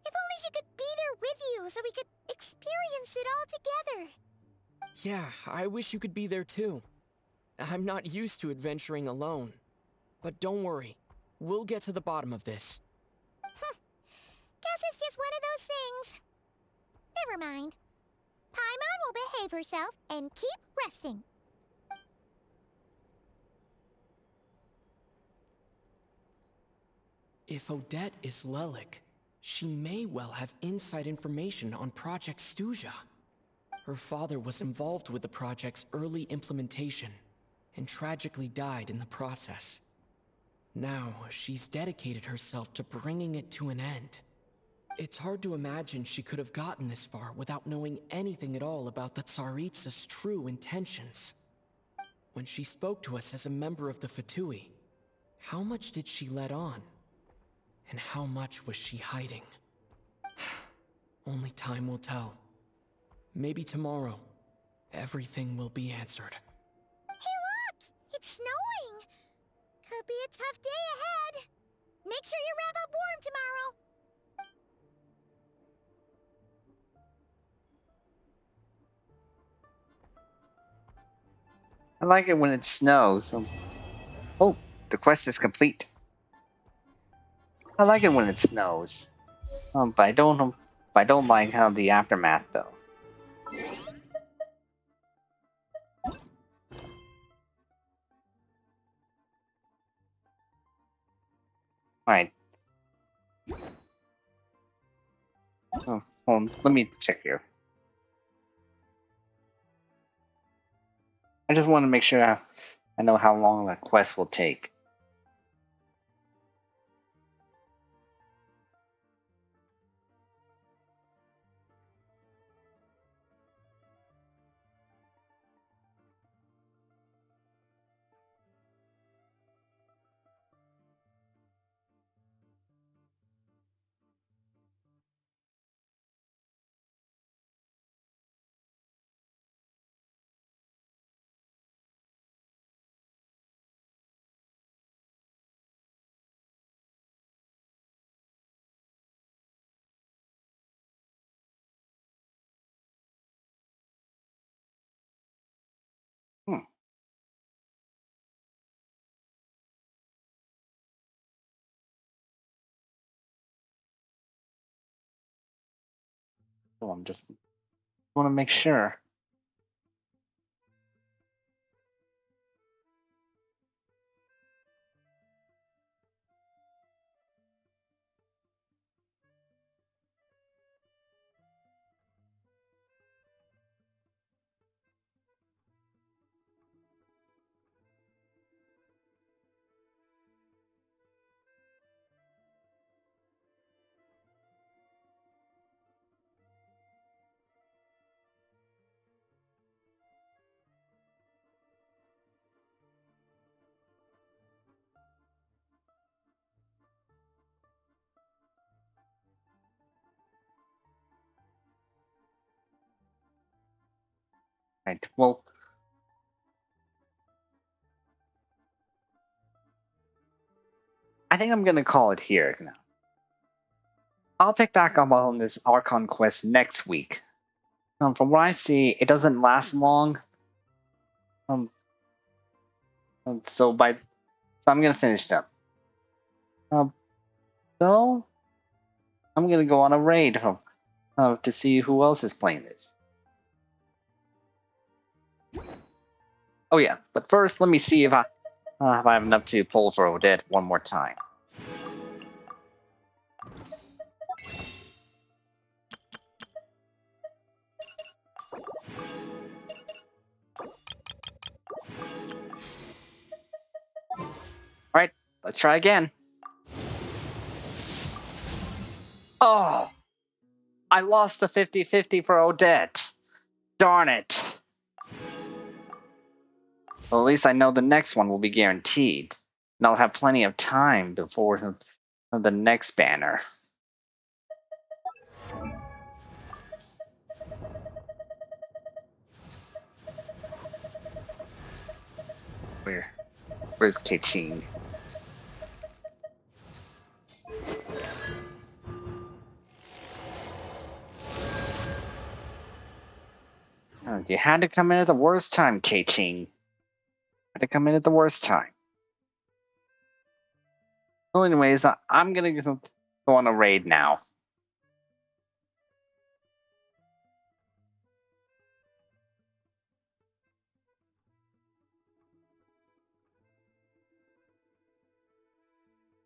If only she could be there with you so we could experience it all together. Yeah, I wish you could be there too. I'm not used to adventuring alone. But don't worry, we'll get to the bottom of this. Guess it's just one of those things. Never mind. Paimon will behave herself and keep resting. If Odette is Lelik, she may well have inside information on Project Stuja. Her father was involved with the project's early implementation, and tragically died in the process. Now, she's dedicated herself to bringing it to an end. It's hard to imagine she could have gotten this far without knowing anything at all about the Tsaritsa's true intentions. When she spoke to us as a member of the Fatui, how much did she let on? And how much was she hiding? Only time will tell. Maybe tomorrow, everything will be answered. Hey look! It's snowing! Could be a tough day ahead. Make sure you wrap up warm tomorrow. I like it when it snows. Oh, the quest is complete. I like it when it snows. But I don't like how the aftermath though. Alright. Oh, hold on, let me check here. I just want to make sure I know how long the quest will take. Hmm. So I'm just want to make sure. Right. Well, I think I'm gonna call it here now. I'll pick back up on this Archon quest next week. From what I see, it doesn't last long. Um, so I'm gonna finish them. Um, so I'm gonna go on a raid to see who else is playing this. Oh yeah, but first let me see if I have enough to pull for Odette one more time. All right, let's try again. Oh, I lost the 50-50 for Odette. Darn it. Well, at least I know the next one will be guaranteed. And I'll have plenty of time before the next banner. Where's Keiching? You had to come in at the worst time, Keiching. Had to come in at the worst time. Well, anyways, I'm gonna go on a raid now.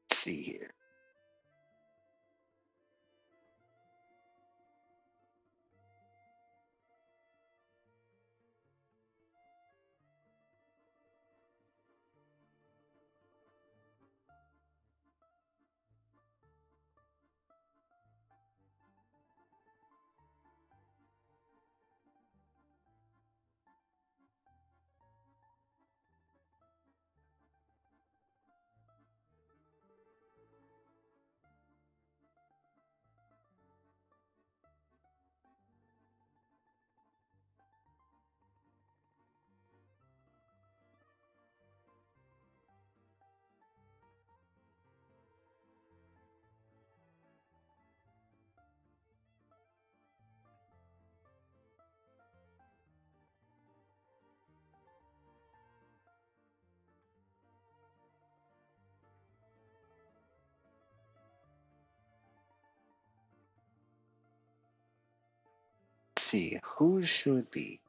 Let's see here. Let's see, who should it be?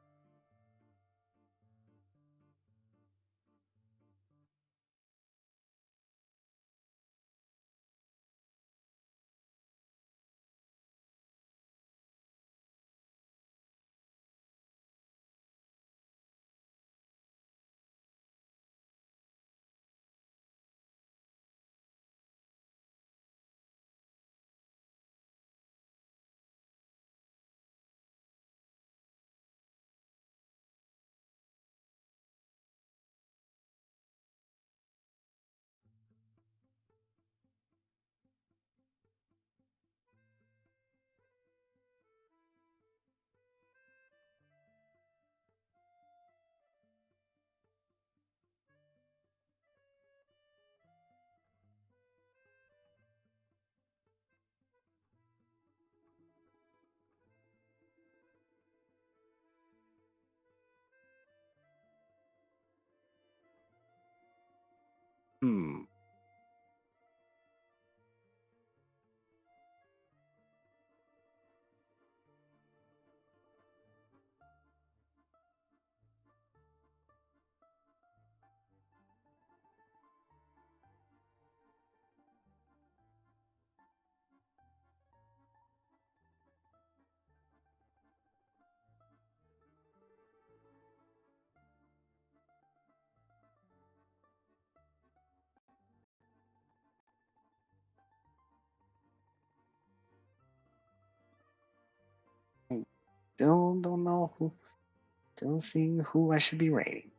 Hmm. Still don't know who. Still seeing who I should be rating.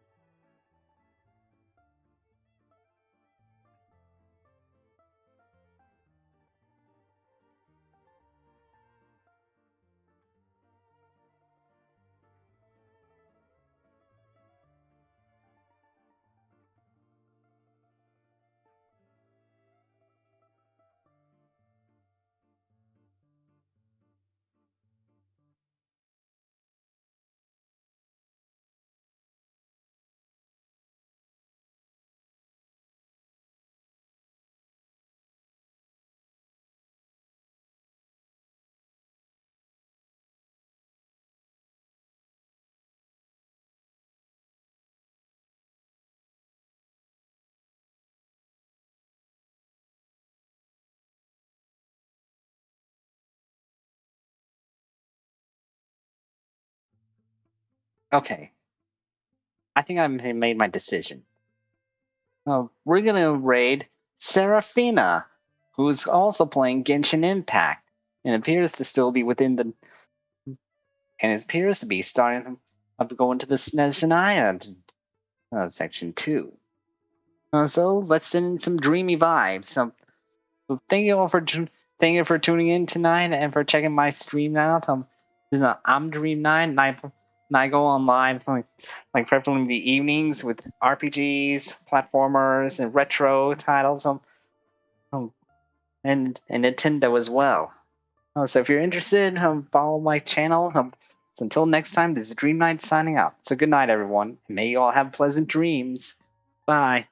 Okay, I think I made my decision. We're gonna raid Serafina, who's also playing Genshin Impact, and appears to still be within the. And it appears to be starting up going to the Snezhnaya section 2. So let's send in some dreamy vibes. So thank you for tuning in tonight and for checking my stream out. I'm Dream9, and I go on live like preferably in the evenings with RPGs, platformers, and retro titles, and Nintendo as well. So if you're interested, follow my channel. So until next time, this is Dream9 signing out. So good night, everyone, and may you all have pleasant dreams. Bye.